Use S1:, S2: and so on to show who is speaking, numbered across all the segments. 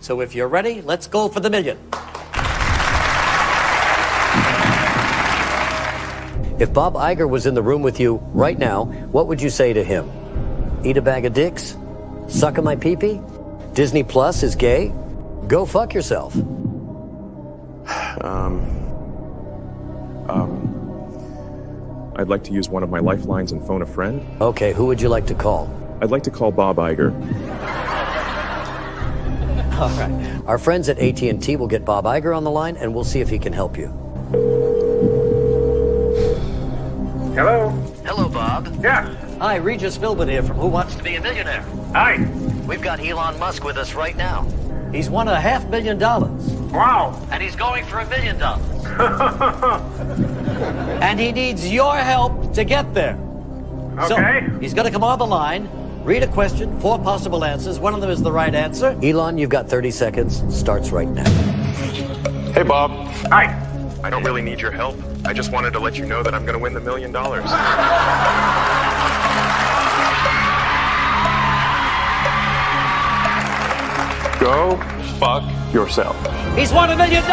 S1: So if you're ready, let's go for the million. If Bob Iger was in the room with you right now, what would you say to him? Eat a bag of dicks? Suck on my pee-pee? Disney Plus is gay? Go fuck yourself.
S2: I'd like to use one of my lifelines and phone a friend.
S1: Okay, who would you like to call?
S2: I'd like to call Bob Iger.
S1: All right. Our friends at AT&T will get Bob Iger on the line, and we'll see if he can help you.
S3: Hello?
S1: Hello, Bob.
S3: Yes.
S1: Hi, Regis Philbin here from Who Wants to Be a Millionaire.
S3: Hi.
S1: We've got Elon Musk with us right now. He's won $500,000.
S3: Wow.
S1: And he's going for $1 million. And he needs your help to get there.
S3: Okay.
S1: So, he's going to come on the line, read a question, 4 possible answers. One of them is the right answer. Elon, you've got 30 seconds. Starts right now.
S2: Hey, Bob.
S3: Hi.
S2: I don't really need your help. I just wanted to let you know that I'm going to win the $1 million. Go fuck yourself.
S1: He's won $1 million.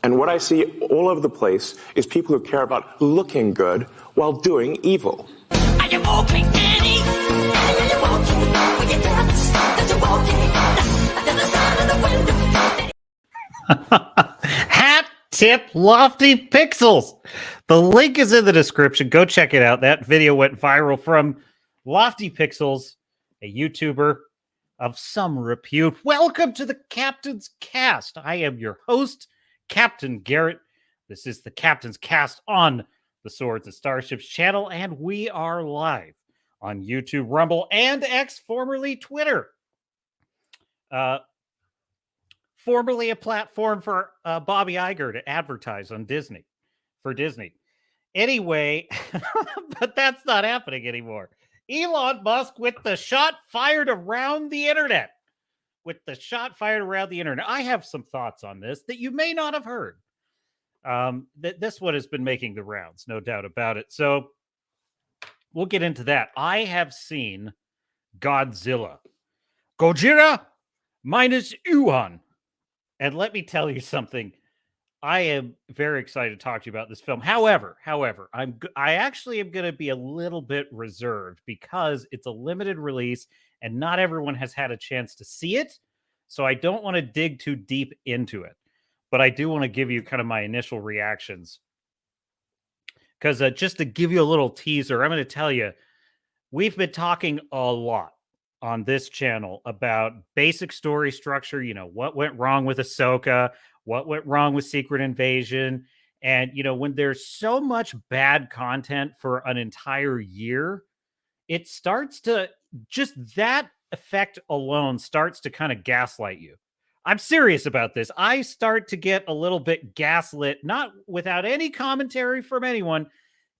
S2: And what I see all over the place is people who care about looking good while doing evil.
S4: Are you okay, Annie? Annie, are you okay? Will you tell us that you're okay? Under the side of the window.
S5: Hat Tip Lofty Pixels. The link is in the description. Go check it out. That video went viral from Lofty Pixels, a YouTuber of some repute. Welcome to the Captain's Cast. I am your host, Captain Garrett. This is the Captain's Cast on the Swords and Starships channel, and we are live on YouTube, Rumble, and X, formerly Twitter. Formerly a platform for Bobby Iger to advertise on Disney, for Disney. Anyway, but that's not happening anymore. Elon Musk with the shot fired around the internet. I have some thoughts on this that you may not have heard. This one has been making the rounds, no doubt about it. So we'll get into that. I have seen Godzilla Minus One. And let me tell you something. I am very excited to talk to you about this film. However, I actually am going to be a little bit reserved because it's a limited release and not everyone has had a chance to see it. So I don't want to dig too deep into it. But I do want to give you kind of my initial reactions. Because just to give you a little teaser, I'm going to tell you, we've been talking a lot on this channel about basic story structure, you know, what went wrong with Ahsoka, what went wrong with Secret Invasion. And, you know, when there's so much bad content for an entire year, it starts to, just that effect alone starts to kind of gaslight you. I'm serious about this. I start to get a little bit gaslit, not without any commentary from anyone,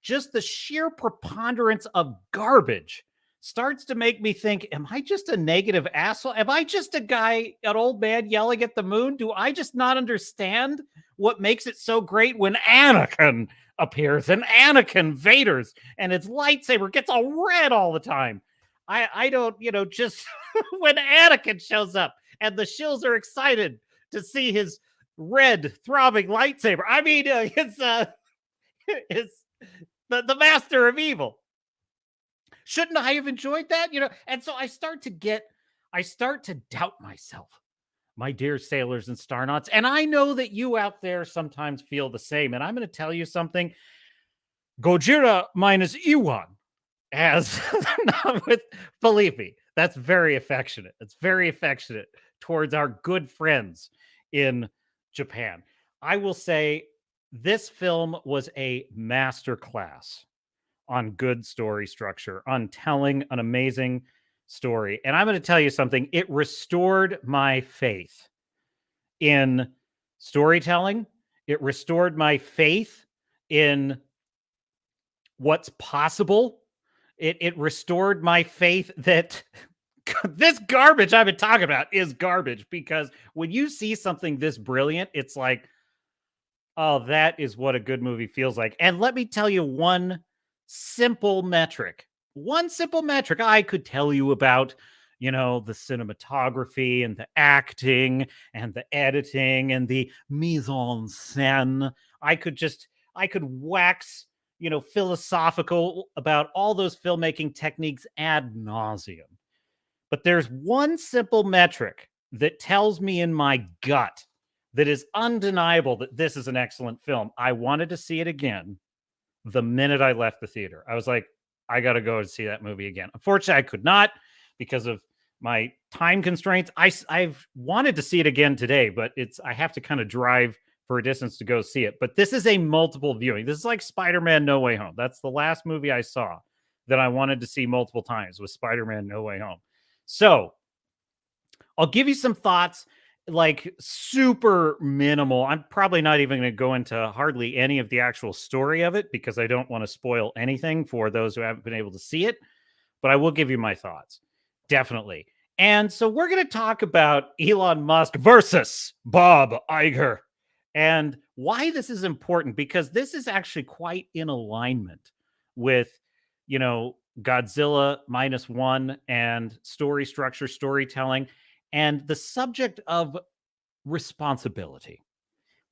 S5: just the sheer preponderance of garbage starts to make me think, am I just a negative asshole? Am I just a guy, an old man yelling at the moon? Do I just not understand what makes it so great when Anakin appears and Anakin Vader's and his lightsaber gets all red all the time? I don't, you know, just when Anakin shows up and the shills are excited to see his red throbbing lightsaber. I mean, it's the master of evil. Shouldn't I have enjoyed that? You know, and so I start to doubt myself, my dear sailors and starnauts. And I know that you out there sometimes feel the same. And I'm going to tell you something. Godzilla Minus One, as not with, believe me, that's very affectionate. It's very affectionate towards our good friends in Japan. I will say this film was a masterclass on good story structure, on telling an amazing story. And I'm going to tell you something. It restored my faith in storytelling. It restored my faith in what's possible. It restored my faith that this garbage I've been talking about is garbage, because when you see something this brilliant, it's like, Oh, that is what a good movie feels like. And let me tell you one simple metric. One simple metric I could tell you about, the cinematography and the acting and the editing and the mise en scène. I could wax, philosophical about all those filmmaking techniques ad nauseum. But there's one simple metric that tells me in my gut that is undeniable that this is an excellent film. I wanted to see it again the minute I left the theater. I was like, I got to go and see that movie again. Unfortunately, I could not because of my time constraints. I've wanted to see it again today, but I have to kind of drive for a distance to go see it. But this is a multiple viewing. This is like Spider-Man No Way Home. That's the last movie I saw that I wanted to see multiple times, was Spider-Man No Way Home. So I'll give you some thoughts, like super minimal. I'm probably not even going to go into hardly any of the actual story of it because I don't want to spoil anything for those who haven't been able to see it, but I will give you my thoughts. Definitely. And so we're going to talk about Elon Musk versus Bob Iger and why this is important, because this is actually quite in alignment with, Godzilla Minus One and story structure, storytelling, and the subject of responsibility.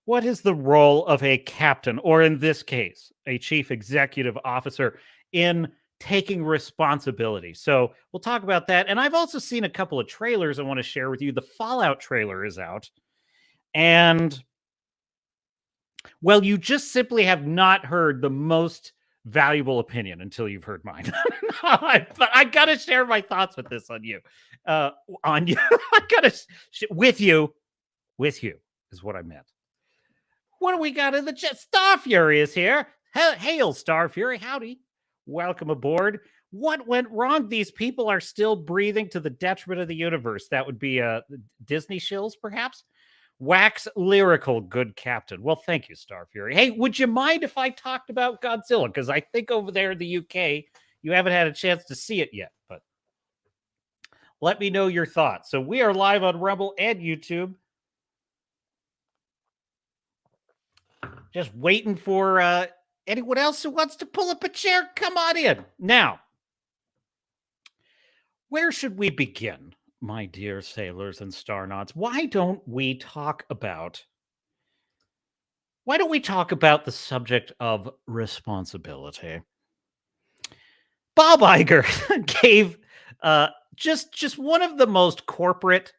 S5: What is the role of a captain, or in this case, a chief executive officer, in taking responsibility? So we'll talk about that. And I've also seen a couple of trailers I want to share with you. The Fallout trailer is out. And, well, you just simply have not heard the most valuable opinion until you've heard mine. But I got to share my thoughts with this on you. I got to with you is what I meant. What do we got in the chat? Star Fury is here. Hail, Star Fury. Howdy. Welcome aboard. What went wrong? These people are still breathing to the detriment of the universe. That would be Disney shills, perhaps. Wax lyrical, good captain. Well, thank you, Star Fury. Hey, would you mind if I talked about Godzilla? Because I think over there in the UK, you haven't had a chance to see it yet. But let me know your thoughts. So we are live on Rumble and YouTube. Just waiting for anyone else who wants to pull up a chair. Come on in. Now, where should we begin, my dear sailors and starnauts? Why don't we talk about the subject of responsibility? Bob Iger gave just one of the most corporate,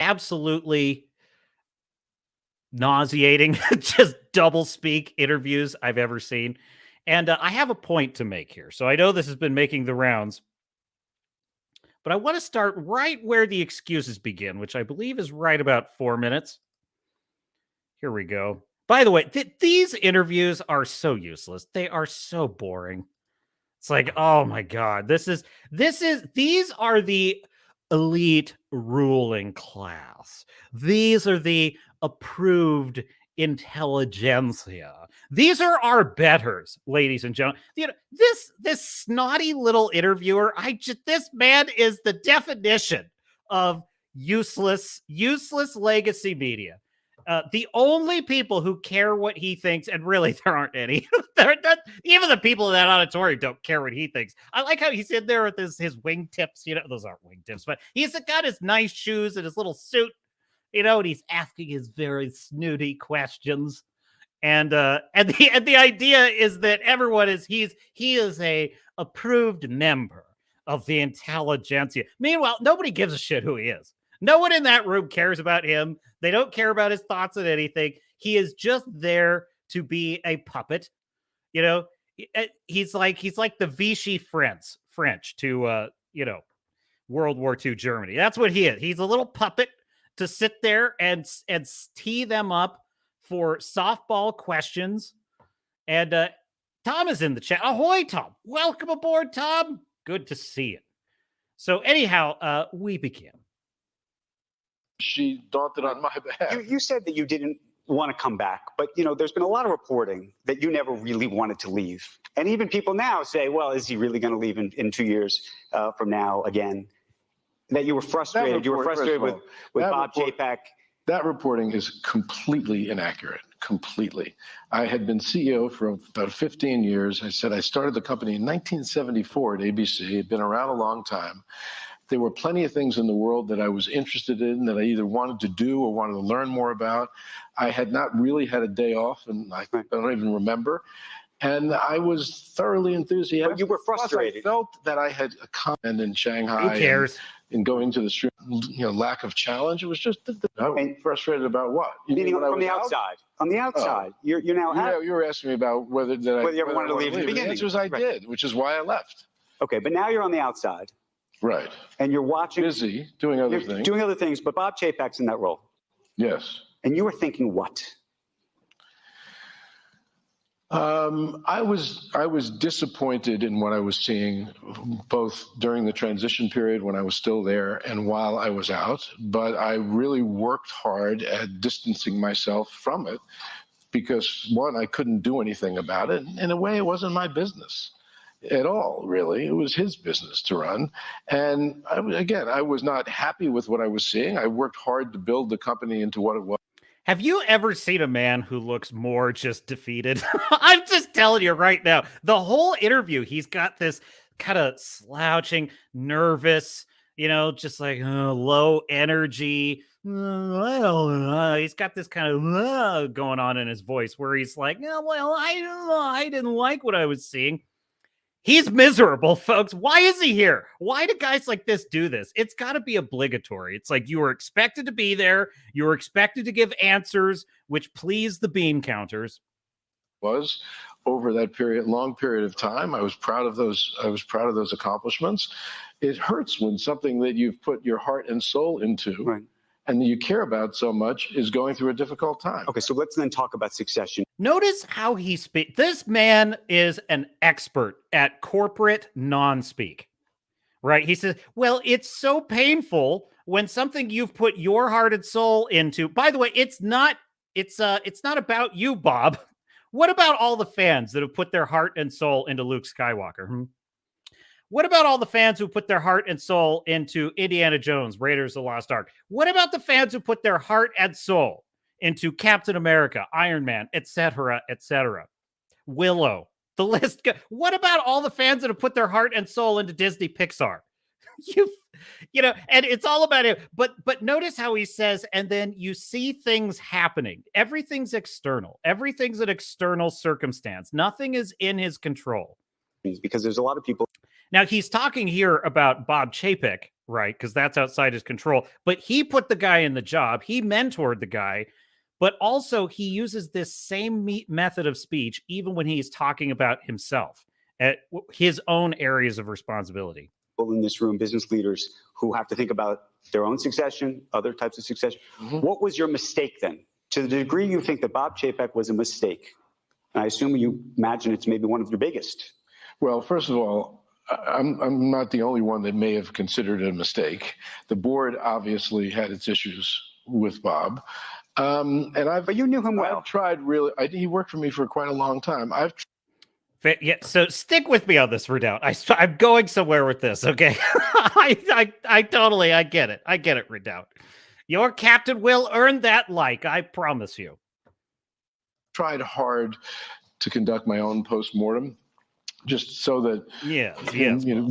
S5: absolutely nauseating, just double speak interviews I've ever seen. And I have a point to make here. So I know this has been making the rounds, but I want to start right where the excuses begin, which I believe is right about 4 minutes. Here we go. By the way, these interviews are so useless. They are so boring. It's like, oh my God, these are the elite ruling class. These are the approved intelligentsia. These are our betters, ladies and gentlemen. This snotty little interviewer, this man is the definition of useless legacy media. The only people who care what he thinks, and really there aren't any, even the people in that auditorium don't care what he thinks. I like how he's in there with his wingtips. Those aren't wingtips, but he's got his nice shoes and his little suit, and he's asking his very snooty questions. And the idea is that everyone he is a approved member of the intelligentsia. Meanwhile, nobody gives a shit who he is. No one in that room cares about him. They don't care about his thoughts on anything. He is just there to be a puppet. He's like the Vichy French to World War II Germany. That's what he is. He's a little puppet to sit there and tee them up for softball questions. And Tom is in the chat. Ahoy, Tom. Welcome aboard, Tom. Good to see you. So anyhow, we begin.
S6: She daunted on my behalf.
S7: You said that you didn't want to come back, but there's been a lot of reporting that you never really wanted to leave. And even people now say, well, is he really going to leave in 2 years from now again? That you were frustrated. You were frustrated with Bob Chapek
S6: That reporting is completely inaccurate, completely. I had been CEO for about 15 years. I said I started the company in 1974 at ABC. It had been around a long time. There were plenty of things in the world that I was interested in that I either wanted to do or wanted to learn more about. I had not really had a day off, and I don't even remember. And I was thoroughly enthusiastic.
S7: But you were frustrated.
S6: Plus, I felt that I had a comment in Shanghai.
S5: Who cares?
S6: And going to the street, lack of challenge. It was just I was frustrated about what?
S7: Meaning from the outside. On the outside, you're now out.
S6: You were asking me about whether you ever wanted to leave in the beginning. The answer is I did, which is why I left.
S7: Okay, but now you're on the outside.
S6: Right.
S7: And you're watching.
S6: Busy doing other things.
S7: Doing other things, but Bob Chapek's in that role.
S6: Yes.
S7: And you were thinking what?
S6: I was disappointed in what I was seeing, both during the transition period when I was still there and while I was out. But I really worked hard at distancing myself from it because, one, I couldn't do anything about it. In a way, it wasn't my business at all, really. It was his business to run. And I was not happy with what I was seeing. I worked hard to build the company into what it was.
S5: Have you ever seen a man who looks more just defeated? I'm just telling you right now, the whole interview, he's got this kind of slouching, nervous, just like low energy. I don't know. He's got this kind of going on in his voice where he's like, I didn't like what I was seeing. He's miserable, folks. Why is he here? Why do guys like this do this? It's got to be obligatory. It's like you were expected to be there. You were expected to give answers which please the bean counters.
S6: Was over that long period of time. I was proud of those. I was proud of those accomplishments. It hurts when something that you've put your heart and soul into and that you care about so much is going through a difficult time.
S7: Okay, so let's then talk about succession.
S5: Notice how he speaks. This man is an expert at corporate non-speak, right? He says, well, it's so painful when something you've put your heart and soul into. By the way, it's not about you, Bob. What about all the fans that have put their heart and soul into Luke Skywalker? What about all the fans who put their heart and soul into Indiana Jones, Raiders of the Lost Ark? What about the fans who put their heart and soul into Captain America, Iron Man, etc., etc.? Willow, the list. What about all the fans that have put their heart and soul into Disney Pixar? And it's all about it. But notice how he says, and then you see things happening. Everything's external. Everything's an external circumstance. Nothing is in his control.
S7: Because there's a lot of people.
S5: Now, he's talking here about Bob Chapek, right? Because that's outside his control. But he put the guy in the job. He mentored the guy. But also, he uses this same method of speech even when he's talking about himself, at his own areas of responsibility.
S7: People in this room, business leaders who have to think about their own succession, other types of succession. What was your mistake then? To the degree you think that Bob Chapek was a mistake, and I assume you imagine it's maybe one of your biggest.
S6: Well, first of all, I'm not the only one that may have considered it a mistake. The board obviously had its issues with Bob. But
S7: you knew him well.
S6: I've tried really. He worked for me for quite a long time.
S5: Yeah, so stick with me on this, Redoubt. I'm going somewhere with this, okay? I totally get it. I get it, Redoubt. Your captain will earn that like, I promise you.
S6: Tried hard to conduct my own post-mortem, just so that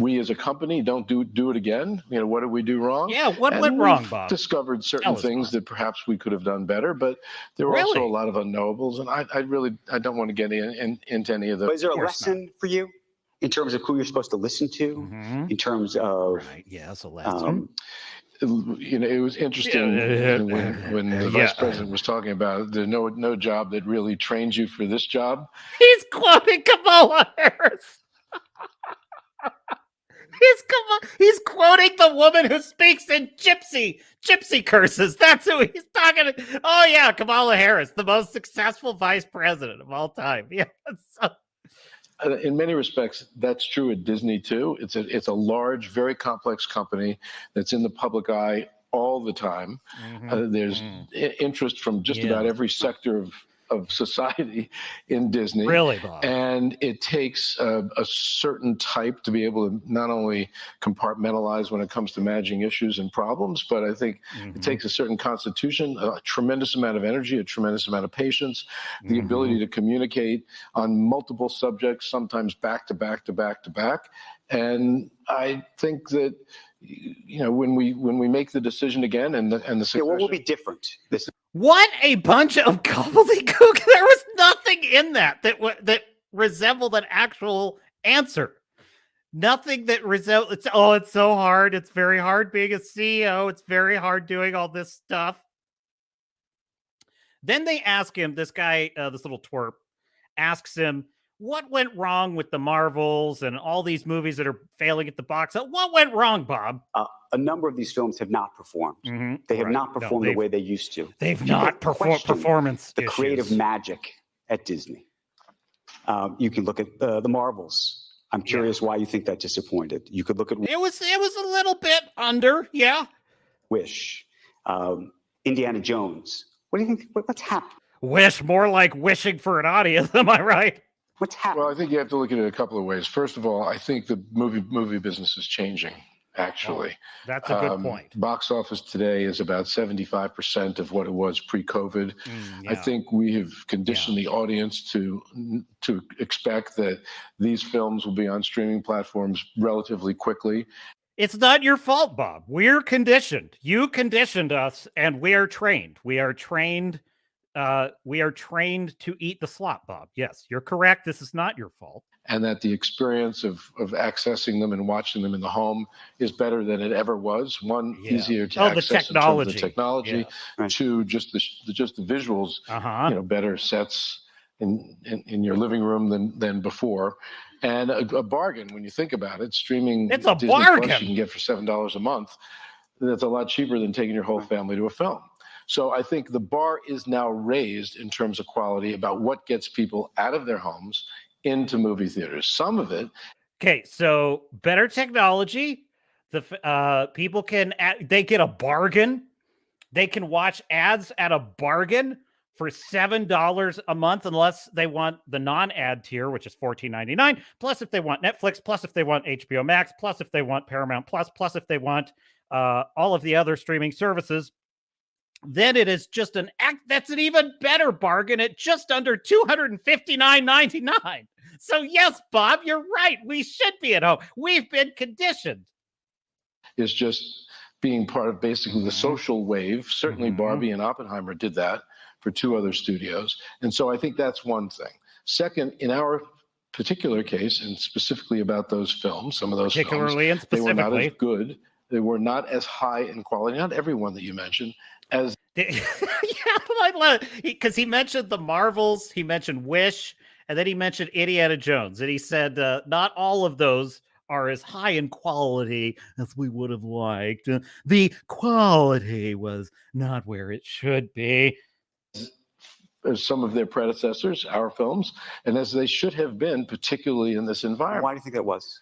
S6: we as a company don't do it again. What did we do wrong?
S5: Yeah, what went wrong, Bob?
S6: Discovered certain things that perhaps we could have done better, but there were also a lot of unknowables, and I don't want to get into any of those.
S7: But is there a lesson for you in terms of who you're supposed to listen to? In terms of
S5: that's a lesson.
S6: It was interesting when the vice president was talking about it. There's no job that really trains you for this job.
S5: He's quoting Kamala Harris. He's quoting the woman who speaks in gypsy curses. That's who he's talking to. Oh yeah, Kamala Harris, the most successful vice president of all time. Yeah.
S6: In many respects, that's true at Disney too. It's a large, very complex company that's in the public eye all the time. There's interest from just about every sector of society in Disney.
S5: Really, Bob?
S6: And it takes a certain type to be able to not only compartmentalize when it comes to managing issues and problems, but I think it takes a certain constitution, a tremendous amount of energy, a tremendous amount of patience, the ability to communicate on multiple subjects, sometimes back to back to back to back. And I think that, you know, when we make the decision again and the
S7: What will be different?
S5: What a bunch of gobbledygook. There was nothing in that resembled an actual answer. Nothing that resembled, it's so hard. It's very hard being a CEO. It's very hard doing all this stuff. Then they ask him, this guy, this little twerp, asks him, what went wrong with the Marvels and all these movies that are failing at the box? What went wrong, Bob?
S7: A number of these films have not performed. They have not performed the way they used to.
S5: They've not performed performance
S7: the
S5: issues.
S7: Creative magic at Disney. You can look at the Marvels. I'm curious why you think that disappointed. You could look at
S5: It was a little bit under, yeah.
S7: Wish, Indiana Jones. What do you think? What's happened?
S5: Wish, more like wishing for an audience. Am I right?
S7: What's happened?
S6: Well, I think you have to look at it a couple of ways. First of all, I think the movie business is changing, actually.
S5: That's a good point.
S6: Box office today is about 75% of what it was pre-COVID. I think we have conditioned the audience to expect that these films will be on streaming platforms relatively quickly.
S5: It's not your fault, Bob. We're conditioned. You conditioned us, and we are trained. We are trained to eat the slop, Bob. Yes, you're correct. This is not your fault.
S6: And that the experience of accessing them and watching them in the home is better than it ever was. One, easier to access in terms of the technology. Two, just the visuals. You know, better sets in your living room than before, and a bargain when you think about it. Streaming,
S5: it's a
S6: Disney
S5: bargain.
S6: Plus you can get for $7 a month. That's a lot cheaper than taking your whole family to a film. So I think the bar is now raised in terms of quality about what gets people out of their homes into movie theaters. Some of it.
S5: Okay, so better technology. The people they get a bargain. They can watch ads at a bargain for $7 a month, unless they want the non-ad tier, which is $14.99. Plus, if they want Netflix. Plus, if they want HBO Max. Plus, if they want Paramount Plus. Plus, if they want all of the other streaming services. Then it is just that's an even better bargain at just under $259.99. So yes, Bob, you're right. We should be at home. We've been conditioned.
S6: Is just being part of basically the social wave. Certainly Barbie and Oppenheimer did that for two other studios. And so I think that's one thing. Second, in our particular case, and specifically about those films, some of those films, they were not as good. They were not as high in quality. Not every one that you mentioned.
S5: Because he mentioned the Marvels, he mentioned Wish, and then he mentioned Indiana Jones, and he said not all of those are as high in quality as we would have liked. The quality was not where it should be.
S6: As some of their predecessors, our films, and as they should have been, particularly in this environment.
S7: Why do you think that was?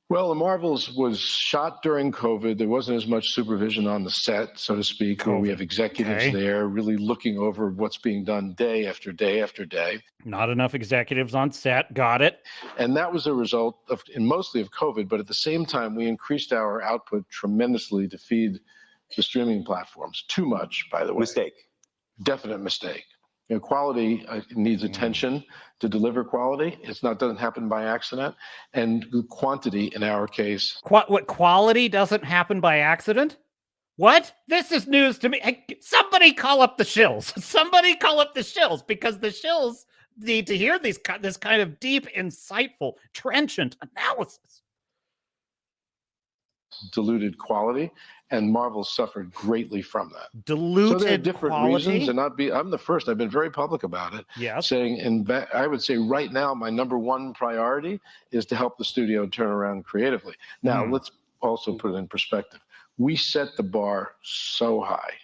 S6: Well, The Marvels was shot during COVID. There wasn't as much supervision on the set, so to speak, where we have executives there really looking over what's being done day after day after day.
S5: Not enough executives on set. Got it.
S6: And that was a result of, and mostly of COVID, but at the same time, we increased our output tremendously to feed the streaming platforms. Too much, by the way.
S7: Mistake.
S6: Definite mistake. You know, quality needs attention to deliver quality. Doesn't happen by accident. And quantity, in our case.
S5: What quality doesn't happen by accident? What? This is news to me. Hey, somebody call up the shills. Somebody call up the shills, because the shills need to hear this kind of deep, insightful, trenchant analysis.
S6: Diluted quality, and Marvel suffered greatly from that.
S5: Diluted
S6: so there are different
S5: quality?
S6: reasons, and I'm the first. I've been very public about it.
S5: Yes.
S6: Saying, and I would say right now, my number one priority is to help the studio turn around creatively. Now, let's also put it in perspective. We set the bar so high.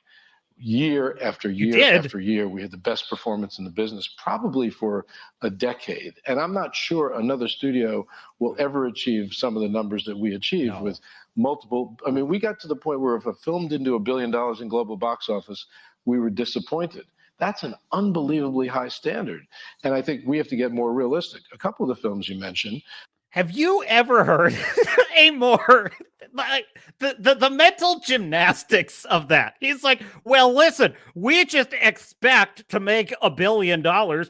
S6: Year after year after year, we had the best performance in the business, probably for a decade. And I'm not sure another studio will ever achieve some of the numbers that we achieved with multiple. I mean, we got to the point where if a film didn't do $1 billion in global box office, we were disappointed. That's an unbelievably high standard. And I think we have to get more realistic. A couple of the films you mentioned.
S5: Have you ever heard a more like the mental gymnastics of that? He's like, well, listen, we just expect to make $1 billion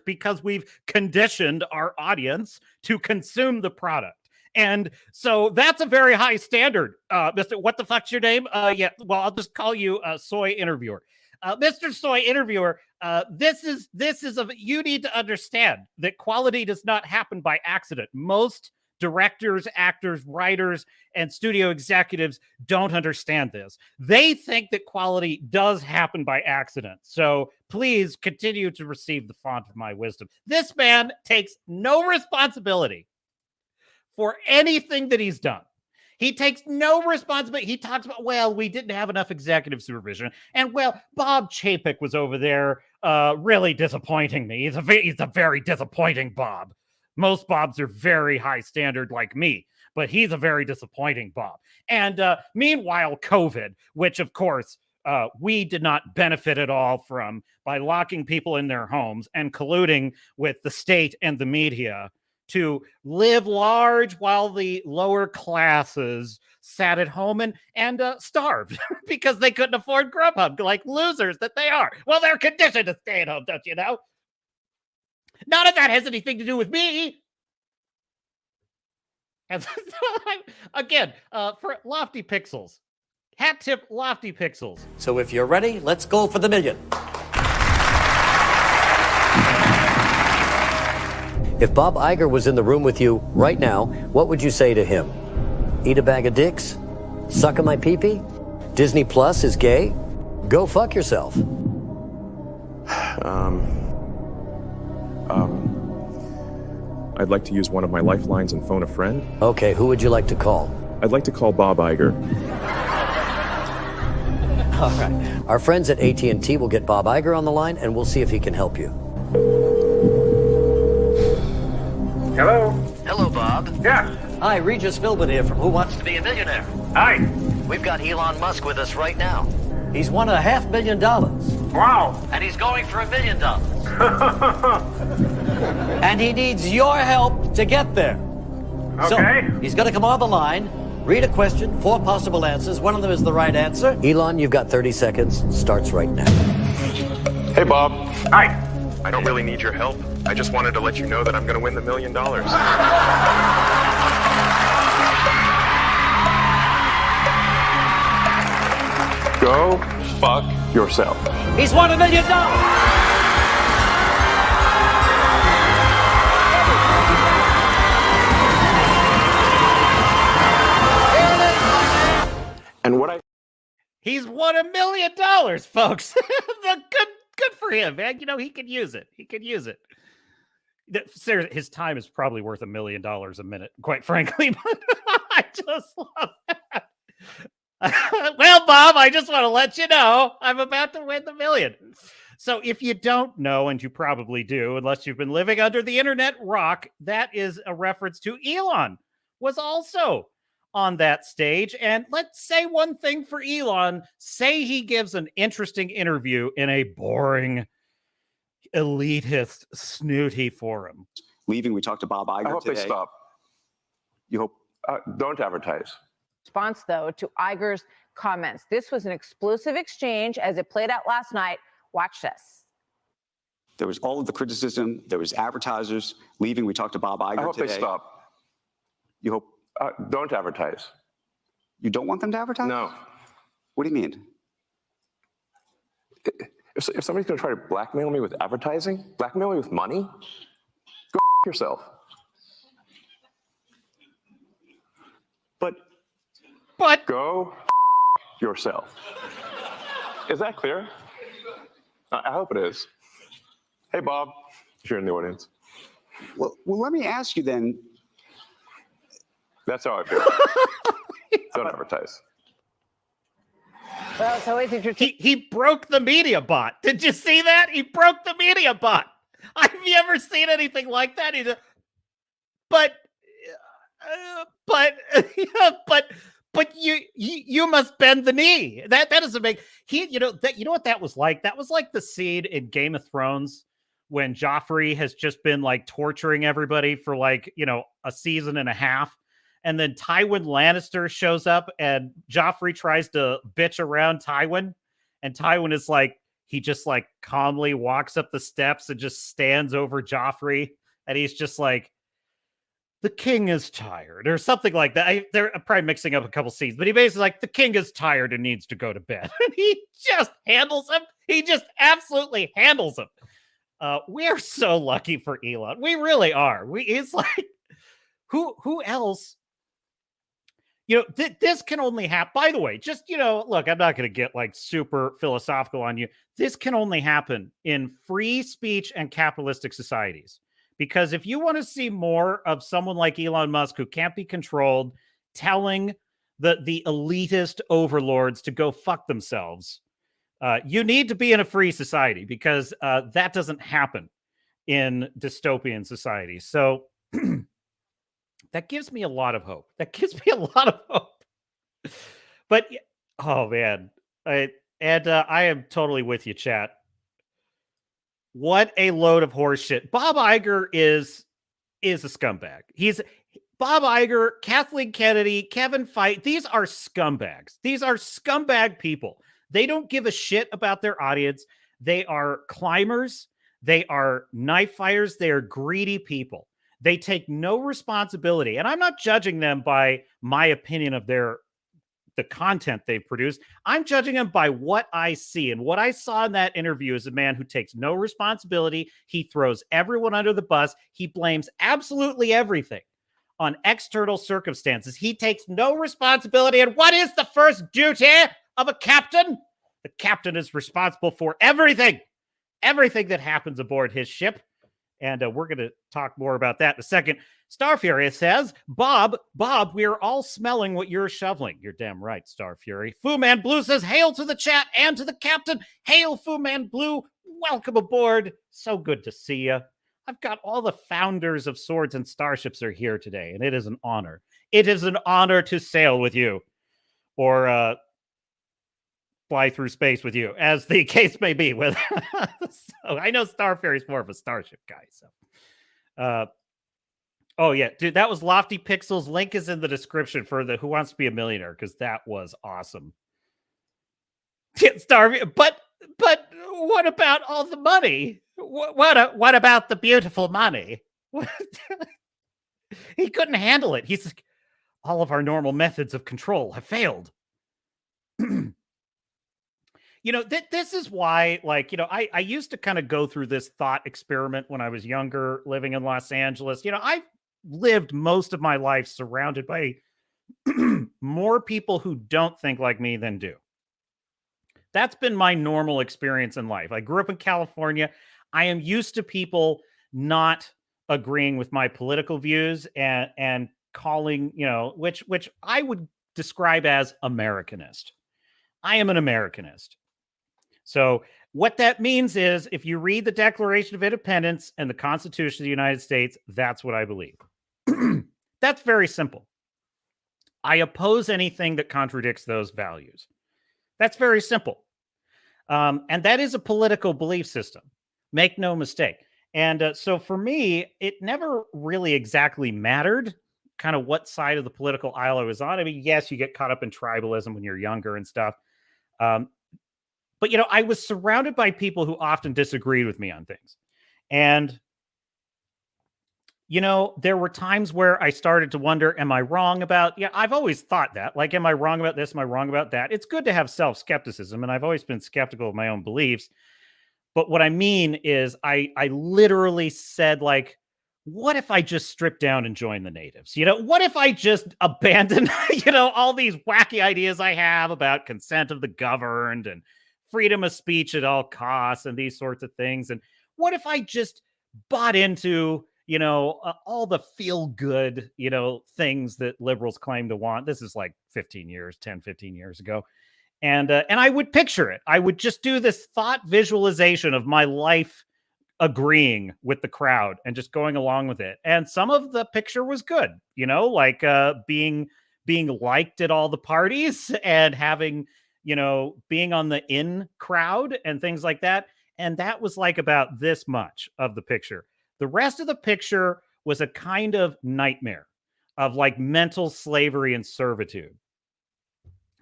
S5: because we've conditioned our audience to consume the product. And so that's a very high standard. Mr. What the fuck's your name? Yeah, well, I'll just call you Soy Interviewer. Mr. Soy Interviewer, you need to understand that quality does not happen by accident. Most directors, actors, writers, and studio executives don't understand this. They think that quality does happen by accident. So please continue to receive the font of my wisdom. This man takes no responsibility for anything that he's done. He takes no responsibility. He talks about, well, we didn't have enough executive supervision. And, well, Bob Chapek was over there really disappointing me. He's a very disappointing Bob. Most Bobs are very high standard like me, but he's a very disappointing Bob. And meanwhile, COVID, which, of course, we did not benefit at all from by locking people in their homes and colluding with the state and the media to live large while the lower classes sat at home and starved because they couldn't afford Grubhub, like losers that they are. Well, they're conditioned to stay at home, don't you know? None of that has anything to do with me. And so, again, for Lofty Pixels, hat tip Lofty Pixels.
S1: So if you're ready, let's go for the million. If Bob Iger was in the room with you right now, what would you say to him? Eat a bag of dicks? Suck on my pee-pee? Disney Plus is gay? Go fuck yourself.
S2: I'd like to use one of my lifelines and phone a friend.
S1: Okay, who would you like to call?
S2: I'd like to call Bob Iger.
S1: All right. Our friends at AT&T will get Bob Iger on the line, and we'll see if he can help you.
S3: Hello?
S1: Hello, Bob.
S3: Yes.
S1: Hi, Regis Philbin here from Who Wants to Be a Millionaire.
S3: Hi.
S1: We've got Elon Musk with us right now. He's won $500,000.
S3: Wow.
S1: And he's going for $1 million. And he needs your help to get there.
S3: Okay.
S1: So he's going to come on the line, read a question, 4 possible answers. One of them is the right answer. Elon, you've got 30 seconds. Starts right now.
S2: Hey, Bob.
S3: Hi.
S2: I don't really need your help. I just wanted to let you know that I'm going to win the $1 million. Go fuck yourself.
S1: He's won $1 million.
S2: And what I
S5: He's won $1 million, folks. Good for him, man. You know, he could use it. He could use it. His time is probably worth $1 million a minute, quite frankly. But I just love that. Well, Bob, I just want to let you know I'm about to win the million. So if you don't know, and you probably do, unless you've been living under the internet rock, that is a reference to Elon was also on that stage. And let's say one thing for Elon. Say he gives an interesting interview in a boring, elitist, snooty forum.
S7: Leaving, we talked to Bob Iger
S2: I hope
S7: today.
S2: they stop.
S7: You hope
S2: Don't advertise.
S8: Response, though, to Iger's comments. This was an explosive exchange as it played out last night. Watch this.
S7: there was all of the criticism. There was advertisers. Leaving, we talked to Bob Iger
S2: I hope
S7: today.
S2: they stop.
S7: You hope
S2: Don't advertise.
S7: you don't want them to advertise?
S2: No.
S7: What do you mean?
S2: If somebody's going to try to blackmail me with advertising, blackmail me with money, go yourself.
S7: But
S2: Go yourself. Is that clear? I hope it is. Hey, Bob, if you're in the audience.
S7: well, let me ask you then.
S2: That's how I feel. Don't advertise.
S8: Well, it's always interesting.
S5: He broke the media bot. Did you see that? He broke the media bot. Have you ever seen anything like that? But but you must bend the knee. That doesn't make you know what that was like? That was like the scene in Game of Thrones when Joffrey has just been like torturing everybody for like, a season and a half. And then Tywin Lannister shows up and Joffrey tries to bitch around Tywin. And Tywin is like, he just like calmly walks up the steps and just stands over Joffrey. And he's just like, the king is tired or something like that. They're probably mixing up a couple scenes, but he basically like, the king is tired and needs to go to bed. And he just handles him. He just absolutely handles him. We are so lucky for Elon. We really are. It's like, who else? This can only happen. By the way, just, look, I'm not going to get like super philosophical on you. This can only happen in free speech and capitalistic societies. Because if you want to see more of someone like Elon Musk who can't be controlled, telling the elitist overlords to go fuck themselves, you need to be in a free society, because that doesn't happen in dystopian societies. So that gives me a lot of hope. But, oh, man. I am totally with you, chat. What a load of horse shit. Bob Iger is a scumbag. He's Bob Iger, Kathleen Kennedy, Kevin Feige. These are scumbags. These are scumbag people. They don't give a shit about their audience. They are climbers. They are knife fighters. They are greedy people. They take no responsibility. And I'm not judging them by my opinion of the content they've produced. I'm judging them by what I see. And what I saw in that interview is a man who takes no responsibility. He throws everyone under the bus. He blames absolutely everything on external circumstances. He takes no responsibility. And what is the first duty of a captain? The captain is responsible for everything that happens aboard his ship. And we're going to talk more about that in a second. Star Fury says, Bob, we are all smelling what you're shoveling. You're damn right, Star Fury. Fu Man Blue says, hail to the chat and to the captain. Hail, Fu Man Blue. Welcome aboard. So good to see you. I've got all the founders of Swords and Starships are here today, and it is an honor. It is an honor to sail with you, or fly through space with you, as the case may be. With so I know Star Fury's more of a starship guy. So, oh yeah, dude, that was Lofty Pixels. Link is in the description for the Who Wants to Be a Millionaire, because that was awesome. But what about all the money? What about the beautiful money? He couldn't handle it. He's like, all of our normal methods of control have failed. This is why, I used to kind of go through this thought experiment when I was younger, living in Los Angeles. I lived most of my life surrounded by more people who don't think like me than do. That's been my normal experience in life. I grew up in California. I am used to people not agreeing with my political views and calling, which I would describe as Americanist. I am an Americanist. So what that means is, if you read the Declaration of Independence and the Constitution of the United States, that's what I believe. That's very simple. I oppose anything that contradicts those values. That's very simple. And that is a political belief system. Make no mistake. And so for me, it never really exactly mattered kind of what side of the political aisle I was on. I mean, yes, you get caught up in tribalism when you're younger and stuff. But, I was surrounded by people who often disagreed with me on things. And, there were times where I started to wonder, am I wrong about, I've always thought that, like, am I wrong about this? Am I wrong about that? It's good to have self-skepticism. And I've always been skeptical of my own beliefs. But what I mean is I literally said, like, what if I just strip down and join the natives? What if I just abandon, all these wacky ideas I have about consent of the governed and freedom of speech at all costs and these sorts of things? And what if I just bought into, all the feel good, things that liberals claim to want? This is like 15 years ago. And I would picture it. I would just do this thought visualization of my life agreeing with the crowd and just going along with it. And some of the picture was good, like being being liked at all the parties and having, being on the in crowd and things like that. And that was like about this much of the picture. The rest of the picture was a kind of nightmare of like mental slavery and servitude.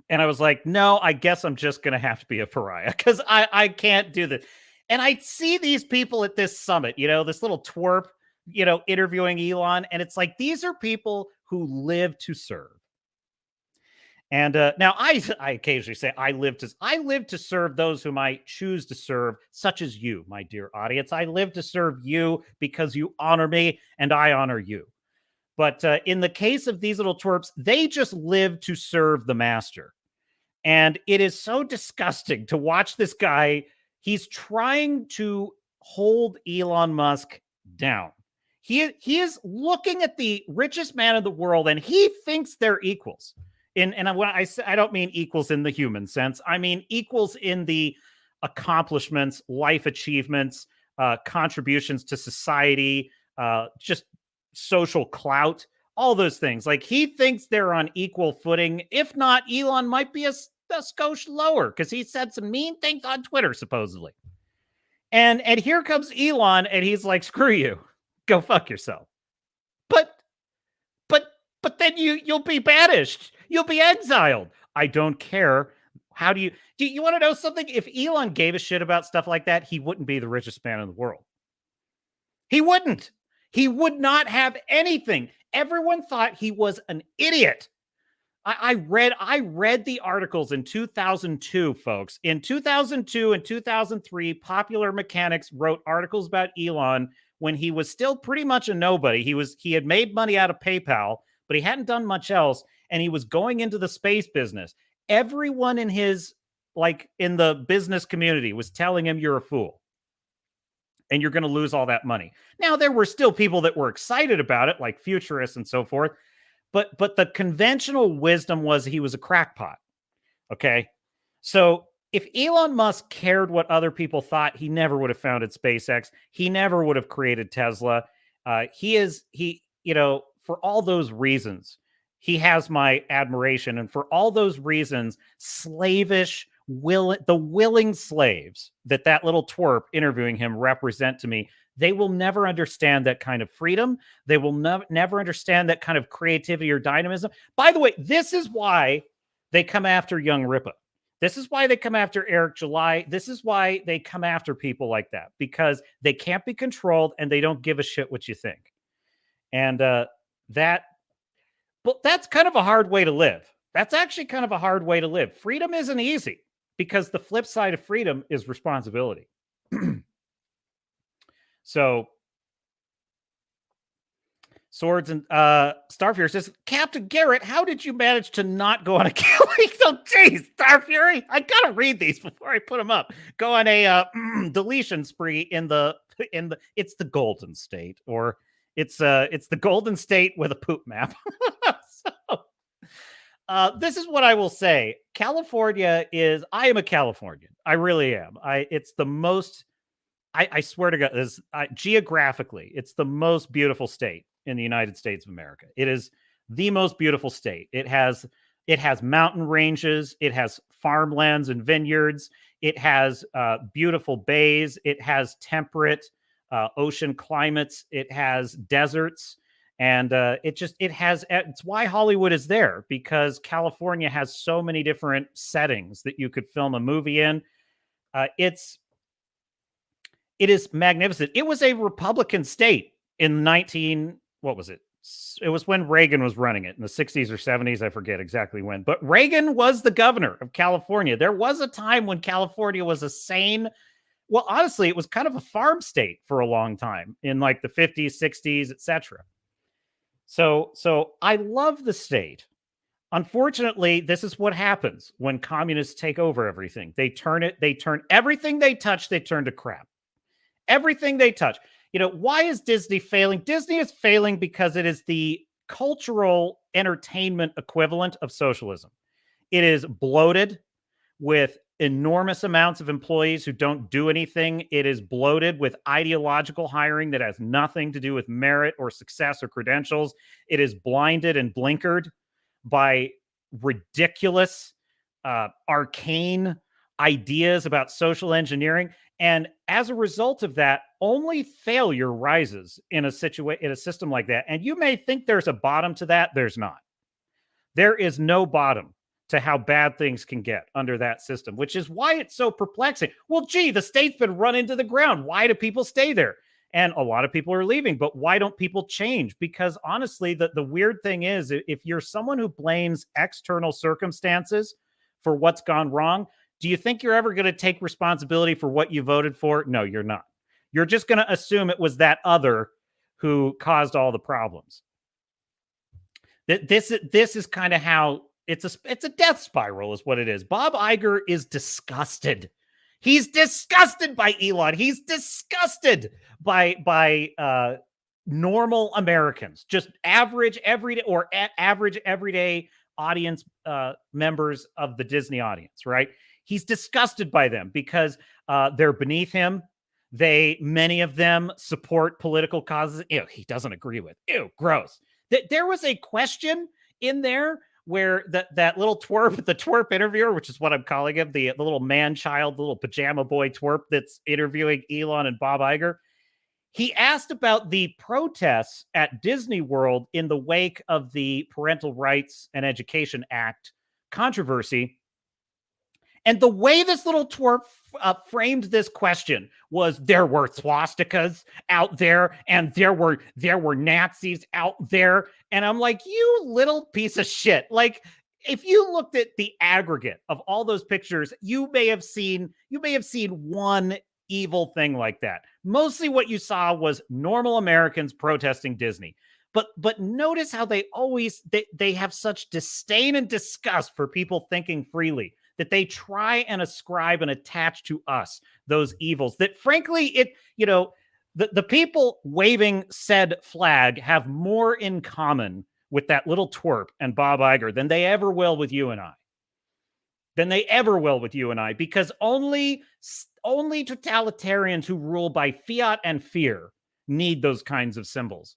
S5: And I was like, no, I guess I'm just going to have to be a pariah because I can't do this. And I see these people at this summit, this little twerp, interviewing Elon. And it's like, these are people who live to serve. And now I occasionally say I live to serve those whom I choose to serve, such as you, my dear audience. I live to serve you because you honor me and I honor you. But in the case of these little twerps, they just live to serve the master. And it is so disgusting to watch this guy. He's trying to hold Elon Musk down. He is looking at the richest man in the world, and he thinks they're equals. And when I say, I don't mean equals in the human sense. I mean equals in the accomplishments, life achievements, contributions to society, just social clout, all those things. Like he thinks they're on equal footing. If not, Elon might be a skosh lower because he said some mean things on Twitter, supposedly. And here comes Elon, and he's like, screw you. Go fuck yourself. But then you'll be banished. You'll be exiled. I don't care. How do you want to know something? If Elon gave a shit about stuff like that, he wouldn't be the richest man in the world. He wouldn't. He would not have anything. Everyone thought he was an idiot. I read the articles in 2002, folks. In 2002 and 2003, Popular Mechanics wrote articles about Elon when he was still pretty much a nobody. He had made money out of PayPal, but he hadn't done much else, and he was going into the space business. Everyone in in the business community was telling him, you're a fool and you're going to lose all that money. Now, there were still people that were excited about it, like futurists and so forth. But the conventional wisdom was he was a crackpot. Okay. So if Elon Musk cared what other people thought, he never would have founded SpaceX. He never would have created Tesla. For all those reasons, he has my admiration. And for all those reasons, slavish, the willing slaves that little twerp interviewing him represent to me, they will never understand that kind of freedom. They will never understand that kind of creativity or dynamism. By the way, this is why they come after Young Ripa. This is why they come after Eric July. This is why they come after people like that, because they can't be controlled and they don't give a shit what you think. And that's kind of a hard way to live. That's actually kind of a hard way to live. Freedom isn't easy because the flip side of freedom is responsibility. So, Swords and Starfury says, Captain Garrett, how did you manage to not go on a killing? So, geez, Starfury, I gotta read these before I put them up. Go on a deletion spree in the it's the Golden State, or it's the Golden State with a poop map. This is what I will say. California is. I am a Californian. I really am. It's the most. I swear to God, geographically, it's the most beautiful state in the United States of America. It is the most beautiful state. It has mountain ranges. It has farmlands and vineyards. It has beautiful bays. It has temperate ocean climates. It has deserts. And it's why Hollywood is there, because California has so many different settings that you could film a movie in. It is magnificent. It was a Republican state in what was it? It was when Reagan was running it in the 60s or 70s. I forget exactly when, but Reagan was the governor of California. There was a time when California was well, honestly, it was kind of a farm state for a long time in like the 50s, 60s, etc. So I love the state. Unfortunately, this is what happens when communists take over everything. They turn everything they touch, they turn to crap. Everything they touch. Why is Disney failing? Disney is failing because it is the cultural entertainment equivalent of socialism. It is bloated with enormous amounts of employees who don't do anything. It is bloated with ideological hiring that has nothing to do with merit or success or credentials. It is blinded and blinkered by ridiculous, arcane ideas about social engineering. And as a result of that, only failure rises in a system like that. And you may think there's a bottom to that. There's not. There is no bottom to how bad things can get under that system, which is why it's so perplexing. Well, gee, the state's been run into the ground. Why do people stay there? And a lot of people are leaving, but why don't people change? Because honestly, the weird thing is, if you're someone who blames external circumstances for what's gone wrong, do you think you're ever going to take responsibility for what you voted for? No, you're not. You're just going to assume it was that other who caused all the problems. This is kind of how it's a death spiral is what it is. Bob Iger is disgusted. He's disgusted by Elon. He's disgusted by normal Americans, just average everyday audience members of the Disney audience, right? He's disgusted by them because they're beneath him. Many of them support political causes. Ew, he doesn't agree with. Ew, gross. There was a question in there where that little twerp, the twerp interviewer, which is what I'm calling him, the little man-child, the little pajama boy twerp that's interviewing Elon and Bob Iger, he asked about the protests at Disney World in the wake of the Parental Rights and Education Act controversy. And the way this little twerp framed this question was, there were swastikas out there and there were Nazis out there. And I'm like, you little piece of shit. Like, if you looked at the aggregate of all those pictures, you may have seen one evil thing like that. Mostly what you saw was normal Americans protesting Disney. But notice how they have such disdain and disgust for people thinking freely, that they try and ascribe and attach to us those evils that, frankly, the people waving said flag have more in common with that little twerp and Bob Iger than they ever will with you and I. Because only totalitarians who rule by fiat and fear need those kinds of symbols.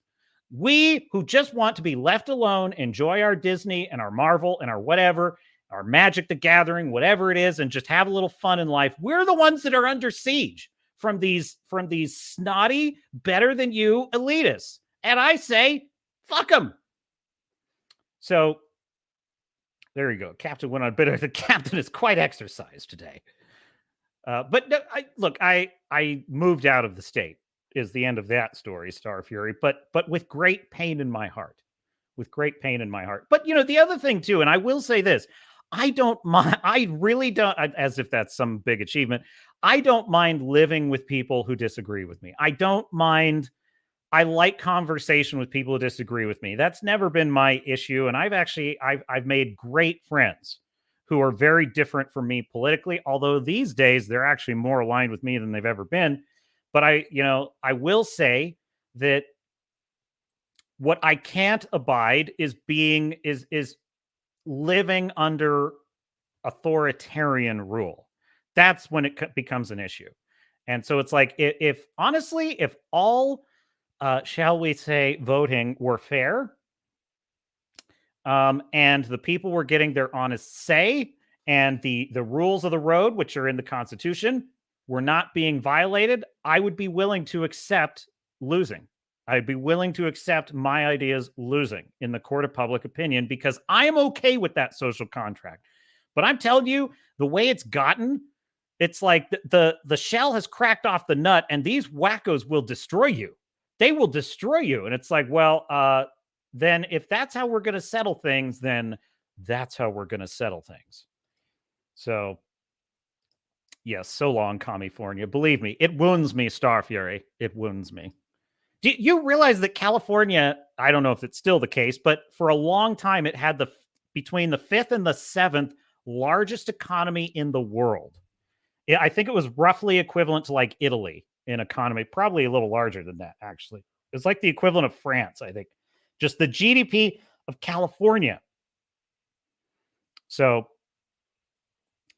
S5: We who just want to be left alone, enjoy our Disney and our Marvel and our whatever, our Magic the Gathering, whatever it is, and just have a little fun in life, we're the ones that are under siege from these snotty, better than you elitists. And I say, fuck them. So there you go. Captain went on bitter. The captain is quite exercised today. But no, I moved out of the state is the end of that story, Star Fury, but with great pain in my heart. But, the other thing, too, and I will say this, I don't mind. I really don't, as if that's some big achievement. I don't mind living with people who disagree with me. I don't mind. I like conversation with people who disagree with me. That's never been my issue. And I've made great friends who are very different from me politically, although these days they're actually more aligned with me than they've ever been. But I will say that what I can't abide is living under authoritarian rule. That's when it becomes an issue. And so it's like, if all, shall we say, voting were fair, and the people were getting their honest say, and the rules of the road, which are in the Constitution, were not being violated, I would be willing to accept losing. I'd be willing to accept my ideas losing in the court of public opinion, because I am okay with that social contract. But I'm telling you, the way it's gotten, it's like the shell has cracked off the nut, and these wackos will destroy you. They will destroy you. And it's like, well, then if that's how we're going to settle things, then that's how we're going to settle things. So, yes, so long, California. Believe me, it wounds me, Star Fury. It wounds me. Do you realize that California, I don't know if it's still the case, but for a long time, it had between the 5th and the 7th largest economy in the world. I think it was roughly equivalent to like Italy in economy, probably a little larger than that, actually. It's like the equivalent of France, I think. Just the GDP of California. So,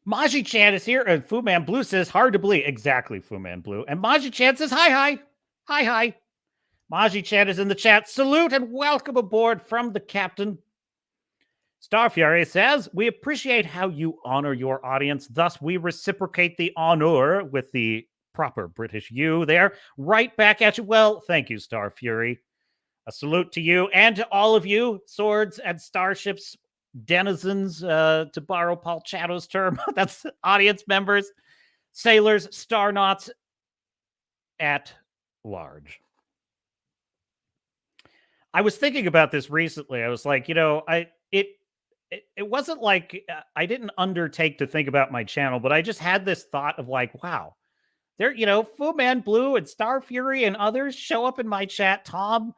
S5: Maji Chan is here, and Fu Man Blue says, hard to believe. Exactly, Fu Man Blue. And Maji Chan says, hi. Maji Chan is in the chat. Salute and welcome aboard from the captain. Star Fury says, we appreciate how you honor your audience. Thus, we reciprocate the honor with the proper British you there. Right back at you. Well, thank you, Star Fury. A salute to you and to all of you, swords and starships denizens, to borrow Paul Chatto's term. That's audience members, sailors, star nauts at large. I was thinking about this recently. I was like, it wasn't like I didn't undertake to think about my channel, but I just had this thought of like, wow, there, Fu Man Blue and Star Fury and others show up in my chat. Tom,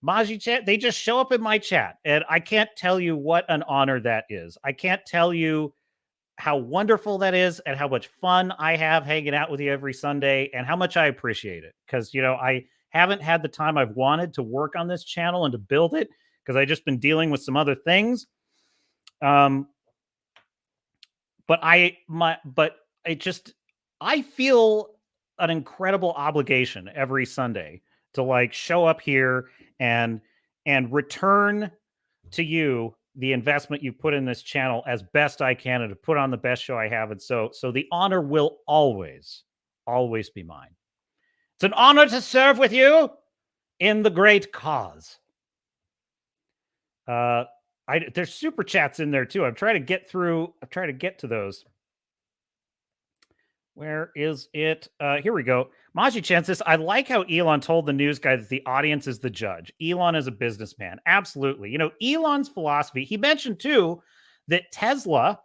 S5: Maji chat, they just show up in my chat. And I can't tell you what an honor that is. I can't tell you how wonderful that is and how much fun I have hanging out with you every Sunday and how much I appreciate it. Because, I haven't had the time I've wanted to work on this channel and to build it because I've just been dealing with some other things. But I feel an incredible obligation every Sunday to like show up here and return to you the investment you put in this channel as best I can and to put on the best show I have. And so the honor will always be mine. It's an honor to serve with you in the great cause. There's super chats in there too. I'm trying to get to those. Where is it? Here we go. Maji Chan says, I like how Elon told the news guy that the audience is the judge. Elon is a businessman. Absolutely. Elon's philosophy, he mentioned too that Tesla,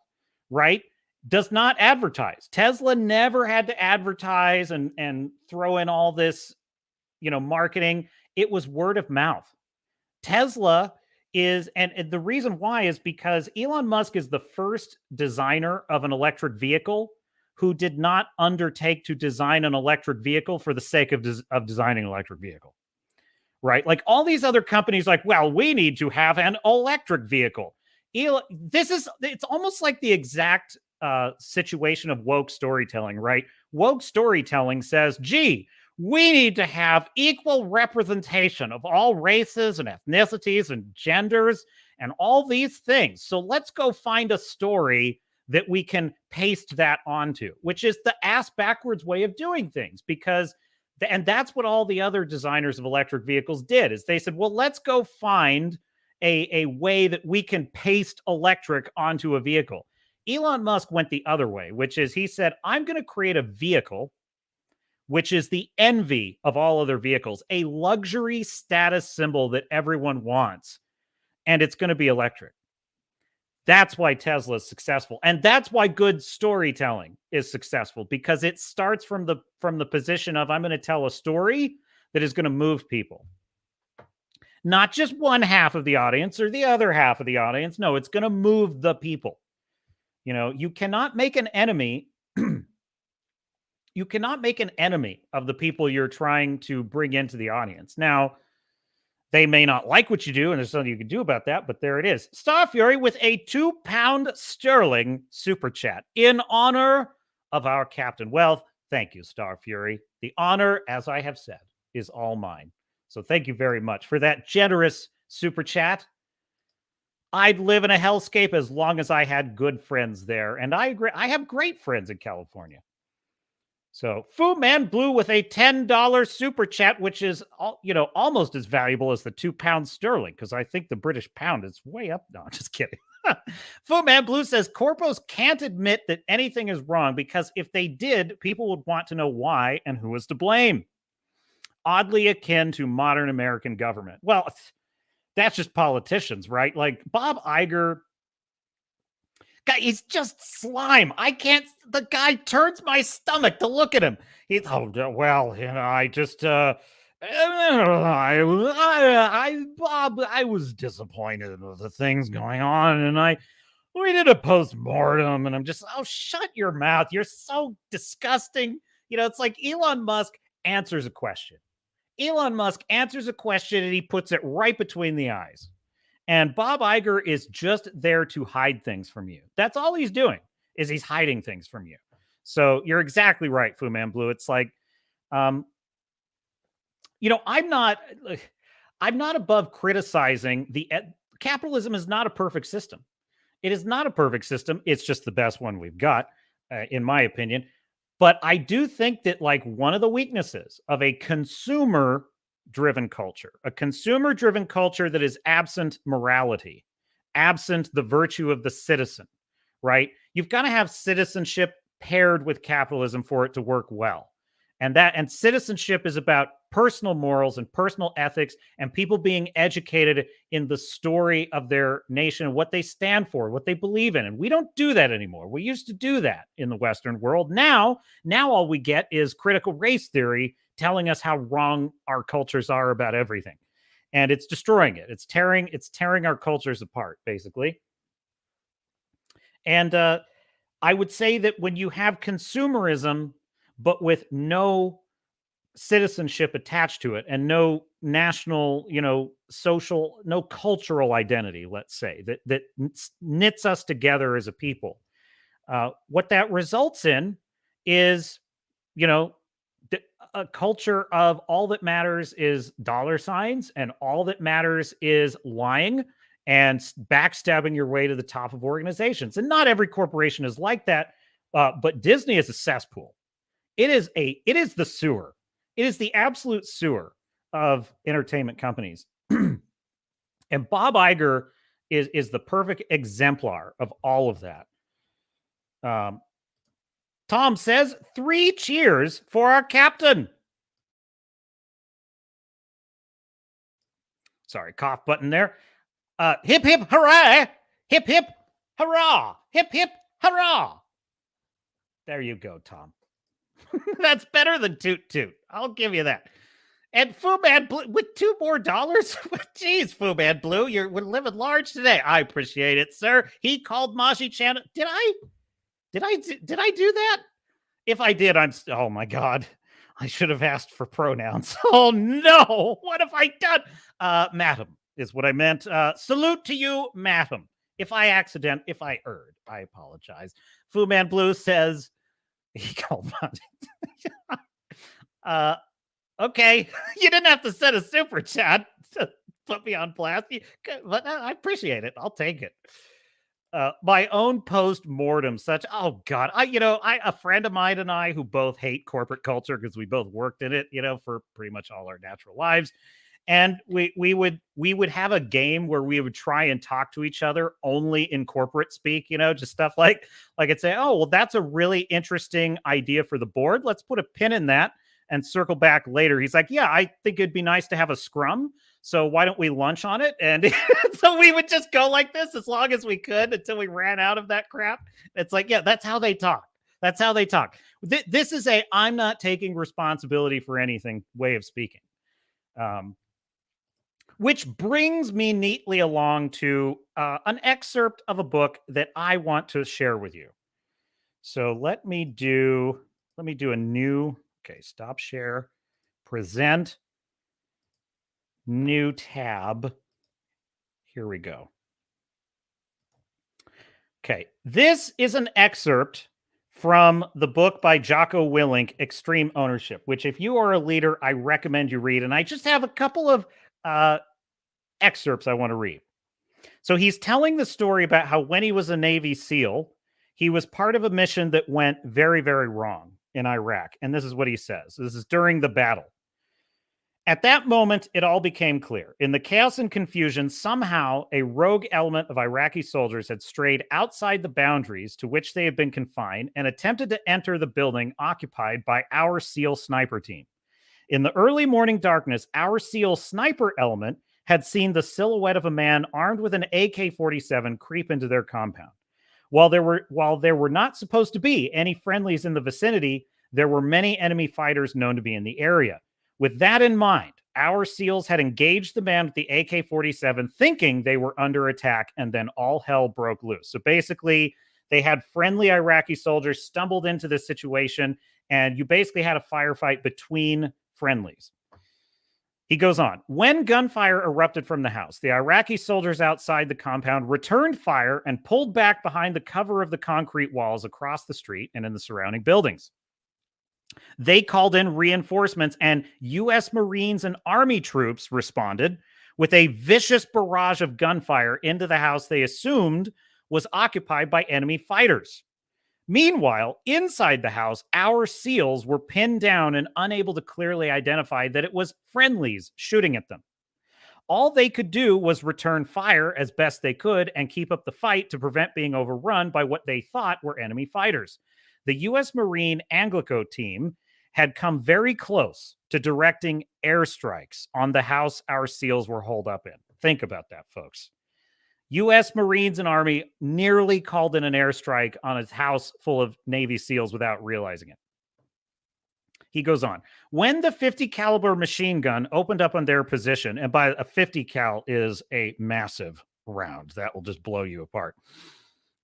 S5: right, does not advertise. Tesla never had to advertise and throw in all this, marketing. It was word of mouth. Tesla is, and the reason why is because Elon Musk is the first designer of an electric vehicle who did not undertake to design an electric vehicle for the sake of designing an electric vehicle, right? Like all these other companies, like, well, we need to have an electric vehicle. It's almost like the exact situation of woke storytelling, right? Woke storytelling says, gee, we need to have equal representation of all races and ethnicities and genders and all these things. So let's go find a story that we can paste that onto, which is the ass backwards way of doing things, because and that's what all the other designers of electric vehicles did, is they said, well, let's go find a way that we can paste electric onto a vehicle. Elon Musk went the other way, which is he said, I'm going to create a vehicle which is the envy of all other vehicles, a luxury status symbol that everyone wants, and it's going to be electric. That's why Tesla is successful. And that's why good storytelling is successful, because it starts from the position of, I'm going to tell a story that is going to move people. Not just one half of the audience or the other half of the audience. No, it's going to move the people. You cannot make an enemy. You cannot make an enemy of the people you're trying to bring into the audience. Now, they may not like what you do, and there's nothing you can do about that, but there it is. Star Fury with a £2 sterling super chat in honor of our captain. Well, thank you, Star Fury. The honor, as I have said, is all mine. So thank you very much for that generous super chat. I'd live in a hellscape as long as I had good friends there, and I agree. I have great friends in California. So Fu Man Blue with a $10 super chat, which is almost as valuable as the £2 sterling, because I think the British pound is way up. No, I'm just kidding. Fu Man Blue says corpos can't admit that anything is wrong, because if they did, people would want to know why and who is to blame. Oddly akin to modern American government. Well, that's just politicians, right? Like Bob Iger. Guy, he's just slime. The guy turns my stomach to look at him. He's, Bob, I was disappointed with the things going on, and we did a post-mortem, and I'm just, shut your mouth. You're so disgusting. It's like Elon Musk answers a question. Elon Musk answers a question, and he puts it right between the eyes. And Bob Iger is just there to hide things from you. That's all he's doing, is he's hiding things from you. So you're exactly right, Fu Man Blue. It's like, I'm not above criticizing capitalism is not a perfect system. It is not a perfect system. It's just the best one we've got, in my opinion. But I do think that like one of the weaknesses of a consumer-driven culture that is absent morality, absent the virtue of the citizen, right? You've got to have citizenship paired with capitalism for it to work well. And citizenship is about personal morals and personal ethics and people being educated in the story of their nation, what they stand for, what they believe in. And we don't do that anymore. We used to do that in the Western world. Now all we get is critical race theory telling us how wrong our cultures are about everything. And it's destroying it. It's tearing our cultures apart, basically. And I would say that when you have consumerism, but with no citizenship attached to it and no national, social, no cultural identity, let's say, that knits us together as a people. What that results in is, a culture of all that matters is dollar signs and all that matters is lying and backstabbing your way to the top of organizations. And not every corporation is like that, but Disney is a cesspool. It is the sewer. It is the absolute sewer of entertainment companies. And Bob Iger is the perfect exemplar of all of that. Tom says, 3 cheers for our captain. Sorry, cough button there. Hip, hip, hooray! Hip, hip, hurrah! Hip, hip, hurrah! There you go, Tom. That's better than toot toot. I'll give you that. And Fu Man Blue with $2 more. Jeez, Fu Man Blue, we're living large today. I appreciate it, sir. He called Mashi Chan. Did I do that? If I did, oh my God. I should have asked for pronouns. Oh no. What have I done? Madam is what I meant. Salute to you, madam. If I erred, I apologize. Fu Man Blue says, he called okay. You didn't have to send a super chat to put me on blast, but I appreciate it. I'll take it. My own post-mortem, oh God, a friend of mine and I who both hate corporate culture because we both worked in it, for pretty much all our natural lives. And we would have a game where we would try and talk to each other only in corporate speak, just stuff like I'd say, oh, well, that's a really interesting idea for the board. Let's put a pin in that and circle back later. He's like, yeah, I think it'd be nice to have a scrum. So why don't we lunch on it? And so we would just go like this as long as we could until we ran out of that crap. It's like, yeah, that's how they talk. That's how they talk. This is I'm not taking responsibility for anything way of speaking. Which brings me neatly along to an excerpt of a book that I want to share with you. So let me do a new, stop share, present, new tab. Here we go. Okay, this is an excerpt from the book by Jocko Willink, Extreme Ownership, which if you are a leader, I recommend you read. And I just have a couple of excerpts I want to read. So he's telling the story about how when he was a Navy SEAL, he was part of a mission that went very, very wrong in Iraq. And this is what he says. This is during the battle. At that moment, it all became clear. In the chaos and confusion, somehow a rogue element of Iraqi soldiers had strayed outside the boundaries to which they had been confined and attempted to enter the building occupied by our SEAL sniper team. In the early morning darkness, our SEAL sniper element had seen the silhouette of a man armed with an AK-47 creep into their compound. While there were not supposed to be any friendlies in the vicinity, there were many enemy fighters known to be in the area. With that in mind, our SEALs had engaged the man with the AK-47 thinking they were under attack, and then all hell broke loose. So basically, they had friendly Iraqi soldiers stumbled into this situation, and you basically had a firefight between friendlies. He goes on. When gunfire erupted from the house, the Iraqi soldiers outside the compound returned fire and pulled back behind the cover of the concrete walls across the street and in the surrounding buildings. They called in reinforcements, and U.S. Marines and Army troops responded with a vicious barrage of gunfire into the house they assumed was occupied by enemy fighters. Meanwhile, inside the house, our SEALs were pinned down and unable to clearly identify that it was friendlies shooting at them. All they could do was return fire as best they could and keep up the fight to prevent being overrun by what they thought were enemy fighters. The U.S. Marine Anglico team had come very close to directing airstrikes on the house our SEALs were holed up in. Think about that, folks. U.S. Marines and Army nearly called in an airstrike on a house full of Navy SEALs without realizing it. He goes on. When the 50 caliber machine gun opened up on their position, and by a 50 cal is a massive round that will just blow you apart.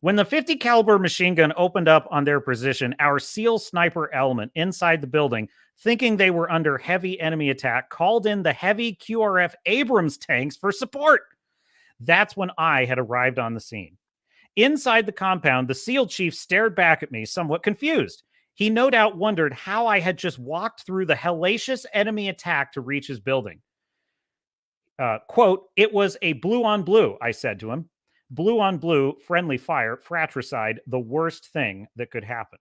S5: When the 50 caliber machine gun opened up on their position, our SEAL sniper element inside the building, thinking they were under heavy enemy attack, called in the heavy QRF Abrams tanks for support. That's when I had arrived on the scene. Inside the compound, the SEAL chief stared back at me, somewhat confused. He no doubt wondered how I had just walked through the hellacious enemy attack to reach his building. Quote, "It was a blue on blue," I said to him. Blue on blue, friendly fire, fratricide, the worst thing that could happen.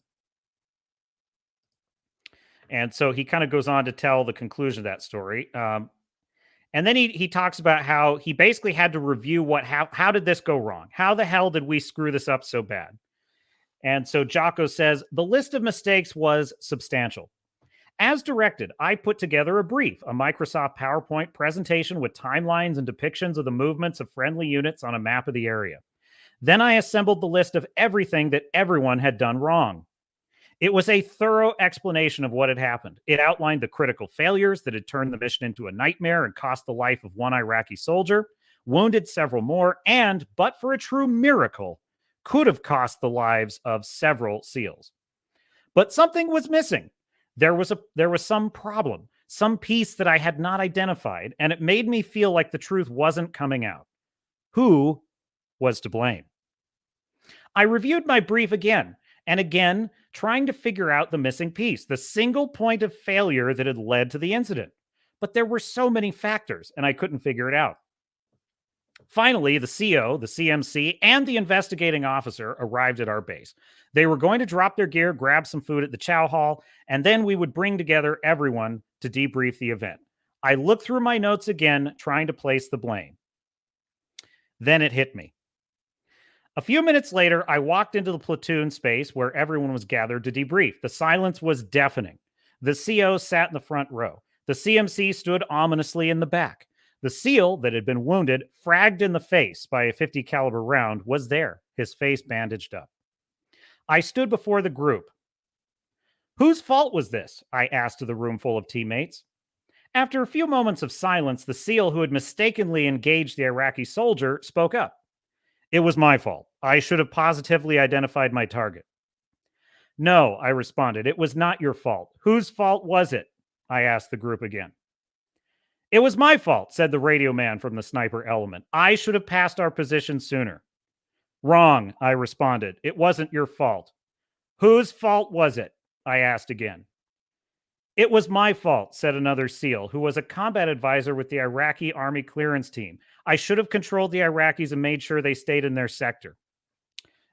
S5: And so he kind of goes on to tell the conclusion of that story. And then he talks about how he basically had to review how did this go wrong? How the hell did we screw this up so bad? And so Jocko says, the list of mistakes was substantial. As directed, I put together a Microsoft PowerPoint presentation with timelines and depictions of the movements of friendly units on a map of the area. Then I assembled the list of everything that everyone had done wrong. It was a thorough explanation of what had happened. It outlined the critical failures that had turned the mission into a nightmare and cost the life of one Iraqi soldier, wounded several more, and, but for a true miracle, could have cost the lives of several SEALs. But something was missing. There was some problem, some piece that I had not identified, and it made me feel like the truth wasn't coming out. Who was to blame? I reviewed my brief again and again, trying to figure out the missing piece, the single point of failure that had led to the incident. But there were so many factors, and I couldn't figure it out. Finally, the CO, the CMC, and the investigating officer arrived at our base. They were going to drop their gear, grab some food at the chow hall, and then we would bring together everyone to debrief the event. I looked through my notes again, trying to place the blame. Then it hit me. A few minutes later, I walked into the platoon space where everyone was gathered to debrief. The silence was deafening. The CO sat in the front row. The CMC stood ominously in the back. The SEAL that had been wounded, fragged in the face by a 50 caliber round, was there, his face bandaged up. I stood before the group. Whose fault was this? I asked of the room full of teammates. After a few moments of silence, the SEAL who had mistakenly engaged the Iraqi soldier spoke up. It was my fault. I should have positively identified my target. No, I responded. It was not your fault. Whose fault was it? I asked the group again. It was my fault, said the radio man from the sniper element. I should have passed our position sooner. Wrong, I responded. It wasn't your fault. Whose fault was it? I asked again. It was my fault, said another SEAL, who was a combat advisor with the Iraqi Army clearance team. I should have controlled the Iraqis and made sure they stayed in their sector.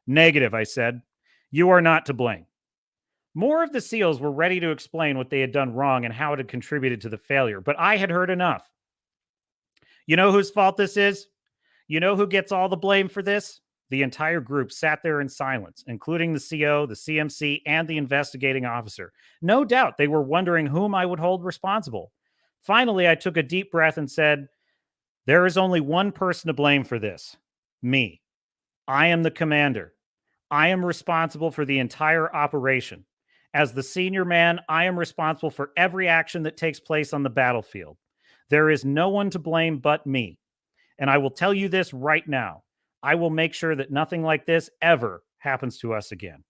S5: Negative, I said. You are not to blame. More of the SEALs were ready to explain what they had done wrong and how it had contributed to the failure, but I had heard enough. You know whose fault this is? You know who gets all the blame for this? The entire group sat there in silence, including the CO, the CMC, and the investigating officer. No doubt they were wondering whom I would hold responsible. Finally, I took a deep breath and said, there is only one person to blame for this. Me. I am the commander. I am responsible for the entire operation. As the senior man, I am responsible for every action that takes place on the battlefield. There is no one to blame but me. And I will tell you this right now. I will make sure that nothing like this ever happens to us again.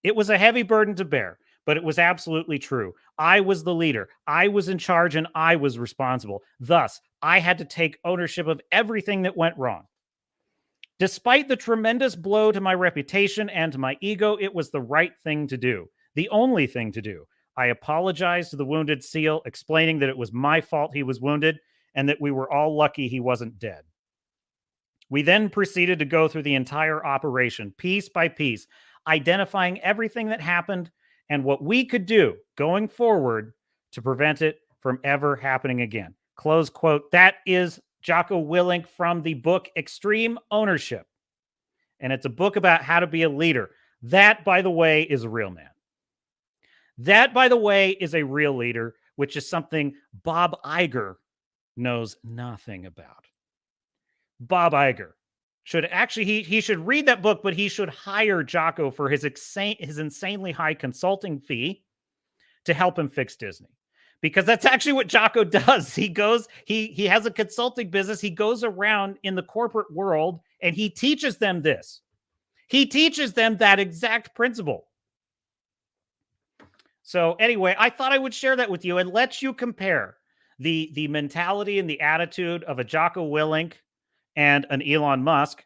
S5: It was a heavy burden to bear, but it was absolutely true. I was the leader. I was in charge and I was responsible. Thus, I had to take ownership of everything that went wrong. Despite the tremendous blow to my reputation and to my ego, it was the right thing to do. The only thing to do. I apologized to the wounded SEAL, explaining that it was my fault he was wounded and that we were all lucky he wasn't dead. We then proceeded to go through the entire operation, piece by piece, identifying everything that happened and what we could do going forward to prevent it from ever happening again. Close quote. That is Jocko Willink from the book Extreme Ownership. And it's a book about how to be a leader. That, by the way, is a real man. That, by the way, is a real leader, which is something Bob Iger knows nothing about. Bob Iger should actually, he should read that book, but he should hire Jocko for his insanely high consulting fee to help him fix Disney. Because that's actually what Jocko does. He goes, he has a consulting business. He goes around in the corporate world and he teaches them this. He teaches them that exact principle. So anyway, I thought I would share that with you and let you compare the mentality and the attitude of a Jocko Willink and an Elon Musk,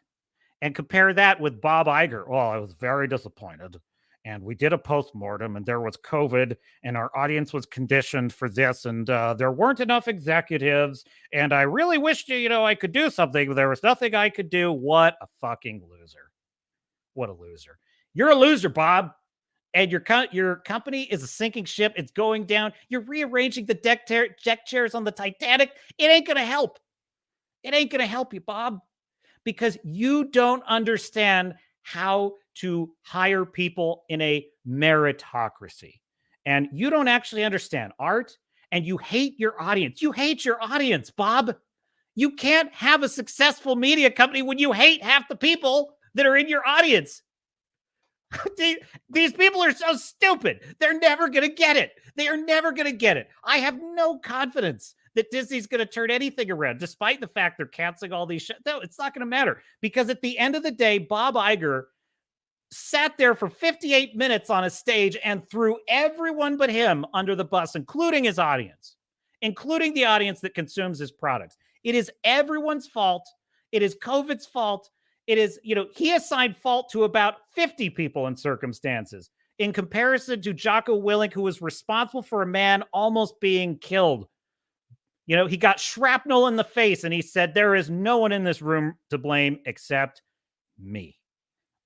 S5: and compare that with Bob Iger. Oh, I was very disappointed. And we did a postmortem, and there was COVID, and our audience was conditioned for this, and there weren't enough executives, and I really wished, I could do something, but there was nothing I could do. What a fucking loser. What a loser. You're a loser, Bob. And your company is a sinking ship. It's going down. You're rearranging the deck chairs on the Titanic. It ain't going to help. It ain't going to help you, Bob, because you don't understand how to hire people in a meritocracy. And you don't actually understand art, and you hate your audience. You hate your audience, Bob. You can't have a successful media company when you hate half the people that are in your audience. These people are so stupid. They're never going to get it. They are never going to get it. I have no confidence that Disney's going to turn anything around, despite the fact they're canceling all these shows. No, it's not going to matter, because at the end of the day, Bob Iger sat there for 58 minutes on a stage and threw everyone but him under the bus, including his audience, including the audience that consumes his products. It is everyone's fault. It is COVID's fault. It is, he assigned fault to about 50 people in circumstances in comparison to Jocko Willink, who was responsible for a man almost being killed. He got shrapnel in the face and he said, there is no one in this room to blame except me.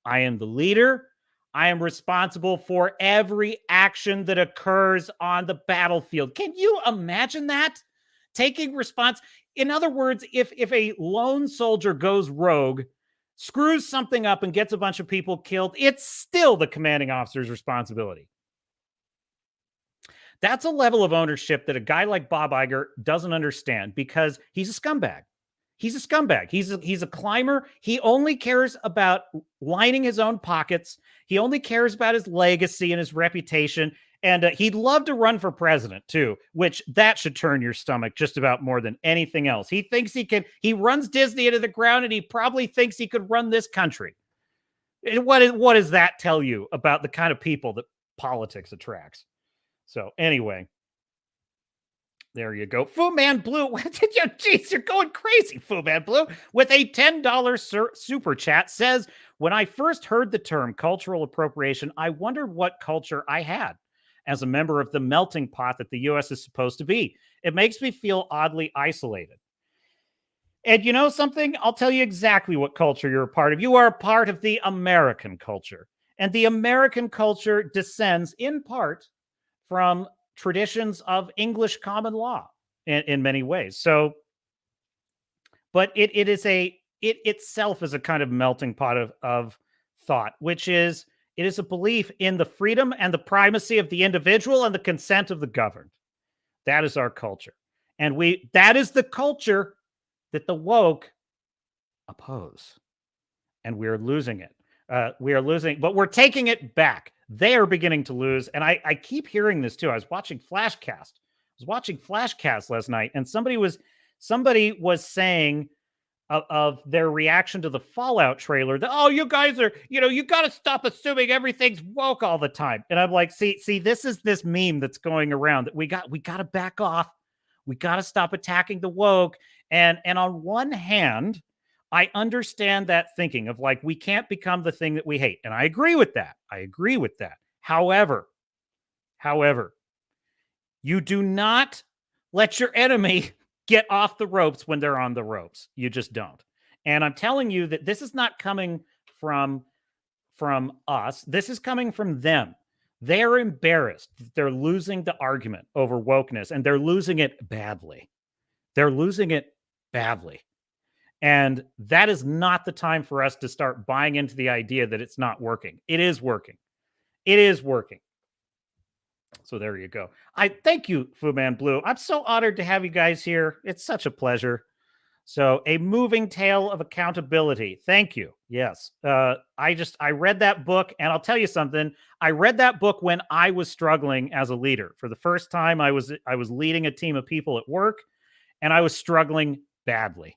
S5: I am the leader. I am responsible for every action that occurs on the battlefield. Can you imagine that? Taking response. In other words, if a lone soldier goes rogue, screws something up and gets a bunch of people killed, it's still the commanding officer's responsibility. That's a level of ownership that a guy like Bob Iger doesn't understand, because he's a scumbag. He's a scumbag. He's a climber. He only cares about lining his own pockets. He only cares about his legacy and his reputation. And he'd love to run for president too, which that should turn your stomach just about more than anything else. He thinks he runs Disney into the ground, and he probably thinks he could run this country. And what does that tell you about the kind of people that politics attracts? So anyway, there you go. Fu Man Blue. Jeez, you're going crazy, Fu Man Blue. With a $10 super chat says, when I first heard the term cultural appropriation, I wondered what culture I had as a member of the melting pot that the U.S. is supposed to be. It makes me feel oddly isolated. And you know something? I'll tell you exactly what culture you're a part of. You are a part of the American culture. And the American culture descends in part from traditions of English common law in many ways. So, but it itself is a kind of melting pot of thought, which is, it is a belief in the freedom and the primacy of the individual and the consent of the governed. That is our culture. And that is the culture that the woke oppose. And we're losing it. We are losing, but we're taking it back. They are beginning to lose. And I keep hearing this too. I was watching Flashcast last night, and somebody was saying of their reaction to the Fallout trailer that, oh, you guys are, you got to stop assuming everything's woke all the time. And I'm like, see, this is this meme that's going around that we got to back off. We got to stop attacking the woke. And on one hand, I understand that thinking of like, we can't become the thing that we hate. And I agree with that. However, you do not let your enemy get off the ropes when they're on the ropes. You just don't. And I'm telling you that this is not coming from us. This is coming from them. They're embarrassed. They're losing the argument over wokeness, and they're losing it badly. They're losing it badly. And that is not the time for us to start buying into the idea that it's not working. It is working. It is working. So there you go. I thank you, Fu Man Blue. I'm so honored to have you guys here. It's such a pleasure. So, a moving tale of accountability. Thank you. Yes. I read that book, and I'll tell you something. I read that book when I was struggling as a leader. For the first time, I was leading a team of people at work, and I was struggling badly.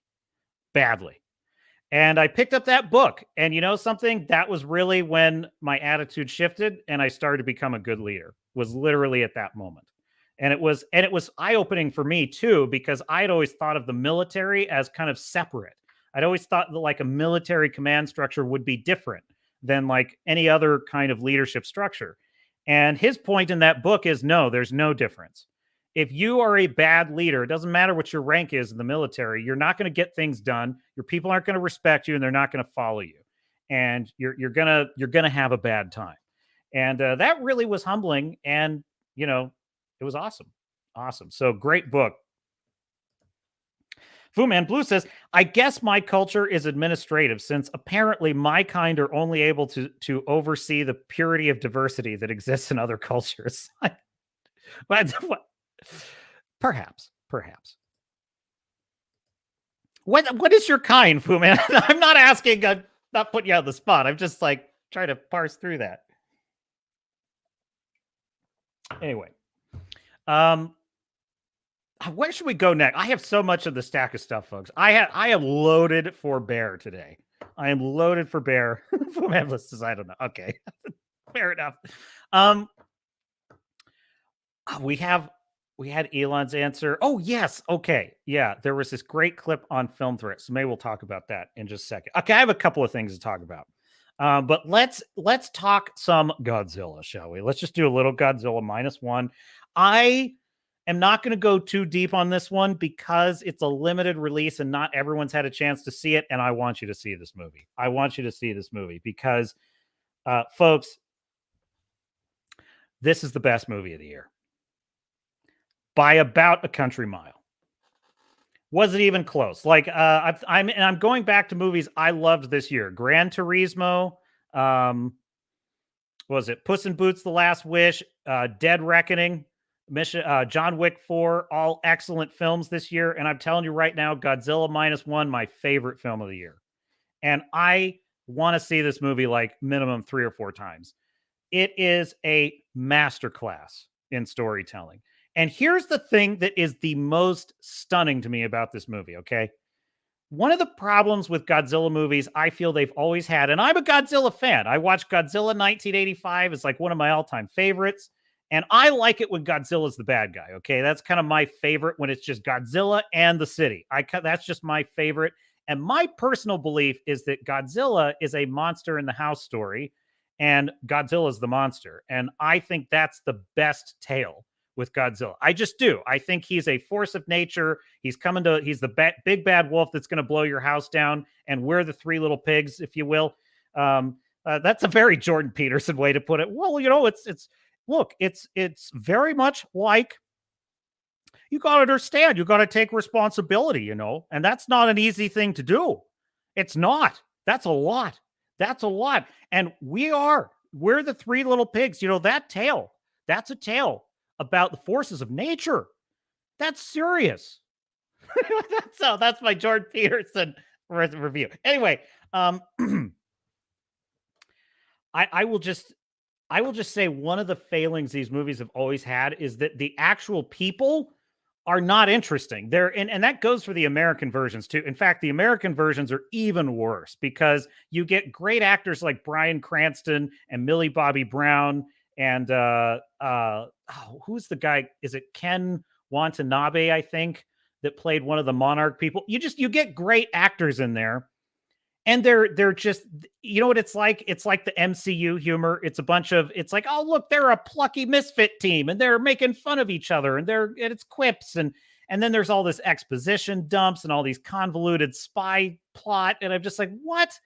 S5: And I picked up that book, and you know something? That was really when my attitude shifted, and I started to become a good leader. Was literally at that moment. And it was eye-opening for me too, because I'd always thought of the military as kind of separate. I'd always thought that like a military command structure would be different than like any other kind of leadership structure. And his point in that book is no, there's no difference. If you are a bad leader, it doesn't matter what your rank is in the military, you're not going to get things done. Your people aren't going to respect you, and they're not going to follow you. And you're gonna have a bad time. And that really was humbling. And you know, it was awesome. Awesome. So great book. Fu Man Blue says, I guess my culture is administrative, since apparently my kind are only able to oversee the purity of diversity that exists in other cultures. But perhaps. What is your kind, Fu Man? I'm not asking, I'm not putting you on the spot. I'm just like trying to parse through that. Anyway. Where should we go next? I have so much of the stack of stuff, folks. I am loaded for bear today. I am loaded for bear. I don't know. Okay. Fair enough. We had Elon's answer. Oh, yes. Okay. Yeah. There was this great clip on Filmthreat. So maybe we'll talk about that in just a second. Okay. I have a couple of things to talk about. But let's talk some Godzilla, shall we? Let's just do a little Godzilla Minus One. I am not going to go too deep on this one because it's a limited release and not everyone's had a chance to see it. And I want you to see this movie. I want you to see this movie because, folks, this is the best movie of the year by about a country mile. Wasn't even close. Like I'm going back to movies I loved this year. Gran Turismo, was it Puss in Boots: The Last Wish, Dead Reckoning, John Wick 4, all excellent films this year. And I'm telling you right now, Godzilla Minus One, my favorite film of the year. And I want to see this movie like minimum 3 or 4 times. It is a masterclass in storytelling. And here's the thing that is the most stunning to me about this movie, okay? One of the problems with Godzilla movies I feel they've always had, and I'm a Godzilla fan. I watched Godzilla 1985. It's like one of my all-time favorites. And I like it when Godzilla's the bad guy, okay? That's kind of my favorite when it's just Godzilla and the city. That's just my favorite. And my personal belief is that Godzilla is a monster in the house story, and Godzilla is the monster. And I think that's the best tale with Godzilla. I just do. I think he's a force of nature. He's the big bad wolf that's going to blow your house down. And we're the 3 little pigs, if you will. That's a very Jordan Peterson way to put it. Well, you know, it's very much like, you got to understand, you got to take responsibility, you know, and that's not an easy thing to do. It's not. That's a lot. And we're the 3 little pigs. You know, that's a tale about the forces of nature. That's serious. That's my Jordan Peterson review. Anyway, I will just say one of the failings these movies have always had is that the actual people are not interesting. And that goes for the American versions too. In fact, the American versions are even worse because you get great actors like Bryan Cranston and Millie Bobby Brown and who's the guy? Is it Ken Watanabe, I think, that played one of the Monarch people? You get great actors in there. And they're just, you know what it's like? It's like the MCU humor. It's like, oh, look, they're a plucky misfit team and they're making fun of each other and it's quips. And And then there's all this exposition dumps and all these convoluted spy plot. And I'm just like, what?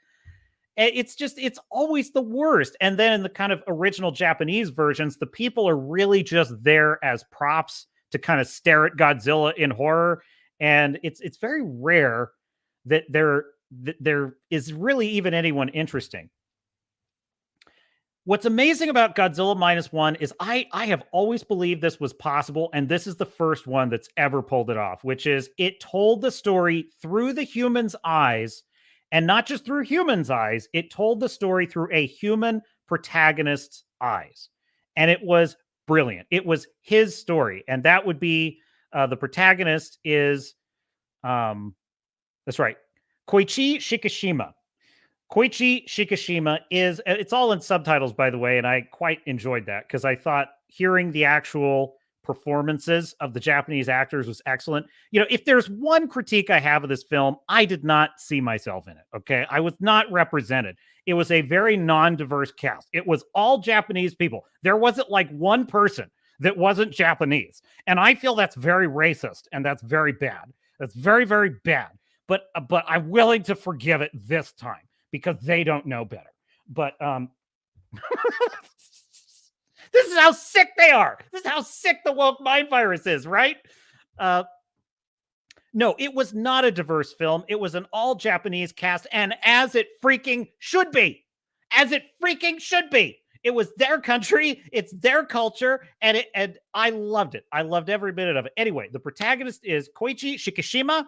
S5: It's always the worst. And then in the kind of original Japanese versions, the people are really just there as props to kind of stare at Godzilla in horror. And it's very rare that there is really even anyone interesting. What's amazing about Godzilla Minus One is I have always believed this was possible, and this is the first one that's ever pulled it off, which is it told the story through the human's eyes, and not just through humans' eyes, it told the story through a human protagonist's eyes. And it was brilliant. It was his story, and that would be the protagonist is, that's right, Koichi Shikishima. Koichi Shikishima is, it's all in subtitles, by the way, and I quite enjoyed that because I thought hearing the actual performances of the Japanese actors was excellent. You know, if there's one critique I have of this film, I did not see myself in it, okay? I was not represented. It was a very non-diverse cast. It was all Japanese people. There wasn't like one person that wasn't Japanese, and I feel that's very racist, and that's very bad. That's very, very bad, but I'm willing to forgive it this time, because they don't know better. But this is how sick they are. This is how sick the woke mind virus is, right? No, it was not a diverse film. It was an all Japanese cast, and as it freaking should be. As it freaking should be. It was their country, it's their culture, and I loved it. I loved every minute of it. Anyway, the protagonist is Koichi Shikishima.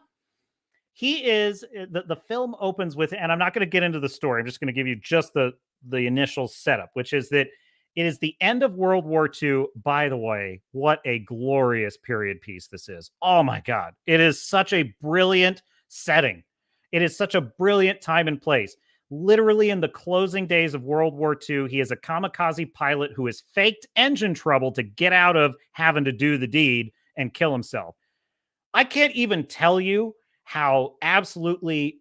S5: He is, the film opens with, and I'm not going to get into the story. I'm just going to give you just the initial setup, which is that it is the end of World War II. By the way, what a glorious period piece this is. Oh my God. It is such a brilliant setting. It is such a brilliant time and place. Literally in the closing days of World War II, he is a kamikaze pilot who has faked engine trouble to get out of having to do the deed and kill himself. I can't even tell you how absolutely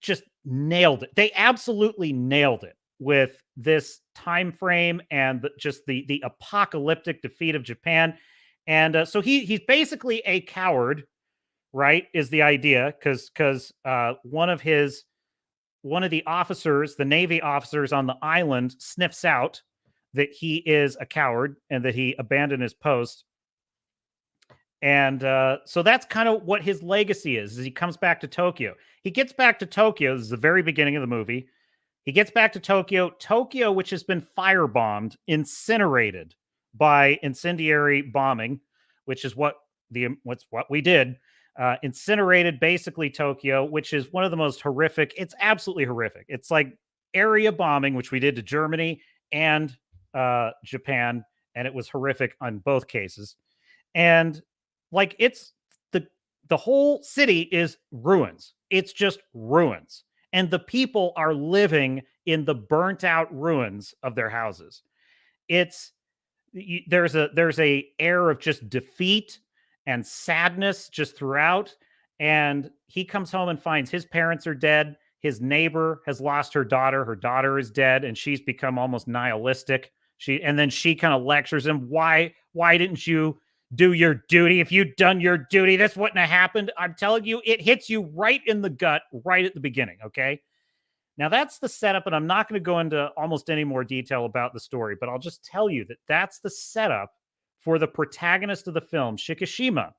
S5: just nailed it. They absolutely nailed it with this time frame and just the apocalyptic defeat of Japan. And so he's basically a coward, right? Is the idea, because one of the officers, the Navy officers on the island, sniffs out that he is a coward and that he abandoned his post. And so that's kind of what his legacy is he comes back to Tokyo. He gets back to Tokyo. This is the very beginning of the movie. He gets back to Tokyo, which has been firebombed, incinerated by incendiary bombing, which is what we did. Incinerated basically Tokyo, which is one of the most horrific. It's absolutely horrific. It's like area bombing, which we did to Germany and Japan. And it was horrific on both cases. And like it's the whole city is ruins. It's just ruins. And the people are living in the burnt out ruins of their houses. There's a air of just defeat and sadness just throughout. And he comes home and finds his parents are dead. His neighbor has lost her daughter. Her daughter is dead, and she's become almost nihilistic. And then she kind of lectures him, why didn't you do your duty? If you'd done your duty, this wouldn't have happened. I'm telling you, it hits you right in the gut, right at the beginning, okay? Now, that's the setup, and I'm not going to go into almost any more detail about the story, but I'll just tell you that that's the setup for the protagonist of the film, Shikishima,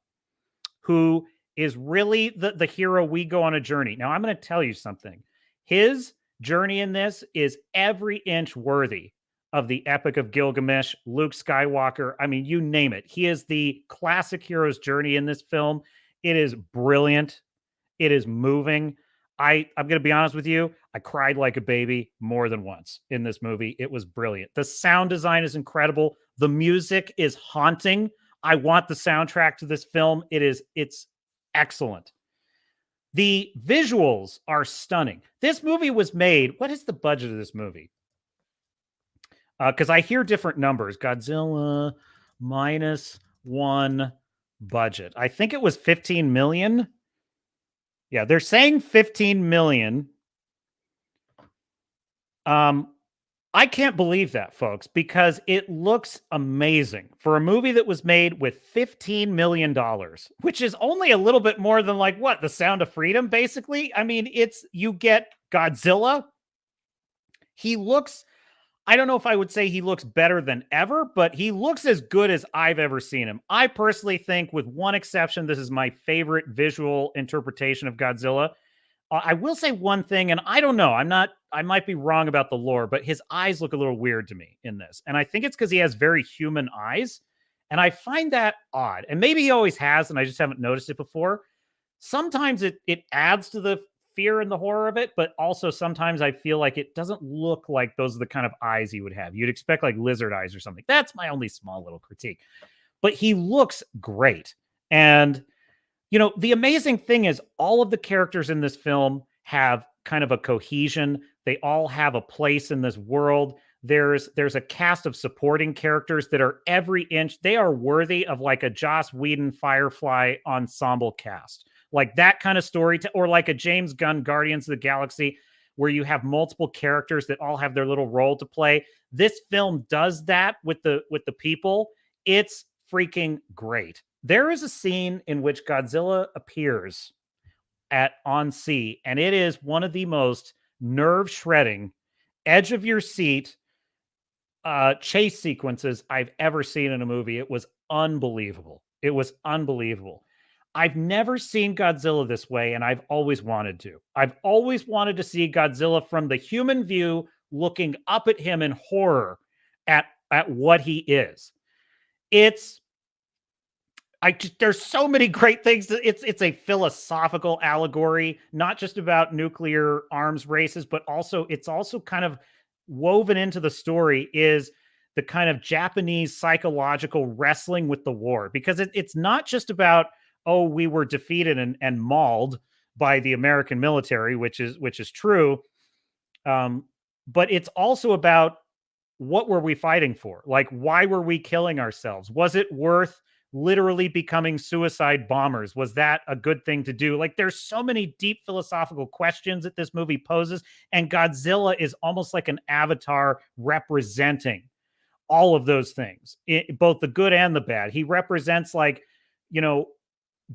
S5: who is really the hero. We go on a journey. Now, I'm going to tell you something. His journey in this is every inch worthy of the Epic of Gilgamesh, Luke Skywalker. I mean, you name it. He is the classic hero's journey in this film. It is brilliant. It is moving. I'm going to be honest with you. I cried like a baby more than once in this movie. It was brilliant. The sound design is incredible. The music is haunting. I want the soundtrack to this film. It's excellent. The visuals are stunning. This movie was made. What is the budget of this movie? Because I hear different numbers. Godzilla Minus One budget. I think it was 15 million. Yeah, they're saying 15 million. I can't believe that, folks, because it looks amazing for a movie that was made with $15 million, which is only a little bit more than like what? The Sound of Freedom, basically. I mean, you get Godzilla. He looks, I don't know if I would say he looks better than ever, but he looks as good as I've ever seen him. I personally think, with one exception, this is my favorite visual interpretation of Godzilla. I will say one thing, and I don't know, I might be wrong about the lore, but his eyes look a little weird to me in this. And I think it's because he has very human eyes. And I find that odd. And maybe he always has, and I just haven't noticed it before. Sometimes it adds to the fear and the horror of it, but also sometimes I feel like it doesn't look like those are the kind of eyes he would have. You'd expect like lizard eyes or something. That's my only small little critique. But he looks great. And you know, the amazing thing is all of the characters in this film have kind of a cohesion. They all have a place in this world. There's a cast of supporting characters that are every inch. They are worthy of like a Joss Whedon Firefly ensemble cast. Like that kind of story, or like a James Gunn Guardians of the Galaxy, where you have multiple characters that all have their little role to play. This film does that with the people. It's freaking great. There is a scene in which Godzilla appears on sea, and it is one of the most nerve-shredding, edge of your seat chase sequences I've ever seen in a movie. It was unbelievable. It was unbelievable. I've never seen Godzilla this way, and I've always wanted to. I've always wanted to see Godzilla from the human view, looking up at him in horror at what he is. There's so many great things. It's a philosophical allegory, not just about nuclear arms races, but it's also kind of woven into the story is the kind of Japanese psychological wrestling with the war, because it's not just about, oh, we were defeated and mauled by the American military, which is true. But it's also about, what were we fighting for? Like, why were we killing ourselves? Was it worth literally becoming suicide bombers? Was that a good thing to do? Like, there's so many deep philosophical questions that this movie poses, and Godzilla is almost like an avatar representing all of those things, both the good and the bad. He represents, like, you know,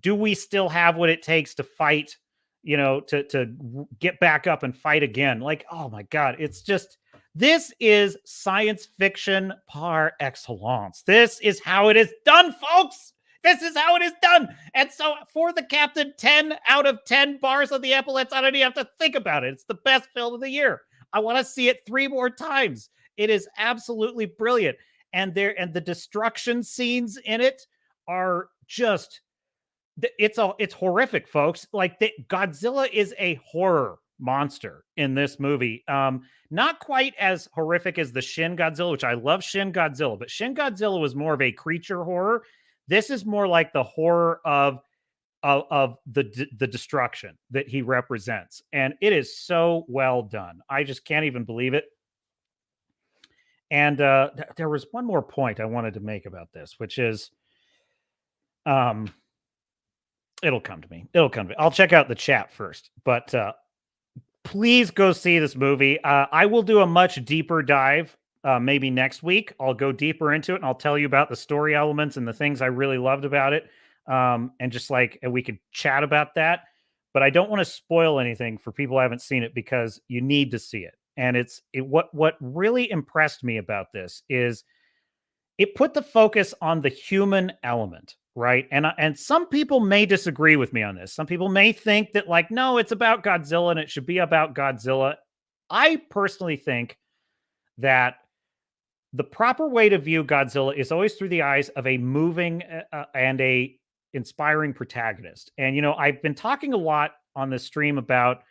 S5: do we still have what it takes to fight, you know, to get back up and fight again? Like, oh my God, it's just, this is science fiction par excellence. This is how it is done, folks. This is how it is done. And so for the captain, 10 out of 10 bars on the epaulets. I don't even have to think about it. It's the best film of the year. I want to see it 3 more times. It is absolutely brilliant. And the destruction scenes in it are just, it's horrific, folks. Like, Godzilla is a horror monster in this movie. Not quite as horrific as the Shin Godzilla, which I love Shin Godzilla, but Shin Godzilla was more of a creature horror. This is more like the horror of the destruction that he represents. And it is so well done. I just can't even believe it. And there was one more point I wanted to make about this, which is, it'll come to me. I'll check out the chat first, but please go see this movie. I will do a much deeper dive maybe next week. I'll go deeper into it, and I'll tell you about the story elements and the things I really loved about it. And just like, and we could chat about that. But I don't want to spoil anything for people who haven't seen it, because you need to see it. And what really impressed me about this is it put the focus on the human element. Right. And some people may disagree with me on this. Some people may think that, like, no, it's about Godzilla and it should be about Godzilla. I personally think that the proper way to view Godzilla is always through the eyes of a moving and a inspiring protagonist. And, you know, I've been talking a lot on this stream about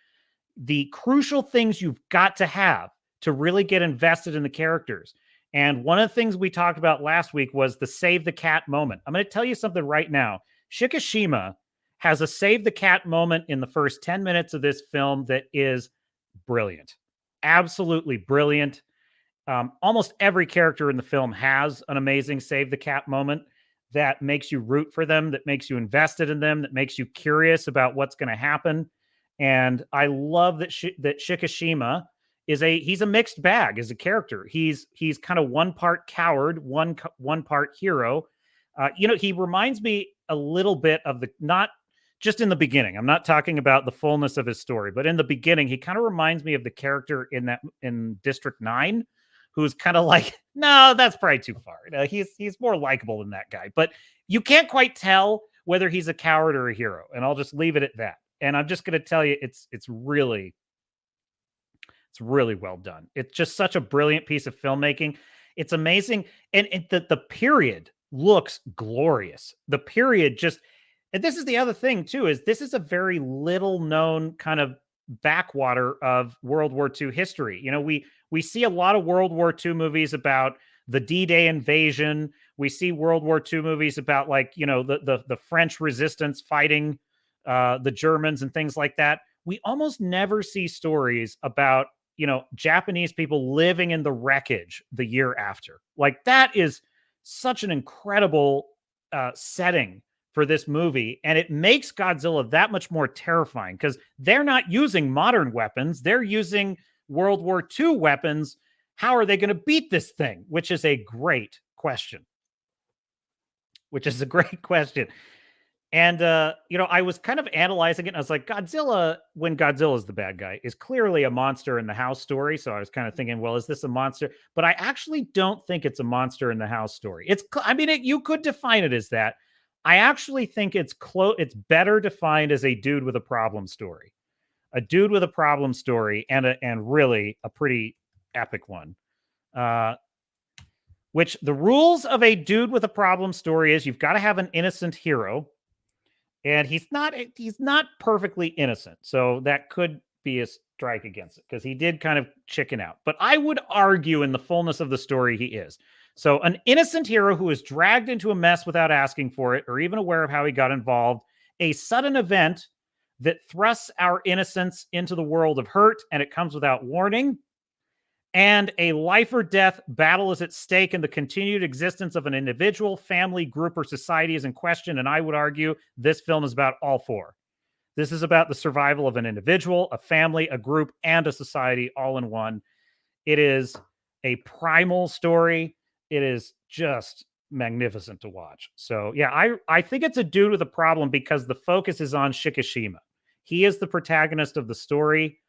S5: the crucial things you've got to have to really get invested in the characters. And one of the things we talked about last week was the save the cat moment. I'm going to tell you something right now. Shikishima has a save the cat moment in the first 10 minutes of this film that is brilliant. Absolutely brilliant. Almost every character in the film has an amazing save the cat moment that makes you root for them, that makes you invested in them, that makes you curious about what's going to happen. And I love that Shikishima he's a mixed bag as a character. He's kind of one part coward, one part hero. He reminds me a little bit of not just in the beginning. I'm not talking about the fullness of his story, but in the beginning, he kind of reminds me of the character in District 9, who's kind of like, no, that's probably too far. He's more likable than that guy, but you can't quite tell whether he's a coward or a hero. And I'll just leave it at that. And I'm just going to tell you, it's really well done. It's just such a brilliant piece of filmmaking. It's amazing. And the period looks glorious. The period and this is the other thing too, is this is a very little known kind of backwater of World War II history. We see a lot of World War II movies about the D-Day invasion. We see World War II movies about the French resistance fighting the Germans and things like that. We almost never see stories about Japanese people living in the wreckage the year after. Like, that is such an incredible setting for this movie. And it makes Godzilla that much more terrifying because they're not using modern weapons. They're using World War II weapons. How are they going to beat this thing? Which is a great question. And, I was kind of analyzing it, and I was like, Godzilla, when Godzilla's the bad guy, is clearly a monster in the house story. So I was kind of thinking, well, is this a monster? But I actually don't think it's a monster in the house story. You could define it as that. I actually think it's better defined as a dude with a problem story. A dude with a problem story, and really a pretty epic one. Which the rules of a dude with a problem story is you've got to have an innocent hero. And he's not perfectly innocent. So that could be a strike against it because he did kind of chicken out. But I would argue in the fullness of the story, he is. So an innocent hero who is dragged into a mess without asking for it or even aware of how he got involved, a sudden event that thrusts our innocence into the world of hurt, and it comes without warning, and a life or death battle is at stake, and the continued existence of an individual, family, group, or society is in question. And I would argue this film is about all four. This is about the survival of an individual, a family, a group, and a society all in one. It is a primal story. It is just magnificent to watch. So yeah, I think it's a dude with a problem because the focus is on Shikishima. He is the protagonist of the story.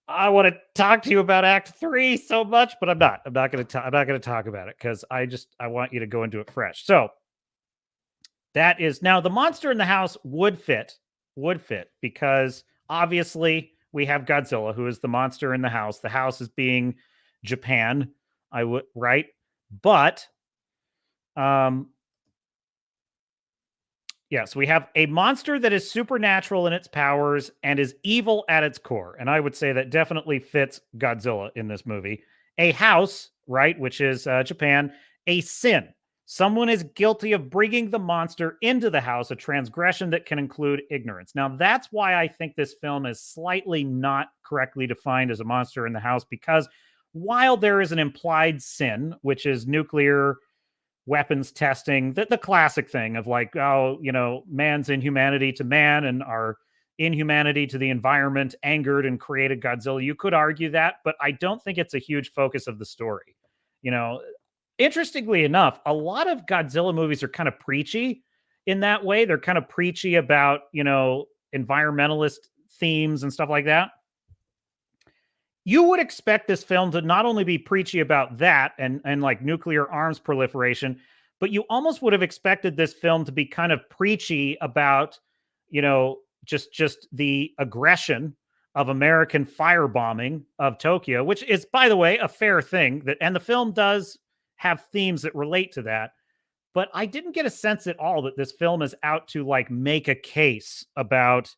S5: I want to talk to you about Act 3 so much, but I'm not going to talk about it because I want you to go into it fresh. So that is now the monster in the house would fit because obviously we have Godzilla, who is the monster in the house. The house is being Japan, right? But yes, we have a monster that is supernatural in its powers and is evil at its core. And I would say that definitely fits Godzilla in this movie. A house, right, which is Japan. A sin. Someone is guilty of bringing the monster into the house, a transgression that can include ignorance. Now, that's why I think this film is slightly not correctly defined as a monster in the house, because while there is an implied sin, which is nuclear weapons testing, the classic thing of like, man's inhumanity to man and our inhumanity to the environment angered and created Godzilla. You could argue that, but I don't think it's a huge focus of the story. Interestingly enough, a lot of Godzilla movies are kind of preachy in that way. They're kind of preachy about, environmentalist themes and stuff like that. You would expect this film to not only be preachy about that and like nuclear arms proliferation, but you almost would have expected this film to be kind of preachy about, just the aggression of American firebombing of Tokyo, which is, by the way, a fair thing. And the film does have themes that relate to that. But I didn't get a sense at all that this film is out to like make a case about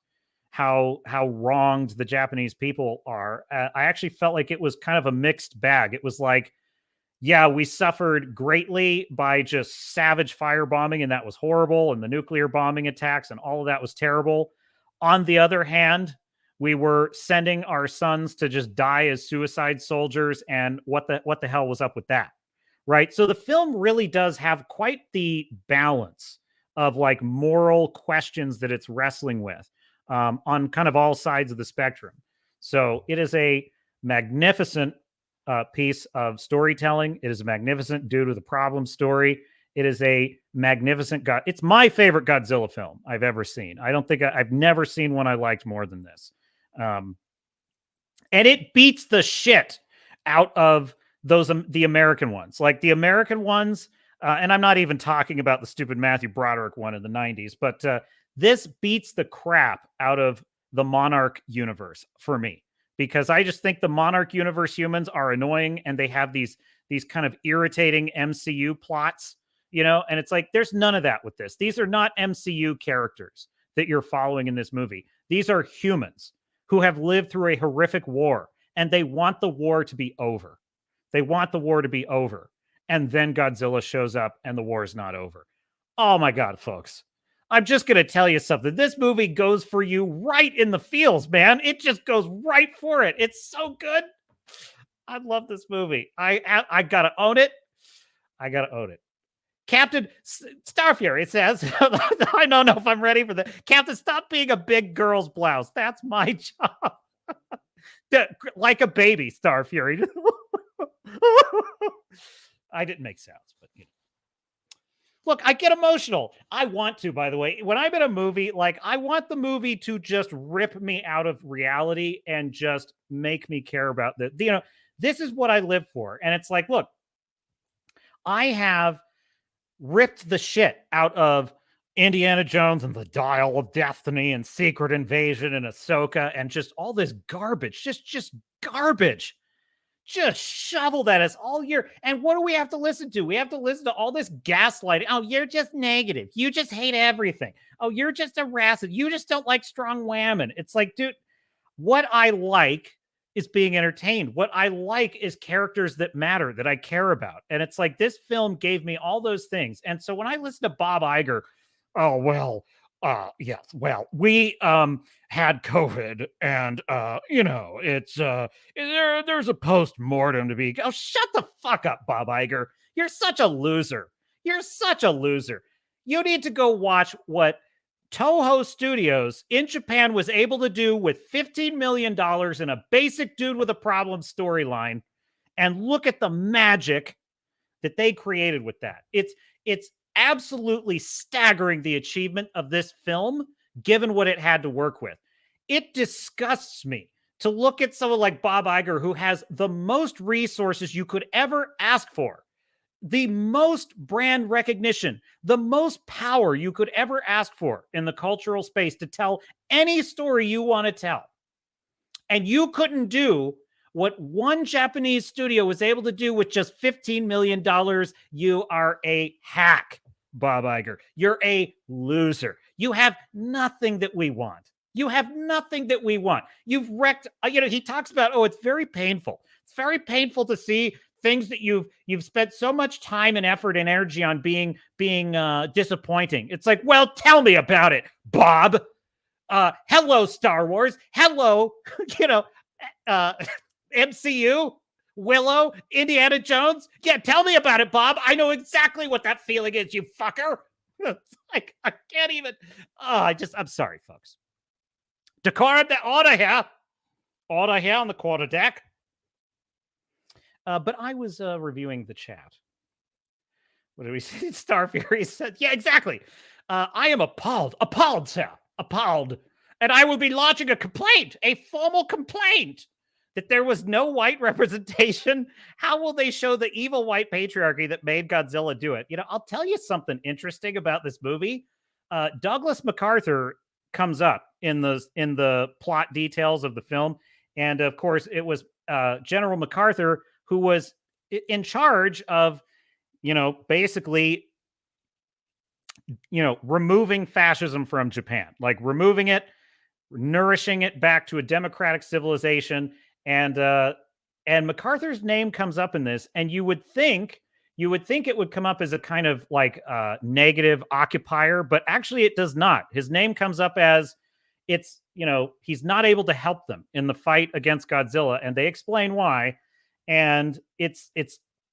S5: how wronged the Japanese people are. I actually felt like it was kind of a mixed bag. It was like, yeah, we suffered greatly by just savage firebombing, and that was horrible, and the nuclear bombing attacks and all of that was terrible. On the other hand, we were sending our sons to just die as suicide soldiers, and what the hell was up with that? Right? So the film really does have quite the balance of like moral questions that it's wrestling with on kind of all sides of the spectrum. So it is a magnificent piece of storytelling. It is a magnificent dude with a problem story. It is a magnificent it's my favorite Godzilla film I've ever seen. I don't think I've never seen one I liked more than this. And it beats the shit out of those the American ones. Like the American ones, and I'm not even talking about the stupid Matthew Broderick one in the 90s, but this beats the crap out of the Monarch universe for me, because I just think the Monarch universe humans are annoying, and they have these kind of irritating MCU plots, you know, and it's like there's none of that with this. These are not MCU characters that you're following in this movie. These are humans who have lived through a horrific war, and they want the war to be over. They want the war to be over. And then Godzilla shows up and the war is not over. Oh my God, folks. I'm just going to tell you something. This movie goes for you right in the feels, man. It just goes right for it. It's so good. I love this movie. I got to own it. I got to own it. Captain Starfury says, I don't know if I'm ready for that. Captain, stop being a big girl's blouse. That's my job. Like a baby, Starfury. I didn't make sounds, but you know. Look, I get emotional. I want to, by the way. When I'm in a movie, like I want the movie to just rip me out of reality and just make me care about the, you know, this is what I live for. And it's like, look, I have ripped the shit out of Indiana Jones and the Dial of Destiny and Secret Invasion and Ahsoka and just all this garbage, just garbage. Just shoveled at us all year. And what do we have to listen to? We have to listen to all this gaslighting. Oh, you're just negative. You just hate everything. Oh, you're just a racist. You just don't like strong women. It's like, dude, what I like is being entertained. What I like is characters that matter, that I care about. And it's like this film gave me all those things. And so when I listen to Bob Iger, oh, well, yes, well, we had COVID and you know, it's there's a post-mortem to be. Oh, shut the fuck up, Bob Iger. You're such a loser. You're such a loser. You need to go watch what Toho Studios in Japan was able to do with $15 million and a basic dude with a problem storyline, and look at the magic that they created with that. It's absolutely staggering, the achievement of this film, given what it had to work with. It disgusts me to look at someone like Bob Iger, who has the most resources you could ever ask for, the most brand recognition, the most power you could ever ask for in the cultural space to tell any story you want to tell. And you couldn't do what one Japanese studio was able to do with just $15 million. You are a hack, Bob Iger. You're a loser. You have nothing that we want. You have nothing that we want. You've wrecked, you know, he talks about, oh, it's very painful. It's very painful to see things that you've spent so much time and effort and energy on being disappointing. It's like, well, tell me about it, Bob. Hello, Star Wars. Hello, you know, MCU, Willow, Indiana Jones. Yeah, tell me about it, Bob. I know exactly what that feeling is, you fucker. It's like, I can't even. I'm sorry, folks. Decorum, order here. Order here on the quarter deck. But I was reviewing the chat. What did we see? Starfury said, yeah, exactly. I am appalled, sir, appalled. And I will be lodging a complaint, a formal complaint, that there was no white representation. How will they show the evil white patriarchy that made Godzilla do it? You know, I'll tell you something interesting about this movie. Douglas MacArthur comes up in the plot details of the film. And of course, it was General MacArthur who was in charge of, you know, basically, you know, removing fascism from Japan, like removing it, nourishing it back to a democratic civilization. And MacArthur's name comes up in this, and you would think it would come up as a kind of like negative occupier, but actually it does not. His name comes up as it's, you know, he's not able to help them in the fight against Godzilla, and they explain why. And it's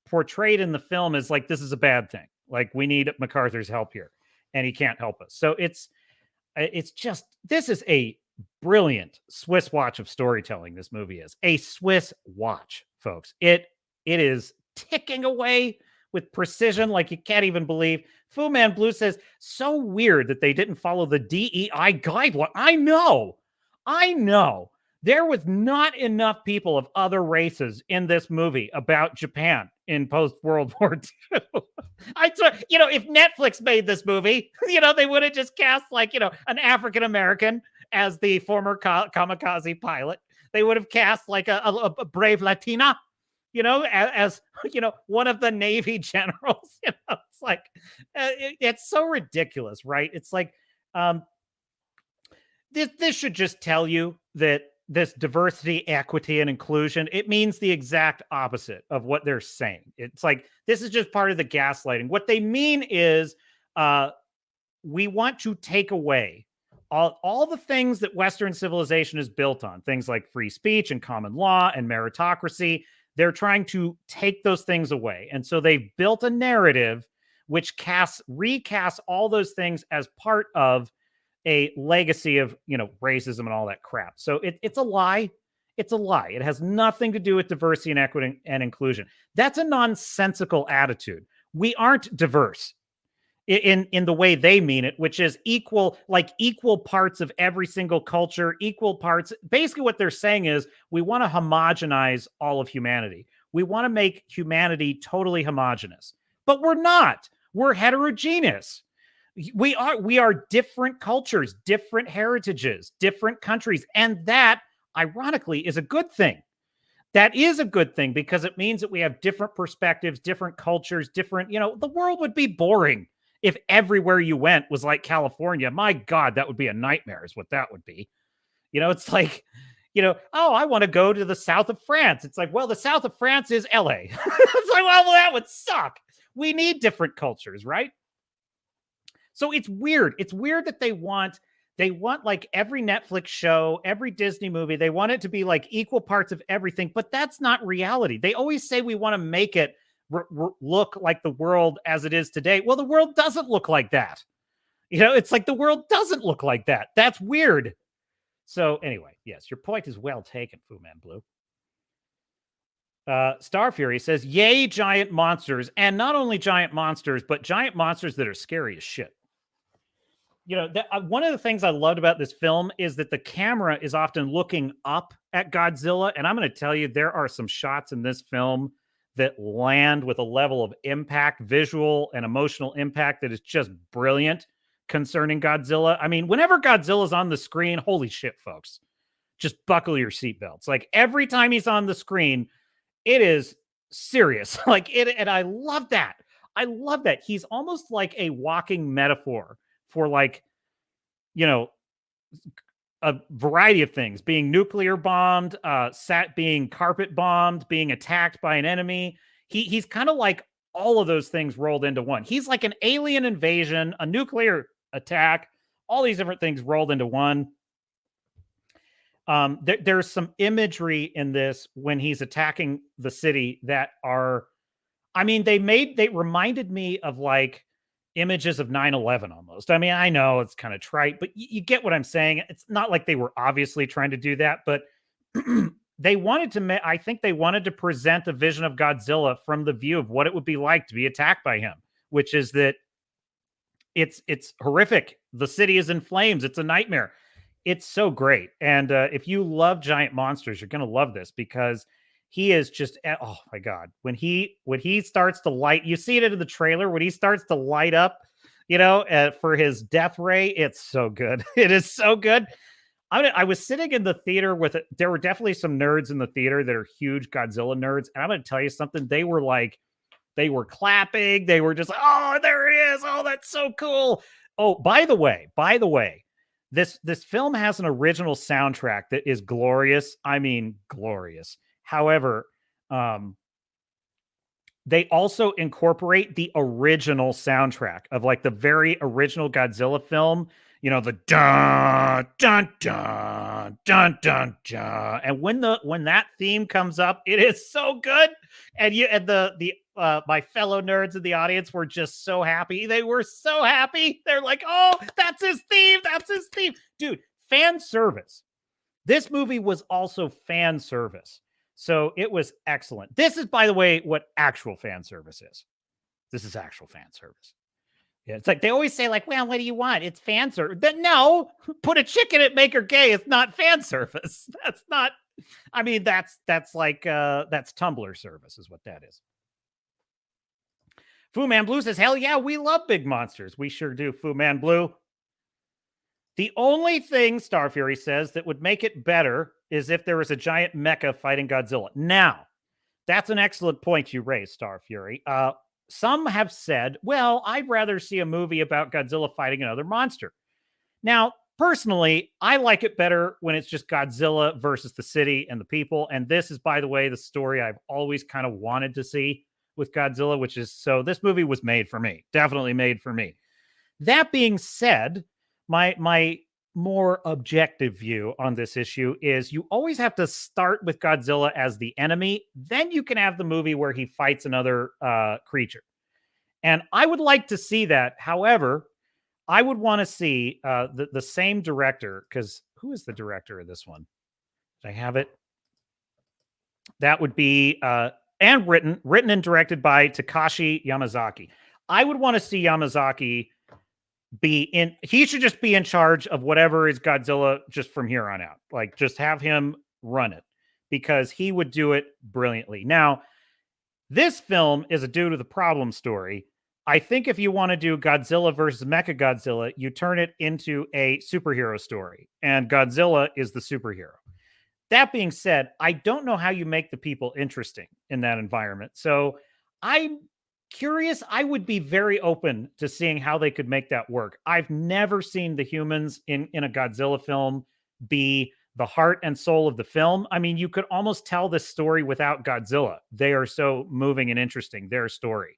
S5: portrayed in the film as like, this is a bad thing. Like, we need MacArthur's help here, and he can't help us. So it's just, this is a brilliant Swiss watch of storytelling this movie is. A Swiss watch, folks. It is ticking away with precision like you can't even believe. Fu Man Blue says, so weird that they didn't follow the DEI guideline. I know. There was not enough people of other races in this movie about Japan in post-World War II. If Netflix made this movie, they would have just cast an African-American as the former kamikaze pilot. They would have cast a brave Latina, as one of the Navy generals. It's like, it's so ridiculous, right? It's like, this should just tell you that this diversity, equity, and inclusion, it means the exact opposite of what they're saying. It's like, this is just part of the gaslighting. What they mean is, we want to take away all the things that Western civilization is built on, things like free speech and common law and meritocracy. They're trying to take those things away. And so they've built a narrative which recasts all those things as part of a legacy of, racism and all that crap. So it's a lie. It's a lie. It has nothing to do with diversity and equity and inclusion. That's a nonsensical attitude. We aren't diverse in the way they mean it, which is equal parts of every single culture, equal parts. Basically what they're saying is we want to homogenize all of humanity. We want to make humanity totally homogenous, but we're not. We're heterogeneous. We are different cultures, different heritages, different countries. And that, ironically, is a good thing. That is a good thing because it means that we have different perspectives, different cultures, different, the world would be boring if everywhere you went was like California. My God, that would be a nightmare is what that would be. It's like, oh, I want to go to the south of France. It's like, well, the south of France is LA. It's like, well, that would suck. We need different cultures, right? So it's weird. It's weird that they want like every Netflix show, every Disney movie, they want it to be like equal parts of everything, but that's not reality. They always say we want to make it look like the world as it is today. Well, the world doesn't look like that. It's like the world doesn't look like that. That's weird. So anyway, yes, your point is well taken, Fu Man Blue. Star Fury says, yay, giant monsters. And not only giant monsters, but giant monsters that are scary as shit. One of the things I loved about this film is that the camera is often looking up at Godzilla. And I'm going to tell you, there are some shots in this film that land with a level of impact, visual and emotional impact that is just brilliant concerning Godzilla. I mean, whenever Godzilla's on the screen, holy shit, folks, just buckle your seatbelts. Like every time he's on the screen, it is serious. And I love that. I love that. He's almost like a walking metaphor for a variety of things, being nuclear bombed, being carpet bombed, being attacked by an enemy. He's kind of like all of those things rolled into one. He's like an alien invasion, a nuclear attack, all these different things rolled into one. There's some imagery in this when he's attacking the city that are, they reminded me of like images of 9/11 almost. I mean, I know it's kind of trite, but you get what I'm saying. It's not like they were obviously trying to do that, but they wanted to, I think they wanted to present a vision of Godzilla from the view of what it would be like to be attacked by him, which is that it's horrific. The city is in flames. It's a nightmare. It's so great. And if you love giant monsters, you're going to love this because he is just, oh my God, when he starts to light, you see it in the trailer, when he starts to light up, for his death ray, it's so good. It is so good. I was sitting in the theater there were definitely some nerds in the theater that are huge Godzilla nerds. And I'm going to tell you something. They were clapping. They were just, oh, there it is. Oh, that's so cool. Oh, by the way, this film has an original soundtrack that is glorious. I mean, glorious. However, they also incorporate the original soundtrack of like the very original Godzilla film, the dun dun dun dun dun dun. And when that theme comes up, it is so good. And my fellow nerds in the audience were just so happy. They were so happy. They're like, oh, that's his theme. That's his theme. Dude, fan service. This movie was also fan service. So it was excellent. This is, by the way, what actual fan service is. This is actual fan service. Yeah, it's like they always say, like, well, what do you want? It's fan service. No, put a chick in it, make her gay. It's not fan service. That's not. I mean, that's like that's Tumblr service is what that is. Fu Man Blue says, hell yeah, we love big monsters. We sure do, Fu Man Blue. The only thing, Star Fury says, that would make it better is if there was a giant mecha fighting Godzilla. Now, that's an excellent point you raised, Star Fury. Some have said, well, I'd rather see a movie about Godzilla fighting another monster. Now, personally, I like it better when it's just Godzilla versus the city and the people. And this is, by the way, the story I've always kind of wanted to see with Godzilla, which is, so this movie was made for me, definitely made for me. That being said, my more objective view on this issue is you always have to start with Godzilla as the enemy. Then you can have the movie where he fights another creature. And I would like to see that. However, I would want to see the same director, because who is the director of this one? Did I have it? That would be, and written and directed by Takashi Yamazaki. I would want to see Yamazaki he should just be in charge of whatever is Godzilla just from here on out. Like, just have him run it, because he would do it brilliantly. Now, this film is a dude with a problem story. I think if you want to do Godzilla versus Mechagodzilla, you turn it into a superhero story, and Godzilla is the superhero. That being said, I don't know how you make the people interesting in that environment. So I'm curious. I would be very open to seeing how they could make that work. I've never seen the humans in a Godzilla film be the heart and soul of the film. I mean, you could almost tell this story without Godzilla. They are so moving and interesting, their story.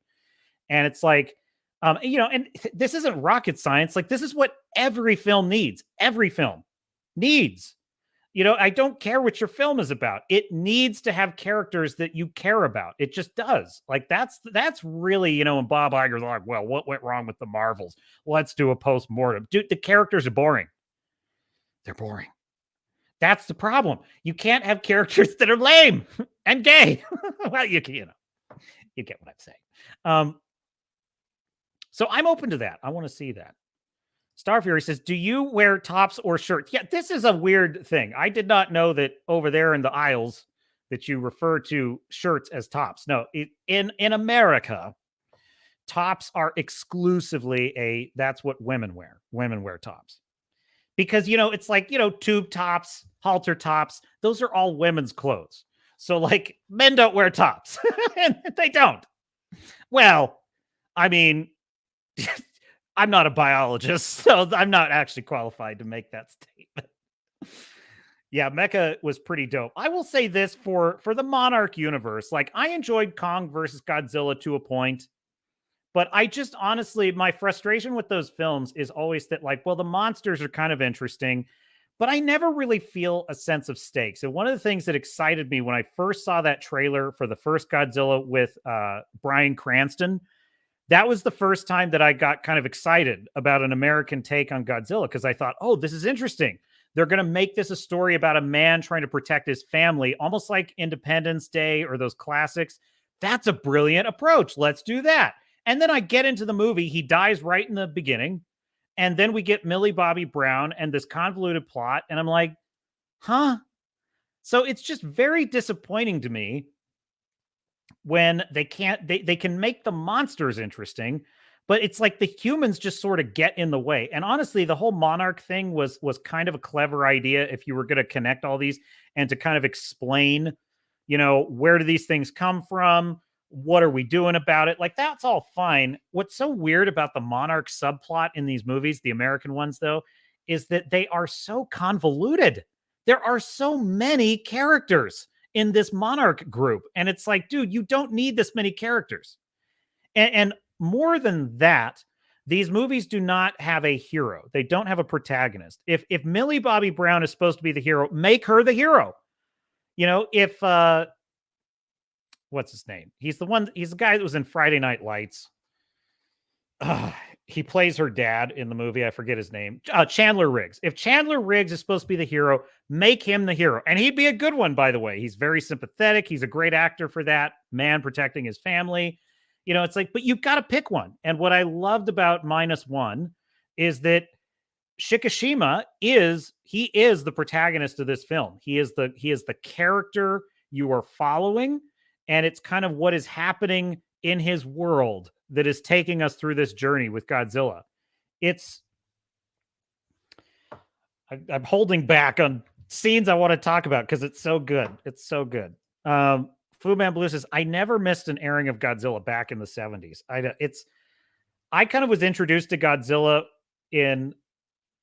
S5: And it's like, and this isn't rocket science. Like, this is what every film needs. Every film needs. I don't care what your film is about. It needs to have characters that you care about. It just does. Like, that's really, when Bob Iger's like, well, what went wrong with the Marvels? Let's do a post-mortem. Dude, the characters are boring. They're boring. That's the problem. You can't have characters that are lame and gay. Well, you get what I'm saying. So I'm open to that. I want to see that. Star Fury says, do you wear tops or shirts? Yeah, this is a weird thing. I did not know that over there in the aisles that you refer to shirts as tops. No, in America, tops are exclusively that's what women wear. Women wear tops. Because, it's like, tube tops, halter tops. Those are all women's clothes. So, like, men don't wear tops. And they don't. Well, I mean... I'm not a biologist, so I'm not actually qualified to make that statement. Yeah, Mecha was pretty dope. I will say this for the Monarch universe. Like, I enjoyed Kong versus Godzilla to a point, but I just honestly, my frustration with those films is always that, like, well, the monsters are kind of interesting, but I never really feel a sense of stakes. And one of the things that excited me when I first saw that trailer for the first Godzilla with Bryan Cranston, that was the first time that I got kind of excited about an American take on Godzilla, because I thought, oh, this is interesting. They're going to make this a story about a man trying to protect his family, almost like Independence Day or those classics. That's a brilliant approach. Let's do that. And then I get into the movie. He dies right in the beginning. And then we get Millie Bobby Brown and this convoluted plot. And I'm like, huh? So it's just very disappointing to me when they can make the monsters interesting, but it's like the humans just sort of get in the way. And honestly, the whole Monarch thing was kind of a clever idea if you were going to connect all these and to kind of explain, where do these things come from? What are we doing about it? Like, that's all fine. What's so weird about the Monarch subplot in these movies, the American ones though, is that they are so convoluted. There are so many characters in this Monarch group. And it's like, dude, you don't need this many characters. And more than that, these movies do not have a hero. They don't have a protagonist. If Millie Bobby Brown is supposed to be the hero, make her the hero. If what's his name? He's the guy that was in Friday Night Lights. he plays her dad in the movie. I forget his name. Chandler Riggs. If Chandler Riggs is supposed to be the hero, make him the hero. And he'd be a good one, by the way. He's very sympathetic. He's a great actor for that. Man protecting his family. You know, it's like, but you've got to pick one. And what I loved about Minus One is that Shikishima is the protagonist of this film. He is the character you are following. And it's kind of what is happening in his world that is taking us through this journey with Godzilla. I'm holding back on scenes I want to talk about because it's so good. It's so good. Fu Man Blue says, I never missed an airing of Godzilla back in the 70s. I kind of was introduced to Godzilla in,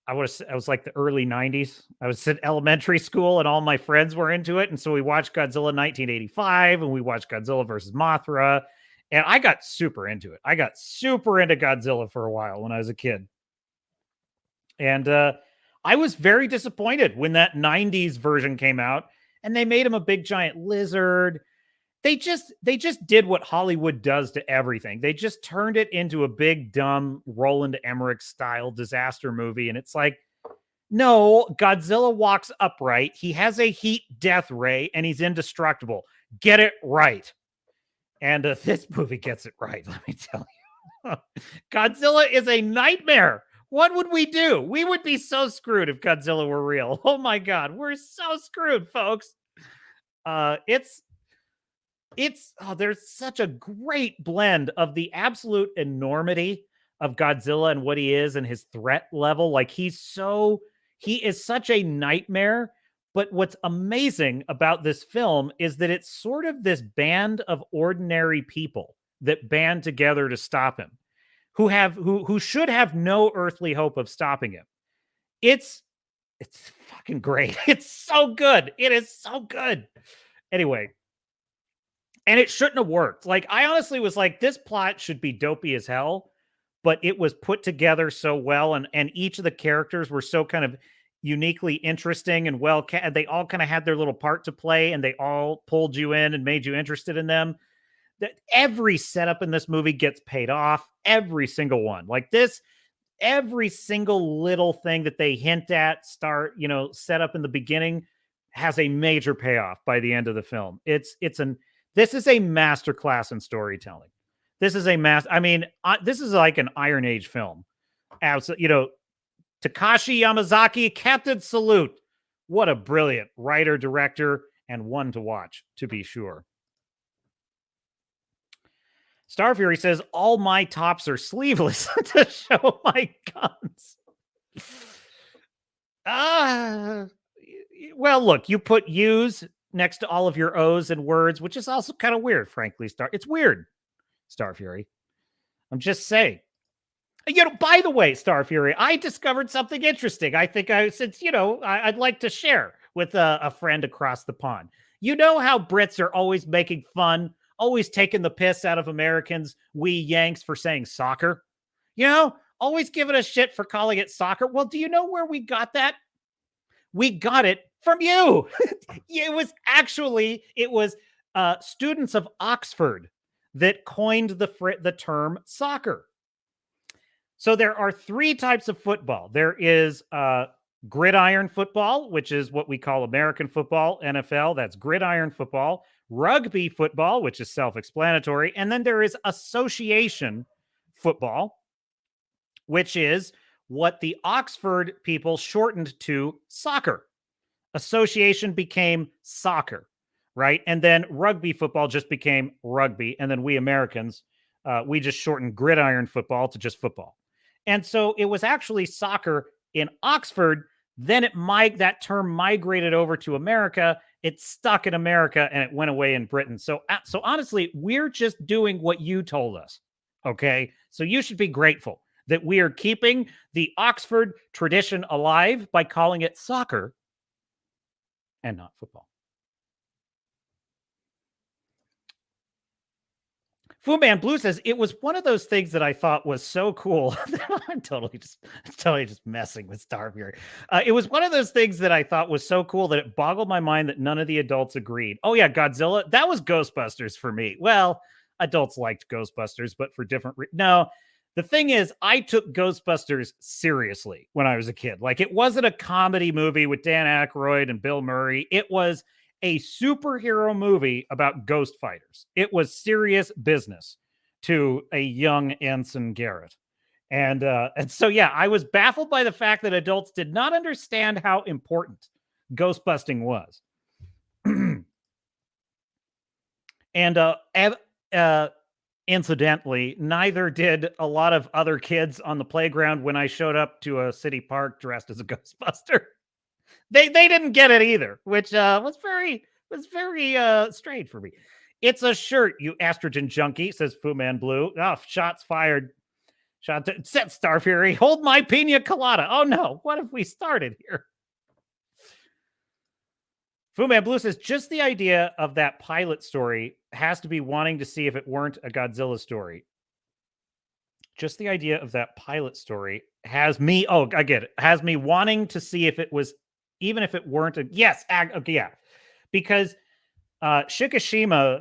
S5: I was like the early 90s. I was in elementary school and all my friends were into it. And so we watched Godzilla 1985 and we watched Godzilla versus Mothra. And I got super into it. I got super into Godzilla for a while when I was a kid. And I was very disappointed when that 90s version came out and they made him a big giant lizard. They just did what Hollywood does to everything. They just turned it into a big, dumb Roland Emmerich style disaster movie. And it's like, no, Godzilla walks upright. He has a heat death ray and he's indestructible. Get it right. And this movie gets it right, let me tell you. Godzilla is a nightmare. What would we do? We would be so screwed if Godzilla were real. Oh my God, we're so screwed, folks. There's such a great blend of the absolute enormity of Godzilla and what he is and his threat level. Like he is such a nightmare. But what's amazing about this film is that it's sort of this band of ordinary people that band together to stop him, who should have no earthly hope of stopping him. It's fucking great. It's so good. It is so good. Anyway, and it shouldn't have worked. Like I honestly was like, this plot should be dopey as hell, but it was put together so well, and each of the characters were so kind of uniquely interesting and they all kind of had their little part to play and they all pulled you in and made you interested in them. That every setup in this movie gets paid off, every single one. Like this, every single little thing that they hint at, set up in the beginning has a major payoff by the end of the film. This is a masterclass in storytelling. This is this is like an Iron Age film. Absolutely, Takashi Yamazaki, Captain Salute. What a brilliant writer, director, and one to watch, to be sure. Star Fury says, all my tops are sleeveless to show my guns. Well, look, you put U's next to all of your O's and words, which is also kind of weird, frankly. It's weird, Star Fury. I'm just saying. By the way, Star Fury, I discovered something interesting. I think I'd like to share with a friend across the pond. You know how Brits are always making fun, always taking the piss out of Americans, we Yanks, for saying soccer? Always giving us shit for calling it soccer. Well, do you know where we got that? We got it from you. It was students of Oxford that coined the term soccer. So there are three types of football. There is gridiron football, which is what we call American football, NFL. That's gridiron football. Rugby football, which is self-explanatory. And then there is association football, which is what the Oxford people shortened to soccer. Association became soccer, right? And then rugby football just became rugby. And then we Americans, we just shortened gridiron football to just football. And so it was actually soccer in Oxford. Then that term migrated over to America. It stuck in America and it went away in Britain. So honestly, we're just doing what you told us. Okay. So you should be grateful that we are keeping the Oxford tradition alive by calling it soccer and not football. Fu Man Blue says, it was one of those things that I thought was so cool. I'm totally just messing with Star Fury. It was one of those things that I thought was so cool that it boggled my mind that none of the adults agreed. Oh yeah, Godzilla. That was Ghostbusters for me. Well, adults liked Ghostbusters, but for different no. The thing is, I took Ghostbusters seriously when I was a kid. Like, it wasn't a comedy movie with Dan Aykroyd and Bill Murray. It was a superhero movie about ghost fighters. It was serious business to a young Ensign Garrett. And so, yeah, I was baffled by the fact that adults did not understand how important ghost busting was. And incidentally, neither did a lot of other kids on the playground when I showed up to a city park dressed as a Ghostbuster. They didn't get it either, which was very strange for me. It's a shirt, you estrogen junkie, says Fu Man Blue. Oh, shots fired. Set Star Fury. Hold my pina colada. Oh no, what have we started here? Fu Man Blue says, just the idea of that pilot story has to be wanting to see if it weren't a Godzilla story. Just the idea of that pilot story has me, oh, I get it, has me wanting to see if it was, even if it weren't a, yes, okay, yeah. Because Shikishima,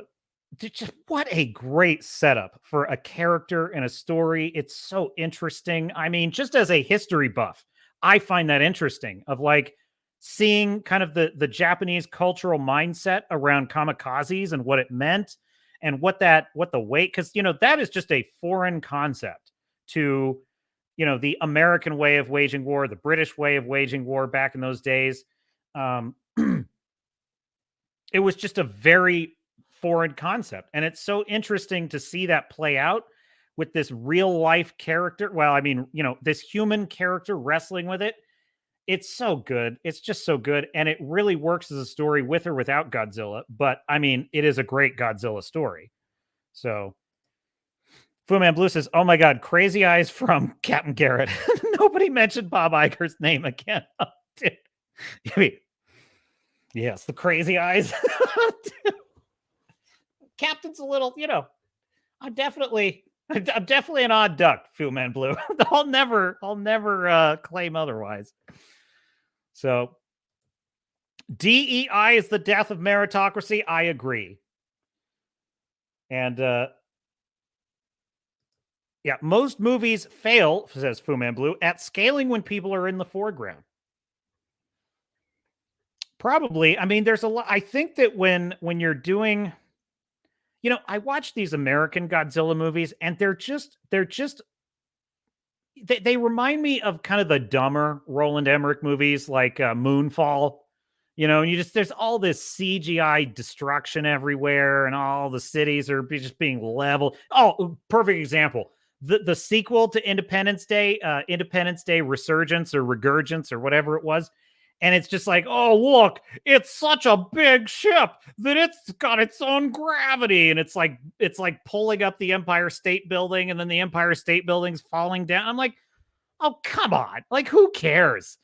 S5: just what a great setup for a character and a story. It's so interesting. I mean, just as a history buff, I find that interesting of like, seeing kind of the Japanese cultural mindset around kamikazes and what it meant and what the weight, because, you know, that is just a foreign concept to, you know, the American way of waging war, the British way of waging war back in those days. It was just a very foreign concept. And it's so interesting to see that play out with this real life character. Well, I mean, you know, this human character wrestling with it. It's so good. It's just so good. And it really works as a story with or without Godzilla. But I mean, it is a great Godzilla story. So Fu Man Blue says, oh my God, Crazy Eyes from Captain Garrett. Nobody mentioned Bob Iger's name again. Oh, dude. I mean, yes, the Crazy Eyes. Captain's a little, you know, I'm definitely an odd duck, Fu Man Blue. I'll never claim otherwise. So DEI is the death of meritocracy. I agree. And yeah, most movies fail, says Fu Man Blue, at scaling when people are in the foreground. Probably. I mean, there's a lot. I think that when you're doing, you know, I watch these American Godzilla movies and they're just they remind me of kind of the dumber Roland Emmerich movies like Moonfall, you know, and there's all this CGI destruction everywhere and all the cities are just being leveled. Oh, perfect example. The sequel to Independence Day Resurgence or Regurgence or whatever it was. And it's just like, oh, look, it's such a big ship that it's got its own gravity. And it's like pulling up the Empire State Building and then the Empire State Building's falling down. I'm like, oh, come on. Like, who cares?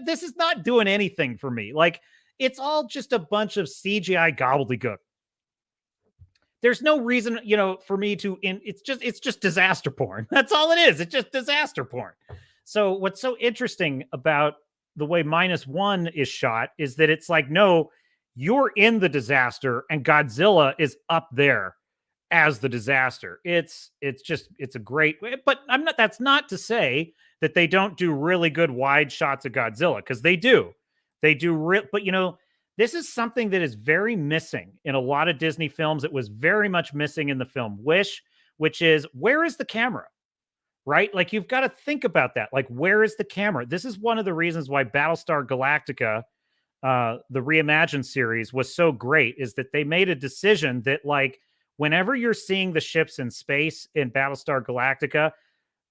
S5: This is not doing anything for me. Like, it's all just a bunch of CGI gobbledygook. There's no reason, you know, for me to, it's just disaster porn. That's all it is. It's just disaster porn. So what's so interesting about the way Minus One is shot is that it's like, no, you're in the disaster and Godzilla is up there as the disaster. It's a great, but that's not to say that they don't do really good wide shots of Godzilla, because they do. But you know, this is something that is very missing in a lot of Disney films. It was very much missing in the film Wish, which is, where is the camera? Right? Like, you've got to think about that. Like, where is the camera? This is one of the reasons why Battlestar Galactica, the reimagined series, was so great, is that they made a decision that, like, whenever you're seeing the ships in space in Battlestar Galactica,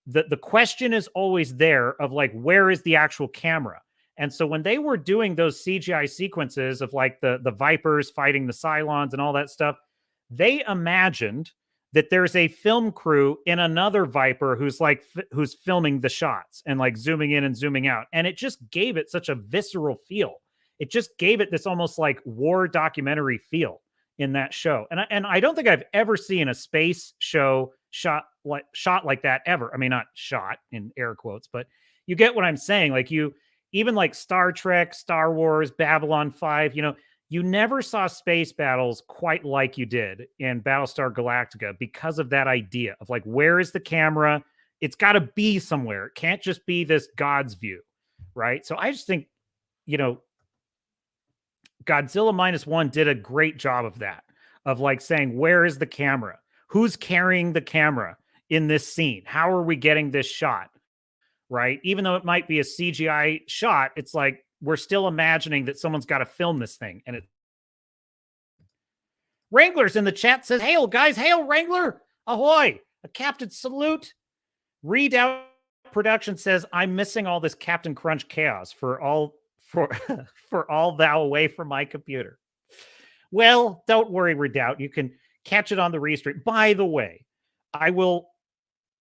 S5: the question is always there of, like, where is the actual camera? And so when they were doing those CGI sequences of, like, the Vipers fighting the Cylons and all that stuff, they imagined that there's a film crew in another Viper who's filming the shots and like zooming in and zooming out. And it just gave it such a visceral feel. It just gave it this almost like war documentary feel in that show. And I don't think I've ever seen a space show shot like that ever. I mean, not shot in air quotes, but you get what I'm saying. Like, even like Star Trek, Star Wars, Babylon 5, you know, you never saw space battles quite like you did in Battlestar Galactica because of that idea of, like, where is the camera? It's got to be somewhere. It can't just be this God's view, right? So I just think, you know, Godzilla Minus One did a great job of that, of like saying, where is the camera? Who's carrying the camera in this scene? How are we getting this shot? Right? Even though it might be a CGI shot, it's like we're still imagining that someone's got to film this thing. And it Wrangler's in the chat says, hail, guys, hail, Wrangler. Ahoy. A captain salute. Redoubt Production says, I'm missing all this Captain Crunch chaos for all thou away from my computer. Well, don't worry, Redoubt. You can catch it on the restream. By the way, I will.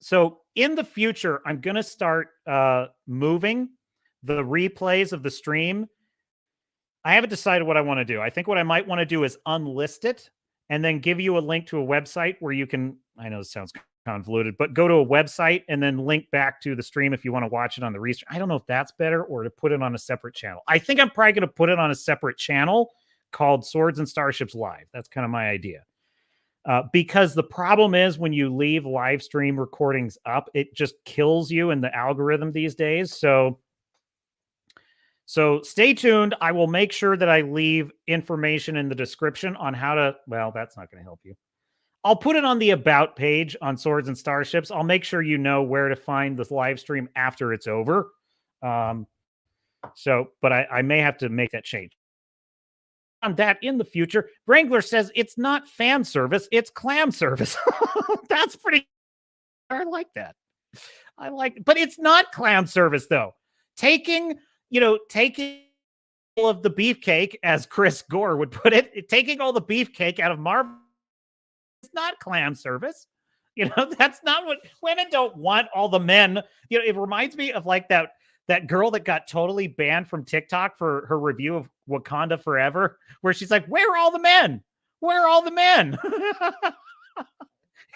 S5: So in the future, I'm going to start moving the replays of the stream. I haven't decided what I want to do. I think what I might want to do is unlist it and then give you a link to a website where you can, I know this sounds convoluted, but go to a website and then link back to the stream if you want to watch it on the restream. I don't know if that's better or to put it on a separate channel. I think I'm probably going to put it on a separate channel called Swords and Starships Live. That's kind of my idea. Because the problem is when you leave live stream recordings up, it just kills you in the algorithm these days. So stay tuned. I will make sure that I leave information in the description on how to, well, that's not going to help you. I'll put it on the About page on Swords and Starships. I'll make sure you know where to find this live stream after it's over. But I may have to make that change. On that in the future, Wrangler says it's not fan service, it's clam service. That's pretty. I like that. But it's not clam service though. Taking all of the beefcake, as Chris Gore would put it, taking all the beefcake out of Marvel. It's not clam service. That's not what women don't want. All the men. It reminds me of like that girl that got totally banned from TikTok for her review of Wakanda Forever, where she's like, where are all the men? Where are all the men?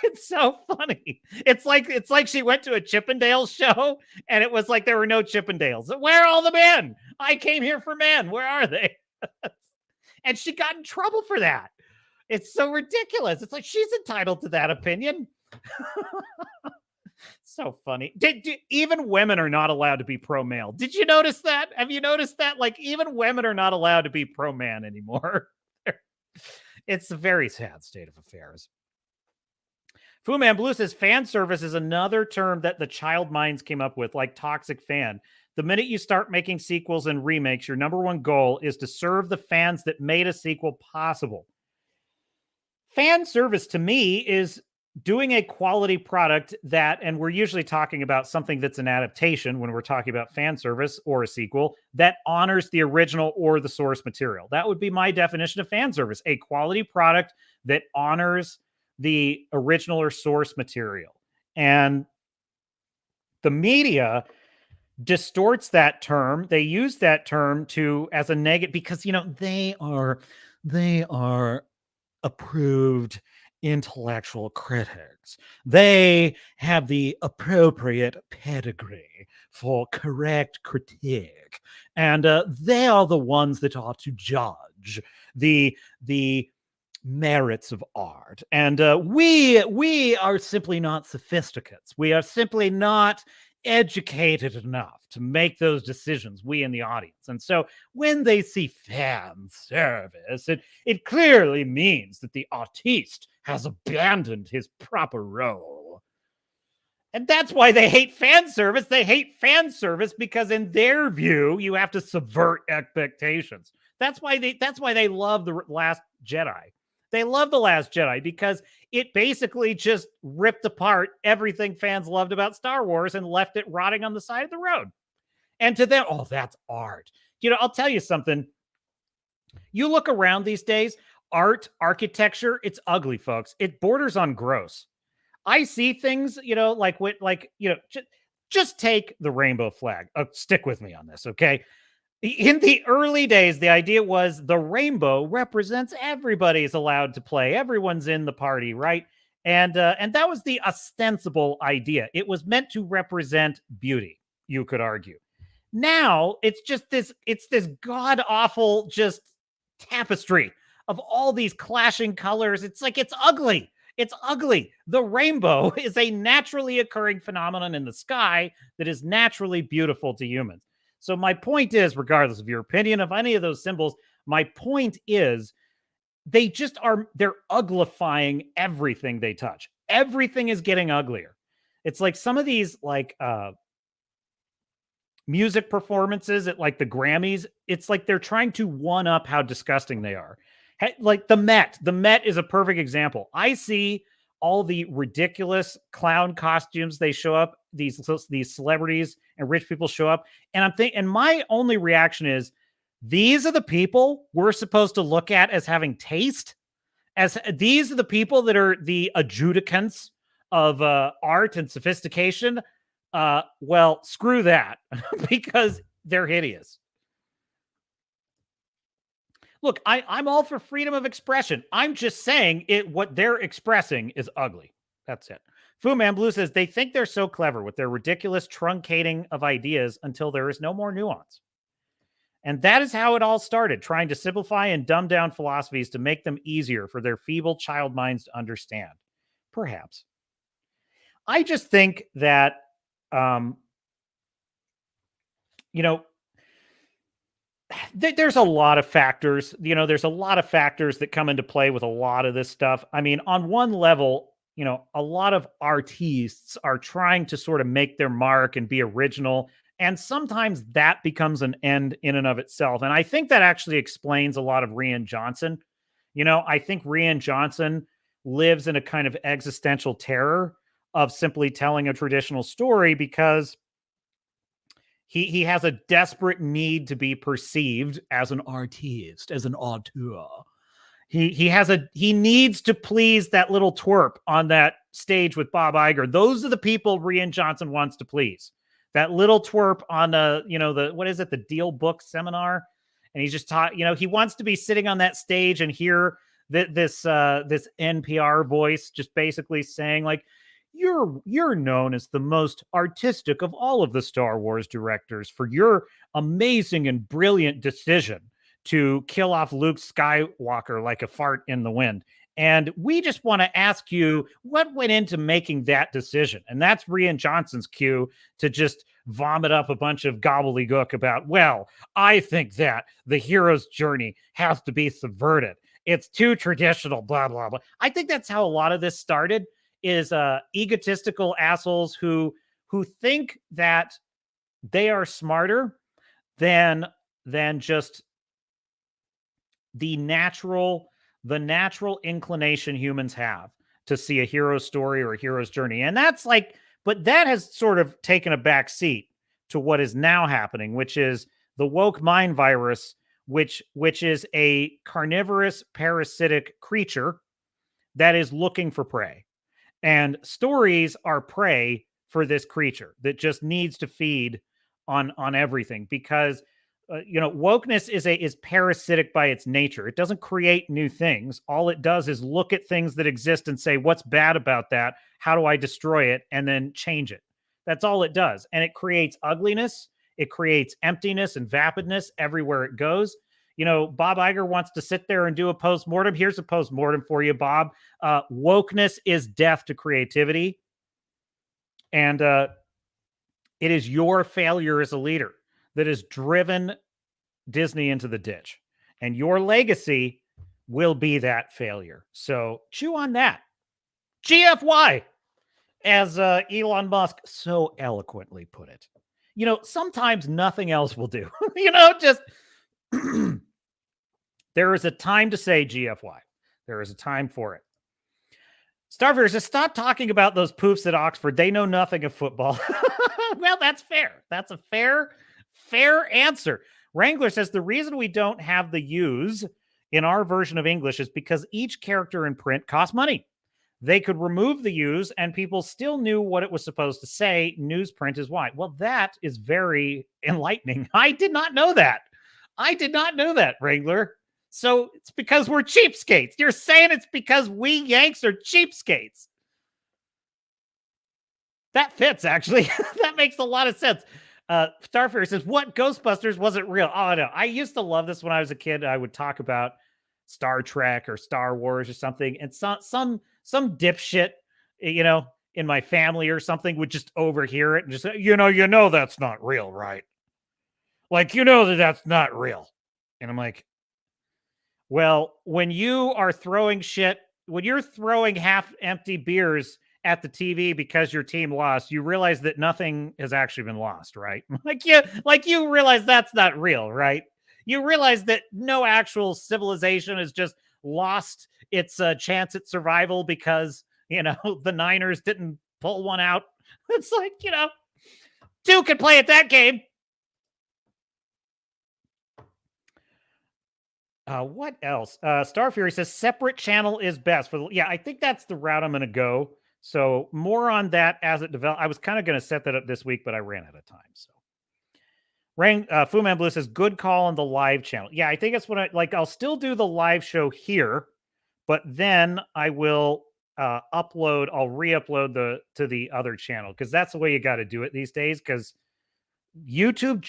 S5: It's so funny. It's like she went to a Chippendales show and it was like there were no Chippendales. Where are all the men? I came here for men. Where are they? And she got in trouble for that. It's so ridiculous. It's like she's entitled to that opinion. So funny. Even women are not allowed to be pro-male. Did you notice that? Have you noticed that? Like, even women are not allowed to be pro-man anymore. It's a very sad state of affairs. Fu Man Blue says fan service is another term that the child minds came up with, like toxic fan. The minute you start making sequels and remakes, your number one goal is to serve the fans that made a sequel possible. Fan service to me is doing a quality product that, and we're usually talking about something that's an adaptation when we're talking about fan service or a sequel, that honors the original or the source material. That would be my definition of fan service, a quality product that honors the original or source material. And the media distorts that term. They use that term as a negative because, they are approved intellectual critics. They have the appropriate pedigree for correct critique, and they are the ones that are to judge the merits of art. And we are simply not sophisticates. We are simply not educated enough to make those decisions, we in the audience. And so when they see fan service, it clearly means that the artiste has abandoned his proper role. And that's why they hate fan service. They hate fan service because in their view, you have to subvert expectations. That's why they love The Last Jedi. They love The Last Jedi because it basically just ripped apart everything fans loved about Star Wars and left it rotting on the side of the road. And to them, oh, that's art. I'll tell you something. You look around these days, architecture, it's ugly, folks. It borders on gross. I see things, just take the rainbow flag. Stick with me on this, okay? In the early days, the idea was the rainbow represents everybody's allowed to play. Everyone's in the party, right? And that was the ostensible idea. It was meant to represent beauty, you could argue. Now it's just this god-awful just tapestry of all these clashing colors. It's like, it's ugly. It's ugly. The rainbow is a naturally occurring phenomenon in the sky that is naturally beautiful to humans. So my point is, regardless of your opinion of any of those symbols, my point is they're uglifying everything they touch. Everything is getting uglier. It's like some of these music performances at like the Grammys. It's like they're trying to one up how disgusting they are. Like the Met. The Met is a perfect example. I see all the ridiculous clown costumes they show up, these celebrities and rich people show up, and and my only reaction is, these are the people we're supposed to look at as having taste? As these are the people that are the adjudicants of art and sophistication? Well, screw that, because they're hideous. Look, I'm all for freedom of expression. I'm just saying what they're expressing is ugly. That's it. Fu Man Blue says they think they're so clever with their ridiculous truncating of ideas until there is no more nuance. And that is how it all started, trying to simplify and dumb down philosophies to make them easier for their feeble child minds to understand. Perhaps. I just think that, there's a lot of factors. There's a lot of factors that come into play with a lot of this stuff. I mean, on one level, a lot of artists are trying to sort of make their mark and be original. And sometimes that becomes an end in and of itself. And I think that actually explains a lot of Rian Johnson. I think Rian Johnson lives in a kind of existential terror of simply telling a traditional story, because he has a desperate need to be perceived as an artiste, as an auteur. He needs to please that little twerp on that stage with Bob Iger. Those are the people Rian Johnson wants to please. That little twerp on the Deal Book seminar, and he's just he wants to be sitting on that stage and hear this NPR voice just basically saying like, You're known as the most artistic of all of the Star Wars directors for your amazing and brilliant decision to kill off Luke Skywalker like a fart in the wind. And we just want to ask you what went into making that decision. And that's Rian Johnson's cue to just vomit up a bunch of gobbledygook about, well, I think that the hero's journey has to be subverted. It's too traditional, blah, blah, blah. I think that's how a lot of this started. Is egotistical assholes who think that they are smarter than just the natural inclination humans have to see a hero's story or a hero's journey. And that's like, but that has sort of taken a back seat to what is now happening, which is the woke mind virus, which is a carnivorous parasitic creature that is looking for prey. And stories are prey for this creature that just needs to feed on everything, because wokeness is parasitic by its nature. It doesn't create new things. All it does is look at things that exist and say, what's bad about that? How do I destroy it? And then change it. That's all it does. And it creates ugliness. It creates emptiness and vapidness everywhere it goes. Bob Iger wants to sit there and do a postmortem. Here's a postmortem for you, Bob. Wokeness is death to creativity. And it is your failure as a leader that has driven Disney into the ditch. And your legacy will be that failure. So chew on that. GFY, as Elon Musk so eloquently put it. Sometimes nothing else will do. Just... There is a time to say GFY. There is a time for it. Starfarer says, stop talking about those poofs at Oxford. They know nothing of football. Well, that's fair. That's a fair answer. Wrangler says, the reason we don't have the U's in our version of English is because each character in print costs money. They could remove the U's and people still knew what it was supposed to say. Newsprint is why. Well, that is very enlightening. I did not know that. Wrangler. So it's because we're cheapskates. You're saying it's because we Yanks are cheapskates. That fits, actually. That makes a lot of sense. Starfarer says, what Ghostbusters wasn't real? Oh, no. I used to love this when I was a kid. I would talk about Star Trek or Star Wars or something. And some some dipshit, in my family or something would just overhear it and just say, you know, that's not real, right? Like, that's not real. And I'm like, well, when you're throwing half empty beers at the TV because your team lost, you realize that nothing has actually been lost, right? You realize that's not real, right? You realize that no actual civilization has just lost its chance at survival because, the Niners didn't pull one out. It's like, two could play at that game. What else? Star Fury says separate channel is best. I think that's the route I'm going to go. So more on that as it develops. I was kind of going to set that up this week, but I ran out of time. So Fu Man Blue says good call on the live channel. Yeah, I think that's what I'll still do the live show here, but then I will I'll re-upload to the other channel, because that's the way you got to do it these days, because YouTube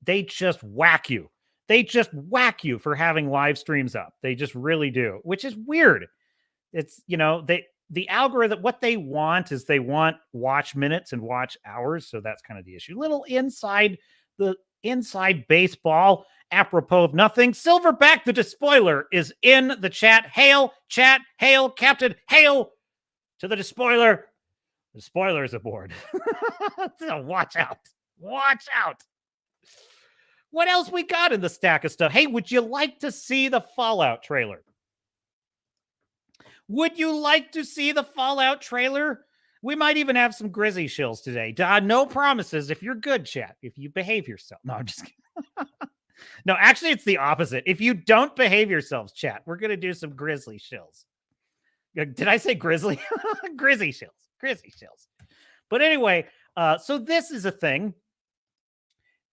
S5: they just whack you. They just whack you for having live streams up. They just really do, which is weird. It's, the algorithm, what they want is they want watch minutes and watch hours. So that's kind of the issue. Little inside baseball, apropos of nothing. Silverback the Despoiler is in the chat. Hail, chat. Hail, Captain. Hail to the Despoiler. The Despoiler is aboard. So watch out. Watch out. What else we got in the stack of stuff? Hey, would you like to see the Fallout trailer? Would you like to see the Fallout trailer? We might even have some Grizzly shills today. No promises if you're good, chat. If you behave yourself. No, I'm just kidding. No, actually, it's the opposite. If you don't behave yourselves, chat, we're going to do some Grizzly shills. Did I say Grizzly? Grizzly shills. Grizzly shills. But anyway, so this is a thing.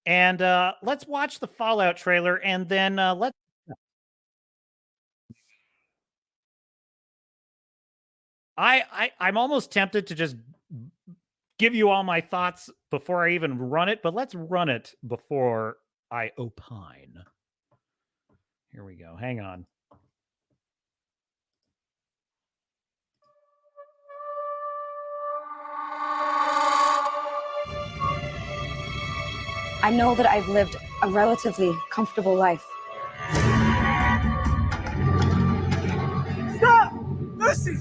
S5: And let's watch the Fallout trailer, and then I'm almost tempted to just give you all my thoughts before I even run it, but let's run it before I opine. Here we go. Hang on.
S9: I know that I've lived a relatively comfortable life.
S10: Stop! Lucy!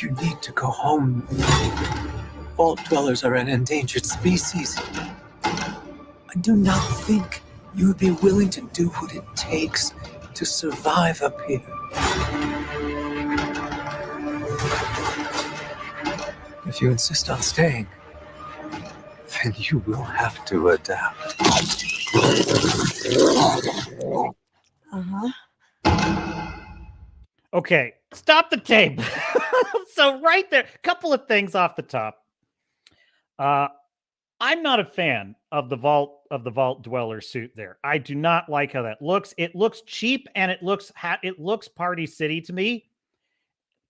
S10: You need to go home. Vault dwellers are an endangered species. I do not think you would be willing to do what it takes to survive up here. If you insist on staying, then you will have to adapt.
S5: Okay, stop the tape. So right there, a couple of things off the top. I'm not a fan of the vault dweller suit there. I do not like how that looks. It looks cheap, and it looks Party City to me.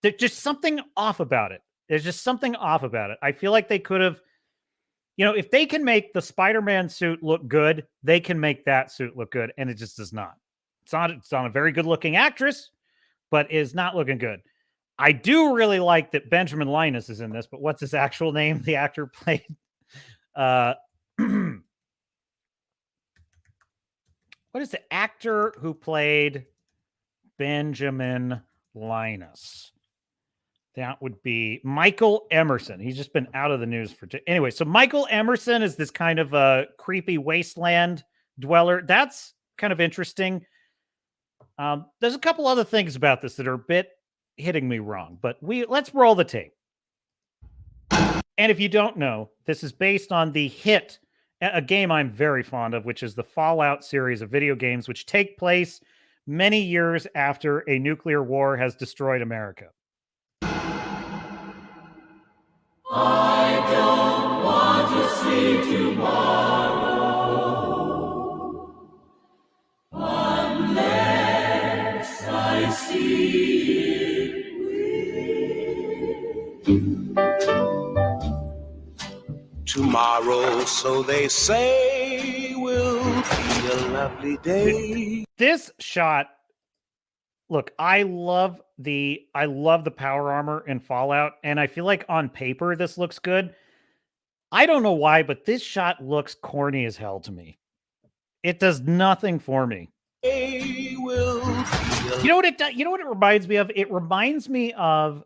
S5: There's just something off about it. There's just something off about it. I feel like they could have, if they can make the Spider-Man suit look good, they can make that suit look good, and it just does not. It's not a very good-looking actress, but is not looking good. I do really like that Benjamin Linus is in this, but what's his actual name? The actor played what is the actor who played Benjamin Linus? That would be Michael Emerson. He's just been out of the news anyway. So Michael Emerson is this kind of a creepy wasteland dweller. That's kind of interesting. There's a couple other things about this that are a bit hitting me wrong, but let's roll the tape. And if you don't know, this is based on the hit, a game I'm very fond of, which is the Fallout series of video games, which take place many years after a nuclear war has destroyed America.
S4: I don't want to see tomorrow unless I see it with.
S11: tomorrow, so they say, will be a lovely day.
S5: This shot, look, I love the power armor in Fallout, and I feel like on paper this looks good. I don't know why, but this shot looks corny as hell to me. It does nothing for me. You know what it reminds me of? It reminds me of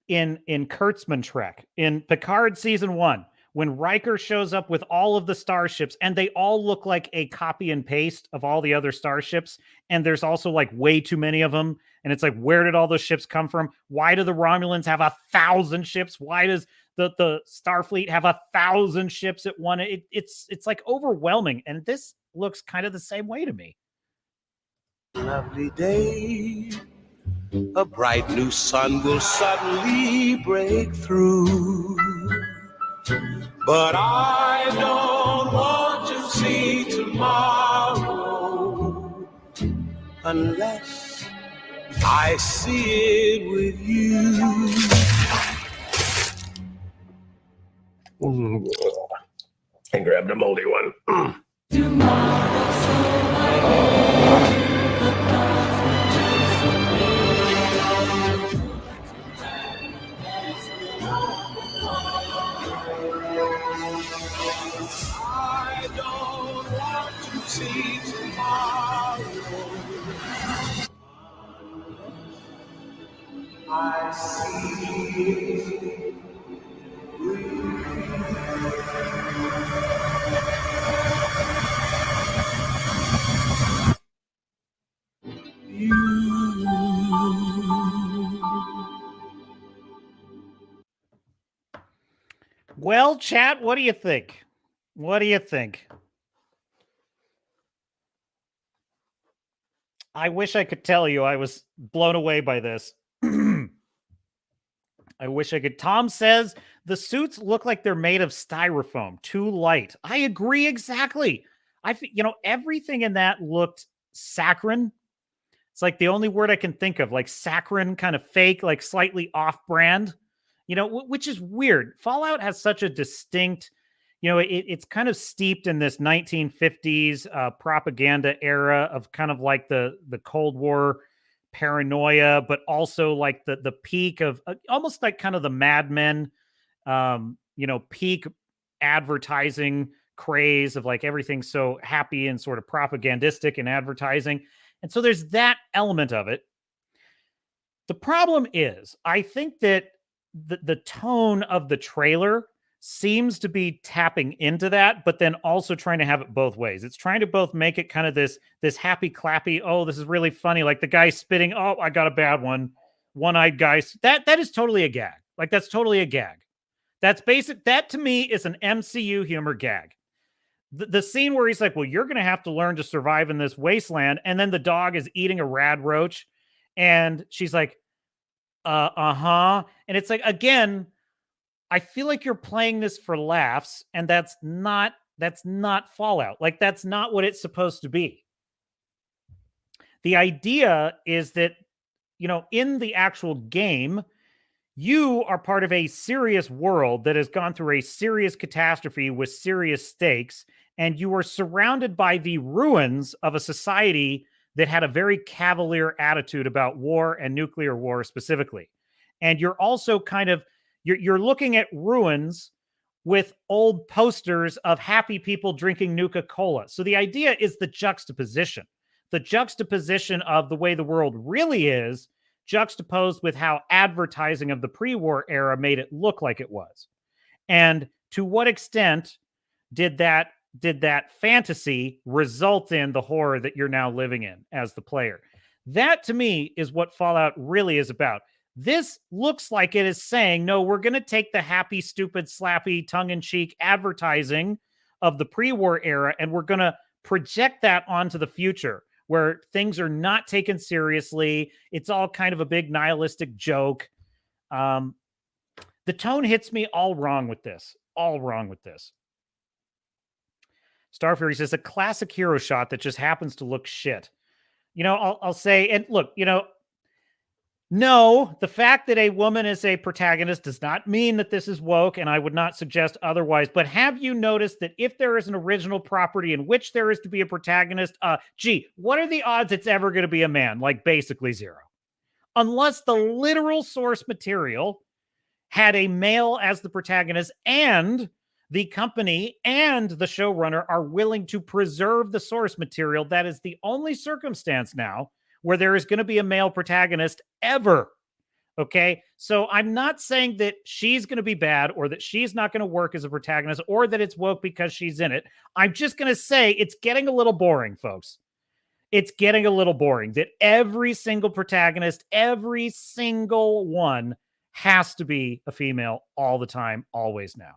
S5: in Kurtzman Trek, in Picard season 1, when Riker shows up with all of the starships and they all look like a copy and paste of all the other starships. And there's also like way too many of them. And it's like, where did all those ships come from? Why do the Romulans have 1,000 ships? Why does the Starfleet have 1,000 ships at one? It's like overwhelming. And this looks kind of the same way to me.
S11: Lovely day. A bright new sun will suddenly break through. But I don't want to see tomorrow unless I see it with you.
S2: I grabbed a moldy one.
S11: I don't want to see tomorrow. I see
S5: Well, chat, what do you think? What do you think? I wish I could tell you I was blown away by this. I wish I could. Tom says the suits look like they're made of styrofoam, too light. I agree exactly. Everything in that looked saccharine. It's like the only word I can think of, like saccharine, kind of fake, like slightly off-brand. Which is weird. Fallout has such a distinct, it's kind of steeped in this 1950s propaganda era of kind of like the Cold War paranoia, but also like the peak of almost like kind of the Mad Men, peak advertising craze of like everything so happy and sort of propagandistic in advertising. And so there's that element of it. The problem is, I think that the tone of the trailer seems to be tapping into that, but then also trying to have it both ways. It's trying to both make it kind of this happy clappy, oh, this is really funny, like the guy spitting, oh, I got a bad one, one-eyed guy. That is totally a gag. Like that's totally a gag. That's basic. That to me is an MCU humor gag. The scene where he's like, well, you're going to have to learn to survive in this wasteland. And then the dog is eating a rad roach. And she's like, and it's like, again, I feel like you're playing this for laughs, and that's not Fallout. Like that's not what it's supposed to be. The idea is that, in the actual game, you are part of a serious world that has gone through a serious catastrophe with serious stakes, and you are surrounded by the ruins of a society that had a very cavalier attitude about war and nuclear war specifically. And you're also kind of, you're looking at ruins with old posters of happy people drinking Nuka-Cola. So the idea is the juxtaposition of the way the world really is, juxtaposed with how advertising of the pre-war era made it look like it was. And to what extent did that fantasy result in the horror that you're now living in as the player? That to me is what Fallout really is about. This looks like it is saying, no, we're going to take the happy, stupid, slappy, tongue-in-cheek advertising of the pre-war era, and we're going to project that onto the future, where things are not taken seriously. It's all kind of a big nihilistic joke. The tone hits me all wrong with this. Starfury says a classic hero shot that just happens to look shit. I'll say, and look, No, the fact that a woman is a protagonist does not mean that this is woke, and I would not suggest otherwise. But have you noticed that if there is an original property in which there is to be a protagonist, what are the odds it's ever going to be a man? Like basically zero. Unless the literal source material had a male as the protagonist and the company and the showrunner are willing to preserve the source material. That is the only circumstance now where there is going to be a male protagonist ever. Okay. So I'm not saying that she's going to be bad or that she's not going to work as a protagonist or that it's woke because she's in it. I'm just going to say it's getting a little boring, folks. It's getting a little boring that every single protagonist, every single one has to be a female all the time, always now.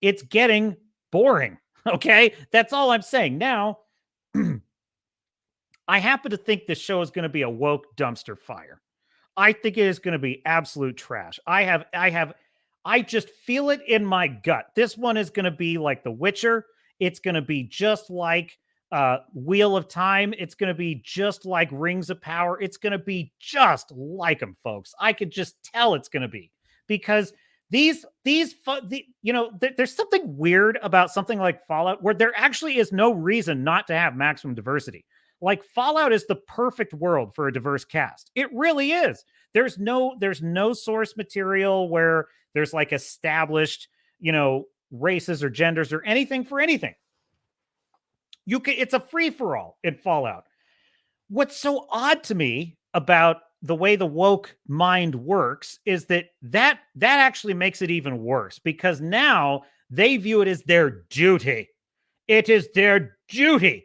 S5: It's getting boring. Okay. That's all I'm saying. Now, I happen to think this show is going to be a woke dumpster fire. I think it is going to be absolute trash. I just feel it in my gut. This one is going to be like The Witcher. It's going to be just like Wheel of Time. It's going to be just like Rings of Power. It's going to be just like them, folks. I could just tell it's going to be, because there's something weird about something like Fallout where there actually is no reason not to have maximum diversity. Like Fallout is the perfect world for a diverse cast. It really is. There's no source material where there's like established, races or genders or anything for anything. It's a free for all in Fallout. What's so odd to me about the way the woke mind works is that actually makes it even worse, because now they view it as their duty. It is their duty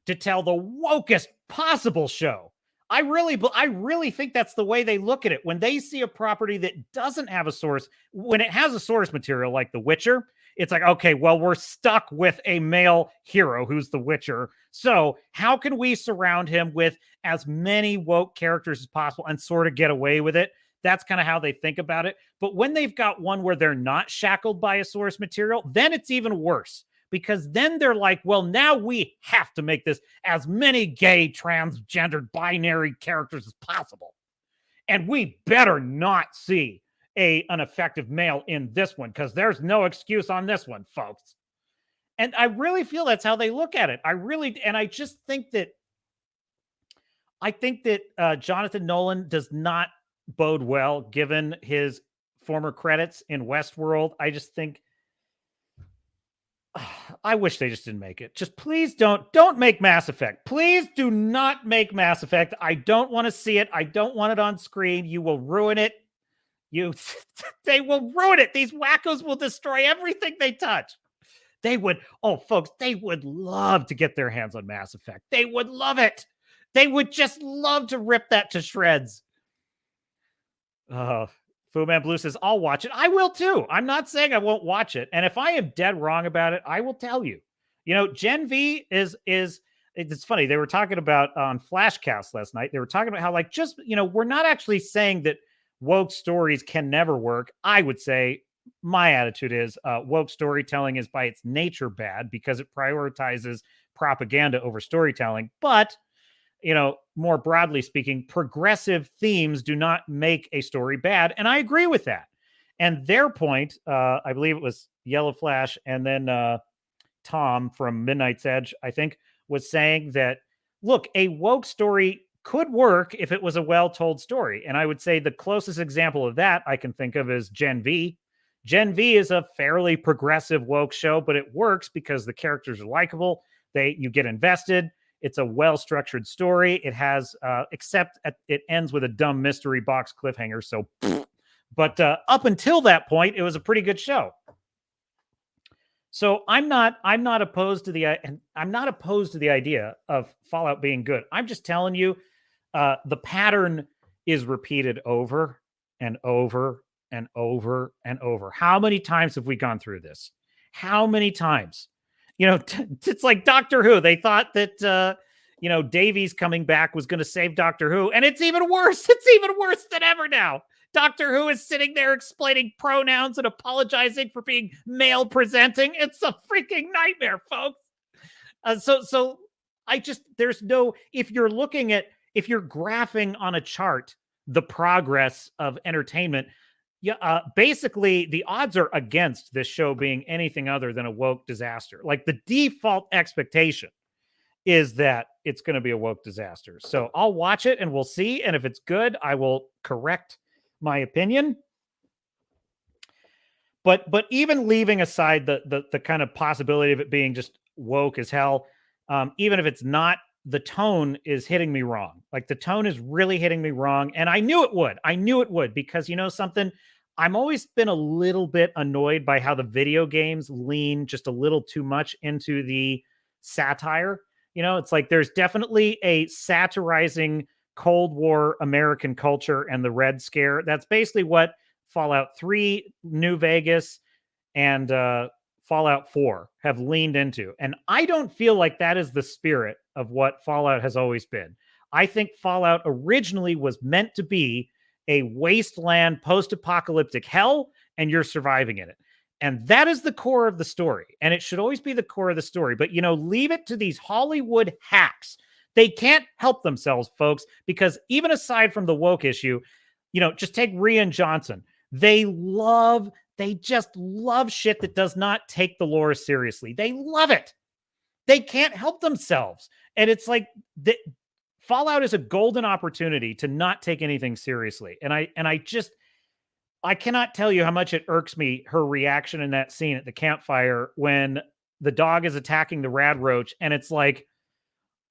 S5: to tell the wokest possible show. I really think that's the way they look at it. When they see a property that doesn't have a source, when it has a source material like The Witcher, it's like, okay, well, we're stuck with a male hero who's The Witcher. So how can we surround him with as many woke characters as possible and sort of get away with it? That's kind of how they think about it. But when they've got one where they're not shackled by a source material, then it's even worse. Because then they're like, well, now we have to make this as many gay, transgendered, binary characters as possible. And we better not see an effective male in this one, because there's no excuse on this one, folks. And I really feel that's how they look at it. I just think that Jonathan Nolan does not bode well given his former credits in Westworld. I just think, I wish they just didn't make it. Just please don't make Mass Effect. Please do not make Mass Effect. I don't want to see it. I don't want it on screen. You will ruin it. They will ruin it. These wackos will destroy everything they touch. Folks, they would love to get their hands on Mass Effect. They would love it. They would just love to rip that to shreds. Fu Man Blue says, I'll watch it. I will too. I'm not saying I won't watch it. And if I am dead wrong about it, I will tell you. Gen V is it's funny. They were talking about on Flashcast last night. They were talking about how we're not actually saying that woke stories can never work. I would say my attitude is woke storytelling is by its nature bad because it prioritizes propaganda over storytelling. But more broadly speaking, progressive themes do not make a story bad. And I agree with that. And their point, I believe it was Yellow Flash and then Tom from Midnight's Edge, I think, was saying that, look, a woke story could work if it was a well-told story. And I would say the closest example of that I can think of is Gen V. Gen V is a fairly progressive woke show, but it works because the characters are likable. You get invested. It's a well-structured story. It has, except it ends with a dumb mystery box cliffhanger. So, but up until that point, it was a pretty good show. So I'm not opposed to the idea of Fallout being good. I'm just telling you, the pattern is repeated over and over and over and over. How many times have we gone through this? How many times? It's like Doctor Who. They thought that, Davies coming back was going to save Doctor Who. And it's even worse. It's even worse than ever now. Doctor Who is sitting there explaining pronouns and apologizing for being male presenting. It's a freaking nightmare, folks. If you're graphing on a chart the progress of entertainment. Yeah, basically, the odds are against this show being anything other than a woke disaster. Like, the default expectation is that it's going to be a woke disaster. So I'll watch it and we'll see. And if it's good, I will correct my opinion. But even leaving aside the kind of possibility of it being just woke as hell, even if it's not, the tone is hitting me wrong. Like, the tone is really hitting me wrong. And I knew it would. I knew it would, because you know something? I'm always been a little bit annoyed by how the video games lean just a little too much into the satire. You know, it's like there's definitely a satirizing Cold War American culture and the Red Scare. That's basically what Fallout 3, New Vegas, and Fallout 4 have leaned into. And I don't feel like that is the spirit of what Fallout has always been. I think Fallout originally was meant to be a wasteland post-apocalyptic hell, and you're surviving in it. And that is the core of the story. And it should always be the core of the story. But, you know, leave it to these Hollywood hacks. They can't help themselves, folks, because even aside from the woke issue, you know, just take Rian Johnson. They just love shit that does not take the lore seriously. They love it. They can't help themselves. And it's like Fallout is a golden opportunity to not take anything seriously. And I cannot tell you how much it irks me, her reaction in that scene at the campfire when the dog is attacking the rad roach, and it's like,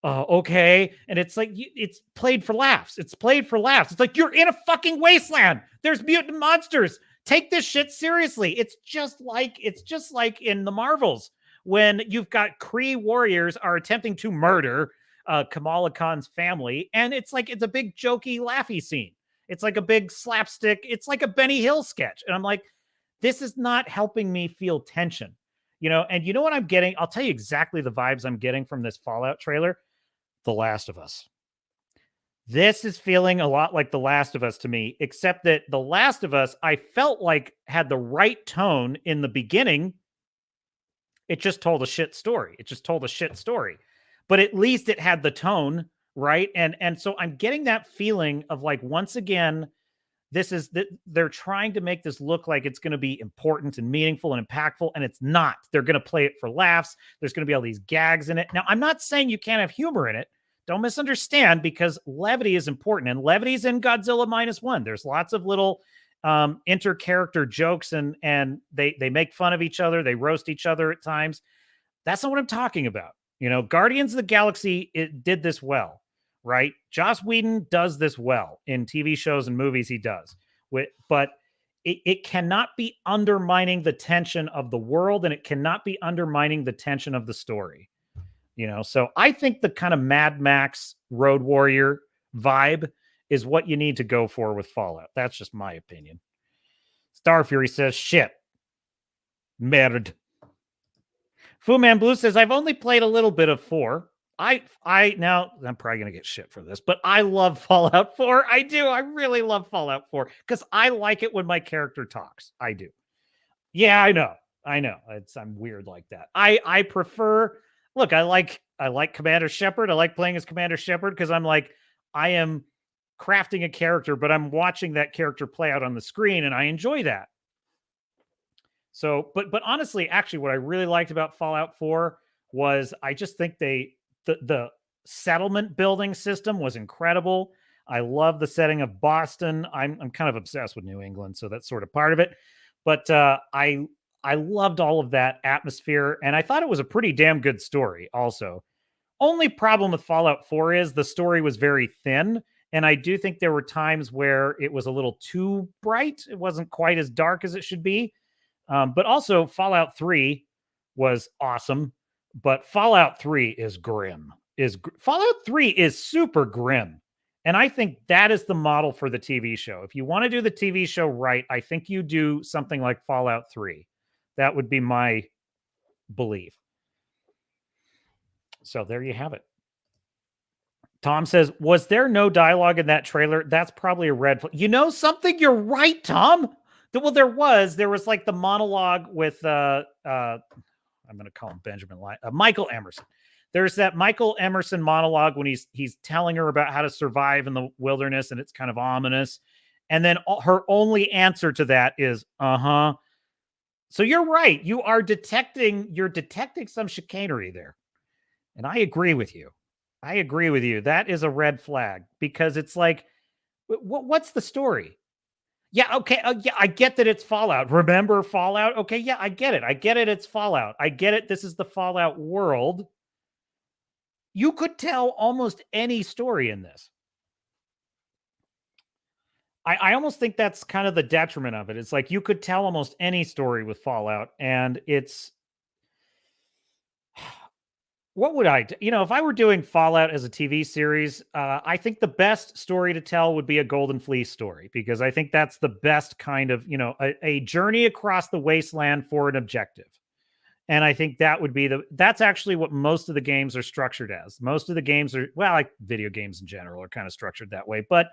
S5: okay. And it's like, it's played for laughs. It's played for laughs. It's like, you're in a fucking wasteland. There's mutant monsters. Take this shit seriously. It's just like in the Marvels when you've got Kree warriors are attempting to murder Kamala Khan's family. And it's like, it's a big jokey, laughy scene. It's like a big slapstick. It's like a Benny Hill sketch. And I'm like, this is not helping me feel tension, you know? And you know what I'm getting? I'll tell you exactly the vibes I'm getting from this Fallout trailer. The Last of Us. This is feeling a lot like The Last of Us to me, except that The Last of Us, I felt like had the right tone in the beginning. It just told a shit story. But at least it had the tone, right? And so I'm getting that feeling of like, once again, they're trying to make this look like it's going to be important and meaningful and impactful, and it's not. They're going to play it for laughs. There's going to be all these gags in it. Now, I'm not saying you can't have humor in it. Don't misunderstand, because levity is important, and levity is in Godzilla Minus One. There's lots of little inter-character jokes, and they make fun of each other. They roast each other at times. That's not what I'm talking about. You know, Guardians of the Galaxy, it did this well, right? Joss Whedon does this well in TV shows and movies. He does, but it cannot be undermining the tension of the world, and it cannot be undermining the tension of the story. You know, so I think the kind of Mad Max Road Warrior vibe is what you need to go for with Fallout. That's just my opinion. Star Fury says, shit. Merd. Fu Man Blue says, I've only played a little bit of 4. Now I'm probably going to get shit for this, but I love Fallout 4. I do. I really love Fallout 4 because I like it when my character talks. I do. Yeah, I know. I'm weird like that. I prefer... Look, I like Commander Shepard. I like playing as Commander Shepard because I'm like, I am crafting a character, but I'm watching that character play out on the screen, and I enjoy that. So, but honestly, actually, what I really liked about Fallout 4 was I just think the settlement building system was incredible. I love the setting of Boston. I'm kind of obsessed with New England, so that's sort of part of it. But I loved all of that atmosphere, and I thought it was a pretty damn good story also. Only problem with Fallout 4 is the story was very thin, and I do think there were times where it was a little too bright. It wasn't quite as dark as it should be. But also, Fallout 3 was awesome, but Fallout 3 is grim. Fallout 3 is super grim, and I think that is the model for the TV show. If you want to do the TV show right, I think you do something like Fallout 3. That would be my belief. So there you have it. Tom says, was there no dialogue in that trailer? That's probably a red flag. You know something? You're right, Tom. Well, there was like the monologue with, I'm going to call him Michael Emerson. There's that Michael Emerson monologue when he's telling her about how to survive in the wilderness, and it's kind of ominous. And then her only answer to that is, uh-huh. So you're right. You're detecting some chicanery there. And I agree with you. That is a red flag, because it's like, what's the story? Yeah, okay. Yeah, I get that it's Fallout. Remember Fallout? Okay, yeah, I get it. It's Fallout. I get it. This is the Fallout world. You could tell almost any story in this. I almost think that's kind of the detriment of it. It's like you could tell almost any story with Fallout, and it's... What would I do? If I were doing Fallout as a TV series, I think the best story to tell would be a Golden Fleece story, because I think that's the best kind of, a journey across the wasteland for an objective. And I think that would be that's actually what most of the games are structured as. Most of the games are, well, like video games in general are kind of structured that way. But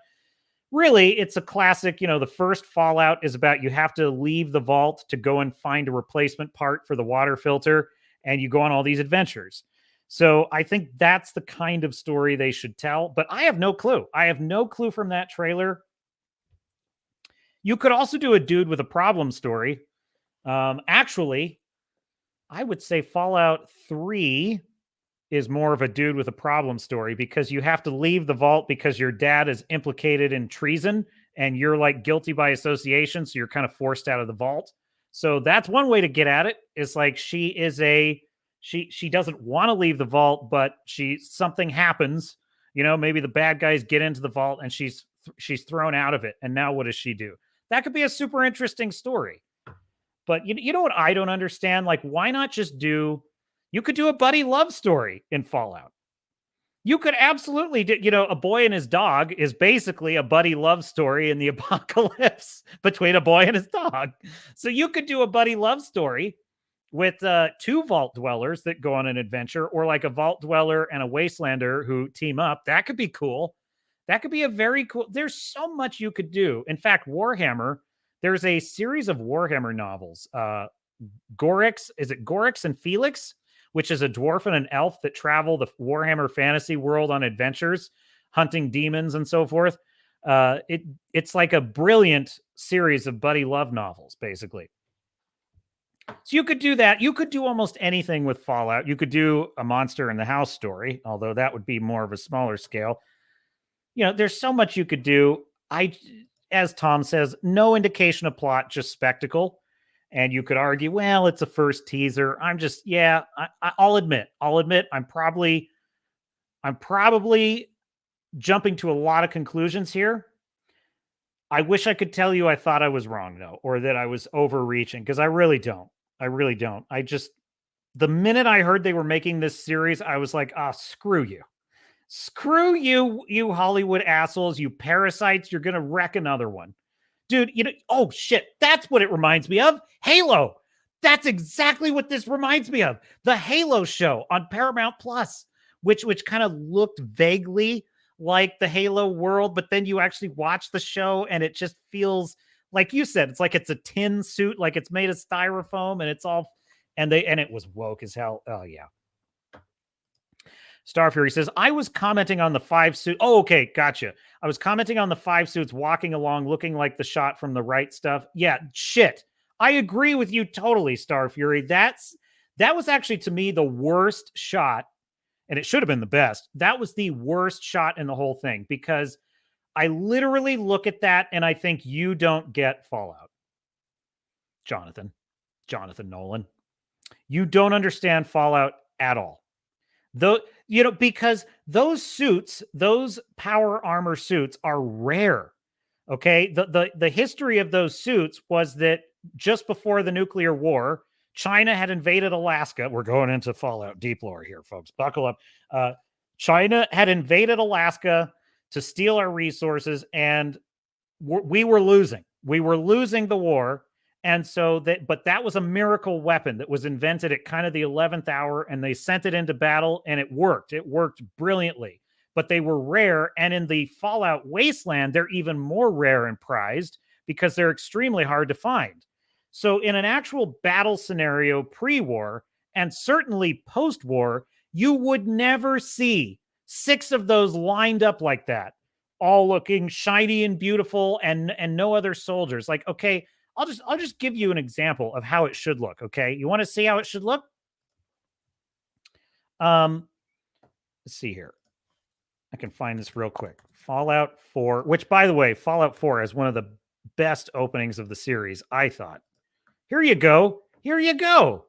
S5: really, it's a classic, the first Fallout is about you have to leave the vault to go and find a replacement part for the water filter, and you go on all these adventures. So I think that's the kind of story they should tell, but I have no clue. I have no clue from that trailer. You could also do a dude with a problem story. Actually, I would say Fallout 3 is more of a dude with a problem story, because you have to leave the vault because your dad is implicated in treason and you're like guilty by association. So you're kind of forced out of the vault. So that's one way to get at it. It's like she doesn't want to leave the vault, but something happens, maybe the bad guys get into the vault and she's thrown out of it. And now what does she do? That could be a super interesting story. But you know what I don't understand? Like, why not you could do a buddy love story in Fallout. You could absolutely do, A Boy and His Dog is basically a buddy love story in the apocalypse between a boy and his dog. So you could do a buddy love story with two vault dwellers that go on an adventure, or like a vault dweller and a wastelander who team up. That could be cool. That could be a very cool... There's so much you could do. In fact, Warhammer, there's a series of Warhammer novels. Gorix, is it Gorix and Felix? Which is a dwarf and an elf that travel the Warhammer fantasy world on adventures, hunting demons and so forth. It's like a brilliant series of buddy love novels, basically. So you could do that. You could do almost anything with Fallout. You could do a monster in the house story, although that would be more of a smaller scale. There's so much you could do. As Tom says, no indication of plot, just spectacle. And you could argue, well, it's a first teaser. I'll admit, I'm probably jumping to a lot of conclusions here. I wish I could tell you I thought I was wrong, though, or that I was overreaching, because I really don't. The minute I heard they were making this series, I was like, screw you. Screw you, you Hollywood assholes, you parasites. You're going to wreck another one. Dude, oh shit, that's what it reminds me of. Halo. That's exactly what this reminds me of. The Halo show on Paramount Plus, which kind of looked vaguely like the Halo world, but then you actually watch the show and it just feels, like you said, it's like it's a tin suit, like it's made of styrofoam, and it's all, and it was woke as hell. Oh yeah. Star Fury says, I was commenting on the 5 suit. Oh, okay. Gotcha. I was commenting on the 5 suits walking along, looking like the shot from the right stuff. Yeah. Shit. I agree with you totally, Star Fury. That was actually, to me, the worst shot, and it should have been the best. That was the worst shot in the whole thing, because I literally look at that and I think, you don't get Fallout. Jonathan Nolan. You don't understand Fallout at all. Though, because those suits, those power armor suits, are rare. Okay. The history of those suits was that just before the nuclear war, China had invaded Alaska. We're going into Fallout deep lore here, folks. Buckle up. China had invaded Alaska to steal our resources, and we were losing. We were losing the war. And so but that was a miracle weapon that was invented at kind of the 11th hour, and they sent it into battle, and it worked. It worked brilliantly, but they were rare. And in the Fallout Wasteland, they're even more rare and prized because they're extremely hard to find. So in an actual battle scenario pre-war, and certainly post-war, You would never see 6 of those lined up like that, all looking shiny and beautiful, and no other soldiers. Like, okay, I'll just give you an example of how it should look. Okay, you want to see how it should look? Let's see here. I can find this real quick. Fallout 4, which, by the way, Fallout 4 is one of the best openings of the series, I thought. Here you go. Here you go.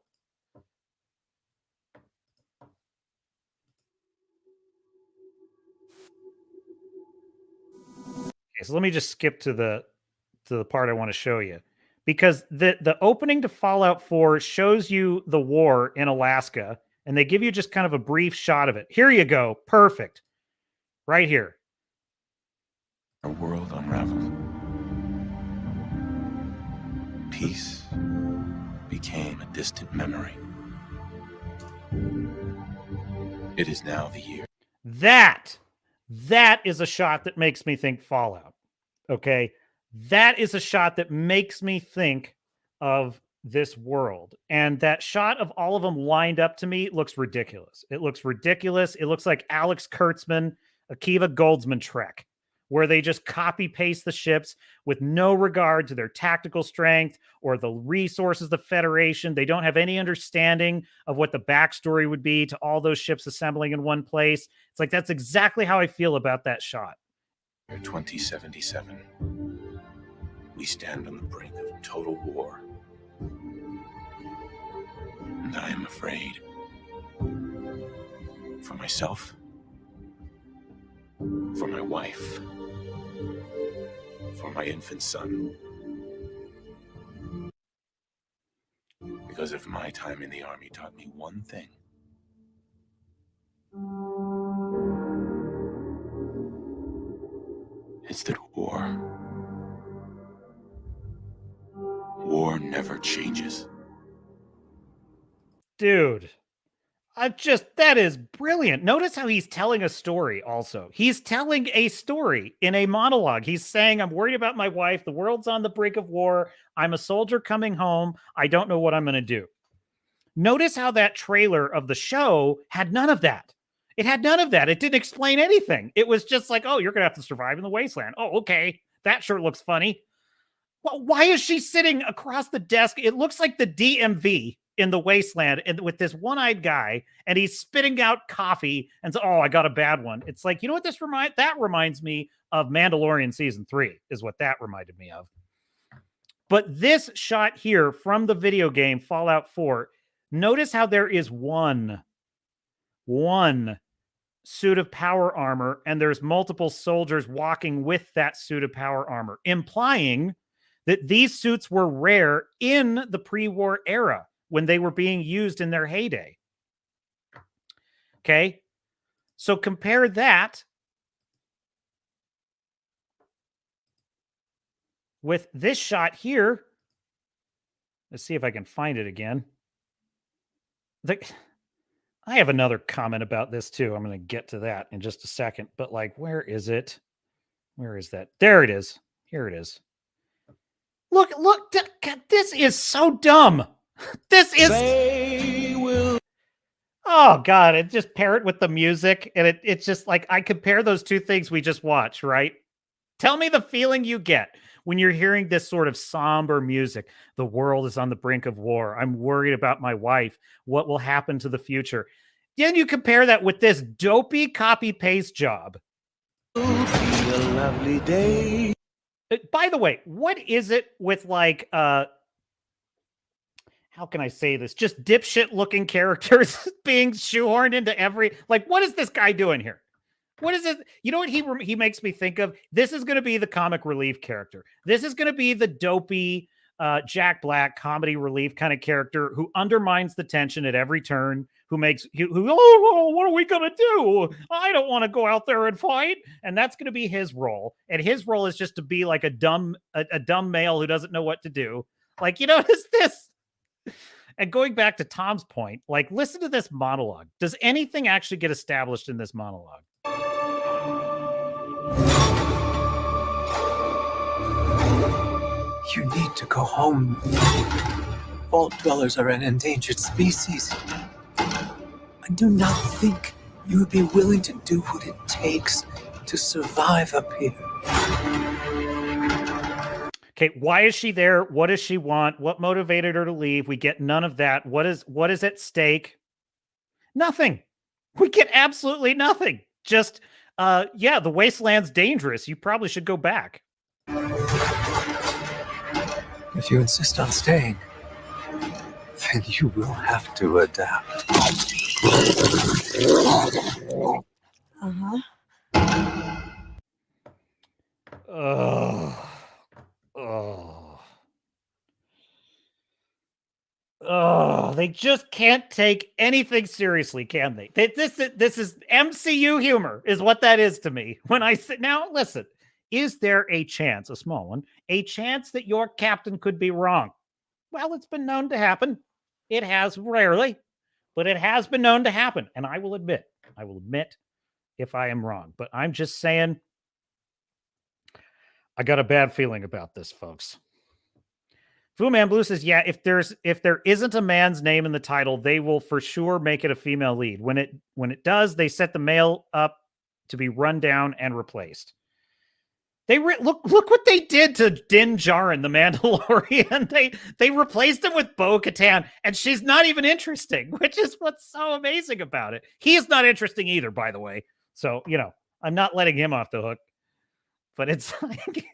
S5: Okay, so let me just skip to the part I want to show you, because the opening to Fallout 4 shows you the war in Alaska, and they give you just kind of a brief shot of it. Here you go. Perfect. Right here.
S12: Our world unraveled. Peace became a distant memory. It is now the year.
S5: That is a shot that makes me think Fallout. Okay? That is a shot that makes me think of this world. And that shot of all of them lined up to me looks ridiculous. It looks ridiculous. It looks like Alex Kurtzman, Akiva Goldsman Trek, where they just copy paste the ships with no regard to their tactical strength or the resources of the Federation. They don't have any understanding of what the backstory would be to all those ships assembling in one place. It's like, that's exactly how I feel about that shot.
S12: 2077. We stand on the brink of total war. And I am afraid. For myself. For my wife. For my infant son. Because if my time in the army taught me one thing, it's that war never changes.
S5: Dude, that is brilliant. Notice how he's telling a story also. He's telling a story in a monologue. He's saying, I'm worried about my wife. The world's on the brink of war. I'm a soldier coming home. I don't know what I'm going to do. Notice how that trailer of the show had none of that. It had none of that. It didn't explain anything. It was just like, oh, you're going to have to survive in the wasteland. Oh, okay. That sure looks funny. Well, why is she sitting across the desk? It looks like the DMV in the wasteland, and with this one-eyed guy, and he's spitting out coffee and so, oh, I got a bad one. It's like, you know what that reminds me of Mandalorian season 3 is what that reminded me of. But this shot here from the video game Fallout 4, notice how there is one suit of power armor, and there's multiple soldiers walking with that suit of power armor, implying that these suits were rare in the pre-war era when they were being used in their heyday. Okay? So compare that with this shot here. Let's see if I can find it again. I have another comment about this too. I'm going to get to that in just a second. But like, where is it? Where is that? There it is. Here it is. Look, this is so dumb. This is... Oh, God. It just pair it with the music. And it's just like, I compare those two things we just watched, right? Tell me the feeling you get when you're hearing this sort of somber music. The world is on the brink of war. I'm worried about my wife. What will happen to the future? Then you compare that with this dopey copy-paste job.
S11: It'll be a lovely day.
S5: By the way, what is it with like, how can I say this? Just dipshit looking characters being shoehorned into every, like, what is this guy doing here? What is it? You know what he makes me think of? This is going to be the comic relief character. This is going to be the dopey Jack Black comedy relief kind of character who undermines the tension at every turn, who oh, what are we going to do? I don't want to go out there and fight. And that's going to be his role. And his role is just to be like a dumb male who doesn't know what to do. Like, you notice this? And going back to Tom's point, like, listen to this monologue. Does anything actually get established in this monologue?
S10: You need to go home. Vault dwellers are an endangered species. I I do not think you would be willing to do what it takes to survive up here.
S5: Okay, why is she there? What does she want? What motivated her to leave? We get none of that. What is at stake? Nothing. We get absolutely nothing. Just, yeah, the wasteland's dangerous. You probably should go back.
S10: If you insist on staying, then you will have to adapt.
S9: Uh-huh.
S5: Oh, they just can't take anything seriously, can they? This is MCU humor, is what that is to me. When I say, now listen, is there a chance, a small one, a chance that your captain could be wrong? Well, it's been known to happen. It has rarely, but it has been known to happen. And I will admit if I am wrong. But I'm just saying, I got a bad feeling about this, folks. Fu Man Blue says, yeah, if there isn't a man's name in the title, they will for sure make it a female lead. When it does, they set the male up to be run down and replaced. Look what they did to Din Djarin, the Mandalorian. They replaced him with Bo-Katan, and she's not even interesting, which is what's so amazing about it. He is not interesting either, by the way. So, I'm not letting him off the hook. But it's like...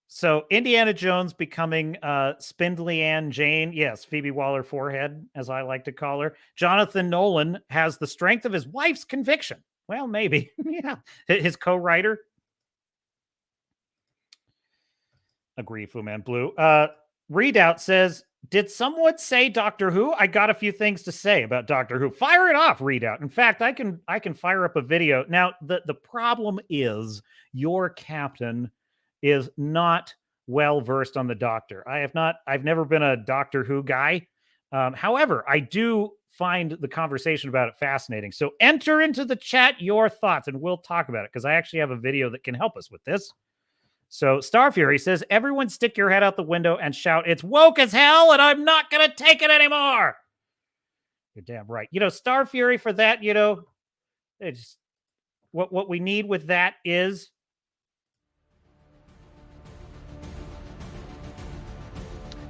S5: So Indiana Jones becoming Spindly Ann Jane. Yes, Phoebe Waller-Forehead, as I like to call her. Jonathan Nolan has the strength of his wife's conviction. Well, maybe. Yeah. His co-writer. Agree, Fu Man Blue. Readout says, did someone say Doctor Who? I got a few things to say about Doctor Who. Fire it off, Readout. In fact, I can fire up a video. Now, the problem is your captain is not well versed on the Doctor. I've never been a Doctor Who guy. However, I do find the conversation about it fascinating. So enter into the chat your thoughts and we'll talk about it because I actually have a video that can help us with this. So Star Fury says, everyone stick your head out the window and shout, it's woke as hell and I'm not going to take it anymore. You're damn right. Star Fury for that, it's what we need with that is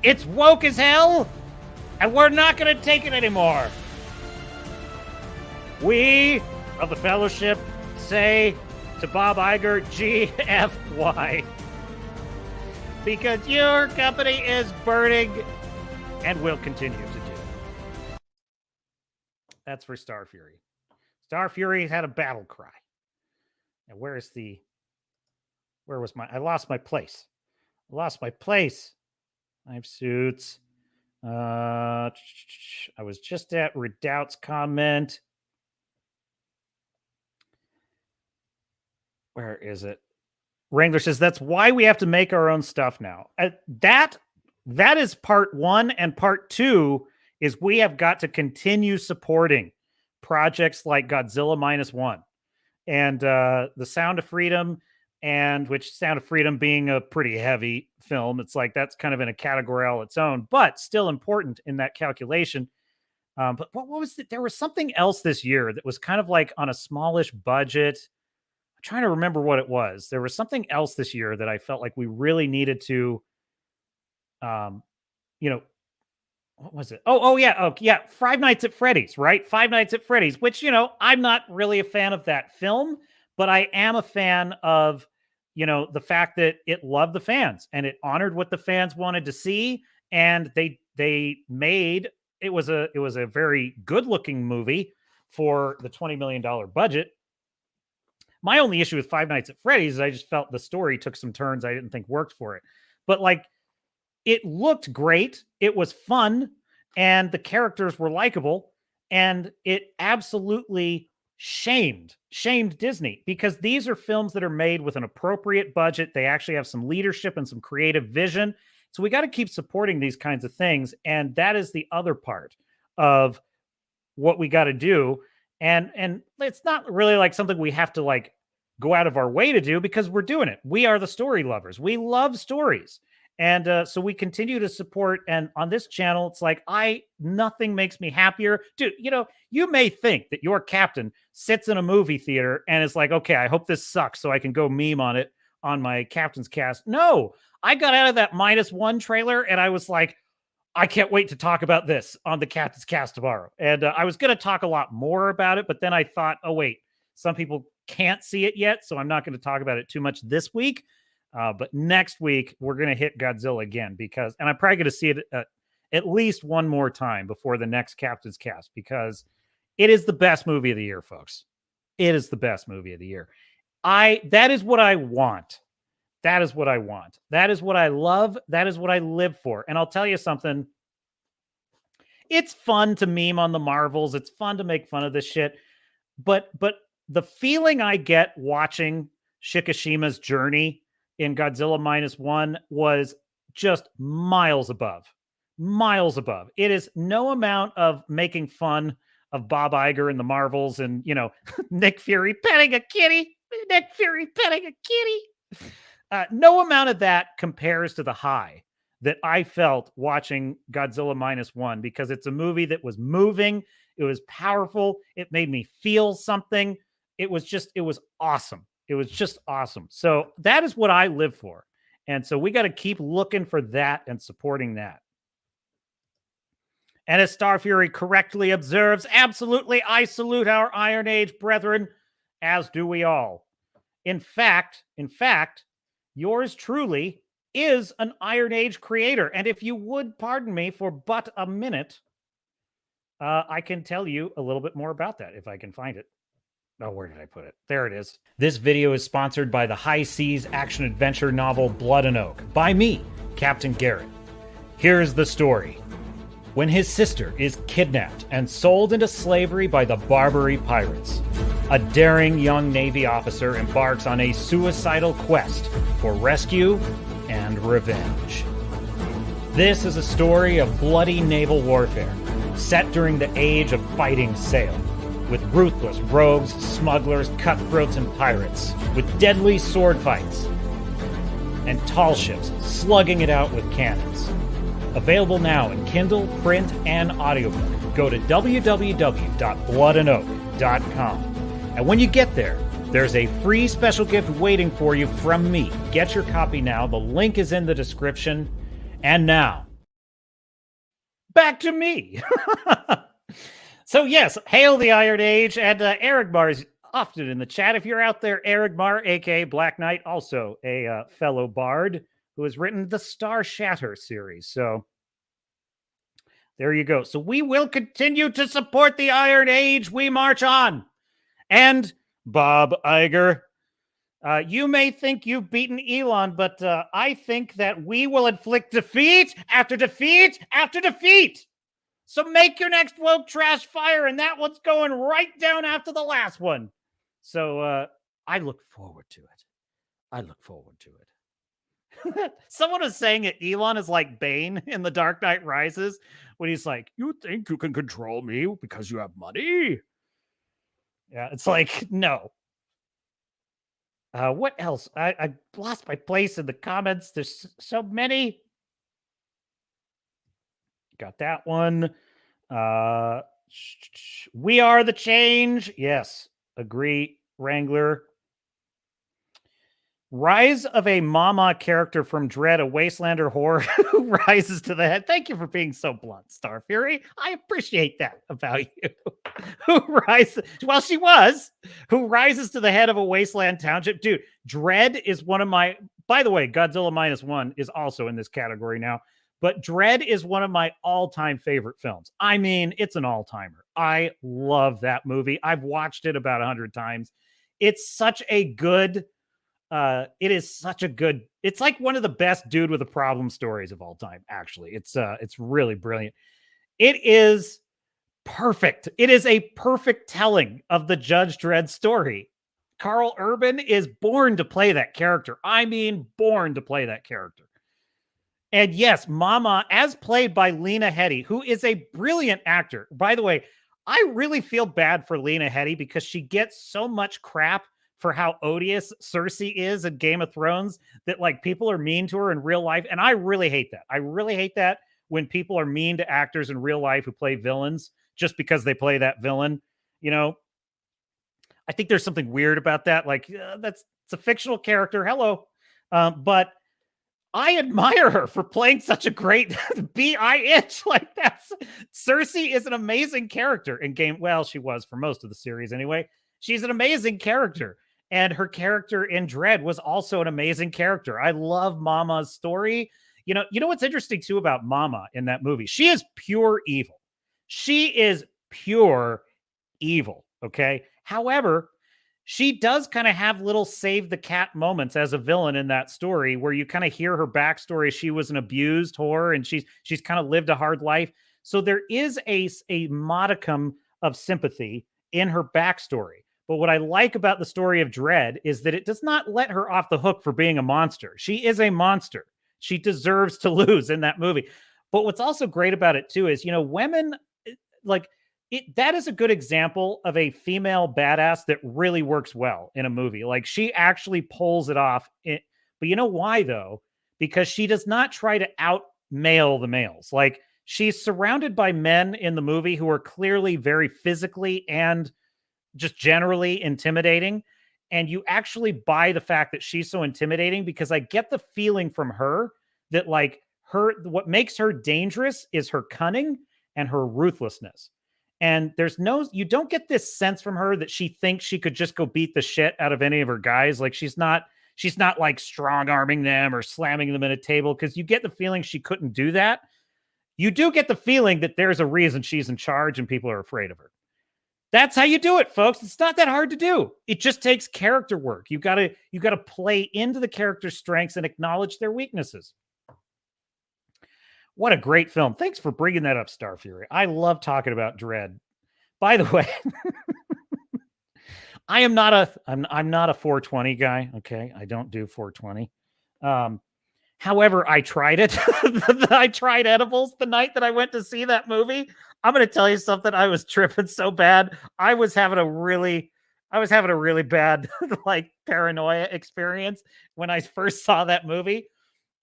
S5: it's woke as hell, and we're not going to take it anymore. We of the Fellowship say to Bob Iger, GFY. Because your company is burning and will continue to do. That's for Star Fury. Star Fury had a battle cry. And I lost my place. Knife suits. I was just at Redoubt's comment. Where is it? Wrangler says, that's why we have to make our own stuff now. That is part one. And part two is we have got to continue supporting projects like Godzilla Minus One and The Sound of Freedom. And which Sound of Freedom being a pretty heavy film, it's like that's kind of in a category all its own, but still important in that calculation. But what was it? There was something else this year that was kind of like on a smallish budget. I'm trying to remember what it was. There was something else this year that I felt like we really needed to, what was it? Oh yeah. Five Nights at Freddy's, right? Five Nights at Freddy's, which, I'm not really a fan of that film. But I am a fan of, the fact that it loved the fans and it honored what the fans wanted to see. And they made, it was a very good looking movie for the $20 million budget. My only issue with Five Nights at Freddy's is I just felt the story took some turns I didn't think worked for it. But it looked great. It was fun and the characters were likable and it absolutely shamed Disney because these are films that are made with an appropriate budget. They actually have some leadership and some creative vision. So we got to keep supporting these kinds of things. And that is the other part of what we got to do. And it's not really like something we have to go out of our way to do because we're doing it. We are the story lovers. We love stories. And so we continue to support. And on this channel, it's like, nothing makes me happier. Dude, you may think that your captain sits in a movie theater and is like, okay, I hope this sucks so I can go meme on it on my Captain's Cast. No, I got out of that -1 trailer and I was like, I can't wait to talk about this on the Captain's Cast tomorrow. And I was going to talk a lot more about it, but then I thought, oh, wait, some people can't see it yet, so I'm not going to talk about it too much this week. But next week, we're going to hit Godzilla again and I'm probably going to see it at least one more time before the next Captain's Cast, because it is the best movie of the year, folks. It is the best movie of the year. That is what I want. That is what I want. That is what I love. That is what I live for. And I'll tell you something. It's fun to meme on the Marvels. It's fun to make fun of this shit. But the feeling I get watching Shikishima's journey in Godzilla -1 was just miles above. Miles above. It is no amount of making fun of Bob Iger and the Marvels and, Nick Fury petting a kitty. Nick Fury petting a kitty. No amount of that compares to the high that I felt watching Godzilla -1, because it's a movie that was moving. It was powerful. It made me feel something. It was awesome. It was just awesome. So that is what I live for. And so we got to keep looking for that and supporting that. And as Star Fury correctly observes, absolutely, I salute our Iron Age brethren, as do we all. In fact, yours truly is an Iron Age creator. And if you would pardon me for but a minute, I can tell you a little bit more about that if I can find it. Oh, where did I put it? There it is. This video is sponsored by the High Seas action-adventure novel Blood and Oak by me, Captain Garrett. Here's the story. When his sister is kidnapped and sold into slavery by the Barbary Pirates, a daring young Navy officer embarks on a suicidal quest for rescue and revenge. This is a story of bloody naval warfare set during the age of fighting sail, with ruthless rogues, smugglers, cutthroats, and pirates, with deadly sword fights, and tall ships slugging it out with cannons. Available now in Kindle, print, and audiobook. Go to www.bloodanoak.com. And when you get there, there's a free special gift waiting for you from me. Get your copy now. The link is in the description. And now, back to me. So yes, hail the Iron Age, and Eric Mar is often in the chat. If you're out there, Eric Mar, aka Black Knight, also a fellow bard who has written the Star Shatter series. So there you go. So we will continue to support the Iron Age. We march on. And Bob Iger, you may think you've beaten Elon, but I think that we will inflict defeat after defeat after defeat. So make your next woke trash fire, and that one's going right down after the last one. So I look forward to it. I look forward to it. Someone was saying that Elon is like Bane in The Dark Knight Rises, when he's like, you think you can control me because you have money? Yeah, it's like, no. What else? I lost my place in the comments. There's so many. Got that one. We are the change. Yes, agree, Wrangler. Rise of a Mama character from Dread, a Wastelander whore who rises to the head. Thank you for being so blunt, Star Fury. I appreciate that about you. Who rises to the head of a wasteland township. Dude, Dread is one of my, by the way, Godzilla -1 is also in this category now, but Dread is one of my all-time favorite films. I mean, it's an all-timer. I love that movie. I've watched it about 100 times. It's such a good it's like one of the best dude with a problem stories of all time, actually. It's really brilliant. It is perfect. It is a perfect telling of the Judge Dredd story. Carl Urban is born to play that character. I mean, born to play that character. And yes, Mama, as played by Lena Headey, who is a brilliant actor. By the way, I really feel bad for Lena Headey because she gets so much crap for how odious Cersei is in Game of Thrones, that like people are mean to her in real life. And I really hate that. I really hate that when people are mean to actors in real life who play villains just because they play that villain. You know, I think there's something weird about that. Like, it's a fictional character. Hello. But I admire her for playing such a great B.I.H. Like, that's Cersei is an amazing character in Game. Well, she was for most of the series anyway. She's an amazing character. And her character in Dredd was also an amazing character. I love Mama's story. You know what's interesting too about Mama in that movie? She is pure evil. She is pure evil. Okay. However, she does kind of have little save the cat moments as a villain in that story where you kind of hear her backstory. She was an abused whore and she's kind of lived a hard life. So there is a modicum of sympathy in her backstory. But what I like about the story of Dredd is that it does not let her off the hook for being a monster. She is a monster. She deserves to lose in that movie. But what's also great about it too is, women like that is a good example of a female badass that really works well in a movie. Like she actually pulls it off. But you know why though? Because she does not try to out male the males. Like she's surrounded by men in the movie who are clearly very physically and just generally intimidating. And you actually buy the fact that she's so intimidating because I get the feeling from her that like what makes her dangerous is her cunning and her ruthlessness. And you don't get this sense from her that she thinks she could just go beat the shit out of any of her guys. Like she's not like strong arming them or slamming them in a table because you get the feeling she couldn't do that. You do get the feeling that there's a reason she's in charge and people are afraid of her. That's how you do it, folks. It's not that hard to do. It just takes character work. You gotta play into the character's strengths and acknowledge their weaknesses. What a great film. Thanks for bringing that up, Star Fury. I love talking about Dredd. By the way, I'm not a 420 guy. Okay. I don't do 420. However, I tried it. I tried edibles the night that I went to see that movie. I'm going to tell you something. I was tripping so bad. I was having a really bad like paranoia experience when I first saw that movie.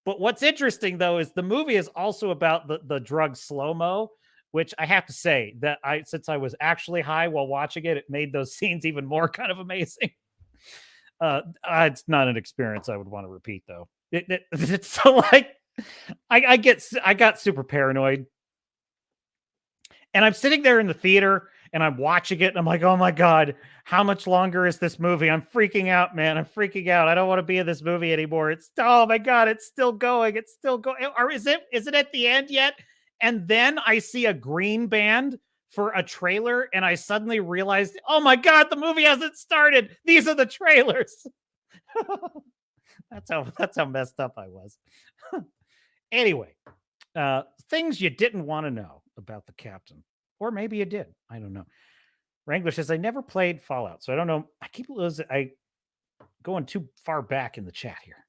S5: But what's interesting though is the movie is also about the drug slow-mo, which I have to say that since I was actually high while watching it, it made those scenes even more kind of amazing. It's not an experience I would want to repeat though. It's so like I got super paranoid. And I'm sitting there in the theater and I'm watching it and I'm like, oh my God, how much longer is this movie? I'm freaking out, man. I'm freaking out. I don't want to be in this movie anymore. Oh my God, it's still going. It's still going. Or is it at the end yet? And then I see a green band for a trailer and I suddenly realized, oh my God, the movie hasn't started. These are the trailers. That's how messed up I was. Anyway, things you didn't want to know about the captain, or maybe you did. I don't know. Wrangler says I never played Fallout, so I don't know. I keep losing. I going too far back in the chat here.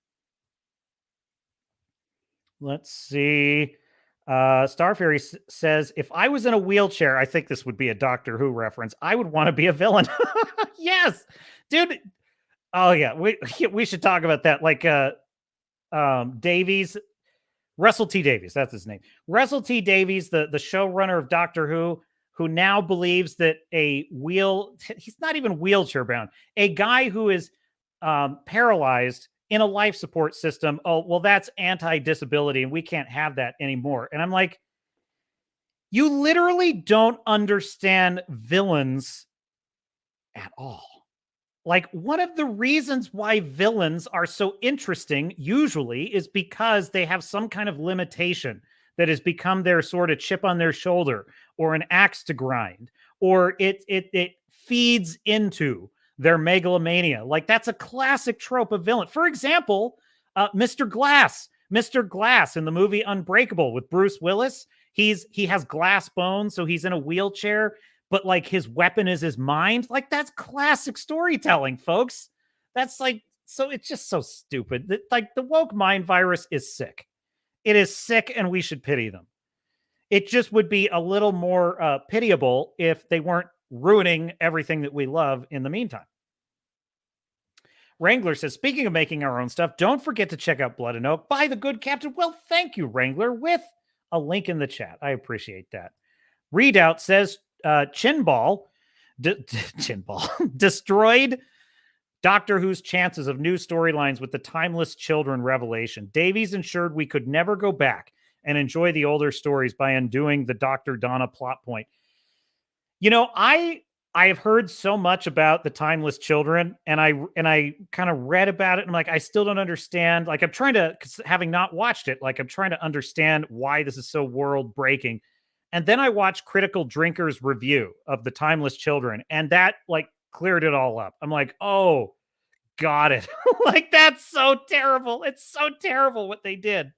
S5: Let's see. Star Fairy says if I was in a wheelchair, I think this would be a Doctor Who reference. I would want to be a villain. Yes, dude. Oh yeah, we should talk about that. Like Davies, Russell T. Davies, that's his name. Russell T. Davies, the showrunner of Doctor who now believes that he's not even wheelchair bound, a guy who is paralyzed in a life support system. Oh, well, that's anti-disability and we can't have that anymore. And I'm like, you literally don't understand villains at all. Like, one of the reasons why villains are so interesting usually is because they have some kind of limitation that has become their sort of chip on their shoulder or an axe to grind, or it feeds into their megalomania. Like, that's a classic trope of villain. For example, Mr. Glass in the movie Unbreakable with Bruce Willis, he has glass bones, so he's in a wheelchair, but like his weapon is his mind. Like, that's classic storytelling, folks. That's like, so it's just so stupid. Like, the woke mind virus is sick. It is sick and we should pity them. It just would be a little more pitiable if they weren't ruining everything that we love in the meantime. Wrangler says, speaking of making our own stuff, don't forget to check out Blood and Oak by the good Captain. Well, thank you, Wrangler, with a link in the chat. I appreciate that. Readout says, Chinball destroyed Doctor Who's chances of new storylines with the Timeless Children revelation. Davies ensured we could never go back and enjoy the older stories by undoing the Dr. Donna plot point. You know, I have heard so much about the Timeless Children, and I kind of read about it, and I'm like, I still don't understand. Like, I'm trying to, 'cause having not watched it, like, I'm trying to understand why this is so world breaking. And then I watched Critical Drinker's review of the Timeless Children, and that like cleared it all up. I'm like, oh, got it. Like, that's so terrible. It's so terrible what they did.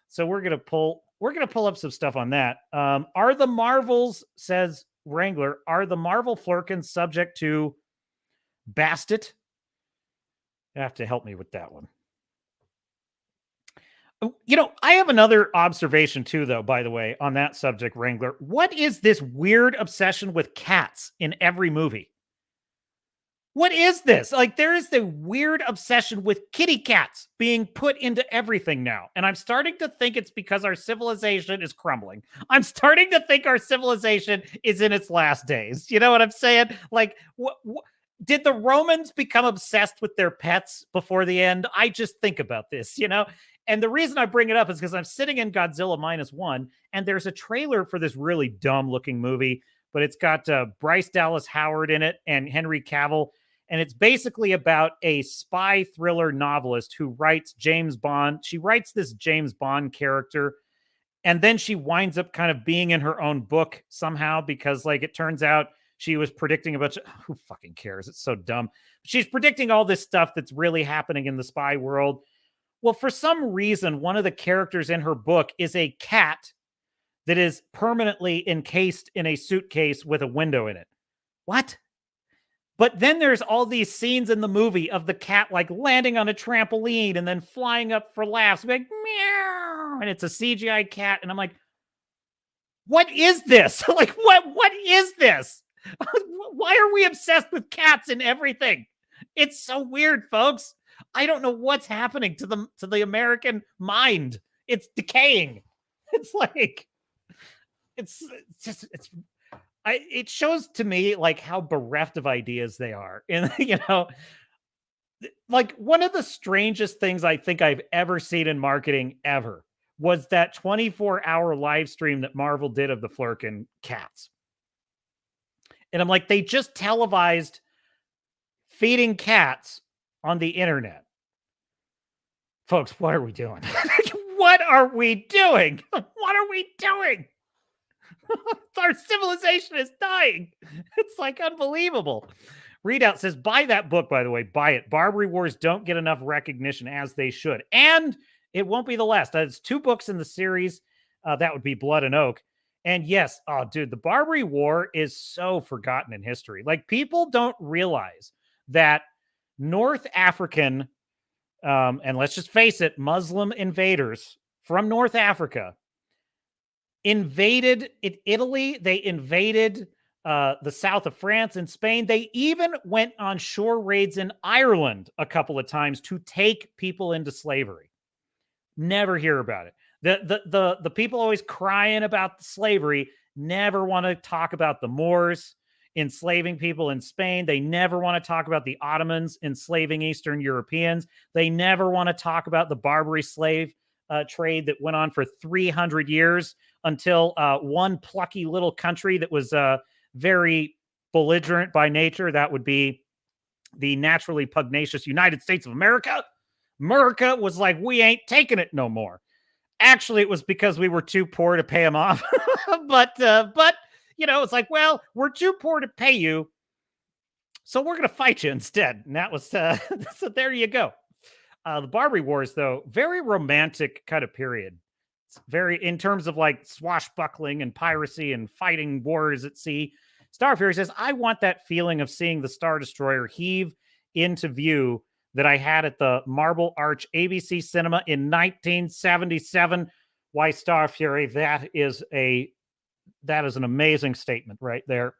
S5: So we're gonna pull up some stuff on that. Are the Marvels, says Wrangler, are the Marvel Flurkins subject to Bastet? You have to help me with that one. You know, I have another observation too, though, by the way, on that subject, Wrangler. What is this weird obsession with cats in every movie? What is this? Like, there is the weird obsession with kitty cats being put into everything now. And I'm starting to think it's because our civilization is crumbling. I'm starting to think our civilization is in its last days. You know what I'm saying? Like, did the Romans become obsessed with their pets before the end? I just think about this, you know? And the reason I bring it up is because I'm sitting in Godzilla Minus One, and there's a trailer for this really dumb looking movie, but it's got Bryce Dallas Howard in it and Henry Cavill. And it's basically about a spy thriller novelist who writes James Bond. She writes this James Bond character, and then she winds up kind of being in her own book somehow because, like, it turns out she was predicting a bunch of, who fucking cares? It's so dumb. She's predicting all this stuff that's really happening in the spy world. Well, for some reason, one of the characters in her book is a cat that is permanently encased in a suitcase with a window in it. What? But then there's all these scenes in the movie of the cat like landing on a trampoline and then flying up for laughs, like meow, and it's a CGI cat, and I'm like, what is this? Like, what is this? Why are we obsessed with cats and everything? It's so weird, folks. I don't know what's happening to the American mind. It's decaying. It's like, it shows to me like how bereft of ideas they are. And, you know, like one of the strangest things I think I've ever seen in marketing ever was that 24-hour live stream that Marvel did of the Flurkin cats. And I'm like, they just televised feeding cats on the internet. Folks, what are we doing? What are we doing? What are we doing? Our civilization is dying. It's like unbelievable. Readout says, buy that book, by the way. Buy it. Barbary Wars don't get enough recognition as they should. And it won't be the last. There's 2 books in the series. That would be Blood and Oak. And yes, oh, dude, the Barbary War is so forgotten in history. Like, people don't realize that North African, and let's just face it, Muslim invaders from North Africa invaded Italy. They invaded the south of France and Spain. They even went on shore raids in Ireland a couple of times to take people into slavery. Never hear about it. The people always crying about the slavery never want to talk about the Moors enslaving people in Spain. They never want to talk about the Ottomans enslaving Eastern Europeans. They never want to talk about the Barbary slave trade that went on for 300 years until one plucky little country that was very belligerent by nature, that would be the naturally pugnacious United States of America. America was like, we ain't taking it no more. Actually, it was because we were too poor to pay them off. but you know, it's like, well, we're too poor to pay you, so we're going to fight you instead. And that was, so there you go. The Barbary Wars, though, very romantic kind of period. It's very, in terms of like swashbuckling and piracy and fighting wars at sea. Starfury says, I want that feeling of seeing the Star Destroyer heave into view that I had at the Marble Arch ABC Cinema in 1977. Why, Starfury, that is an amazing statement right there.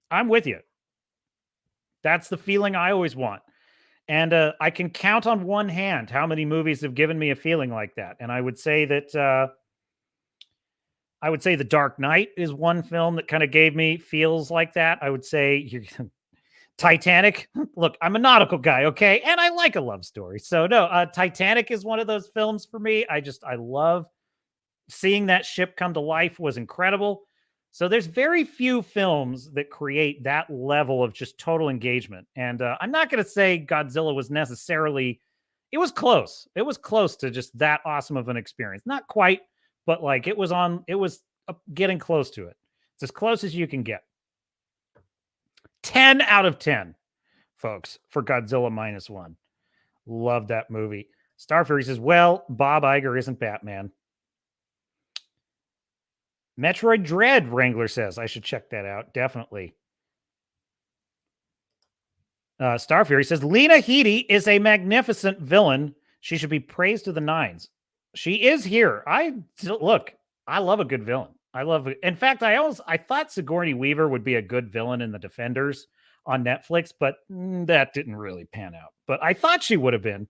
S5: I'm with you. That's the feeling I always want. And I can count on one hand how many movies have given me a feeling like that. And I would say that The Dark Knight is one film that kind of gave me feels like that. I would say Titanic. Look, I'm a nautical guy, okay? And I like a love story. So no, Titanic is one of those films for me. I love seeing that ship come to life was incredible. So there's very few films that create that level of just total engagement. And I'm not going to say Godzilla was necessarily, it was close. It was close to just that awesome of an experience. Not quite, but like it was getting close to it. It's as close as you can get. 10 out of 10, folks, for Godzilla Minus One. Love that movie. Starfury says, well, Bob Iger isn't Batman. Metroid Dread, Wrangler says. I should check that out. Definitely. Starfury says, Lena Headey is a magnificent villain. She should be praised to the nines. She is here. I love a good villain. In fact, I thought Sigourney Weaver would be a good villain in The Defenders on Netflix, but that didn't really pan out. But I thought she would have been.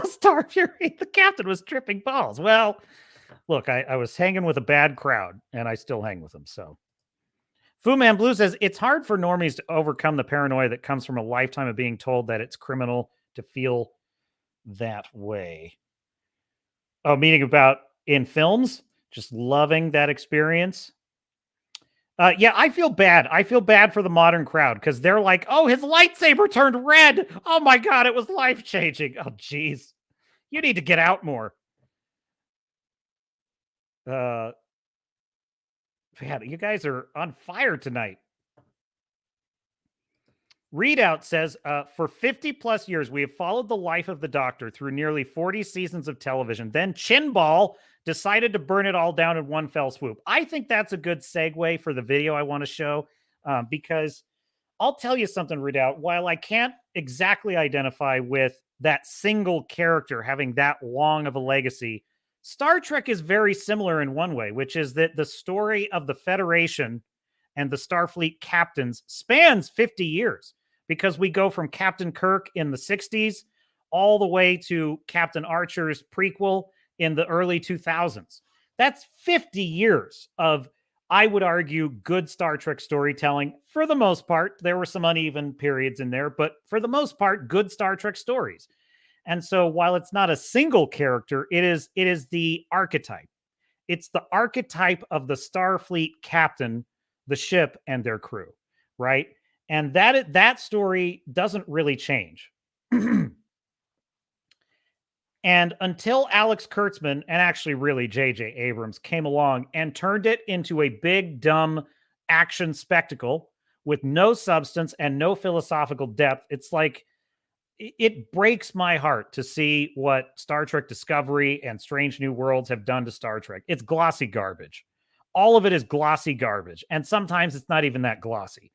S5: Star Fury, the captain was tripping balls. Well, look, I was hanging with a bad crowd, and I still hang with them. So, Fu Man Blue says, it's hard for normies to overcome the paranoia that comes from a lifetime of being told that it's criminal to feel that way. Oh, meaning about in films, just loving that experience. Yeah, I feel bad. I feel bad for the modern crowd because they're like, oh, his lightsaber turned red. Oh my God, it was life-changing. Oh, geez. You need to get out more. Man, you guys are on fire tonight. Readout says, for 50 plus years, we have followed the life of the Doctor through nearly 40 seasons of television. Then Chinball decided to burn it all down in one fell swoop. I think that's a good segue for the video I want to show, because I'll tell you something, Readout. While I can't exactly identify with that single character having that long of a legacy, Star Trek is very similar in one way, which is that the story of the Federation and the Starfleet captains spans 50 years. Because we go from Captain Kirk in the 60s all the way to Captain Archer's prequel in the early 2000s. That's 50 years of, I would argue, good Star Trek storytelling. For the most part, there were some uneven periods in there, but for the most part, good Star Trek stories. And so while it's not a single character, it is the archetype. It's the archetype of the Starfleet captain, the ship, and their crew, right? And that story doesn't really change. And until Alex Kurtzman, and actually really J.J. Abrams, came along and turned it into a big, dumb action spectacle with no substance and no philosophical depth, it's like, it breaks my heart to see what Star Trek Discovery and Strange New Worlds have done to Star Trek. It's glossy garbage. All of it is glossy garbage. And sometimes it's not even that glossy.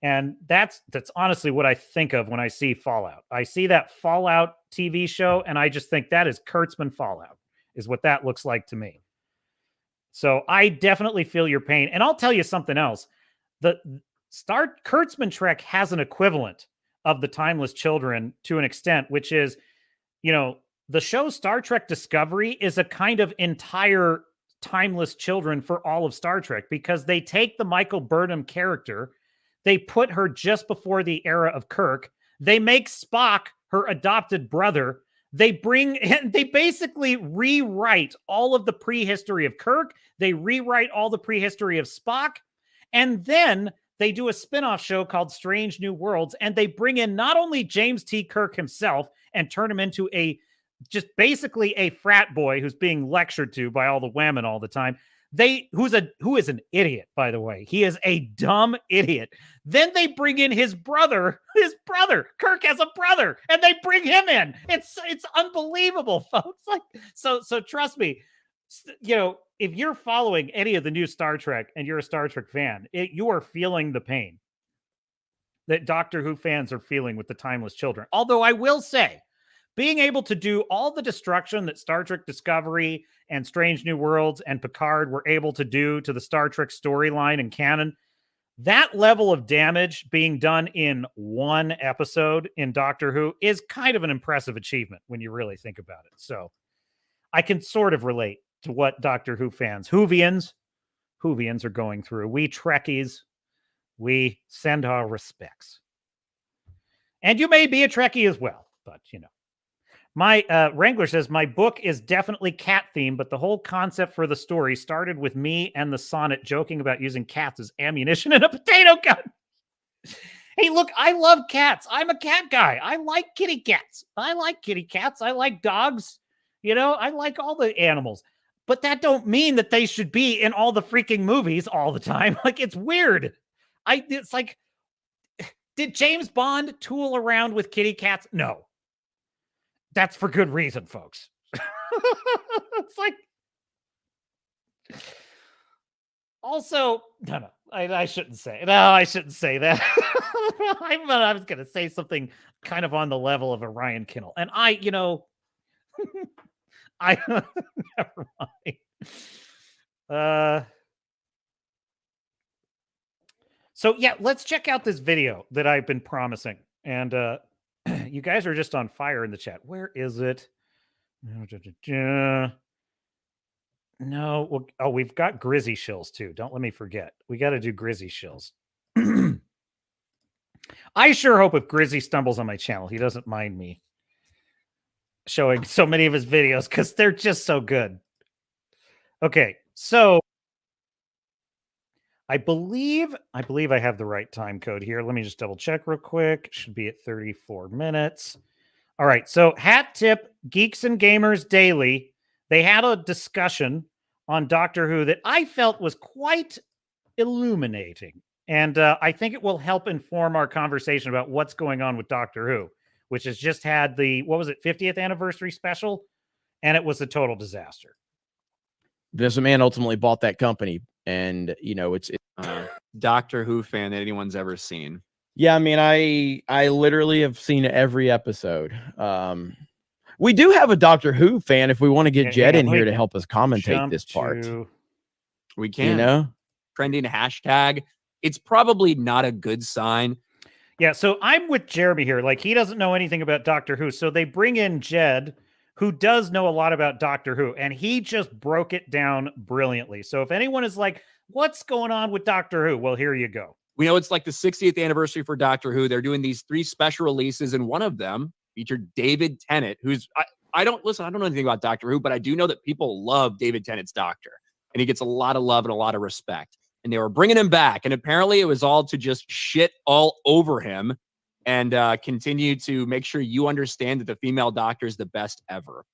S5: And that's honestly what I think of when I see Fallout. I see that Fallout TV show, and I just think that is Kurtzman Fallout, is what that looks like to me. So I definitely feel your pain. And I'll tell you something else. The Kurtzman Trek has an equivalent of the Timeless Children to an extent, which is, the show Star Trek Discovery is a kind of entire Timeless Children for all of Star Trek, because they take the Michael Burnham character, they put her just before the era of Kirk. They make Spock her adopted brother. They basically rewrite all of the prehistory of Kirk. They rewrite all the prehistory of Spock. And then they do a spin-off show called Strange New Worlds. And they bring in not only James T. Kirk himself and turn him into just basically a frat boy who's being lectured to by all the women all the time. Who is an idiot, by the way. He is a dumb idiot. Then they bring in his brother. Kirk has a brother, and they bring him in. It's unbelievable, folks. So trust me, if you're following any of the new Star Trek and you're a Star Trek fan, you are feeling the pain that Doctor Who fans are feeling with the Timeless Children. Although I will say, being able to do all the destruction that Star Trek Discovery and Strange New Worlds and Picard were able to do to the Star Trek storyline and canon, That level of damage being done in one episode in Doctor Who is kind of an impressive achievement when you really think about it. So I can sort of relate to what Doctor Who fans, Whovians are going through. We Trekkies, we send our respects. And you may be a Trekkie as well, but you know. My Wrangler says, my book is definitely cat themed, but the whole concept for the story started with me and the Sonnet joking about using cats as ammunition in a potato gun. Hey, look, I love cats. I'm a cat guy. I like kitty cats. I like dogs. You know, I like all the animals. But that don't mean that they should be in all the freaking movies all the time. Like, it's weird. It's like, did James Bond tool around with kitty cats? No. That's for good reason, folks. It's like, also, no, I shouldn't say. No, I shouldn't say that. I was going to say something kind of on the level of a Ryan Kinnell. And never mind. So yeah, let's check out this video that I've been promising. And you guys are just on fire in the chat. Where is it? No. Well, we've got Grizzy Shills too. Don't let me forget. We got to do Grizzy Shills. I sure hope if Grizzy stumbles on my channel, he doesn't mind me showing so many of his videos because they're just so good. Okay, so I believe I have the right time code here. Let me just double check real quick. It should be at 34 minutes. All right, so Hat Tip, Geeks and Gamers Daily, they had a discussion on Doctor Who that I felt was quite illuminating. And I think it will help inform our conversation about what's going on with Doctor Who, which has just had the, 50th anniversary special? And it was a total disaster.
S13: Vince McMahon ultimately bought that company. And, you know, it's
S14: Doctor Who fan that anyone's ever seen.
S13: Yeah, I mean, I literally have seen every episode. We do have a Doctor Who fan if we want to get Jed in here to help us commentate this part.
S14: We can.
S13: You know?
S14: Trending hashtag. It's probably not a good sign.
S5: Yeah, so I'm with Jeremy here. Like, he doesn't know anything about Doctor Who. So they bring in Jed, who does know a lot about Doctor Who, and he just broke it down brilliantly. So if anyone is like, what's going on with Doctor Who? Well, here you go.
S14: We know it's like the 60th anniversary for Doctor Who. They're doing these 3 special releases, and one of them featured David Tennant, who's, I don't know anything about Doctor Who, but I do know that people love David Tennant's Doctor, and he gets a lot of love and a lot of respect. And they were bringing him back, and apparently it was all to just shit all over him and continue to make sure you understand that the female Doctor is the best ever.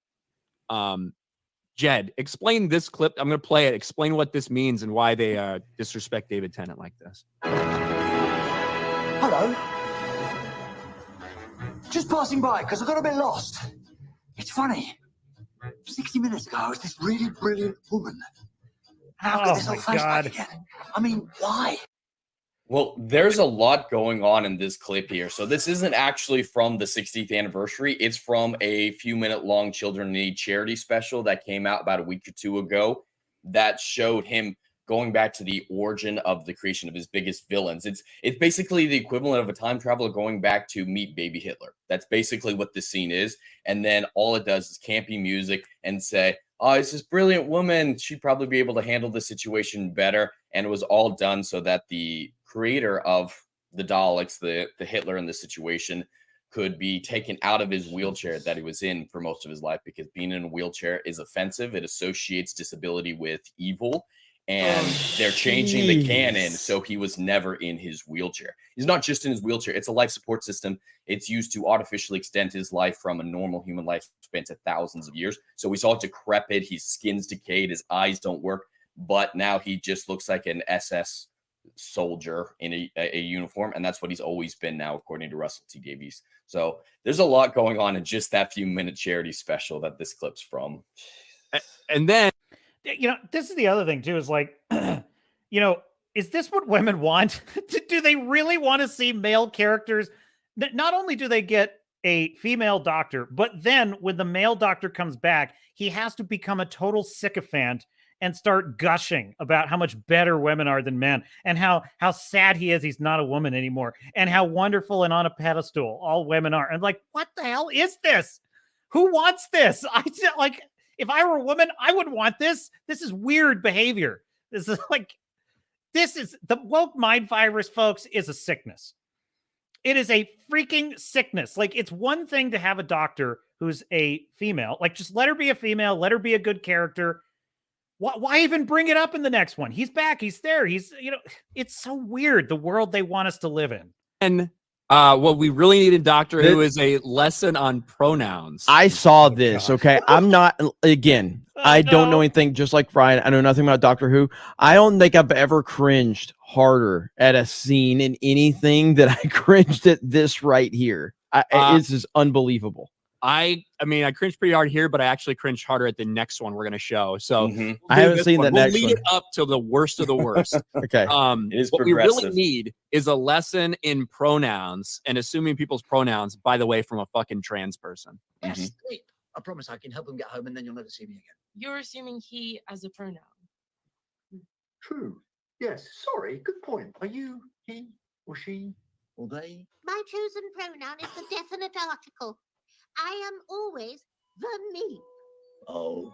S14: Jed, explain this clip. I'm going to play it. Explain what this means and why they disrespect David Tennant like this.
S15: Hello. Just passing by because I got a bit lost. It's funny. 60 minutes ago, I was this really brilliant woman. And I've got this whole flashback again. I mean, why?
S16: Well, there's a lot going on in this clip here. So this isn't actually from the 60th anniversary. It's from a few-minute-long Children in Need charity special that came out about a week or two ago that showed him going back to the origin of the creation of his biggest villains. It's basically the equivalent of a time traveler going back to meet baby Hitler. That's basically what this scene is. And then all it does is campy music and say, oh, it's this brilliant woman. She'd probably be able to handle the situation better. And it was all done so that the creator of the Daleks, the Hitler in this situation, could be taken out of his wheelchair that he was in for most of his life, because being in a wheelchair is offensive. It associates disability with evil. And they're changing the canon so he was never in his wheelchair. He's not just in his wheelchair. It's a life support system. It's used to artificially extend his life from a normal human lifespan to thousands of years. So he's all decrepit. His skin's decayed. His eyes don't work. But now he just looks like an SS soldier in a uniform. And that's what he's always been now, according to Russell T. Davies. So there's a lot going on in just that few-minute charity special that this clip's from.
S14: And then,
S5: you know, this is the other thing too, is like, you know, is this what women want? Do they really want to see male characters? Not only do they get a female doctor, but then when the male doctor comes back, he has to become a total sycophant and start gushing about how much better women are than men and how sad he is he's not a woman anymore and how wonderful and on a pedestal all women are. And like, what the hell is this? Who wants this? Like, if I were a woman, I would want this. This is weird behavior. This is the woke mind virus, folks, is a sickness. It is a freaking sickness. Like, it's one thing to have a doctor who's a female. Like, just let her be a female. Let her be a good character. Why even bring it up in the next one? He's back. He's there. It's so weird, the world they want us to live in.
S14: And what we really need in Doctor Who is a lesson on pronouns.
S13: I saw this. Okay. I'm not, again, I don't know anything, just like Brian. I know nothing about Doctor Who. I don't think I've ever cringed harder at a scene in anything that I cringed at this right here. This is unbelievable.
S14: I mean, I cringed pretty hard here, but I actually cringed harder at the next one we're going to show. So
S13: I haven't seen that next one.
S14: We'll lead it up to the worst of the worst.
S13: Okay.
S14: What we really need is a lesson in pronouns and assuming people's pronouns, by the way, from a fucking trans person.
S15: Yes, I promise I can help him get home and then you'll never see me again.
S17: You're assuming he as a pronoun.
S15: True. Yes. Sorry. Good point. Are you he or she or they?
S18: My chosen pronoun is the definite article. I am always the me.
S15: Oh.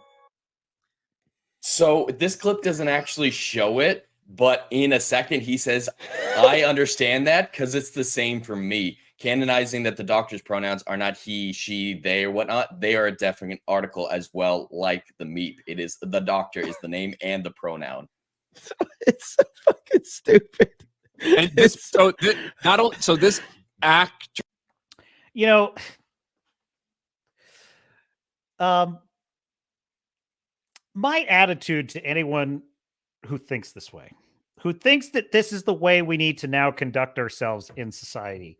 S16: So this clip doesn't actually show it, but in a second he says, I understand that because it's the same for me. Canonizing that the doctor's pronouns are not he, she, they, or whatnot. They are a definite article as well, like the meep. It is the doctor is the name and the pronoun.
S13: It's so fucking stupid.
S14: And this this actor,
S5: my attitude to anyone who thinks this way, who thinks that this is the way we need to now conduct ourselves in society,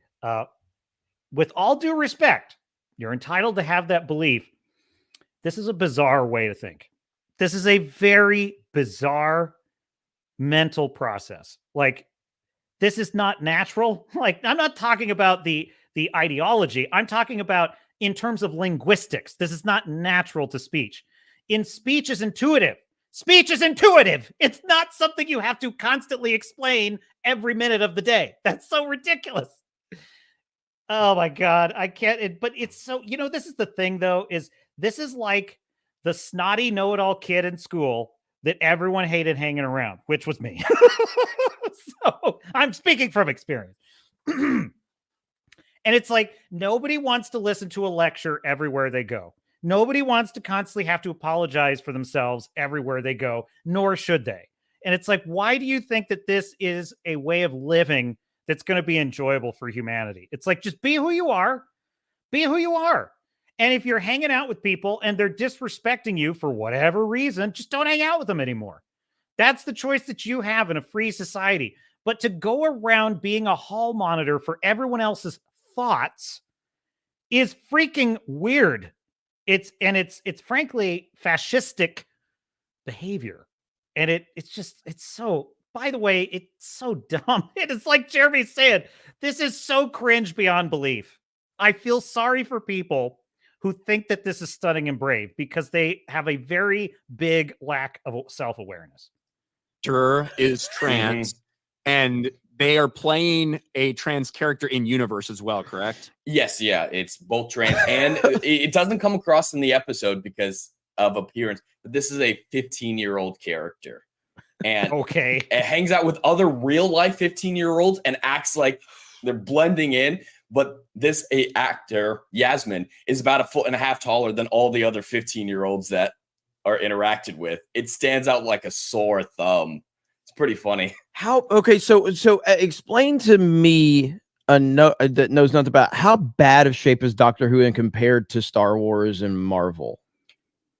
S5: with all due respect, you're entitled to have that belief. This is a bizarre way to think. This is a very bizarre mental process. Like, this is not natural. Like, I'm not talking about the ideology. I'm talking about in terms of linguistics. This is not natural to speech. Speech is intuitive. Speech is intuitive. It's not something you have to constantly explain every minute of the day. That's so ridiculous. Oh my God. I can't, but it's so, this is the thing though, is this is like the snotty know-it-all kid in school that everyone hated hanging around, which was me. So I'm speaking from experience. And it's like, nobody wants to listen to a lecture everywhere they go. Nobody wants to constantly have to apologize for themselves everywhere they go, nor should they. And it's like, why do you think that this is a way of living that's going to be enjoyable for humanity? It's like, just be who you are. Be who you are. And if you're hanging out with people and they're disrespecting you for whatever reason, just don't hang out with them anymore. That's the choice that you have in a free society. But to go around being a hall monitor for everyone else's thoughts is freaking weird. It's frankly fascistic behavior. And it's so, by the way, it's so dumb. It is like Jeremy said, this is so cringe beyond belief. I feel sorry for people who think that this is stunning and brave because they have a very big lack of self-awareness.
S14: Is trans, and they are playing a trans character in universe as well, correct?
S16: Yes, yeah, it's both trans, and it doesn't come across in the episode because of appearance, but this is a 15-year-old character. And
S5: okay,
S16: it hangs out with other real-life 15-year-olds and acts like they're blending in. But this actor, Yasmin, is about 1.5 feet taller than all the other 15-year-olds that are interacted with. It stands out like a sore thumb. It's pretty funny.
S13: Okay, so explain to me that knows nothing about how bad of shape is Doctor Who and compared to Star Wars and Marvel.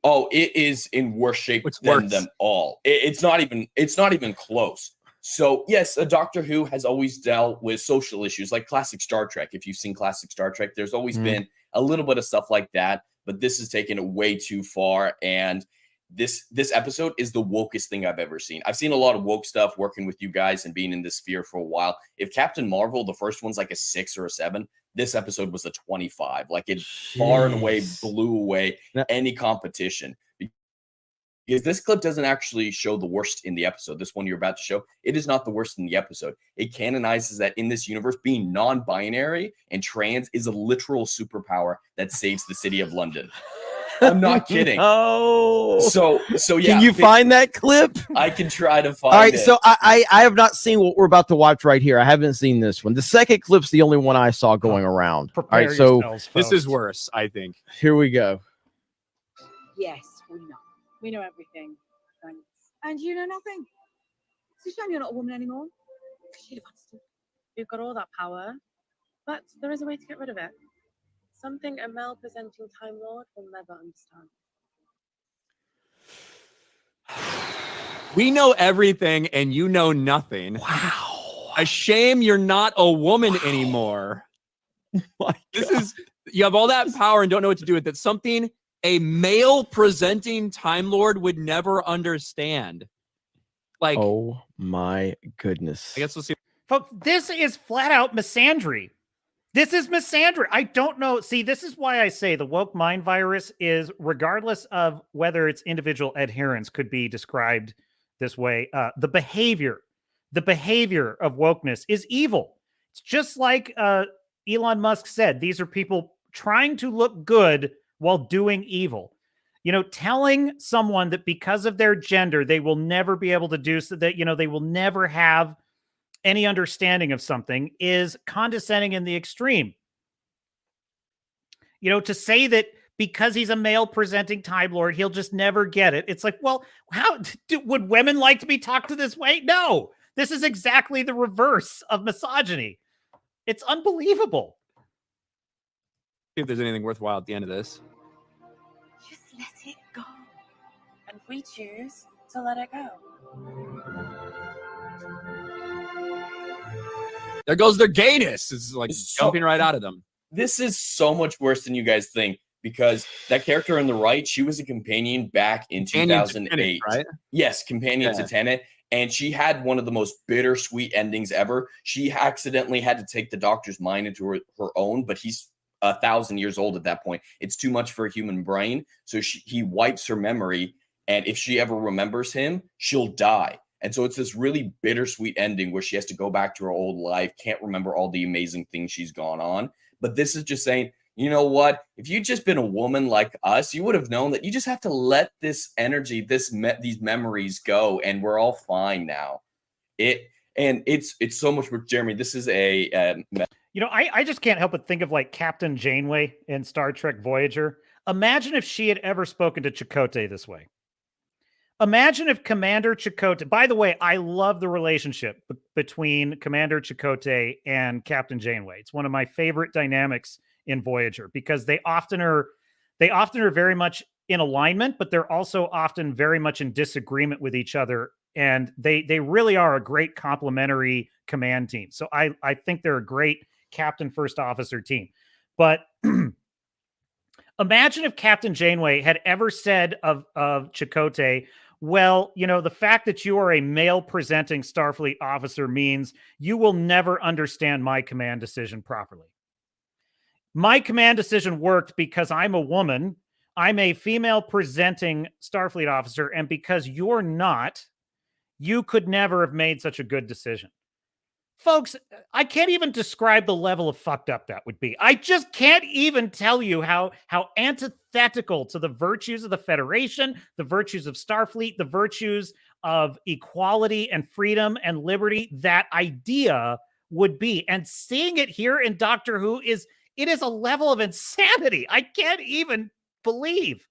S16: Oh, it is in worse shape than them all. It's not even close. So yes, a Doctor Who has always dealt with social issues like classic Star Trek. If you've seen classic Star Trek, there's always been a little bit of stuff like that, but this is taken it way too far. And this episode is the wokest thing I've ever seen. I've seen a lot of woke stuff working with you guys and being in this sphere for a while. If Captain Marvel, the first one's like a 6 or a 7, this episode was a 25. Like, it far and away blew away any competition. Because this clip doesn't actually show the worst in the episode. This one you're about to show, it is not the worst in the episode. It canonizes that in this universe, being non-binary and trans is a literal superpower that saves the city of London. I'm not kidding.
S13: Oh,
S16: so yeah.
S13: Can you find that clip?
S16: I can try to find
S13: All right,
S16: it.
S13: so I have not seen what we're about to watch right here. I haven't seen this one. The second clip's the only one I saw going around. All right, so
S14: this is worse, I think.
S13: Here we go.
S9: Yes, we know. We know everything. Thanks. And you know nothing. It's a shame you're not a woman anymore.
S17: You've got all that power, but there is a way to get rid of it. Something a male-presenting Time Lord will never understand.
S14: We know everything and you know nothing.
S13: Wow.
S14: A shame you're not a woman anymore. This is, you have all that power and don't know what to do with it. Something a male presenting Time Lord would never understand. Like,
S13: oh my goodness.
S14: I guess we'll see.
S5: Folks, this is flat out misandry. This is misandry. I don't know. See, this is why I say the woke mind virus is, regardless of whether its individual adherents could be described this way, the behavior of wokeness is evil. It's just like Elon Musk said, these are people trying to look good while doing evil. You know, telling someone that because of their gender, they will never be able to do so, that, you know, they will never have any understanding of something is condescending in the extreme. You know, to say that because he's a male presenting Time Lord, he'll just never get it. It's like, well, how would women like to be talked to this way? No, this is exactly the reverse of misogyny. It's unbelievable.
S14: See if there's anything worthwhile at the end of this.
S17: Just let it go. And we choose to let it go.
S14: There goes their gayness. It's like jumping right out of them.
S16: This is so much worse than you guys think, because that character on the right, she was a companion back in 2008.
S14: Tenet, right?
S16: Yes, companion to Tenet. And she had one of the most bittersweet endings ever. She accidentally had to take the doctor's mind into her own, but he's 1,000 years old at that point. It's too much for a human brain. So he wipes her memory. And if she ever remembers him, she'll die. And so it's this really bittersweet ending where she has to go back to her old life, can't remember all the amazing things she's gone on. But this is just saying, you know what? If you'd just been a woman like us, you would have known that you just have to let this energy, these memories go, and we're all fine now. It's so much work, Jeremy. This is a
S5: you know, I just can't help but think of like Captain Janeway in Star Trek Voyager. Imagine if she had ever spoken to Chakotay this way. Imagine if Commander Chakotay, by the way, I love the relationship between Commander Chakotay and Captain Janeway. It's one of my favorite dynamics in Voyager because they often are very much in alignment, but they're also often very much in disagreement with each other. And they really are a great complementary command team. So I think they're a great captain first officer team. But imagine if Captain Janeway had ever said of Chakotay, well, you know, the fact that you are a male presenting Starfleet officer means you will never understand my command decision properly. My command decision worked because I'm a woman. I'm a female presenting Starfleet officer. And because you're not, you could never have made such a good decision. Folks, I can't even describe the level of fucked up that would be. I just can't even tell you how antithetical to the virtues of the Federation, the virtues of Starfleet, the virtues of equality and freedom and liberty that idea would be. And seeing it here in Doctor Who is a level of insanity. I can't even believe.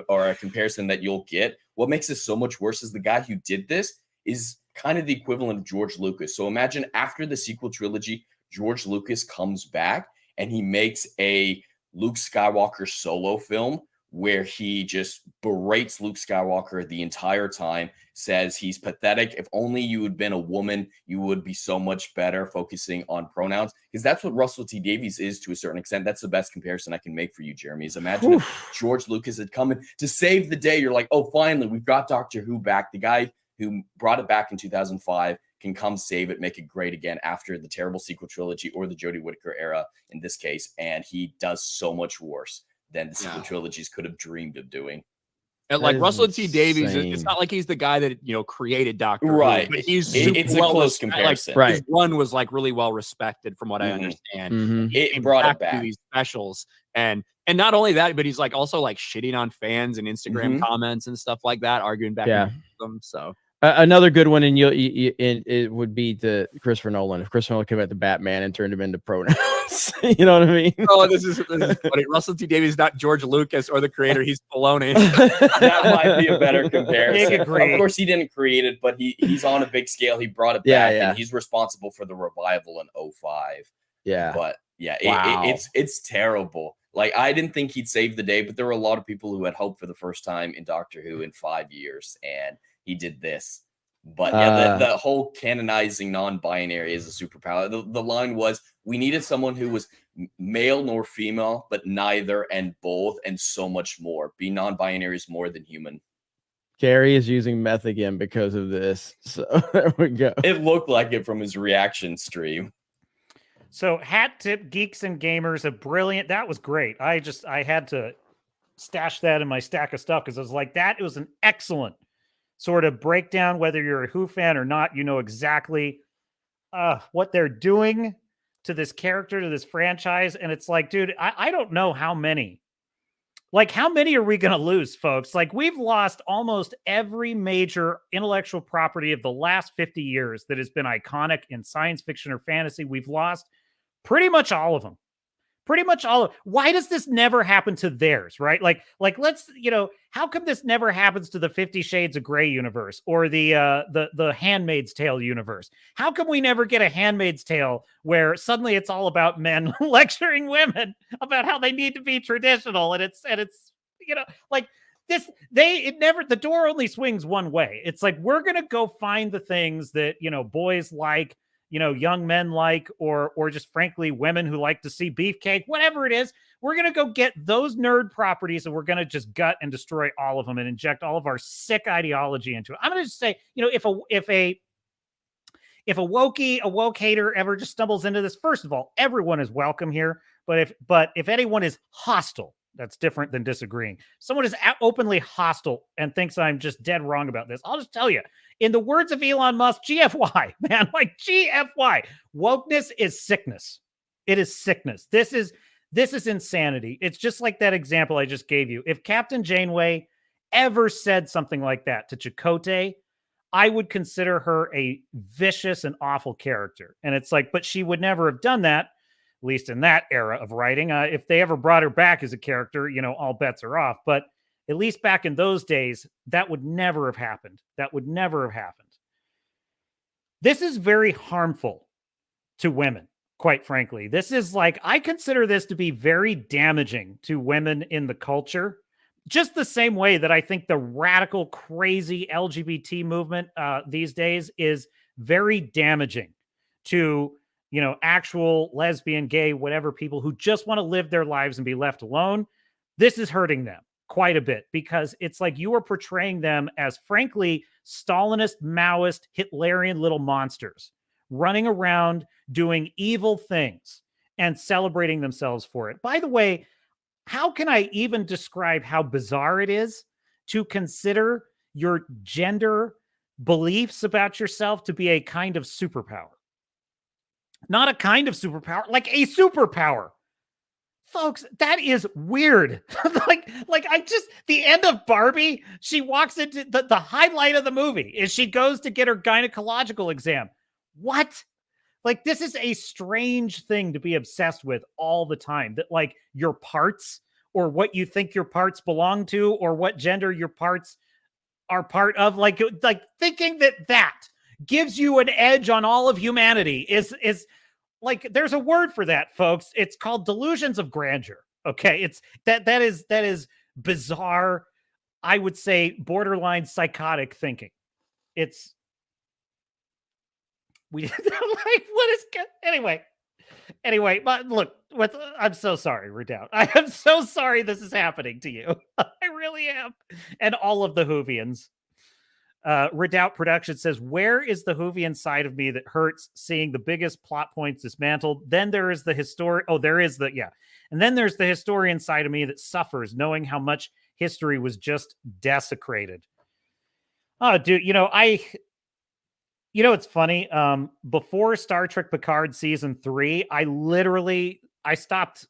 S16: Or a comparison that you'll get. What makes this so much worse is the guy who did this is kind of the equivalent of George Lucas. So imagine after the sequel trilogy, George Lucas comes back and he makes a Luke Skywalker solo film where he just berates Luke Skywalker the entire time, says he's pathetic. If only you had been a woman, you would be so much better, focusing on pronouns. Because that's what Russell T Davies is to a certain extent. That's the best comparison I can make for you, Jeremy, is imagine if George Lucas had come in to save the day. You're like, oh, finally, we've got Doctor Who back. The guy who brought it back in 2005 can come save it, make it great again after the terrible sequel trilogy or the Jodie Whittaker era in this case. And he does so much worse than the sequel trilogies could have dreamed of doing.
S14: And like
S13: That is
S14: Russell T Davies, it's
S13: insane.
S14: not like he's the guy that created Doctor
S16: Right.
S14: Who, but he's
S16: It's a
S14: well
S16: close
S14: respected.
S16: comparison.
S14: Like, his
S13: Right.
S14: run was like really well respected from what I understand. He
S16: It
S14: came
S16: brought it
S14: to do
S16: back.
S14: these specials, and not only that, but he's like also like shitting on fans and Instagram comments and stuff like that, arguing back and forth with them. So
S13: Another good one, and it would be the Christopher Nolan. If Christopher Nolan came at the Batman and turned him into pronouns, you know what I mean?
S14: Oh, this is funny. Russell T Davies is not George Lucas or the creator. He's Filoni.
S16: That might be a better comparison.
S5: Big agree.
S16: Of course, he didn't create it, but he's on a big scale. He brought it
S13: Yeah,
S16: back,
S13: yeah.
S16: and he's responsible for the revival in 2005.
S13: Yeah.
S16: But yeah,
S13: Wow.
S16: it's terrible. Like, I didn't think he'd save the day, but there were a lot of people who had hope for the first time in Doctor Who in 5 years, and he did this. But yeah, the whole canonizing non-binary as a superpower. The line was, we needed someone who was male nor female, but neither and both, and so much more. Being non-binary is more than human.
S13: Carrie is using meth again because of this. So there we go.
S16: It looked like it from his reaction stream.
S5: So hat tip, geeks and gamers, that was great. I had to stash that in my stack of stuff because I was like, that was an excellent sort of breakdown. Whether you're a Who fan or not, you know exactly what they're doing to this character, to this franchise. And it's like, dude, I don't know how many. Like, how many are we going to lose, folks? Like, we've lost almost every major intellectual property of the last 50 years that has been iconic in science fiction or fantasy. We've lost pretty much all of them. Pretty much all of. Why does this never happen to theirs, right? Like let's, how come this never happens to the 50 Shades of Grey universe or the Handmaid's Tale universe? How come we never get a Handmaid's Tale where suddenly it's all about men lecturing women about how they need to be traditional, and it's like this, the door only swings one way. It's like, we're going to go find the things that, boys like, young men like, or just frankly, women who like to see beefcake, whatever it is. We're going to go get those nerd properties and we're going to just gut and destroy all of them and inject all of our sick ideology into it. I'm going to just say, if a woke hater ever just stumbles into this, first of all, everyone is welcome here. But if anyone is hostile, that's different than disagreeing. Someone is openly hostile and thinks I'm just dead wrong about this, I'll just tell you, in the words of Elon Musk, GFY, man, like GFY. Wokeness is sickness. It is sickness. This is insanity. It's just like that example I just gave you. If Captain Janeway ever said something like that to Chakotay, I would consider her a vicious and awful character. And it's like, but she would never have done that, at least in that era of writing. If they ever brought her back as a character, all bets are off. But at least back in those days, that would never have happened. That would never have happened. This is very harmful to women, quite frankly. This is like, I consider this to be very damaging to women in the culture. Just the same way that I think the radical, crazy LGBT movement these days is very damaging to, actual lesbian, gay, whatever people who just want to live their lives and be left alone. This is hurting them quite a bit because it's like you are portraying them as, frankly, Stalinist, Maoist, Hitlerian little monsters running around doing evil things and celebrating themselves for it. By the way, how can I even describe how bizarre it is to consider your gender beliefs about yourself to be a kind of superpower? Not a kind of superpower, like a superpower. Folks, that is weird. like I just, the end of Barbie, she walks into the highlight of the movie is she goes to get her gynecological exam. What? Like, this is a strange thing to be obsessed with all the time, that like your parts or what you think your parts belong to or what gender your parts are part of, like thinking that gives you an edge on all of humanity is like, there's a word for that, folks. It's called delusions of grandeur. Okay. It's that is bizarre. I would say borderline psychotic thinking. It's like, what is anyway, but look, I'm so sorry, Redoubt. I am so sorry this is happening to you. I really am. And all of the Whovians. Redoubt Production says, where is the Whovian side of me that hurts seeing the biggest plot points dismantled? Then there is the historian. And then there's the historian side of me that suffers knowing how much history was just desecrated. Oh, dude, it's funny. Before Star Trek Picard season 3, I stopped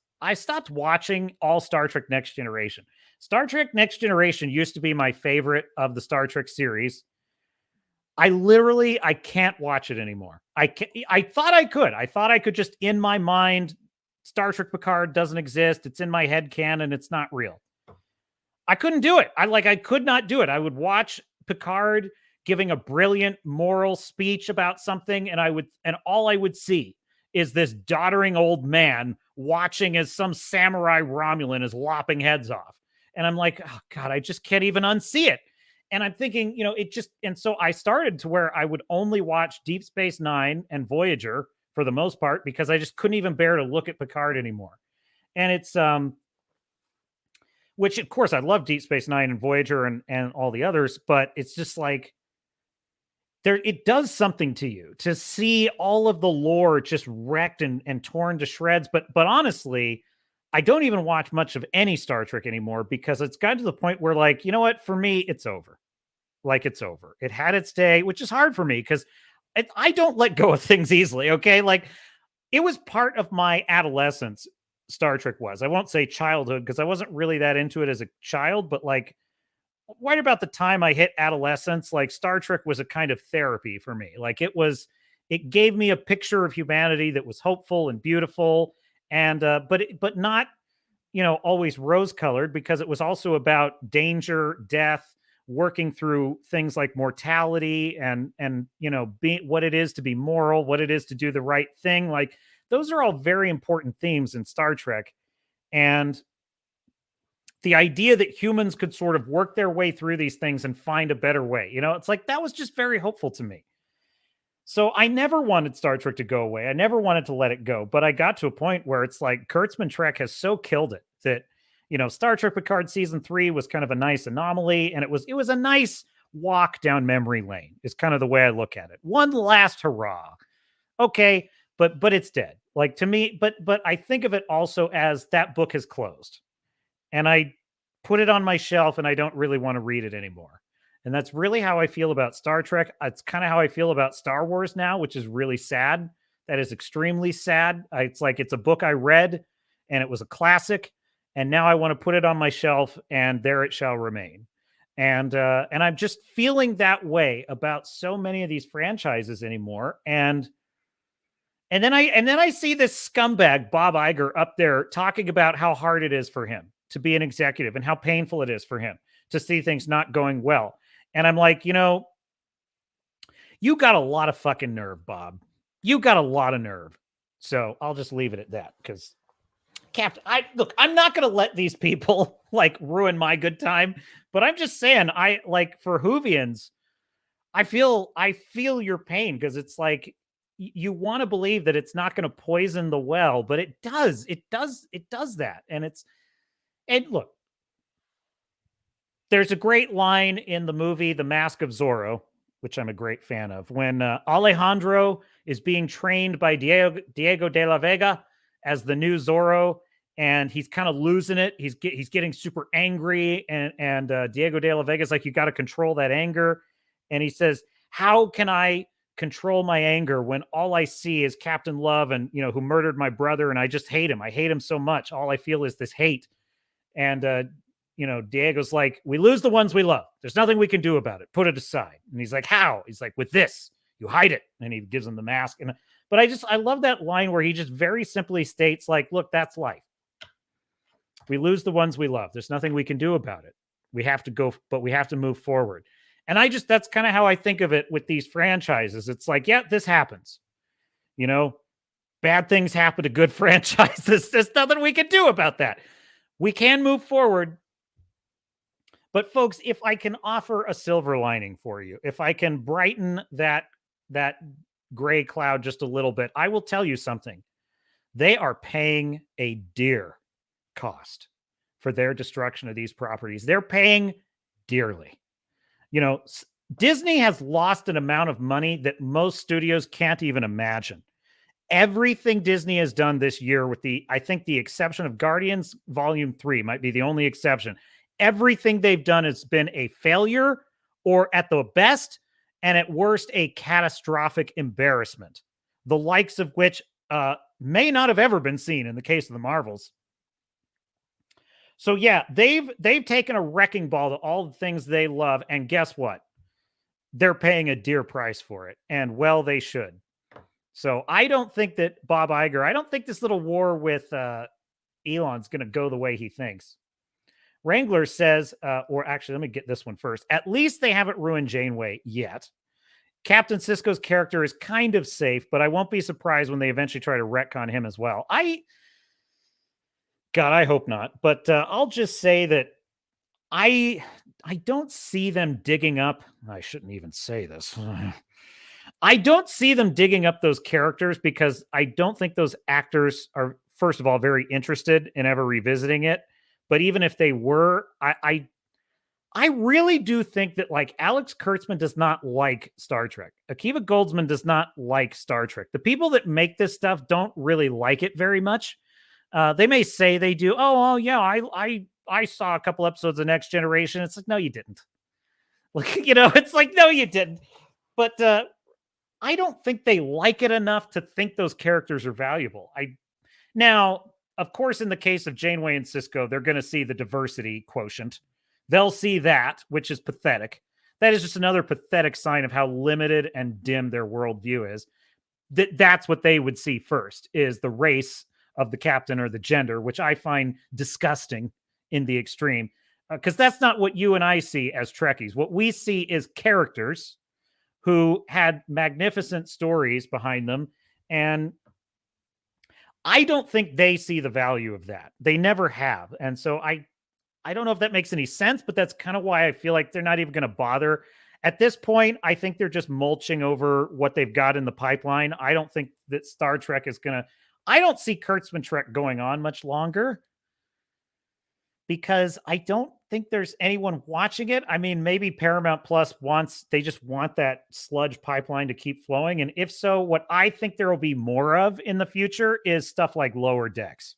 S5: watching all Star Trek Next Generation. Star Trek Next Generation used to be my favorite of the Star Trek series. I can't watch it anymore. I thought I could. I thought I could just, in my mind, Star Trek Picard doesn't exist. It's in my head canon. It's not real. I couldn't do it. I could not do it. I would watch Picard giving a brilliant moral speech about something, and all I would see is this doddering old man watching as some samurai Romulan is lopping heads off. And I'm like, oh God, I just can't even unsee it. And I'm thinking, and so I started to where I would only watch Deep Space Nine and Voyager for the most part, because I just couldn't even bear to look at Picard anymore. And it's, which of course I love Deep Space Nine and Voyager and all the others, but it's just like, it does something to you to see all of the lore just wrecked and torn to shreds. But honestly, I don't even watch much of any Star Trek anymore, because it's gotten to the point where, like, you know what, for me, it's over. Like, it's over. It had its day, which is hard for me because I don't let go of things easily. Okay. Like, it was part of my adolescence. Star Trek was, I won't say childhood, because I wasn't really that into it as a child, but like right about the time I hit adolescence, like Star Trek was a kind of therapy for me. Like, it gave me a picture of humanity that was hopeful and beautiful. And, but not, always rose colored, because it was also about danger, death, working through things like mortality and being what it is to be moral, what it is to do the right thing. Like, those are all very important themes in Star Trek. And the idea that humans could sort of work their way through these things and find a better way, it's like, that was just very hopeful to me. So I never wanted Star Trek to go away. I never wanted to let it go. But I got to a point where it's like Kurtzman Trek has so killed it that, Star Trek Picard season 3 was kind of a nice anomaly. And it was a nice walk down memory lane is kind of the way I look at it. One last hurrah. Okay. But it's dead. Like, to me, but I think of it also as that book has closed. And I put it on my shelf and I don't really want to read it anymore. And that's really how I feel about Star Trek. It's kind of how I feel about Star Wars now, which is really sad. That is extremely sad. It's like, it's a book I read and it was a classic. And now I want to put it on my shelf and there it shall remain. And I'm just feeling that way about so many of these franchises anymore. And then I see this scumbag, Bob Iger, up there talking about how hard it is for him to be an executive and how painful it is for him to see things not going well. And I'm like, you got a lot of fucking nerve, Bob. You got a lot of nerve. So I'll just leave it at that, because Captain, I'm not going to let these people like ruin my good time, but I'm just saying, for Whovians, I feel your pain, because it's like, you want to believe that it's not going to poison the well, but it does that. And look, there's a great line in the movie, The Mask of Zorro, which I'm a great fan of, when Alejandro is being trained by Diego de la Vega as the new Zorro, and he's kind of losing it. He's getting super angry, and Diego de la Vega is like, you got to control that anger. And he says, how can I control my anger when all I see is Captain Love and, who murdered my brother, and I just hate him. I hate him so much. All I feel is this hate. And, Diego's like, we lose the ones we love. There's nothing we can do about it. Put it aside. And he's like, how? He's like, with this, you hide it. And he gives him the mask. But I love that line where he just very simply states, like, look, that's life. We lose the ones we love. There's nothing we can do about it. We have to go, but we have to move forward. And that's kind of how I think of it with these franchises. It's like, yeah, this happens. Bad things happen to good franchises. There's nothing we can do about that. We can move forward. But folks, if I can offer a silver lining for you, if I can brighten that gray cloud just a little bit, I will tell you something. They are paying a dear cost for their destruction of these properties. They're paying dearly. Disney has lost an amount of money that most studios can't even imagine. Everything Disney has done this year, with I think the exception of Guardians Volume 3 might be the only exception. everything they've done has been a failure, or at the best, and at worst, a catastrophic embarrassment, the likes of which may not have ever been seen in the case of the Marvels. So yeah, they've taken a wrecking ball to all the things they love, and guess what? They're paying a dear price for it, and well, they should. So I don't think that Bob Iger, I don't think this little war with Elon's going to go the way he thinks. Wrangler says, or actually, let me get this one first. At least they haven't ruined Janeway yet. Captain Sisko's character is kind of safe, but I won't be surprised when they eventually try to retcon him as well. God, I hope not. But I'll just say that I don't see them digging up. I shouldn't even say this. I don't see them digging up those characters because I don't think those actors are, first of all, very interested in ever revisiting it. But even if they were, I really do think that like Alex Kurtzman does not like Star Trek. Akiva Goldsman does not like Star Trek. The people that make this stuff don't really like it very much. They may say they do. Oh yeah, I saw a couple episodes of Next Generation. It's like, no, you didn't. Like, it's like, no, you didn't. But I don't think they like it enough to think those characters are valuable. Now, of course, in the case of Janeway and Sisko, they're going to see the diversity quotient. They'll see that, which is pathetic. That is just another pathetic sign of how limited and dim their worldview is. That's what they would see first, is the race of the captain or the gender, which I find disgusting in the extreme, because that's not what you and I see as Trekkies. What we see is characters who had magnificent stories behind them, and I don't think they see the value of that. They never have. And so I don't know if that makes any sense, but that's kind of why I feel like they're not even going to bother. At this point, I think they're just mulching over what they've got in the pipeline. I don't think that Star Trek is going to... I don't see Kurtzman Trek going on much longer because I don't think there's anyone watching it. I mean, maybe Paramount Plus they just want that sludge pipeline to keep flowing. And if so, what I think there will be more of in the future is stuff like Lower Decks.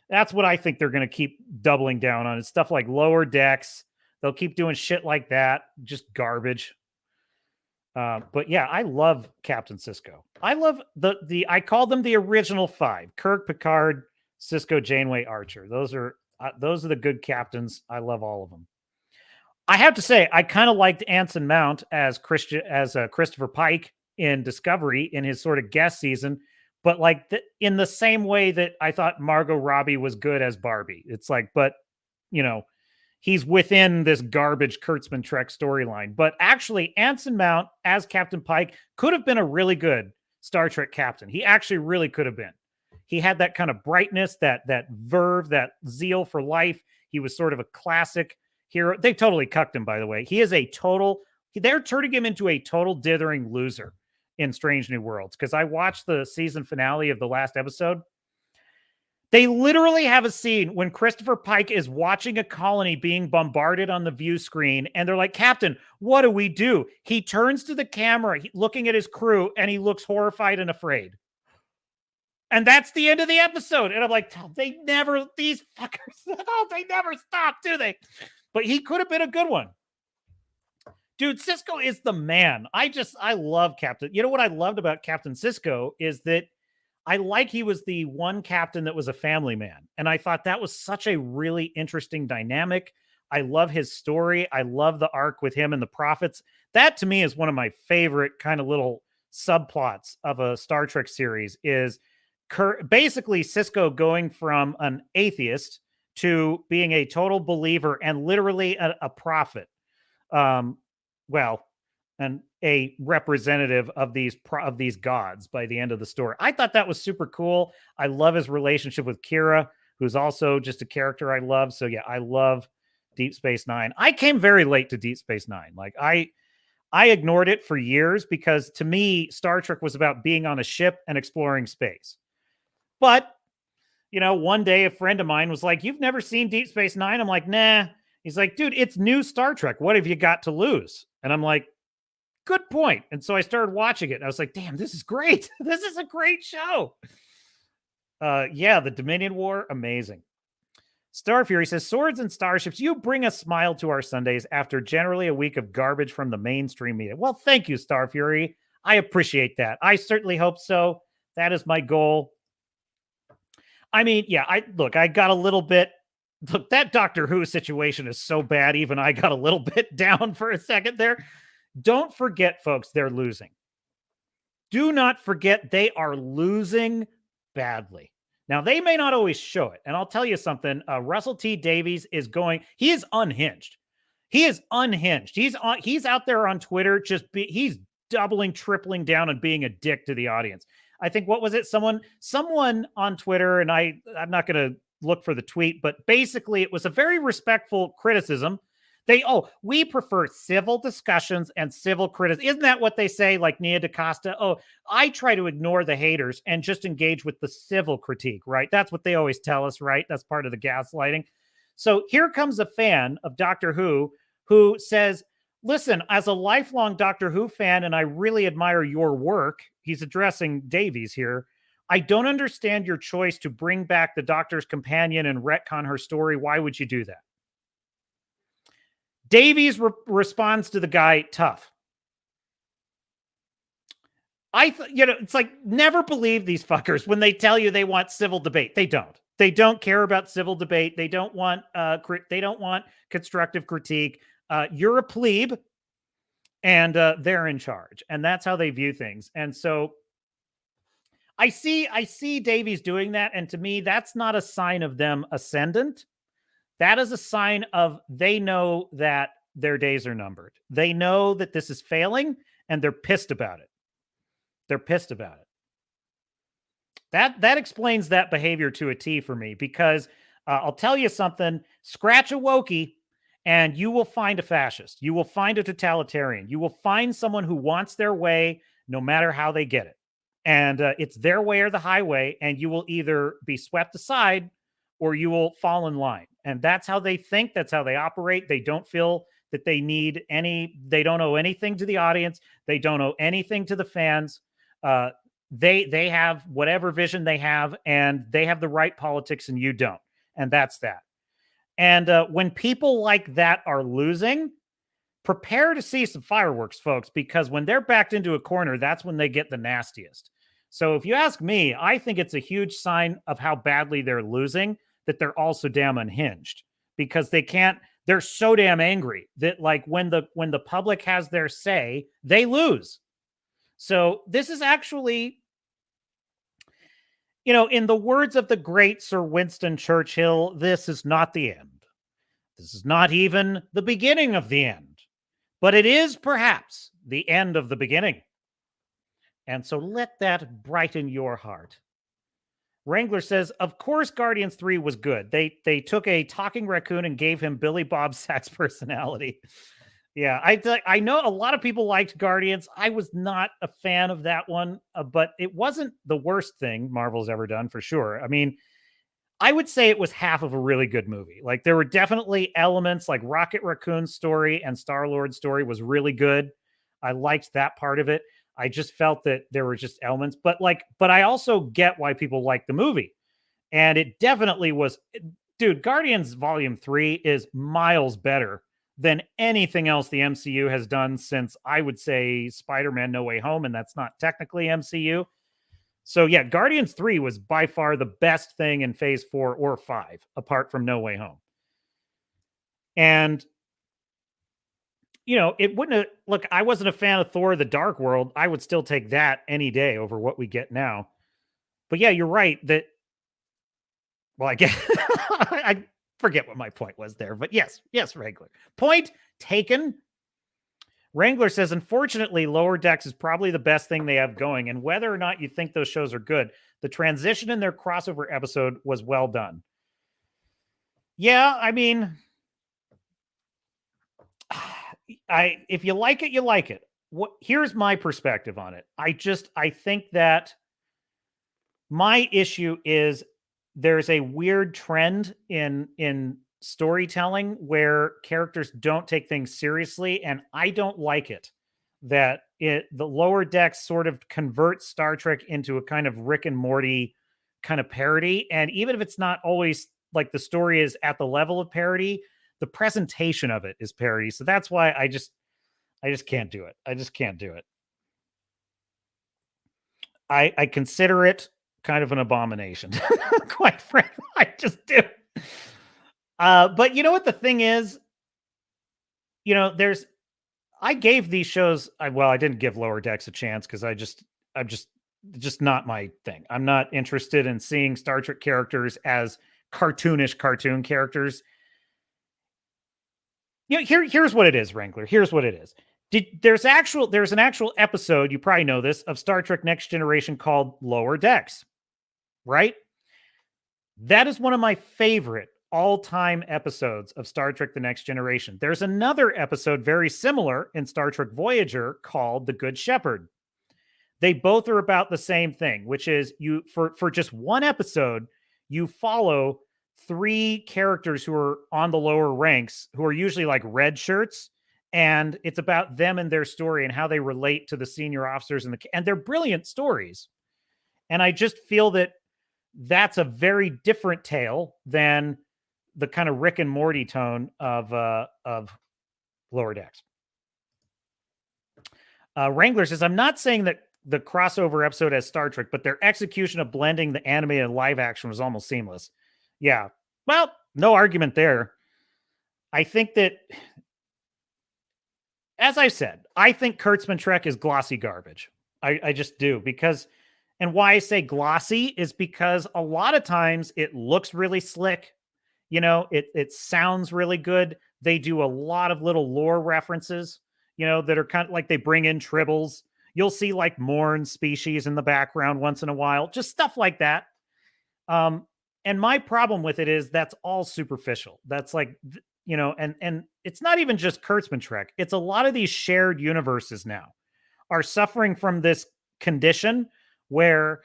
S5: That's what I think they're going to keep doubling down on, is stuff like Lower Decks. They'll keep doing shit like that. Just garbage. But yeah, I love Captain Sisko. I love I call them the original five: Kirk, Picard, Sisko, Janeway, Archer. Those are the good captains. I love all of them. I have to say, I kind of liked Anson Mount as Christopher Pike in Discovery in his sort of guest season, but like in the same way that I thought Margot Robbie was good as Barbie. It's like, but he's within this garbage Kurtzman Trek storyline. But actually, Anson Mount as Captain Pike could have been a really good Star Trek captain. He actually really could have been. He had that kind of brightness, that verve, that zeal for life. He was sort of a classic hero. They totally cucked him, by the way. They're turning him into a total dithering loser in Strange New Worlds, because I watched the season finale of the last episode. They literally have a scene when Christopher Pike is watching a colony being bombarded on the view screen, and they're like, "Captain, what do we do?" He turns to the camera, looking at his crew, and he looks horrified and afraid. And that's the end of the episode. And I'm like, these fuckers, they never stop, do they? But he could have been a good one. Dude, Sisko is the man. I love Captain. You know what I loved about Captain Sisko is that he was the one captain that was a family man. And I thought that was such a really interesting dynamic. I love his story. I love the arc with him and the prophets. That to me is one of my favorite kind of little subplots of a Star Trek series, is basically Sisko going from an atheist to being a total believer and literally a prophet. And a representative of these gods by the end of the story. I thought that was super cool. I love his relationship with Kira, who's also just a character I love. So yeah, I love Deep Space Nine. I came very late to Deep Space Nine. Like I ignored it for years because to me, Star Trek was about being on a ship and exploring space. But, one day a friend of mine was like, "You've never seen Deep Space Nine?" I'm like, "Nah." He's like, "Dude, it's new Star Trek. What have you got to lose?" And I'm like, good point. And so I started watching it. And I was like, damn, this is great. This is a great show. Yeah, the Dominion War, amazing. Star Fury says, Swords and Starships, you bring a smile to our Sundays after generally a week of garbage from the mainstream media. Well, thank you, Star Fury. I appreciate that. I certainly hope so. That is my goal. I mean, yeah, I got a little bit. Look, that Doctor Who situation is so bad. Even I got a little bit down for a second there. Don't forget, folks, they're losing. Do not forget they are losing badly. Now, they may not always show it. And I'll tell you something. Russell T. Davies he is unhinged. He is unhinged. He's out there on Twitter, he's doubling, tripling down and being a dick to the audience. I think, what was it? Someone on Twitter, and I'm not going to look for the tweet, but basically it was a very respectful criticism. We prefer civil discussions and civil criticism. Isn't that what they say? Like Nia DaCosta? I try to ignore the haters and just engage with the civil critique, right? That's what they always tell us, right? That's part of the gaslighting. So here comes a fan of Doctor Who says, listen, as a lifelong Doctor Who fan, and I really admire your work, he's addressing Davies here, I don't understand your choice to bring back the Doctor's companion and retcon her story. Why would you do that? Davies responds to the guy tough. It's like, never believe these fuckers when they tell you they want civil debate. They don't. They don't care about civil debate. They don't want constructive critique. You're a plebe, and they're in charge, and that's how they view things. And so I see Davies doing that, and to me, that's not a sign of them ascendant. That is a sign of they know that their days are numbered. They know that this is failing, and they're pissed about it. They're pissed about it. That explains that behavior to a T for me, because I'll tell you something, scratch a Wokey, and you will find a fascist. You will find a totalitarian. You will find someone who wants their way no matter how they get it. And it's their way or the highway, and you will either be swept aside or you will fall in line. And that's how they think. That's how they operate. They don't feel that they don't owe anything to the audience. They don't owe anything to the fans. They have whatever vision they have, and they have the right politics and you don't. And that's that. And when people like that are losing, prepare to see some fireworks, folks, because when they're backed into a corner, that's when they get the nastiest. So if you ask me, I think it's a huge sign of how badly they're losing that they're also damn unhinged, because they're so damn angry that, like, when the public has their say, they lose. So this is actually, in the words of the great Sir Winston Churchill, this is not the end. This is not even the beginning of the end, but it is perhaps the end of the beginning. And so let that brighten your heart. Wrangler says, of course, Guardians 3 was good. They took a talking raccoon and gave him Billy Bob Sax personality. Yeah, I know a lot of people liked Guardians. I was not a fan of that one, but it wasn't the worst thing Marvel's ever done, for sure. I mean, I would say it was half of a really good movie. Like, there were definitely elements, like Rocket Raccoon's story and Star-Lord's story was really good. I liked that part of it. I just felt that there were just elements, but I also get why people like the movie. And it definitely was, dude, Guardians Volume 3 is miles better than anything else the MCU has done since, I would say, Spider-Man No Way Home, and that's not technically MCU. So yeah, Guardians 3 was by far the best thing in Phase 4 or 5, apart from No Way Home. And it wouldn't have, look, I wasn't a fan of Thor: The Dark World. I would still take that any day over what we get now. But yeah, you're right that, well, I guess I forget what my point was there, but yes, Wrangler. Point taken. Wrangler says, unfortunately, Lower Decks is probably the best thing they have going. And whether or not you think those shows are good, the transition in their crossover episode was well done. Yeah, I mean, if you like it, you like it. Here's my perspective on it. I think that my issue is there's a weird trend in storytelling where characters don't take things seriously, and I don't like it. That the Lower Decks sort of converts Star Trek into a kind of Rick and Morty kind of parody, and even if it's not always like the story is at the level of parody. The presentation of it is parody. So that's why I just can't do it. I just can't do it. I consider it kind of an abomination, quite frankly. I just do. But you know what the thing is? You know, I gave these shows, I didn't give Lower Decks a chance because I'm just not my thing. I'm not interested in seeing Star Trek characters as cartoonish cartoon characters. You know, here's what it is, Wrangler. Here's what it is. There's an actual episode, you probably know this, of Star Trek Next Generation called Lower Decks, right? That is one of my favorite all-time episodes of Star Trek The Next Generation. There's another episode very similar in Star Trek Voyager called The Good Shepherd. They both are about the same thing, which is for just one episode, you follow 3 characters who are on the lower ranks, who are usually like red shirts, and it's about them and their story and how they relate to the senior officers and they're brilliant stories. And I just feel that that's a very different tale than the kind of Rick and Morty tone of Lower Decks. Wrangler says, I'm not saying that the crossover episode has Star Trek, but their execution of blending the animated and live action was almost seamless. Yeah. Well, no argument there. I think that, as I said, I think Kurtzman Trek is glossy garbage. I just do, because, and why I say glossy is because a lot of times it looks really slick. You know, it sounds really good. They do a lot of little lore references, you know, that are kind of like they bring in tribbles. You'll see like Morn species in the background once in a while, just stuff like that. And my problem with it is that's all superficial. That's like, you know, and it's not even just Kurtzman Trek. It's a lot of these shared universes now are suffering from this condition where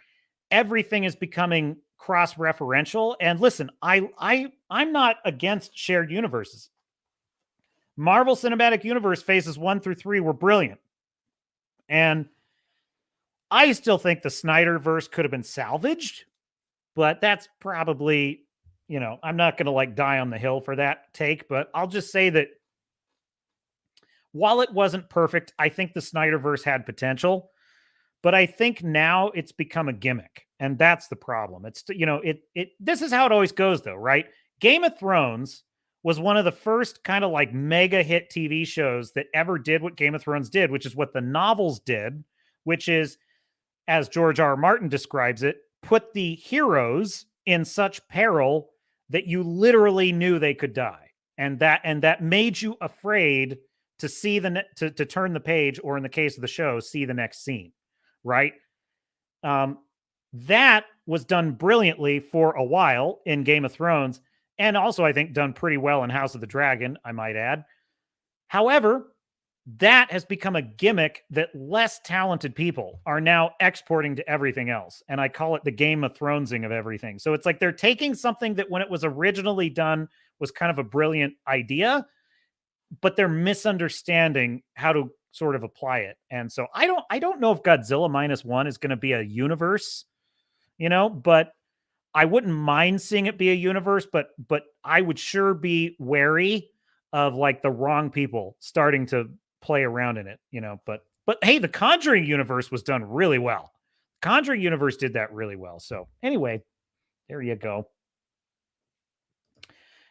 S5: everything is becoming cross-referential. And listen, I'm not against shared universes. Marvel Cinematic Universe phases 1 through 3 were brilliant. And I still think the Snyderverse could have been salvaged, but that's probably, you know, I'm not going to like die on the hill for that take, but I'll just say that while it wasn't perfect, I think the Snyderverse had potential, but I think now it's become a gimmick. And that's the problem. It's, you know, this is how it always goes though, right? Game of Thrones was one of the first kind of like mega hit TV shows that ever did what Game of Thrones did, which is what the novels did, which is, as George R. R. Martin describes it, put the heroes in such peril that you literally knew they could die. And that made you afraid to see to turn the page, or in the case of the show, see the next scene, right? That was done brilliantly for a while in Game of Thrones, and also I think done pretty well in House of the Dragon, I might add. However, that has become a gimmick that less talented people are now exporting to everything else. And I call it the Game of Thronesing of everything. So it's like they're taking something that when it was originally done was kind of a brilliant idea, but they're misunderstanding how to sort of apply it. And so I don't know if Godzilla Minus One is going to be a universe, you know, but I wouldn't mind seeing it be a universe, but I would sure be wary of like the wrong people starting to play around in it, you know, but hey, the Conjuring universe was done really well. Conjuring universe did that really well. So anyway, there you go.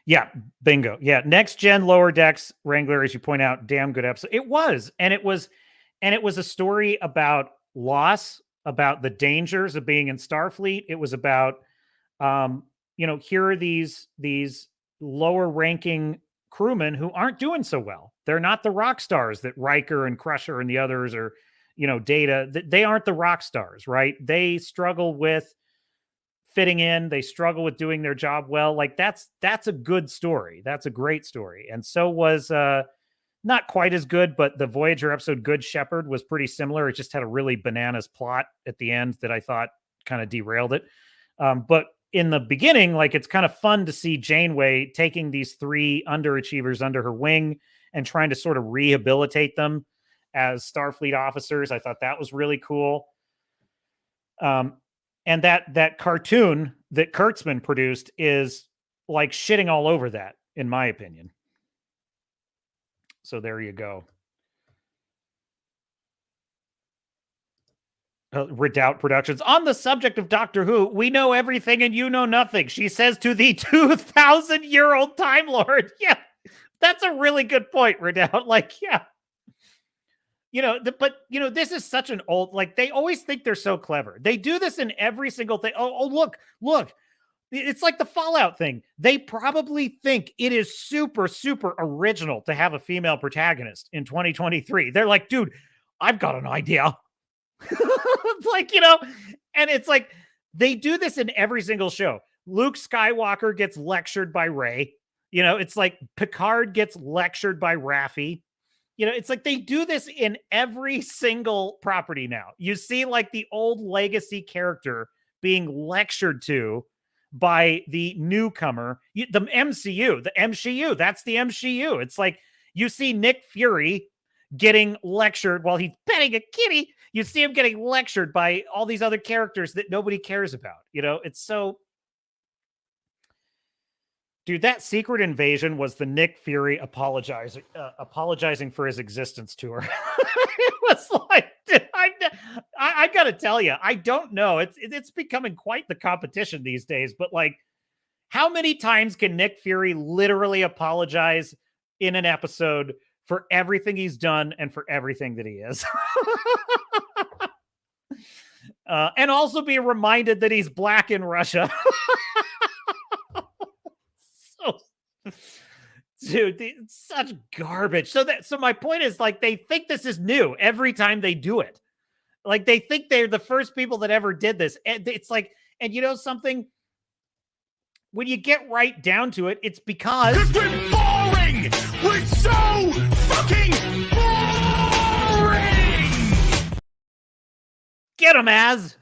S5: Yeah, bingo. Yeah, Next Gen Lower Decks, Wrangler, as you point out, damn good episode. It was a story about loss, about the dangers of being in Starfleet. It was about, you know, here are these lower ranking crewmen who aren't doing so well. They're not the rock stars that Riker and Crusher and the others are, you know, Data. They aren't the rock stars, right? They struggle with fitting in. They struggle with doing their job well. Like that's a good story. That's a great story. And so was not quite as good, but the Voyager episode Good Shepherd was pretty similar. It just had a really bananas plot at the end that I thought kind of derailed it. But in the beginning, like it's kind of fun to see Janeway taking these 3 underachievers under her wing and trying to sort of rehabilitate them as Starfleet officers. I thought that was really cool. And that cartoon that Kurtzman produced is like shitting all over that, in my opinion. So there you go. Redoubt Productions. On the subject of Doctor Who, we know everything and you know nothing, she says to the 2,000-year-old Time Lord. Yeah, that's a really good point, Redoubt. Like, yeah. You know, but, you know, this is such an old, like, they always think they're so clever. They do this in every single thing. Oh, look. It's like the Fallout thing. They probably think it is super, super original to have a female protagonist in 2023. They're like, dude, I've got an idea. It's like, you know, and it's like they do this in every single show. Luke Skywalker gets lectured by Rey. You know, it's like Picard gets lectured by Raffi. You know, it's like they do this in every single property now. You see like the old legacy character being lectured to by the newcomer, the MCU, that's the MCU. It's like you see Nick Fury getting lectured while he's petting a kitty. You see him getting lectured by all these other characters that nobody cares about. You know, it's so... Dude, that Secret Invasion was the Nick Fury apologizing for his existence tour. It was like, dude, I got to tell you, I don't know. It's becoming quite the competition these days. But like, how many times can Nick Fury literally apologize in an episode for everything he's done and for everything that he is? And also be reminded that he's black in Russia. Dude, it's such garbage. So my point is, like, they think this is new every time they do it. Like, they think they're the first people that ever did this. And it's like, and you know something? When you get right down to it, it's because
S4: we're boring. We're so fucking boring.
S5: Get him, Az.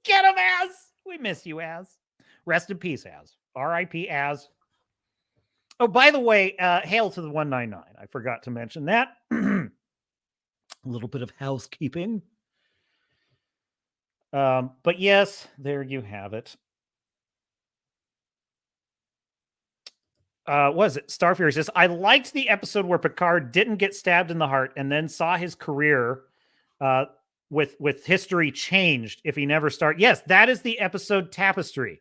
S5: Get him, Az. We miss you, Az. Rest in peace, Az. R.I.P. Az. Oh, by the way, hail to the 199. I forgot to mention that. A little bit of housekeeping. But yes, there you have it. Was it Starfury says, I liked the episode where Picard didn't get stabbed in the heart and then saw his career with history changed if he never started. Yes, that is the episode Tapestry.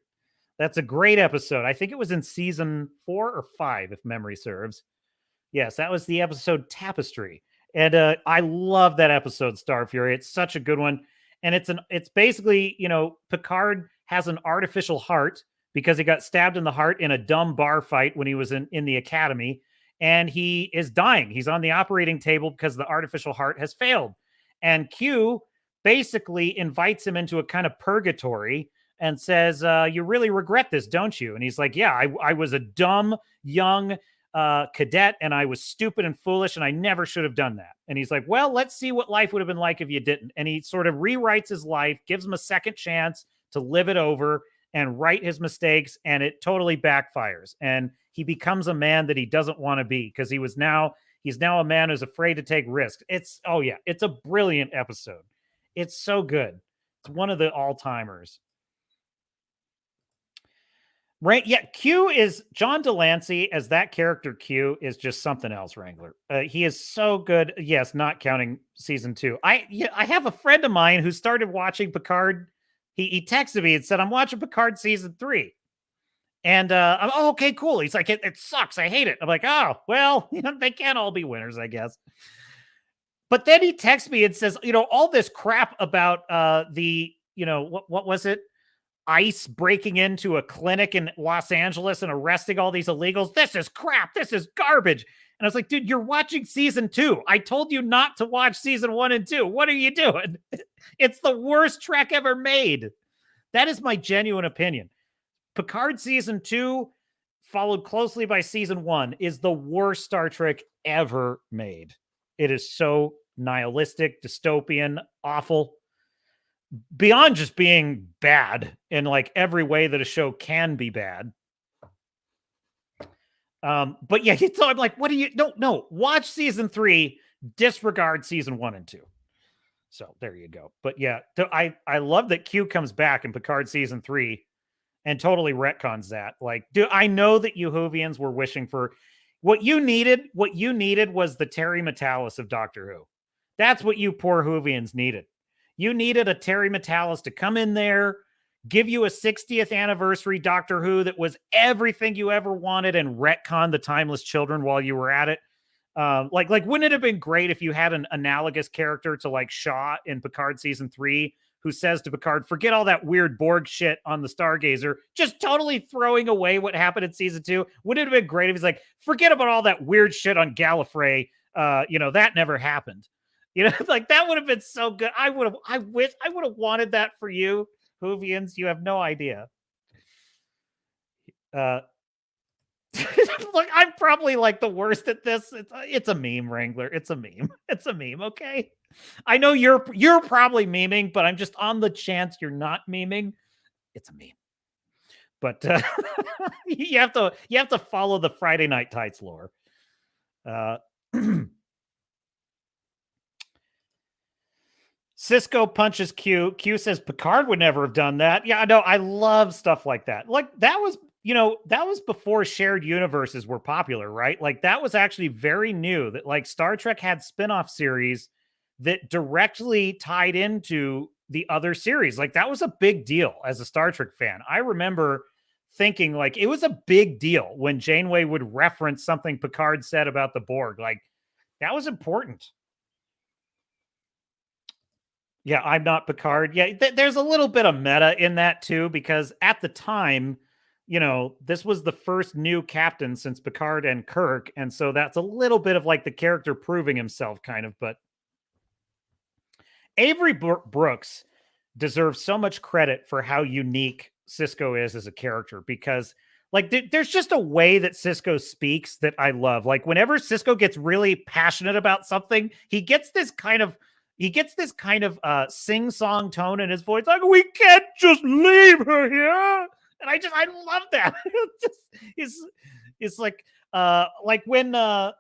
S5: That's a great episode. I think it was in season 4 or 5, if memory serves. Yes, that was the episode Tapestry. And I love that episode, Starfury. It's such a good one. And it's basically, you know, Picard has an artificial heart because he got stabbed in the heart in a dumb bar fight when he was in the academy. And he is dying. He's on the operating table because the artificial heart has failed. And Q basically invites him into a kind of purgatory and says, you really regret this, don't you? And he's like, yeah, I was a dumb, young cadet, and I was stupid and foolish, and I never should have done that. And he's like, well, let's see what life would have been like if you didn't. And he sort of rewrites his life, gives him a second chance to live it over and right his mistakes, and it totally backfires. And he becomes a man that he doesn't want to be because he's now a man who's afraid to take risks. It's a brilliant episode. It's so good. It's one of the all-timers. Right, yeah, Q is John Delancey as that character. Q is just something else, Wrangler. He is so good. Yes, not counting season 2. I have a friend of mine who started watching Picard. He texted me and said, I'm watching Picard season 3. And I'm, oh, okay, cool. He's like, it sucks. I hate it. I'm like, oh, well, you know, they can't all be winners, I guess. But then he texts me and says, you know, all this crap about the, you know, what was it? ICE breaking into a clinic in Los Angeles and arresting all these illegals. This is crap. This is garbage. And I was like, dude, you're watching season 2. I told you not to watch season 1 and 2. What are you doing? It's the worst Trek ever made. That is my genuine opinion. Picard season 2, followed closely by season 1, is the worst Star Trek ever made. It is so nihilistic, dystopian, awful. Beyond just being bad in like every way that a show can be bad. But yeah, so I'm like, what do you, no, watch season 3, disregard season 1 and 2. So there you go. But yeah, I love that Q comes back in Picard season 3 and totally retcons that. Like, I know that you Whovians were wishing for what you needed. What you needed was the Terry Metalis of Doctor Who. That's what you poor Whovians needed. You needed a Terry Metalis to come in there, give you a 60th anniversary Doctor Who that was everything you ever wanted, and retcon the Timeless Children while you were at it. Like, wouldn't it have been great if you had an analogous character to like Shaw in Picard season 3, who says to Picard, forget all that weird Borg shit on the Stargazer, just totally throwing away what happened in season 2. Wouldn't it have been great if he's like, forget about all that weird shit on Gallifrey. That never happened. Like that would have been so good. I would have wanted that for you, Whovians. You have no idea. Look, I'm probably like the worst at this. It's a meme, Wrangler. It's a meme. It's a meme. Okay. I know you're probably memeing, but I'm just on the chance you're not memeing. It's a meme. But you have to follow the Friday Night Tights lore. Cisco punches Q. Q says Picard would never have done that. Yeah, I know. I love stuff like that. Like that was before shared universes were popular, right? Like that was actually very new that like Star Trek had spin-off series that directly tied into the other series. Like that was a big deal as a Star Trek fan. I remember thinking like it was a big deal when Janeway would reference something Picard said about the Borg. Like that was important. Yeah, I'm not Picard. Yeah, there's a little bit of meta in that too, because at the time, this was the first new captain since Picard and Kirk. And so that's a little bit of like the character proving himself kind of. But Avery Brooks deserves so much credit for how unique Cisco is as a character, because like there's just a way that Cisco speaks that I love. Like whenever Cisco gets really passionate about something, he gets this kind of sing-song tone in his voice. Like, we can't just leave her here. And I love that. It's like when the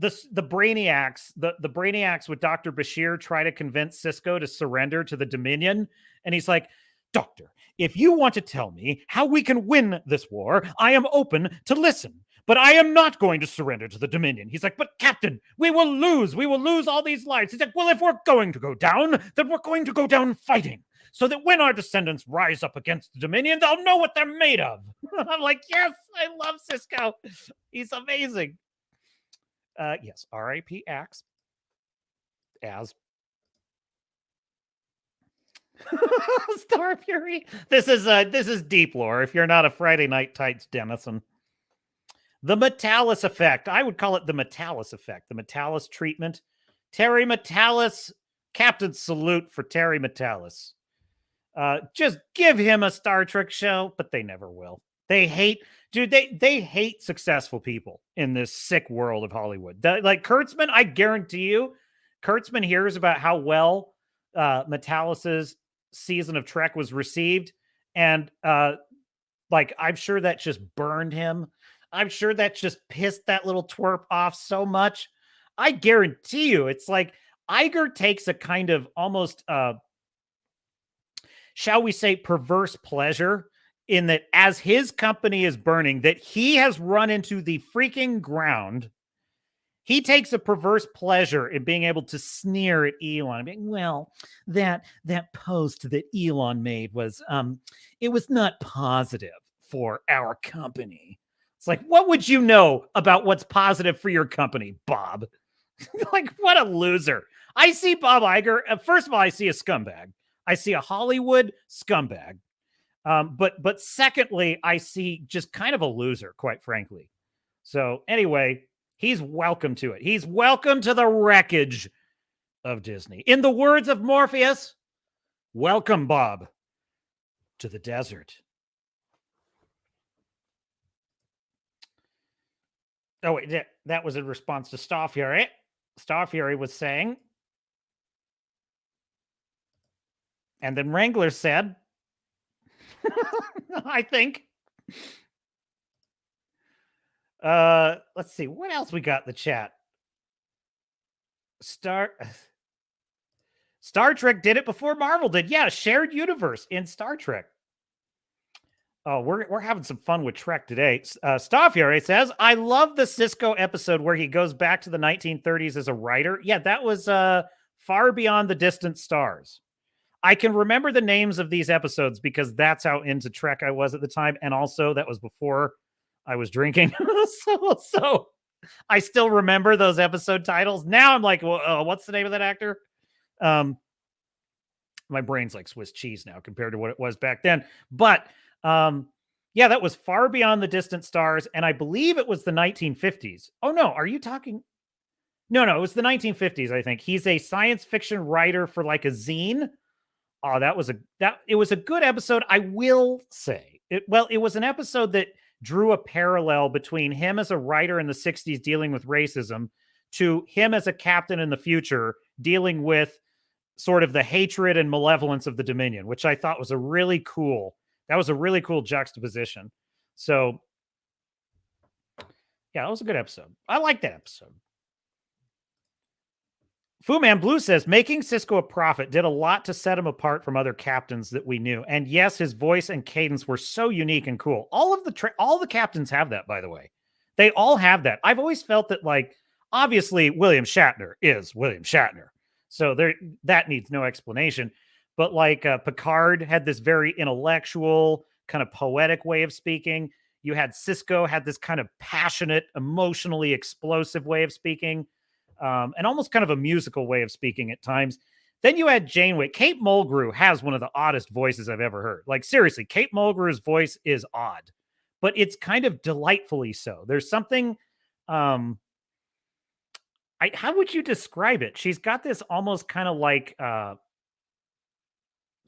S5: Brainiacs, the Brainiacs with Dr. Bashir try to convince Cisco to surrender to the Dominion. And he's like, Doctor, if you want to tell me how we can win this war, I am open to listen. But I am not going to surrender to the Dominion. He's like, but Captain, we will lose. We will lose all these lives. He's like, well, if we're going to go down, then we're going to go down fighting, so that when our descendants rise up against the Dominion, they'll know what they're made of. I'm like, yes, I love Cisco. He's amazing. Yes, R.I.P. Axe. As. Star Fury. This is deep lore. If you're not a Friday Night Tights denizen. The Metalis effect. I would call it the Metalis effect. The Metalis treatment. Terry Metalis. Captain salute for Terry Metalis. Just give him a Star Trek show, but they never will. They hate, dude, they hate successful people in this sick world of Hollywood. Like Kurtzman, I guarantee you, Kurtzman hears about how well Metalis's season of Trek was received. And like, I'm sure that just burned him. I'm sure that just pissed that little twerp off so much. I guarantee you, it's like Iger takes a kind of almost, shall we say, perverse pleasure in that as his company is burning, that he has run into the freaking ground. He takes a perverse pleasure in being able to sneer at Elon. Being, well, that post that Elon made was, it was not positive for our company. It's like, what would you know about what's positive for your company, Bob? Like, what a loser. I see Bob Iger. First of all, I see a scumbag. I see a Hollywood scumbag. But secondly, I see just kind of a loser, quite frankly. So anyway, he's welcome to it. He's welcome to the wreckage of Disney. In the words of Morpheus, welcome, Bob, to the desert. Oh, wait, that was in response to Star Fury. Star Fury was saying, and then Wrangler said, I think. Let's see. What else we got in the chat? Star Trek did it before Marvel did. Yeah, shared universe in Star Trek. Oh, we're having some fun with Trek today. Starfury says, I love the Sisko episode where he goes back to the 1930s as a writer. Yeah, that was Far Beyond the Distant Stars. I can remember the names of these episodes because that's how into Trek I was at the time. And also that was before I was drinking. so I still remember those episode titles. Now I'm like, well, what's the name of that actor? My brain's like Swiss cheese now compared to what it was back then. But yeah, that was Far Beyond the Distant Stars. And I believe it was the 1950s. Oh, no. Are you talking? No, it was the 1950s, I think. He's a science fiction writer for like a zine. Oh, it was a good episode. I will say it was an episode that drew a parallel between him as a writer in the 60s dealing with racism to him as a captain in the future dealing with sort of the hatred and malevolence of the Dominion, which I thought was a really cool juxtaposition. So yeah, that was a good episode. I like that episode. Fu Man Blue says, making Sisko a prophet did a lot to set him apart from other captains that we knew. And yes, his voice and cadence were so unique and cool. All the captains have that, by the way. They all have that. I've always felt that, like, obviously William Shatner is William Shatner. So that needs no explanation. But like Picard had this very intellectual, kind of poetic way of speaking. You had Sisko had this kind of passionate, emotionally explosive way of speaking. And almost kind of a musical way of speaking at times. Then you had Janeway. Kate Mulgrew has one of the oddest voices I've ever heard. Like, seriously, Kate Mulgrew's voice is odd, but it's kind of delightfully so. There's something, how would you describe it? She's got this almost kind of like,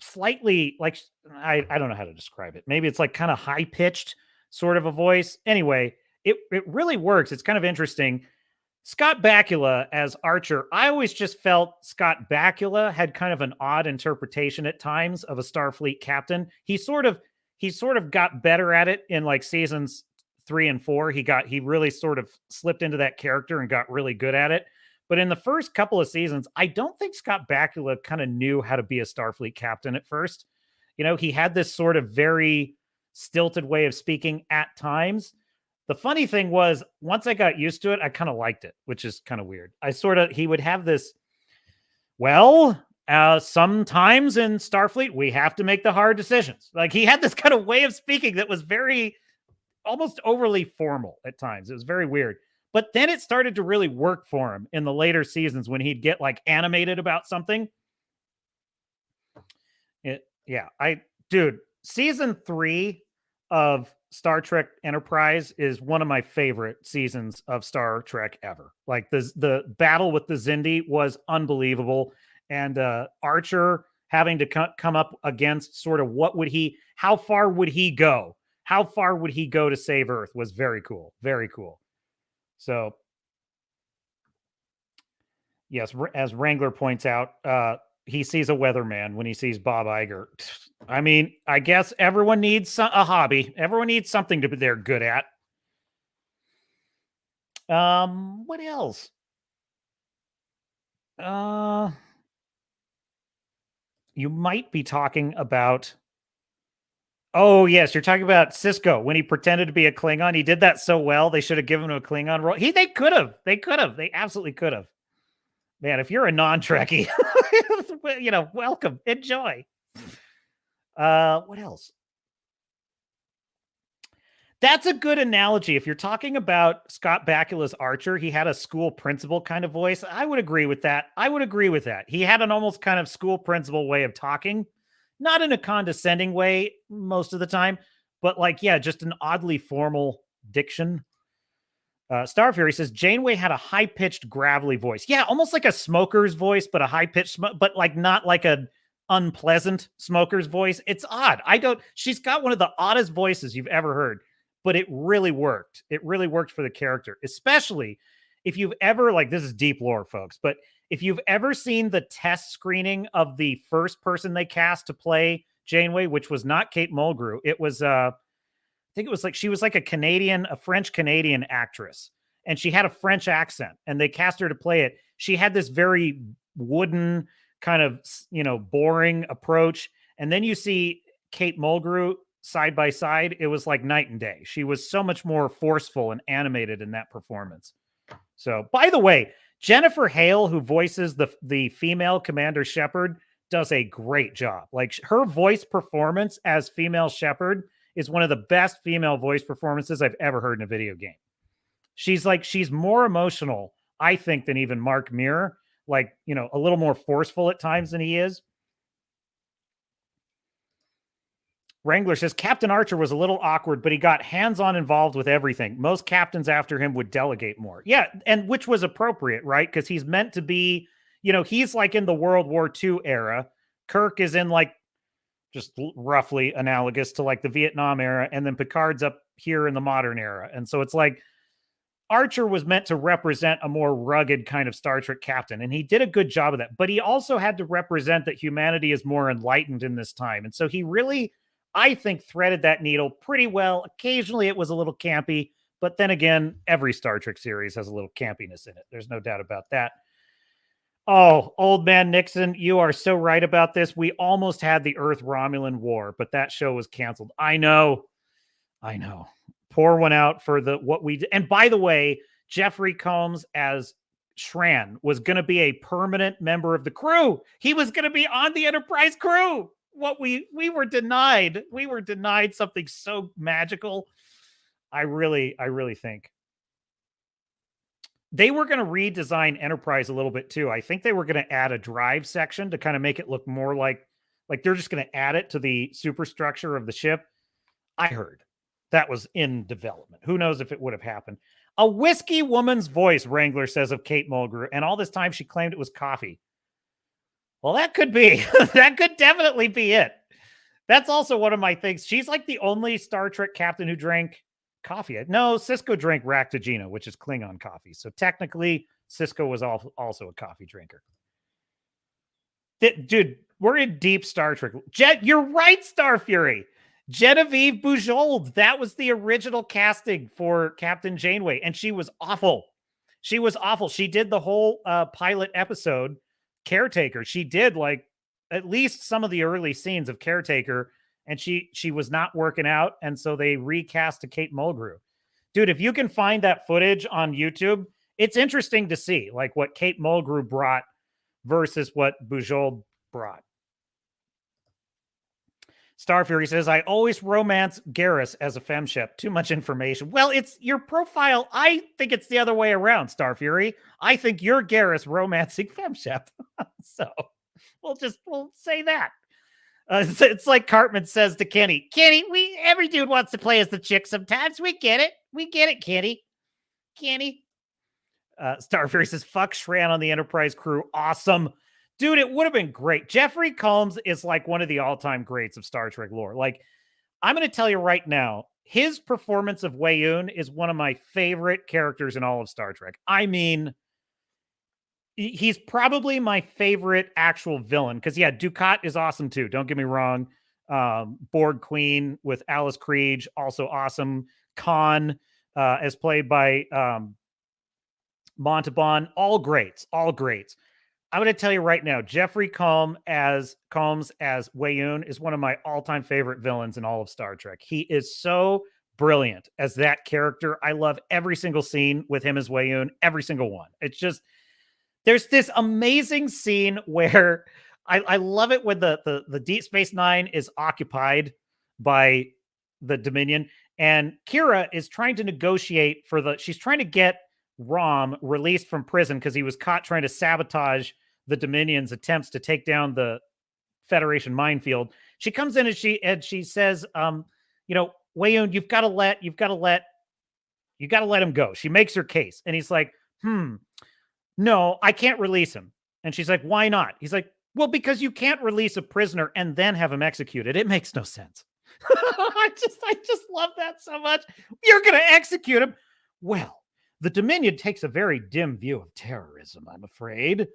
S5: slightly like, I don't know how to describe it. Maybe it's like kind of high pitched sort of a voice. Anyway, it really works. It's kind of interesting. Scott Bakula as Archer, I always just felt Scott Bakula had kind of an odd interpretation at times of a Starfleet captain. He sort of got better at it in like seasons 3 and 4. He really sort of slipped into that character and got really good at it. But in the first couple of seasons, I don't think Scott Bakula kind of knew how to be a Starfleet captain at first. You know, he had this sort of very stilted way of speaking at times. The funny thing was, once I got used to it, I kind of liked it, which is kind of weird. He would have this, sometimes in Starfleet, we have to make the hard decisions. Like, he had this kind of way of speaking that was very, almost overly formal at times. It was very weird. But then it started to really work for him in the later seasons when he'd get like animated about something. Season 3 of Star Trek Enterprise is one of my favorite seasons of Star Trek ever. Like the battle with the Xindi was unbelievable. And Archer having to come up against sort of how far would he go? How far would he go to save Earth was very cool. Very cool. So yes, as Wrangler points out, he sees a weatherman when he sees Bob Iger. I mean, I guess everyone needs a hobby. Everyone needs something to be they're good at. What else? You might be talking about. Oh, yes, you're talking about Sisko when he pretended to be a Klingon. He did that so well. They should have given him a Klingon role. They could have. They absolutely could have. Man, if you're a non-Trekkie, welcome. Enjoy. What else? That's a good analogy. If you're talking about Scott Bakula's Archer, he had a school principal kind of voice. I would agree with that. He had an almost kind of school principal way of talking. Not in a condescending way most of the time, but just an oddly formal diction. Starfury says, Janeway had a high-pitched, gravelly voice. Yeah, almost like a smoker's voice, but a high-pitched, but not like an unpleasant smoker's voice. It's odd. She's got one of the oddest voices you've ever heard, but it really worked. It really worked for the character, especially if you've ever, this is deep lore, folks, but if you've ever seen the test screening of the first person they cast to play Janeway, which was not Kate Mulgrew, it was, I think it was she was like a French-Canadian actress, and she had a French accent, and they cast her to play it. She had this very wooden kind of, boring approach. And then you see Kate Mulgrew side by side, it was like night and day. She was so much more forceful and animated in that performance. So, by the way, Jennifer Hale, who voices the female Commander Shepard, does a great job. Like, her voice performance as female Shepard is one of the best female voice performances I've ever heard in a video game. She's more emotional, I think, than even Mark Muir. Like, you know, a little more forceful at times than he is. Wrangler says Captain Archer was a little awkward, but he got hands-on involved with everything. Most captains after him would delegate more. Yeah, and which was appropriate, right? Because he's meant to be, you know, he's like in the World War II era. Kirk is in like just roughly analogous to like the Vietnam era, and then Picard's up here in the modern era. And so it's like Archer was meant to represent a more rugged kind of Star Trek captain, and he did a good job of that. But he also had to represent that humanity is more enlightened in this time. And so he really, I think, threaded that needle pretty well. Occasionally it was a little campy, but then again, every Star Trek series has a little campiness in it. There's no doubt about that. Oh, old man Nixon, you are so right about this. We almost had the Earth-Romulan War, but that show was canceled. I know. Pour one out for what we did. And by the way, Jeffrey Combs as Shran was going to be a permanent member of the crew. He was going to be on the Enterprise crew. What we were denied. We were denied something so magical. I really think they were going to redesign Enterprise a little bit too. I think they were going to add a drive section to kind of make it look more like they're just going to add it to the superstructure of the ship. I heard that was in development. Who knows if it would have happened? A whiskey woman's voice, Wrangler says of Kate Mulgrew, and all this time she claimed it was coffee. Well, that could be. That could definitely be it. That's also one of my things. She's like the only Star Trek captain who drank coffee. No, Sisko drank Ractagina, which is Klingon coffee. So technically, Sisko was also a coffee drinker. Dude, we're in deep Star Trek. You're right, Star Fury. Genevieve Bujold. That was the original casting for Captain Janeway, and she was awful. She was awful. She did the whole pilot episode, Caretaker. She did like at least some of the early scenes of Caretaker, and she was not working out, and so they recast to Kate Mulgrew. Dude, if you can find that footage on YouTube, it's interesting to see like what Kate Mulgrew brought versus what Bujold brought. Star Fury says, I always romance Garrus as a femshep. Too much information. Well, it's your profile. I think it's the other way around, Star Fury. I think you're Garrus romancing femshep. So we'll say that. It's like Cartman says to Kenny, every dude wants to play as the chick sometimes. We get it, Kenny. Star Fury says, fuck Shran on the Enterprise crew. Awesome. Dude, it would have been great. Jeffrey Combs is like one of the all-time greats of Star Trek lore. Like, I'm going to tell you right now, his performance of Wei-Yun is one of my favorite characters in all of Star Trek. I mean, he's probably my favorite actual villain. Because, yeah, Dukat is awesome, too. Don't get me wrong. Borg Queen with Alice Creed, also awesome. Khan, as played by Montalban. All greats. I'm going to tell you right now, Jeffrey Combs as Wei-Yun is one of my all-time favorite villains in all of Star Trek. He is so brilliant as that character. I love every single scene with him as Wei-Yun, every single one. It's just, there's this amazing scene where I love it when the Deep Space Nine is occupied by the Dominion, and Kira is trying to negotiate she's trying to get Rom released from prison because he was caught trying to sabotage the Dominion's attempts to take down the Federation minefield. She comes in and she says, Wei-Yun, you've got to let him go. She makes her case. And he's like, no, I can't release him. And she's like, why not? He's like, well, because you can't release a prisoner and then have him executed. It makes no sense. I just love that so much. You're going to execute him. Well, the Dominion takes a very dim view of terrorism, I'm afraid.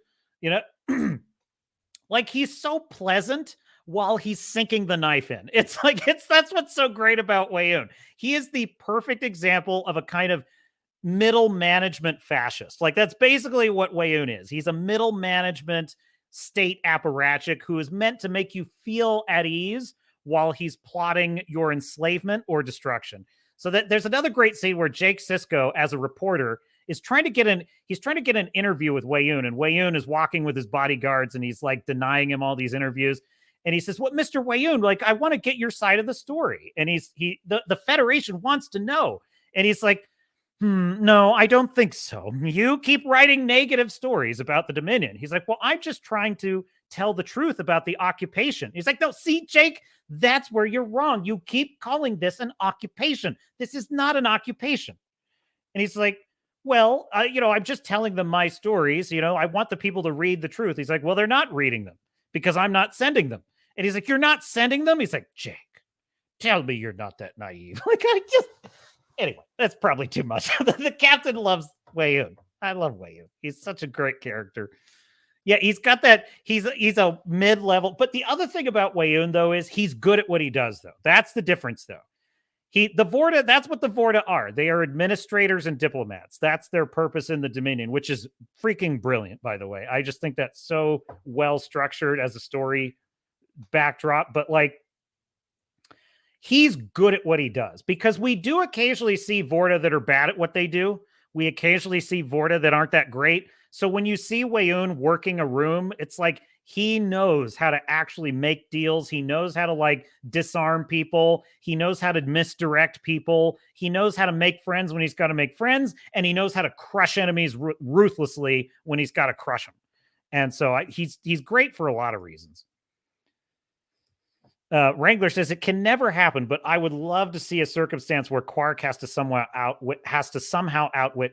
S5: Like he's so pleasant while he's sinking the knife in. That's what's so great about Wei-Yun. He is the perfect example of a kind of middle management fascist. Like that's basically what Wei-Yun is. He's a middle management state apparatchik who is meant to make you feel at ease while he's plotting your enslavement or destruction. So that there's another great scene where Jake Sisko, as a reporter, is trying to get an interview with Wei Yun, and Wei Yun is walking with his bodyguards, and he's like denying him all these interviews. And he says, "What, Mr. Wei Yun? Like, I want to get your side of the story." And the Federation wants to know, and he's like, "No, I don't think so. You keep writing negative stories about the Dominion." He's like, "Well, I'm just trying to tell the truth about the occupation." He's like, "No, see, Jake, that's where you're wrong. You keep calling this an occupation. This is not an occupation." And he's like, "Well, I'm just telling them my stories. I want the people to read the truth." He's like, "Well, they're not reading them because I'm not sending them." And he's like, "You're not sending them?" He's like, "Jake, tell me you're not that naive." Anyway, that's probably too much. The captain loves Wei Yun. I love Wei Yun. He's such a great character. Yeah, he's got that. He's a mid-level. But the other thing about Wei Yun, though, is he's good at what he does, though. That's the difference, though. The Vorta, that's what the Vorta are. They are administrators and diplomats. That's their purpose in the Dominion, which is freaking brilliant, by the way. I just think that's so well structured as a story backdrop. But he's good at what he does, because we do occasionally see Vorta that are bad at what they do. We occasionally see Vorta that aren't that great. So when you see Wei Yun working a room, it's like he knows how to actually make deals. He knows how to disarm people. He knows how to misdirect people. He knows how to make friends when he's got to make friends. And he knows how to crush enemies ruthlessly when he's got to crush them. And so he's great for a lot of reasons. Wrangler says it can never happen, but I would love to see a circumstance where Quark has to somehow outwit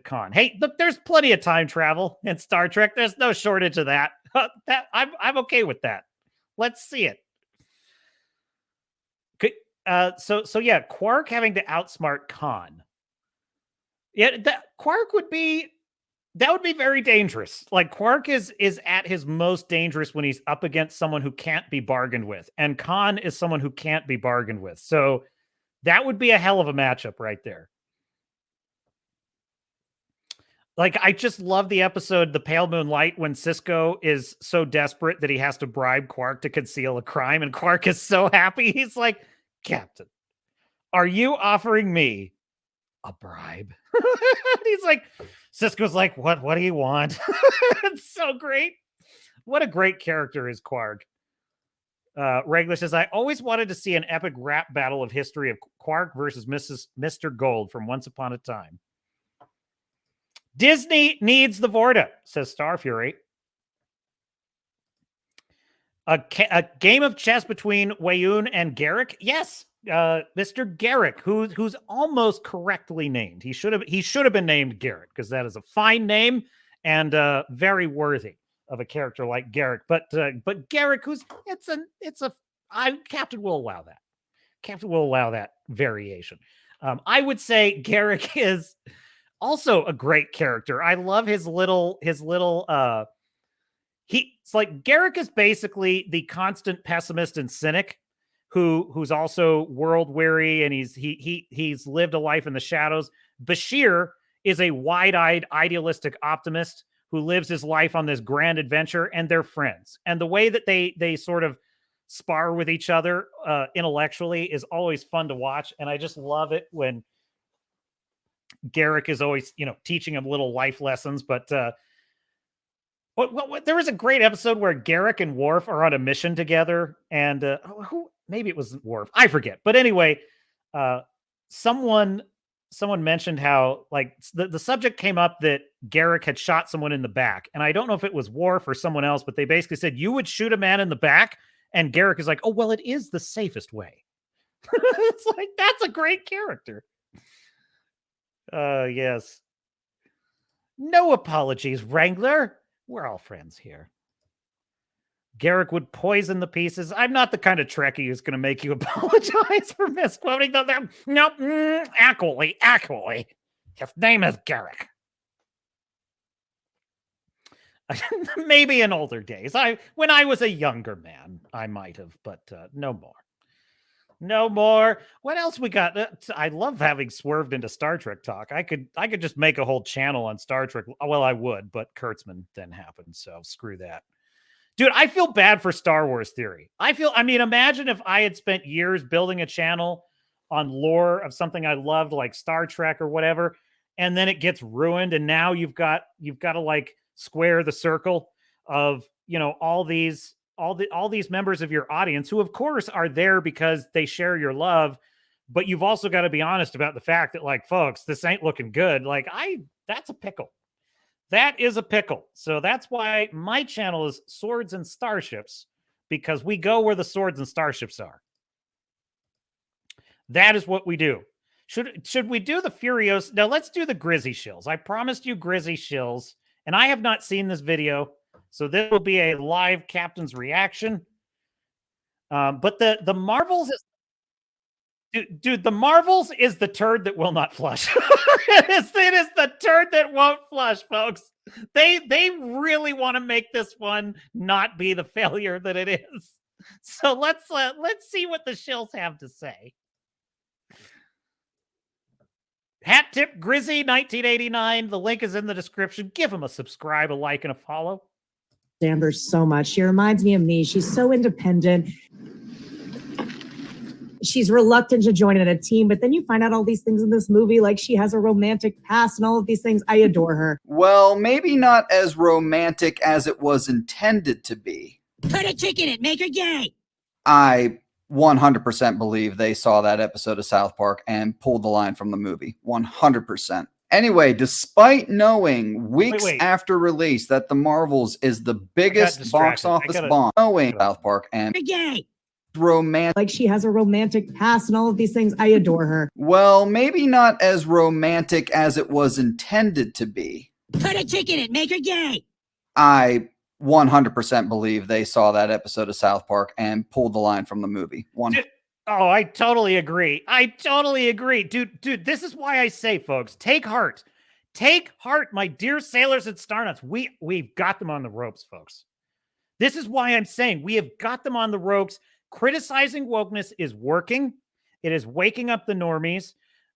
S5: Khan. Hey, look, there's plenty of time travel in Star Trek. There's no shortage of that. I'm okay with that. Let's see it. So yeah, Quark having to outsmart Khan. Yeah, Quark would be. That would be very dangerous. Quark is at his most dangerous when he's up against someone who can't be bargained with. And Khan is someone who can't be bargained with. So that would be a hell of a matchup right there. I just love the episode, The Pale Moonlight, when Sisko is so desperate that he has to bribe Quark to conceal a crime. And Quark is so happy. He's like, "Captain, are you offering me a bribe?" He's like, Sisko's like, what do you want? It's so great. What a great character is Quark. Regler says, I always wanted to see an epic rap battle of history of Quark versus Mr. Gold from Once Upon a Time. Disney needs the Vorta, says Starfury. A game of chess between Wei Yun and Garrick? Yes. Mr. Garrick, who's almost correctly named. He should have been named Garrick, because that is a fine name and very worthy of a character like Garrick. But Garrick, Captain will allow that. Captain will allow that variation. I would say Garrick is also a great character. I love his little it's like Garrick is basically the constant pessimist and cynic who's also world weary, and he's lived a life in the shadows. Bashir is a wide-eyed, idealistic optimist who lives his life on this grand adventure, and they're friends. And the way that they sort of spar with each other intellectually is always fun to watch. And I just love it when Garrick is always, teaching him little life lessons. But there was a great episode where Garrick and Worf are on a mission together, and maybe it was Worf, I forget. But anyway, someone mentioned how the subject came up that Garrick had shot someone in the back. And I don't know if it was Worf or someone else, but they basically said, you would shoot a man in the back? And Garrick is like, oh, well, it is the safest way. It's like, that's a great character. Yes. No apologies, Wrangler. We're all friends here. Garrick would poison the pieces. I'm not the kind of Trekkie who's going to make you apologize for misquoting them. Nope. Accurately. His name is Garrick. Maybe in older days. When I was a younger man, I might have, but no more. No more. What else we got? I love having swerved into Star Trek talk. I could just make a whole channel on Star Trek. Well, I would, but Kurtzman then happened, so screw that. Dude, I feel bad for Star Wars Theory. I mean, imagine if I had spent years building a channel on lore of something I loved, like Star Trek or whatever, and then it gets ruined, and now you've got to like square the circle of, you know, all these members of your audience who of course are there because they share your love, but you've also got to be honest about the fact that, like, folks, this ain't looking good. Like, that's a pickle. That is a pickle. So that's why my channel is Swords and Starships, because we go where the swords and starships are. That is what we do. Should we do the Furios? No, let's do the Grizzy Shills. I promised you Grizzy Shills, and I have not seen this video, so this will be a live Captain's reaction. But the Marvels is... Dude, the Marvels is the turd that will not flush. It is the turd that won't flush, folks. They really want to make this one not be the failure that it is. So let's see what the shills have to say. Hat Tip Grizzy 1989. The link is in the description. Give him a subscribe, a like, and a follow.
S19: Sanders so much. She reminds me of me. She's so independent. She's reluctant to join in a team, but then you find out all these things in this movie, like she has a romantic past and all of these things. I adore her.
S20: Well, maybe not as romantic as it was intended to be.
S4: Put a chick in it, make her gay.
S20: I 100% believe they saw that episode of South Park and pulled the line from the movie. 100%. Anyway, despite knowing weeks after release that The Marvels is the biggest box office bomb, knowing South Park and
S4: gay.
S20: Romantic,
S19: like she has a romantic past and all of these things. I adore her.
S20: Well, maybe not as romantic as it was intended to be.
S4: Put a chick in it, make her gay.
S20: I 100% believe they saw that episode of South Park and pulled the line from the movie.
S5: Oh, I totally agree. Dude, this is why I say, folks, take heart. Take heart, my dear sailors and starnuts. We've got them on the ropes, folks. This is why I'm saying we have got them on the ropes. Criticizing wokeness is working. It is waking up the normies.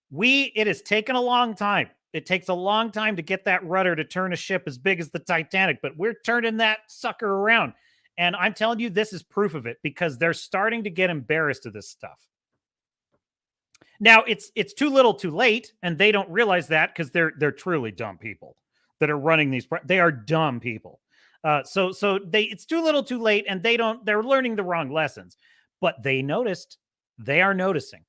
S5: It has taken a long time. It takes a long time to get that rudder to turn a ship as big as the Titanic, but we're turning that sucker around. And I'm telling you, this is proof of it, because they're starting to get embarrassed of this stuff. Now, it's too little too late, and they don't realize that, because they're truly dumb people that are running these. They are dumb people. So it's too little too late, and they're learning the wrong lessons, but they noticed. They are noticing.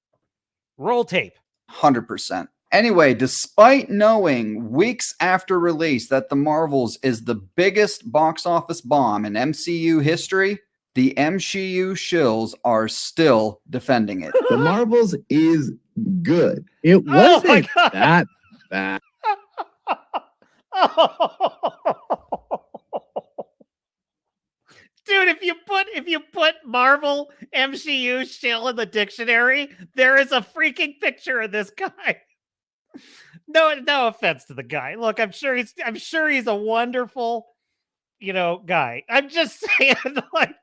S5: Roll tape.
S20: 100%. Anyway, despite knowing weeks after release that The Marvels is the biggest box office bomb in MCU history, the msheu shills are still defending it.
S21: The Marvels is good. It wasn't that bad.
S5: Dude, if you put Marvel MCU shill in the dictionary, there is a freaking picture of this guy. No offense to the guy. Look, I'm sure he's a wonderful, guy. I'm just saying, like,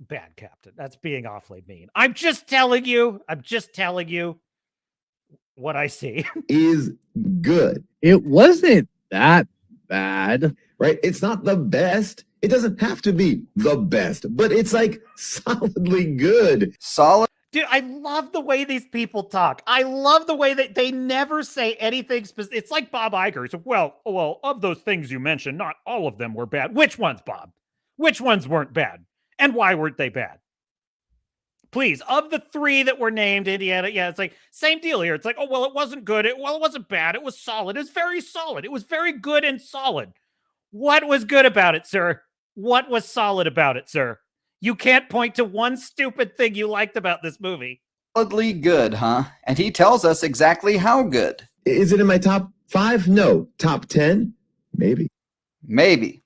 S5: bad Captain. That's being awfully mean. I'm just telling you what I see.
S21: Is good. It wasn't that bad. Right? It's not the best. It doesn't have to be the best, but it's like solidly good.
S20: Solid.
S5: Dude, I love the way these people talk. I love the way that they never say anything specific. It's like Bob Iger. So, well, of those things you mentioned, not all of them were bad. Which ones, Bob? Which ones weren't bad? And why weren't they bad? Please, of the 3 that were named, Indiana, yeah, it's like, same deal here. It's like, oh, well, it wasn't good. It wasn't bad. It was solid. It was very solid. It was very good and solid. What was good about it, sir? What was solid about it, sir? You can't point to one stupid thing you liked about this movie.
S20: Solidly good, huh? And he tells us exactly how good.
S21: Is it in my top 5? No. Top 10? Maybe.
S20: Maybe.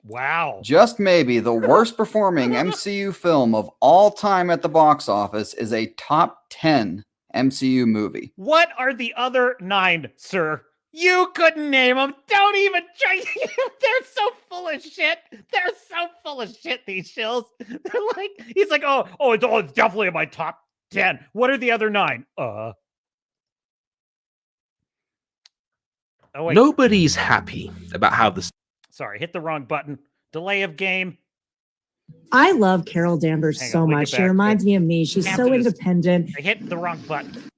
S5: Wow.
S20: Just maybe the worst performing MCU film of all time at the box office is a top 10 MCU movie.
S5: What are the other 9, sir? You couldn't name them. Don't even try. They're so full of shit. They're so full of shit, these shills. They're like, he's like, oh, it's definitely in my top 10. What are the other 9? Oh, wait.
S22: Nobody's happy about how this.
S5: Sorry, hit the wrong button. Delay of game.
S19: I love Carol Danvers
S5: Hang on,
S19: so
S5: link it
S19: much. She
S5: back.
S19: reminds me of me. She's so
S5: Captain is-
S19: independent.
S5: I hit the wrong button.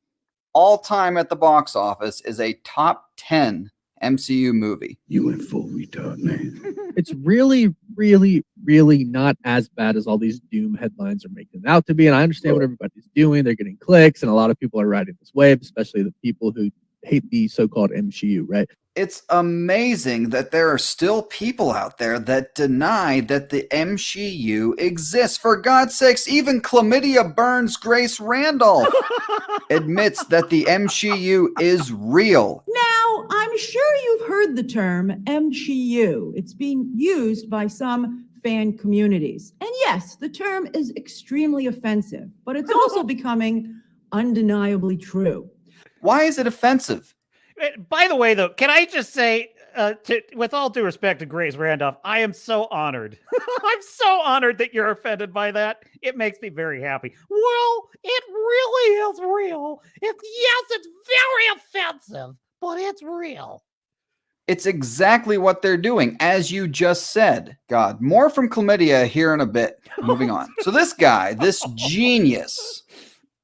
S20: All time at the box office is a top 10 MCU movie.
S21: You went full retard, man.
S6: It's really, really, really not as bad as all these doom headlines are making it out to be. And I understand what everybody's doing. They're getting clicks, and a lot of people are riding this wave, especially the people who hate the so-called MCU, right?
S20: It's amazing that there are still people out there that deny that the MCU exists. For God's sakes, even Chlamydia Burns Grace Randolph admits that the MCU is real.
S22: Now, I'm sure you've heard the term MCU. It's being used by some fan communities. And yes, the term is extremely offensive, but it's also becoming undeniably true.
S20: Why is it offensive?
S5: By the way, though, can I just say, with all due respect to Grace Randolph, I am so honored. I'm so honored that you're offended by that. It makes me very happy. Well, it really is real. It's very offensive, but it's real.
S20: It's exactly what they're doing, as you just said. God, more from Chlamydia here in a bit. Moving on. So this guy, this genius,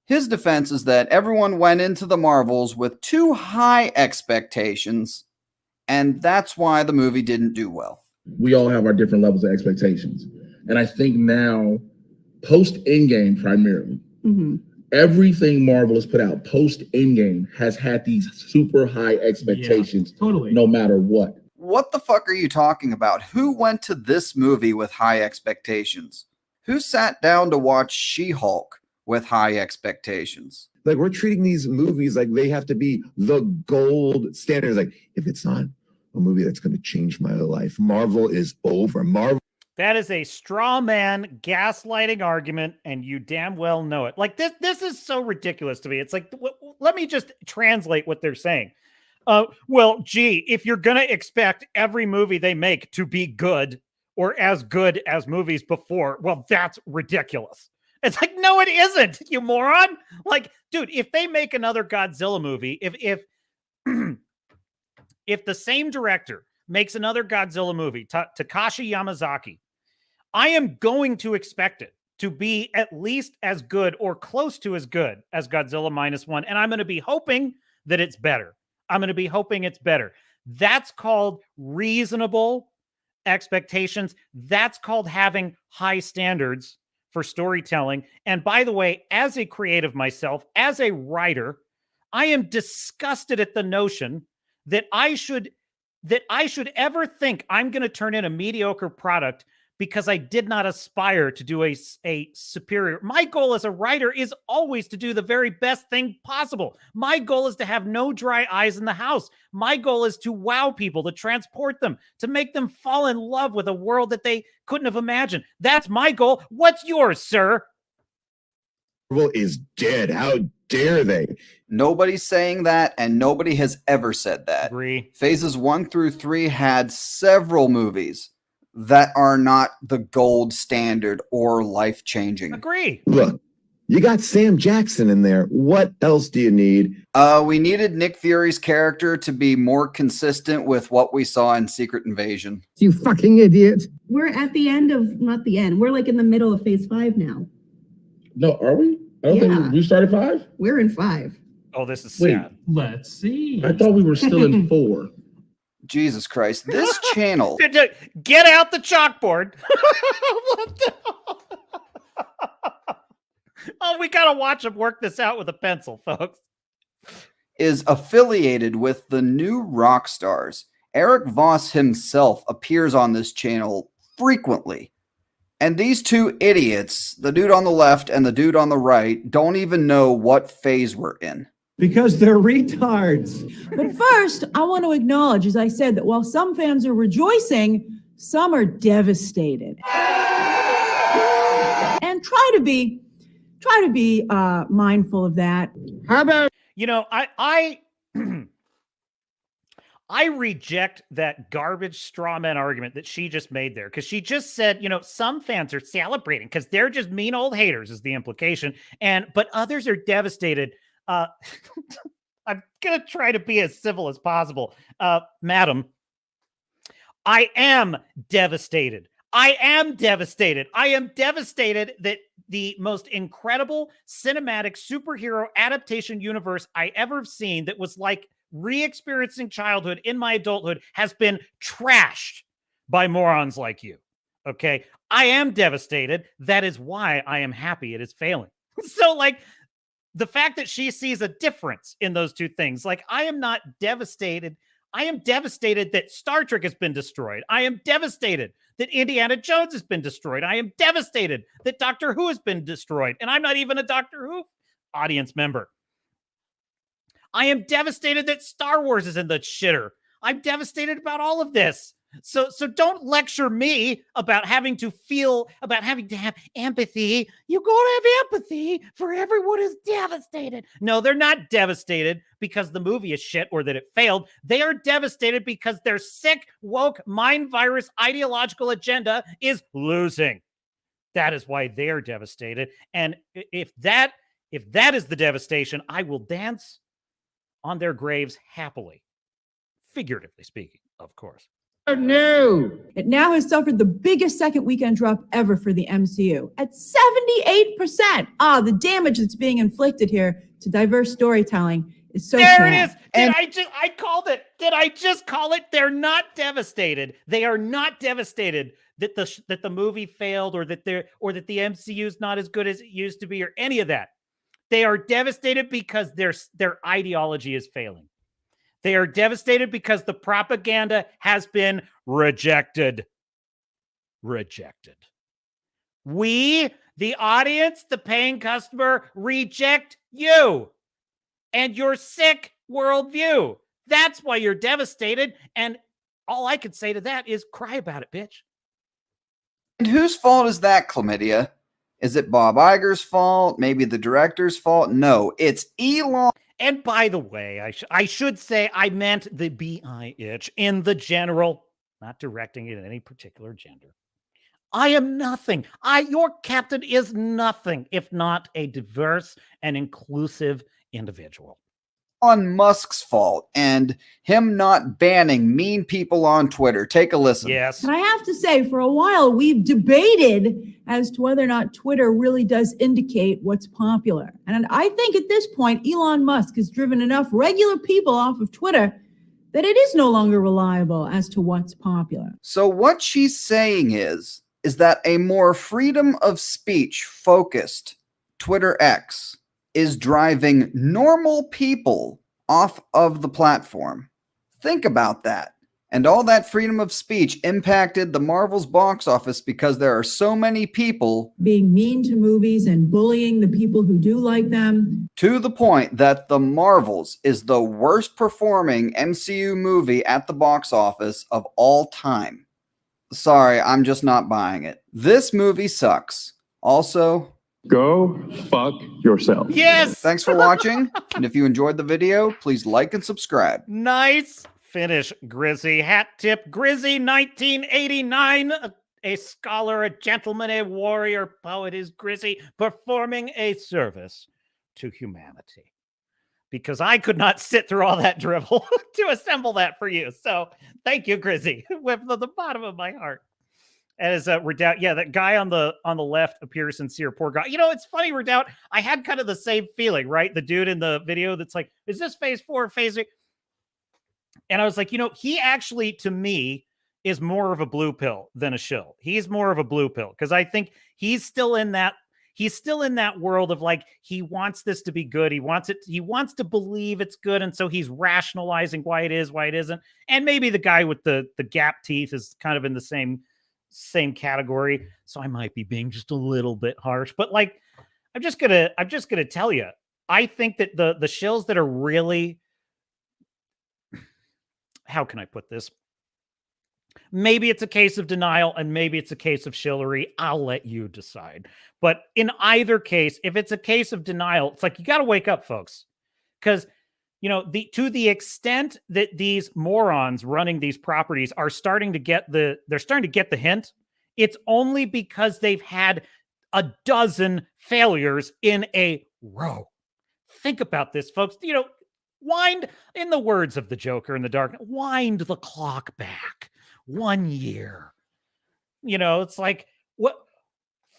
S20: his defense is that everyone went into the Marvels with too high expectations, and that's why the movie didn't do well.
S21: We all have our different levels of expectations. And I think now, post-Endgame primarily, everything Marvel has put out post-Endgame has had these super high expectations, no matter what.
S20: What the fuck are you talking about? Who went to this movie with high expectations? Who sat down to watch She-Hulk with high expectations?
S21: Like, we're treating these movies like they have to be the gold standard. Like, if it's not a movie that's going to change my life, Marvel is over. Marvel.
S5: That is a straw man gaslighting argument, and you damn well know it. Like, this is so ridiculous to me. It's like, let me just translate what they're saying. Well, gee, if you're going to expect every movie they make to be good or as good as movies before, well, that's ridiculous. It's like, no, it isn't, you moron. Like, dude, if they make another Godzilla movie, if if the same director makes another Godzilla movie, Takashi Yamazaki, I am going to expect it to be at least as good or close to as good as Godzilla Minus One. And I'm going to be hoping that it's better. I'm going to be hoping it's better. That's called reasonable expectations. That's called having high standards for storytelling. And by the way, as a creative myself, as a writer, I am disgusted at the notion that I should ever think I'm going to turn in a mediocre product because I did not aspire to do a superior. My goal as a writer is always to do the very best thing possible. My goal is to have no dry eyes in the house. My goal is to wow people, to transport them, to make them fall in love with a world that they couldn't have imagined. That's my goal. What's yours, sir?
S21: Marvel is dead. How dare they?
S20: Nobody's saying that, and nobody has ever said that.
S5: Agree.
S20: Phases 1 through 3 had several movies that are not the gold standard or life-changing.
S5: Agree.
S21: Look, you got Sam Jackson in there. What else do you need?
S20: We needed Nick Fury's character to be more consistent with what we saw in Secret Invasion.
S21: You fucking idiot.
S23: We're at the end of, not the end, we're like in the middle of phase 5 now.
S21: No, are we? I don't think we started 5.
S23: We're in 5.
S5: Oh, this is sad.
S21: Let's see. I thought we were still in 4.
S20: Jesus Christ. This channel.
S5: Get out the chalkboard. Oh, we got to watch him work this out with a pencil, folks.
S20: Is affiliated with the new rock stars. Eric Voss himself appears on this channel frequently. And these two idiots, the dude on the left and the dude on the right, don't even know what phase we're in.
S24: Because they're retards.
S22: But first, I want to acknowledge, as I said, that while some fans are rejoicing, some are devastated. And try to be mindful of that.
S21: How about
S5: I reject that garbage straw man argument that she just made there, because she just said, some fans are celebrating because they're just mean old haters is the implication, but others are devastated. I'm going to try to be as civil as possible. Madam, I am devastated. I am devastated. I am devastated that the most incredible cinematic superhero adaptation universe I ever have seen that was like re-experiencing childhood in my adulthood has been trashed by morons like you. Okay? I am devastated. That is why I am happy it is failing. So, like, the fact that she sees a difference in those two things, like, I am not devastated. I am devastated that Star Trek has been destroyed. I am devastated that Indiana Jones has been destroyed. I am devastated that Doctor Who has been destroyed. And I'm not even a Doctor Who audience member. I am devastated that Star Wars is in the shitter. I'm devastated about all of this. So don't lecture me about having to feel, about having to have empathy. You got to have empathy for everyone who's devastated. No, they're not devastated because the movie is shit or that it failed. They are devastated because their sick, woke, mind virus ideological agenda is losing. That is why they are devastated. And if that is the devastation, I will dance on their graves happily. Figuratively speaking, of course.
S22: No. It now has suffered the biggest second weekend drop ever for the MCU at 78%. The damage that's being inflicted here to diverse storytelling is so
S5: there
S22: sad.
S5: it is. I called it. Did I just call it? They're not devastated. They are not devastated that the movie failed or that the MCU is not as good as it used to be or any of that. They are devastated because their ideology is failing. They are devastated because the propaganda has been rejected. Rejected. We, the audience, the paying customer, reject you and your sick worldview. That's why you're devastated. And all I could say to that is cry about it, bitch.
S20: And whose fault is that, Chlamydia? Is it Bob Iger's fault? Maybe the director's fault? No, it's Elon.
S5: And by the way, I should say I meant the BI itch in the general, not directing it at any particular gender. I am nothing. Your captain is nothing if not a diverse and inclusive individual.
S20: On Musk's fault and him not banning mean people on Twitter. Take a listen.
S5: Yes.
S22: And I have to say, for a while, we've debated as to whether or not Twitter really does indicate what's popular. And I think at this point, Elon Musk has driven enough regular people off of Twitter that it is no longer reliable as to what's popular.
S20: So what she's saying is that a more freedom of speech focused Twitter X is driving normal people off of the platform. Think about that. And all that freedom of speech impacted the Marvel's box office because there are so many people
S22: being mean to movies and bullying the people who do like them.
S20: To the point that The Marvels is the worst performing MCU movie at the box office of all time. Sorry, I'm just not buying it. This movie sucks. Also,
S2: go fuck yourself.
S5: Yes.
S20: Thanks for watching. And if you enjoyed the video, please like and subscribe.
S5: Nice finish, Grizzy. Hat tip, Grizzy 1989. A scholar, a gentleman, a warrior, poet is Grizzy, performing a service to humanity. Because I could not sit through all that dribble to assemble that for you. So thank you, Grizzy, with the bottom of my heart. As Redoubt, yeah, that guy on the left appears sincere, poor guy. You know, it's funny, Redoubt. I had kind of the same feeling, right? The dude in the video that's like, is this phase 4 or phase 3? And I was like, you know, he actually, to me, is more of a blue pill than a shill. He's more of a blue pill because I think he's still in that world of like, he wants this to be good. He wants to believe it's good. And so he's rationalizing why it is, why it isn't. And maybe the guy with the gap teeth is kind of in the same category. So I might be being just a little bit harsh, but like, I'm just gonna tell you, I think that the shills that are really, how can I put this? Maybe it's a case of denial and maybe it's a case of shillery. I'll let you decide. But in either case, if it's a case of denial, it's like, you got to wake up, folks. Because, you know, to the extent that these morons running these properties are starting to get the hint, it's only because they've had a dozen failures in a row. Think about this, folks. You know, wind, in the words of the Joker in the Dark, wind the clock back. 1 year. You know, it's like, what?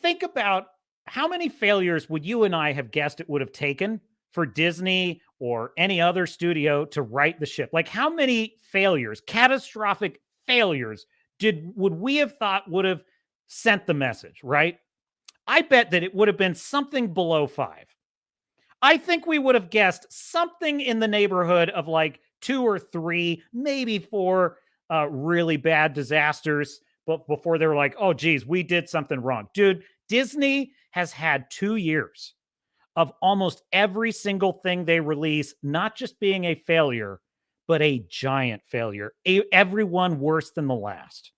S5: Think about how many failures would you and I have guessed it would have taken for Disney or any other studio to right the ship? Like, how many failures, catastrophic failures, would we have thought would have sent the message, right? I bet that it would have been something below 5. I think we would have guessed something in the neighborhood of like 2 or 3, maybe 4 really bad disasters, but before they were like, oh, geez, we did something wrong. Dude, Disney has had 2 years of almost every single thing they release, not just being a failure, but a giant failure. Everyone worse than the last.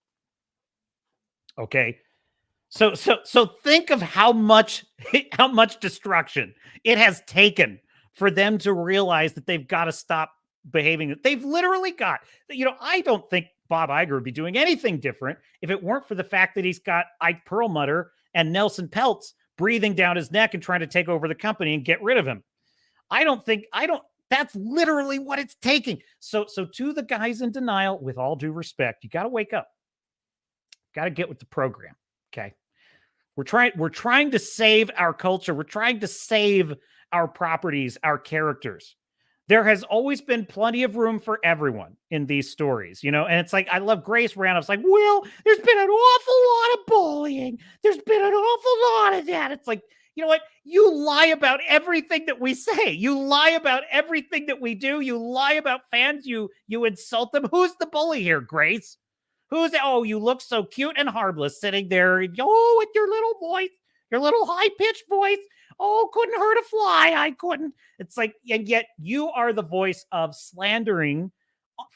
S5: Okay. So think of how much destruction it has taken for them to realize that they've got to stop behaving. They've literally got, I don't think Bob Iger would be doing anything different if it weren't for the fact that he's got Ike Perlmutter and Nelson Peltz breathing down his neck and trying to take over the company and get rid of him. That's literally what it's taking. So to the guys in denial, with all due respect, you got to wake up. Got to get with the program. Okay. We're trying to save our culture. We're trying to save our properties, our characters. There has always been plenty of room for everyone in these stories, and it's like, I love Grace ran up. It's like, Will, there's been an awful lot of bullying. There's been an awful lot of that. It's like, you know what? You lie about everything that we say. You lie about everything that we do. You lie about fans. You insult them. Who's the bully here, Grace? Oh, you look so cute and harmless sitting there. Oh, with your little voice, your little high-pitched voice. Oh, couldn't hurt a fly. I couldn't. It's like, and yet you are the voice of slandering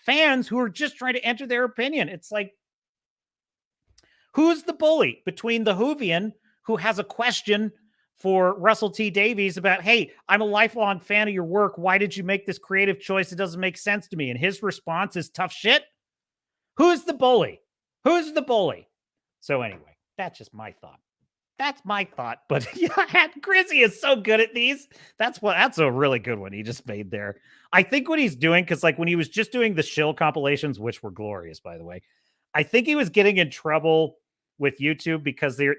S5: fans who are just trying to enter their opinion. It's like, who's the bully between the Whovian who has a question for Russell T. Davies about, hey, I'm a lifelong fan of your work. Why did you make this creative choice? It doesn't make sense to me. And his response is tough shit. Who's the bully? Who's the bully? So anyway, that's just my thought. That's my thought. But yeah, Grizzy is so good at these. That's a really good one he just made there. I think what he's doing, because like when he was just doing the shill compilations, which were glorious, by the way, I think he was getting in trouble with YouTube because the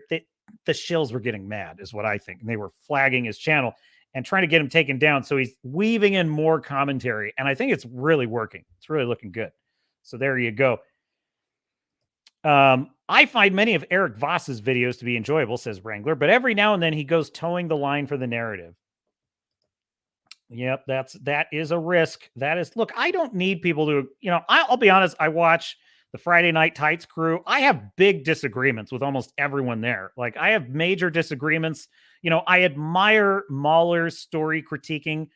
S5: shills were getting mad, is what I think. And they were flagging his channel and trying to get him taken down. So he's weaving in more commentary. And I think it's really working. It's really looking good. So there you go. I find many of Eric Voss's videos to be enjoyable, says Wrangler, but every now and then he goes towing the line for the narrative. Yep, that is a risk. Look, I don't need people to, I'll be honest, I watch the Friday Night Tights crew. I have big disagreements with almost everyone there. Like, I have major disagreements. I admire Mahler's story critiquing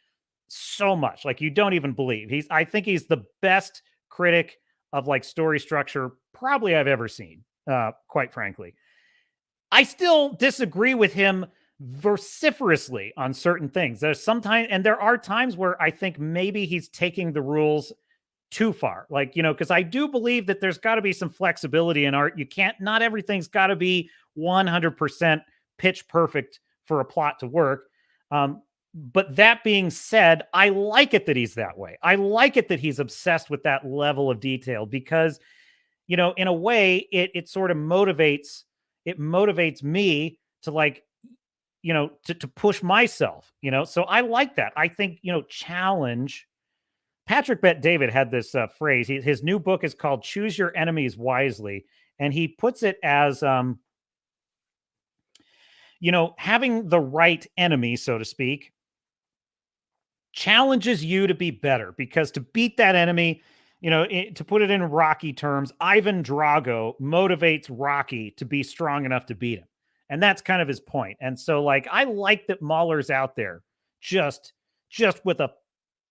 S5: so much. Like, you don't even believe. I think he's the best critic of like story structure probably I've ever seen, quite frankly. I still disagree with him vociferously on certain things. There are times where I think maybe he's taking the rules too far. Like, because I do believe that there's got to be some flexibility in art. Not everything's got to be 100% pitch perfect for a plot to work. But that being said, I like it that he's that way. I like it that he's obsessed with that level of detail because, in a way, it sort of motivates me to like, to push myself, So I like that. I think, challenge. Patrick Bet David had this phrase. His new book is called Choose Your Enemies Wisely. And he puts it as, having the right enemy, so to speak, challenges you to be better, because to beat that enemy, to put it in Rocky terms, Ivan Drago motivates Rocky to be strong enough to beat him. And that's kind of his point. And so like, I like that Mahler's out there just with a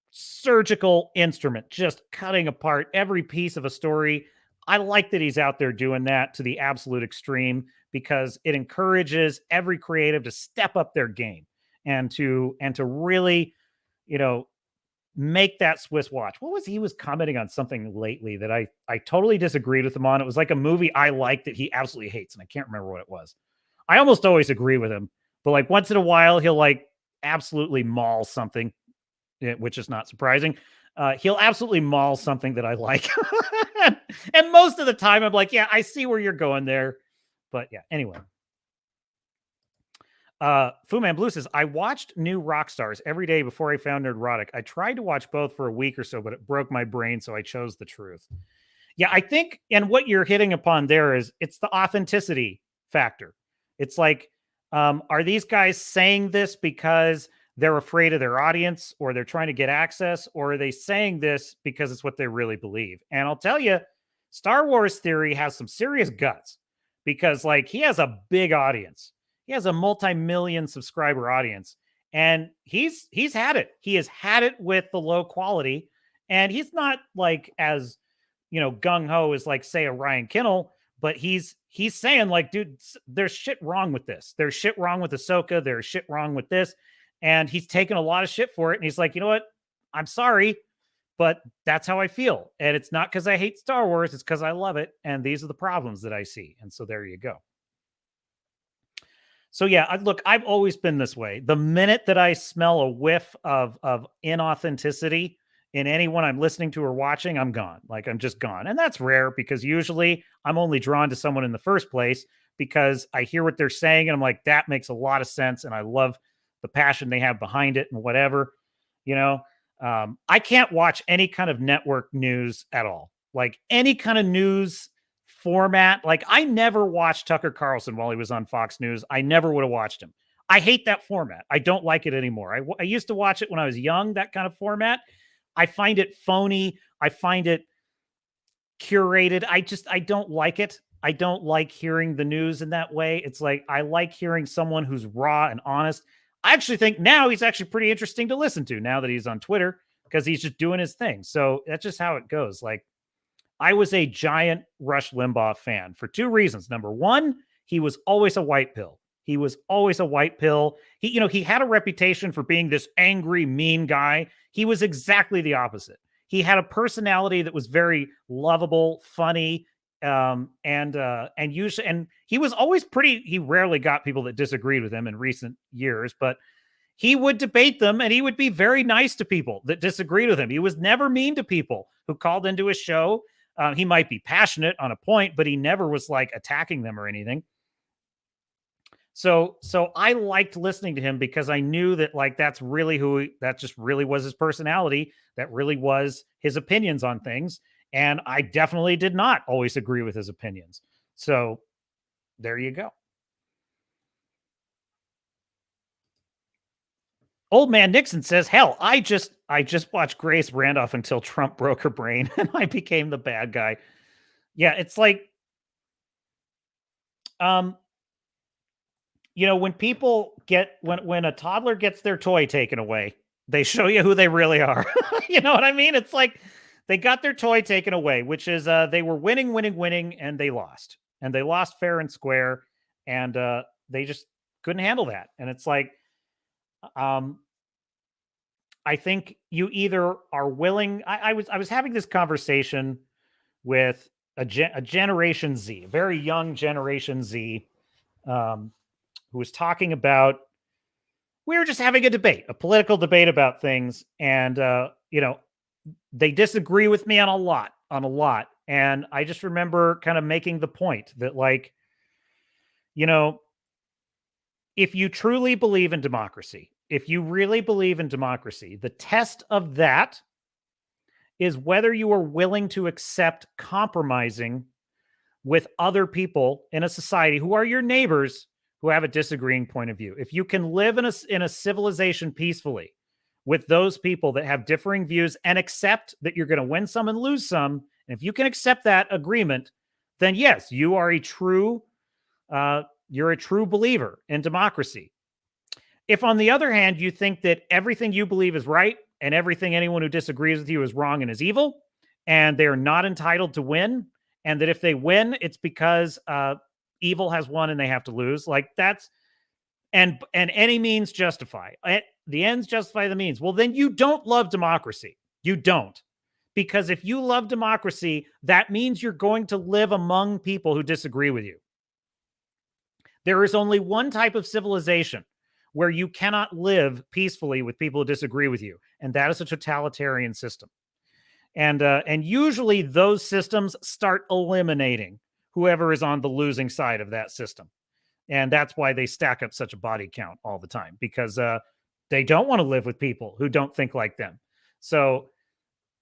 S5: surgical instrument, just cutting apart every piece of a story. I like that he's out there doing that to the absolute extreme because it encourages every creative to step up their game and to really, make that Swiss watch. He was commenting on something lately that I totally disagreed with him on. It was like a movie I liked that he absolutely hates, and I can't remember what it was. I almost always agree with him, but like once in a while he'll like absolutely maul something, which is not surprising. He'll absolutely maul something that I like. And most of the time I'm like, yeah, I see where you're going there. But yeah, anyway. Fu Man Blue says, I watched New Rockstars every day before I found Nerdrotic. I tried to watch both for a week or so, but it broke my brain, so I chose the truth. Yeah, I think, and what you're hitting upon there is it's the authenticity factor. It's like, are these guys saying this because they're afraid of their audience or they're trying to get access, or are they saying this because it's what they really believe? And I'll tell you, Star Wars Theory has some serious guts because, like, he has a big audience. He has a multi-million subscriber audience, and he's had it. He has had it with the low quality, and he's not like as, you know, gung-ho as like, say, a Ryan Kinnell, but he's saying like, dude, there's shit wrong with this. There's shit wrong with Ahsoka. There's shit wrong with this. And he's taken a lot of shit for it. And he's like, you know what? I'm sorry, but that's how I feel. And it's not because I hate Star Wars. It's because I love it. And these are the problems that I see. And so there you go. So yeah, look, I've always been this way. The minute that I smell a whiff of inauthenticity in anyone I'm listening to or watching, I'm gone. Like, I'm just gone. And that's rare because usually I'm only drawn to someone in the first place because I hear what they're saying and I'm like, that makes a lot of sense. And I love the passion they have behind it and whatever, you know. I can't watch any kind of network news at all. Like any kind of news format. Like, I never watched Tucker Carlson while he was on Fox News. I never would have watched him. I hate that format. I don't like it anymore. I used to watch it when I was young, that kind of format. I find it phony. I find it curated. I don't like it. I don't like hearing the news in that way. It's like, I like hearing someone who's raw and honest. I actually think now he's actually pretty interesting to listen to now that he's on Twitter because he's just doing his thing. So that's just how it goes. Like, I was a giant Rush Limbaugh fan for two reasons. Number one, he was always a white pill. He was always a white pill. He had a reputation for being this angry, mean guy. He was exactly the opposite. He had a personality that was very lovable, funny, and he was always pretty. He rarely got people that disagreed with him in recent years, but he would debate them and he would be very nice to people that disagreed with him. He was never mean to people who called into his show. He might be passionate on a point, but he never was like attacking them or anything. So I liked listening to him because I knew that like that just really was his personality. That really was his opinions on things. And I definitely did not always agree with his opinions. So there you go. Old Man Nixon says, hell, I just watched Grace Randolph until Trump broke her brain and I became the bad guy. Yeah, it's like, when people when a toddler gets their toy taken away, they show you who they really are. You know what I mean? It's like they got their toy taken away, which is they were winning, and they lost. And they lost fair and square, and they just couldn't handle that. And it's like, I think you either are willing. I was having this conversation with a Generation Z, a very young Generation Z, who was talking about. We were just having a political debate about things, and they disagree with me on a lot. And I just remember kind of making the point that, like, if you truly believe in democracy, if you really believe in democracy, the test of that is whether you are willing to accept compromising with other people in a society who are your neighbors who have a disagreeing point of view. If you can live in a civilization peacefully with those people that have differing views and accept that you're going to win some and lose some, and if you can accept that agreement, then yes, you are a true believer in democracy. If, on the other hand, you think that everything you believe is right and everything anyone who disagrees with you is wrong and is evil, and they are not entitled to win, and that if they win, it's because evil has won and they have to lose, like that's and any means justify. The ends justify the means. Well, then you don't love democracy. You don't. Because if you love democracy, that means you're going to live among people who disagree with you. There is only one type of civilization where you cannot live peacefully with people who disagree with you, and that is a totalitarian system. And usually those systems start eliminating whoever is on the losing side of that system. And that's why they stack up such a body count all the time, because they don't want to live with people who don't think like them. So,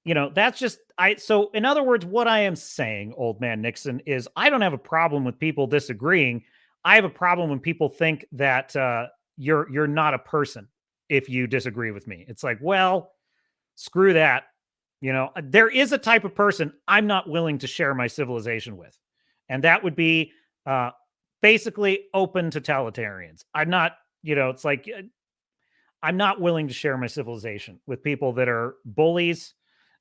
S5: that's just, so in other words, what I am saying, old man Nixon, is I don't have a problem with people disagreeing. I have a problem when people think that you're not a person if you disagree with me. It's like, well, screw that. There is a type of person I'm not willing to share my civilization with. And that would be basically open totalitarians. I'm not, it's like, I'm not willing to share my civilization with people that are bullies.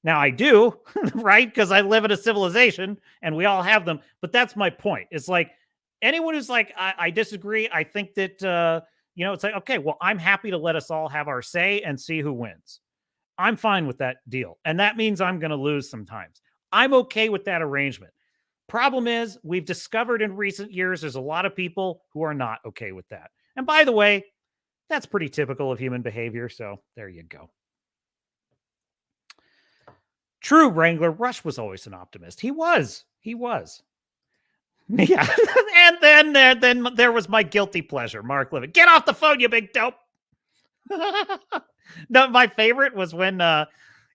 S5: Now I do, right? Because I live in a civilization and we all have them. But that's my point. It's like anyone who's like, I disagree. I think that, it's like, okay, well, I'm happy to let us all have our say and see who wins. I'm fine with that deal. And that means I'm going to lose sometimes. I'm okay with that arrangement. Problem is, we've discovered in recent years, there's a lot of people who are not okay with that. And by the way, that's pretty typical of human behavior. So there you go. True, Wrangler. Rush was always an optimist. He was. Yeah. And then there was my guilty pleasure, Mark Livett. Get off the phone, you big dope. No, my favorite was when,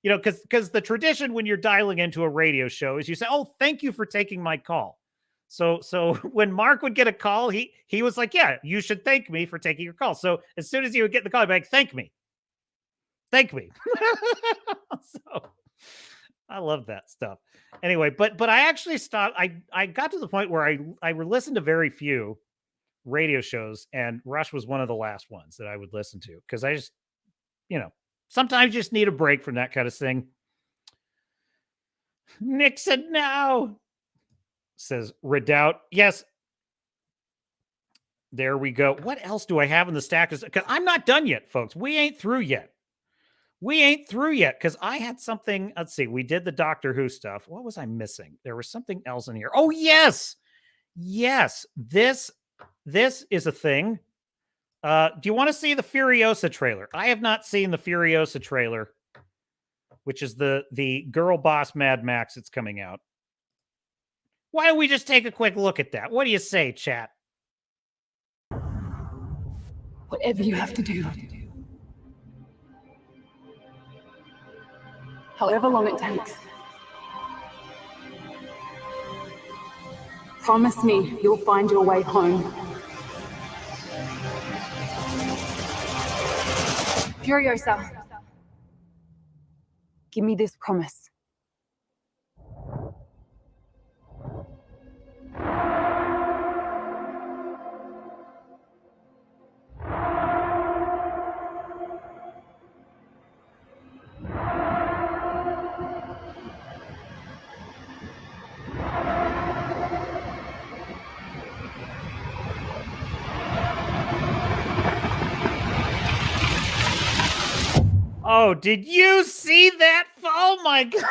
S5: because the tradition when you're dialing into a radio show is you say, "Oh, thank you for taking my call." So when Mark would get a call, he was like, "Yeah, you should thank me for taking your call." So as soon as he would get the call, he'd be like, "Thank me." So I love that stuff. Anyway, but I actually stopped. I got to the point where I listened to very few radio shows, and Rush was one of the last ones that I would listen to because I just, sometimes you just need a break from that kind of thing. Nixon now, says Redoubt. Yes. There we go. What else do I have in the stack? Because I'm not done yet, folks. We ain't through yet. Because I had something. Let's see. We did the Doctor Who stuff. What was I missing? There was something else in here. Oh, yes. This is a thing. Do you want to see the Furiosa trailer? I have not seen the Furiosa trailer, which is the girl boss Mad Max that's coming out. Why don't we just take a quick look at that? What do you say, chat?
S1: Whatever you have to do. However long it takes. Promise me you'll find your way home. Furiosa, give me this promise.
S5: Oh, did you see that? Oh my God.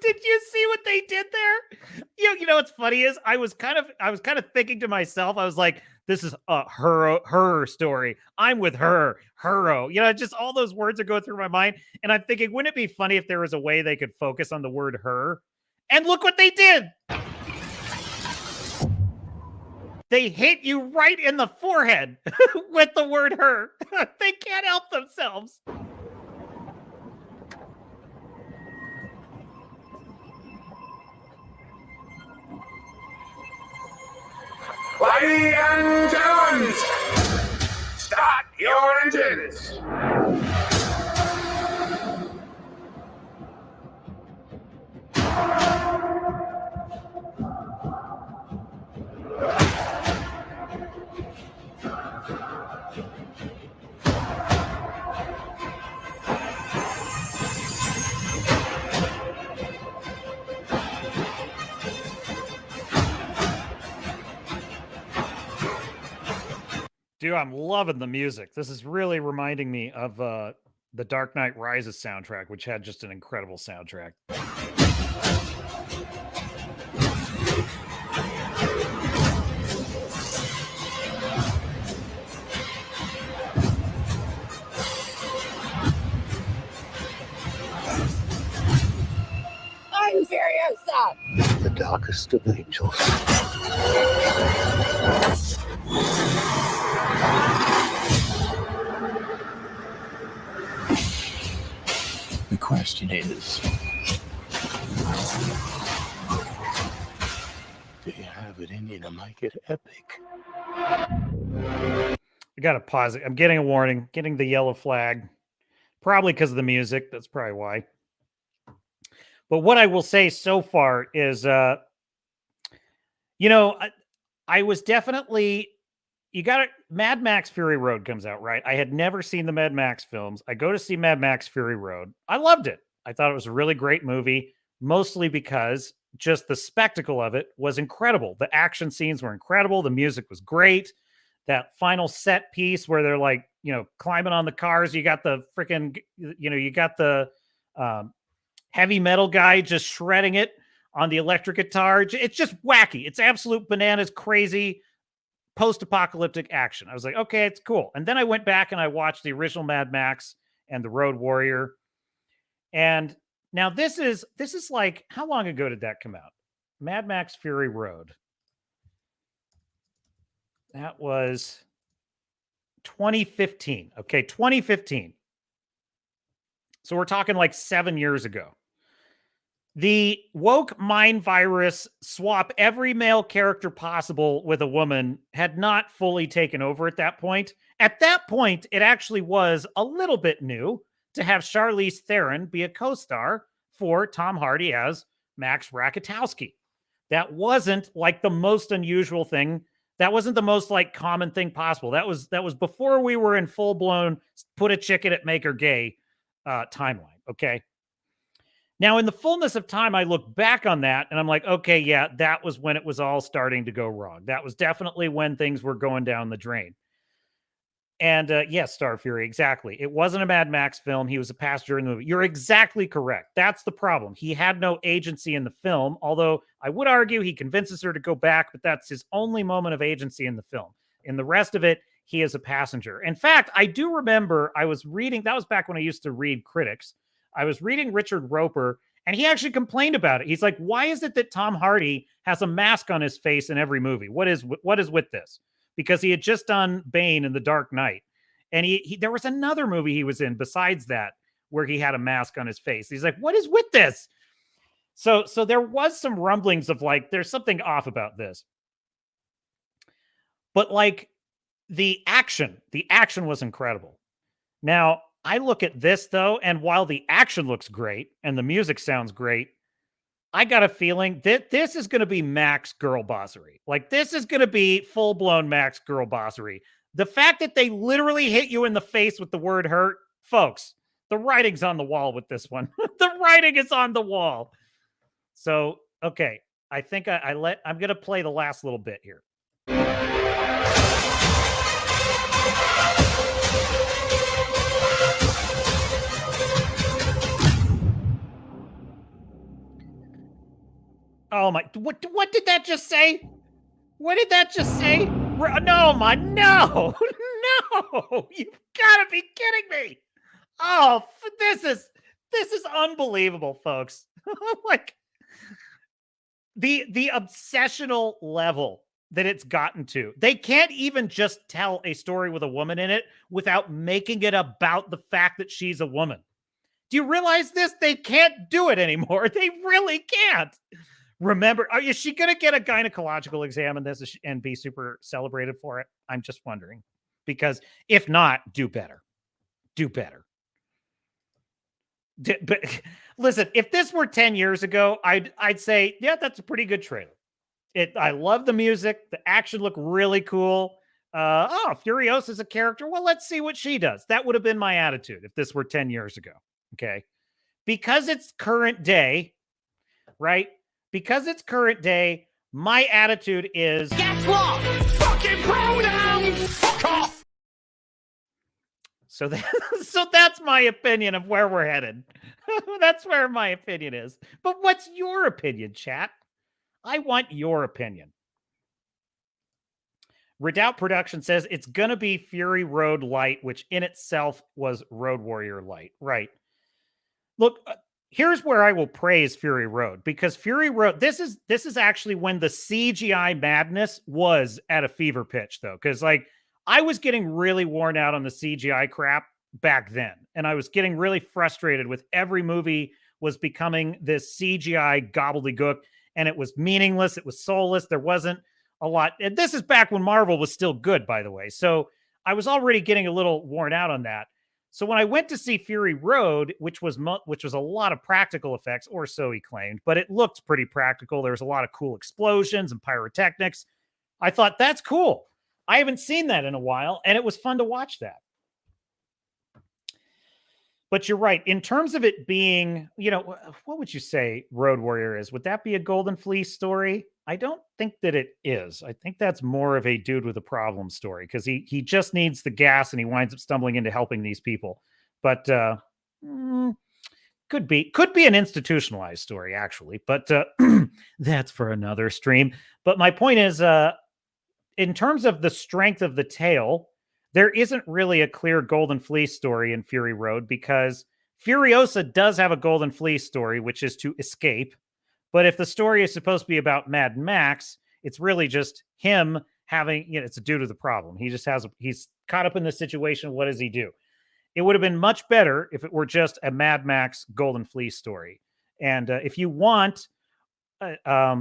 S5: Did you see what they did there? You know what's funny is I was kind of thinking to myself, I was like, this is a her story. I'm with her, hero. Just all those words are going through my mind. And I'm thinking, wouldn't it be funny if there was a way they could focus on the word her? And look what they did. They hit you right in the forehead with the word her. They can't help themselves.
S12: Ladies and gentlemen, start your engines.
S5: Dude, I'm loving the music. This is really reminding me of the Dark Knight Rises soundtrack, which had just an incredible soundtrack.
S15: The darkest of angels.
S12: The question is, do you have it in you to make it epic?
S5: I gotta pause it. I'm getting a warning, getting the yellow flag. Probably because of the music. That's probably why. But what I will say so far is, I was definitely, Mad Max Fury Road comes out, right? I had never seen the Mad Max films. I go to see Mad Max Fury Road. I loved it. I thought it was a really great movie, mostly because just the spectacle of it was incredible. The action scenes were incredible. The music was great. That final set piece where they're like, climbing on the cars. You got the freaking, you got the heavy metal guy just shredding it on the electric guitar. It's just wacky. It's absolute bananas, crazy, post-apocalyptic action. I was like, okay, it's cool. And then I went back and I watched the original Mad Max and the Road Warrior. And now this is like, how long ago did that come out? Mad Max Fury Road. That was 2015. Okay, 2015. So we're talking like 7 years ago. The woke mind virus swap every male character possible with a woman had not fully taken over at that point. At that point, it actually was a little bit new to have Charlize Theron be a co-star for Tom Hardy as Max Rakatowski. That wasn't like the most unusual thing. That wasn't the most like common thing possible. That was before we were in full blown put a chick in it, make her gay timeline. Okay. Now, in the fullness of time, I look back on that and I'm like, okay, yeah, that was when it was all starting to go wrong. That was definitely when things were going down the drain. And yes, Star Fury, exactly. It wasn't a Mad Max film. He was a passenger in the movie. You're exactly correct. That's the problem. He had no agency in the film, although I would argue he convinces her to go back, but that's his only moment of agency in the film. In the rest of it, he is a passenger. In fact, I do remember I was reading, that was back when I used to read critics. I was reading Richard Roper, and he actually complained about it. He's like, why is it that Tom Hardy has a mask on his face in every movie? What is with this? Because he had just done Bane in The Dark Knight. And he there was another movie he was in besides that where he had a mask on his face. He's like, what is with this? So there was some rumblings of like, there's something off about this. But like the action was incredible. Now, I look at this though, and while the action looks great and the music sounds great, I got a feeling that this is going to be Max girl bossery. Like this is going to be full blown Max girl bossery. The fact that they literally hit you in the face with the word hurt, folks, the writing's on the wall with this one. The writing is on the wall. So, okay. I think I'm going to play the last little bit here. Oh my, what did that just say? What did that just say? No, no, you've got to be kidding me. Oh, this is unbelievable, folks. Like the obsessional level that it's gotten to. They can't even just tell a story with a woman in it without making it about the fact that she's a woman. Do you realize this? They can't do it anymore. They really can't. Remember, is she going to get a gynecological exam in this and be super celebrated for it? I'm just wondering. Because if not, do better. Do better. But listen, if this were 10 years ago, I'd say, yeah, that's a pretty good trailer. I love the music. The action looked really cool. Furiosa's a character. Well, let's see what she does. That would have been my attitude if this were 10 years ago. Okay. Because it's current day, right? Because it's current day, my attitude is...
S4: Guess what? Fucking pronouns! Fuck off!
S5: So that's my opinion of where we're headed. That's where my opinion is. But what's your opinion, chat? I want your opinion. Redoubt Production says it's going to be Fury Road Light, which in itself was Road Warrior Light. Right. Look, here's where I will praise Fury Road, because Fury Road, this is actually when the CGI madness was at a fever pitch, though, because like I was getting really worn out on the CGI crap back then, and I was getting really frustrated with every movie was becoming this CGI gobbledygook, and it was meaningless, it was soulless, there wasn't a lot. And this is back when Marvel was still good, by the way, so I was already getting a little worn out on that. So when I went to see Fury Road, which was a lot of practical effects, or so he claimed, but it looked pretty practical. There was a lot of cool explosions and pyrotechnics. I thought, that's cool. I haven't seen that in a while, and it was fun to watch that. But you're right. In terms of it being, what would you say Road Warrior is? Would that be a Golden Fleece story? I don't think that it is. I think that's more of a dude with a problem story, because he just needs the gas and he winds up stumbling into helping these people. But could be an institutionalized story, actually. But that's for another stream. But my point is, in terms of the strength of the tale, there isn't really a clear Golden Fleece story in Fury Road, because Furiosa does have a Golden Fleece story, which is to escape. But if the story is supposed to be about Mad Max, it's really just him having, it's a dude with a problem. He's caught up in this situation. What does he do? It would have been much better if it were just a Mad Max Golden Fleece story. And if you want a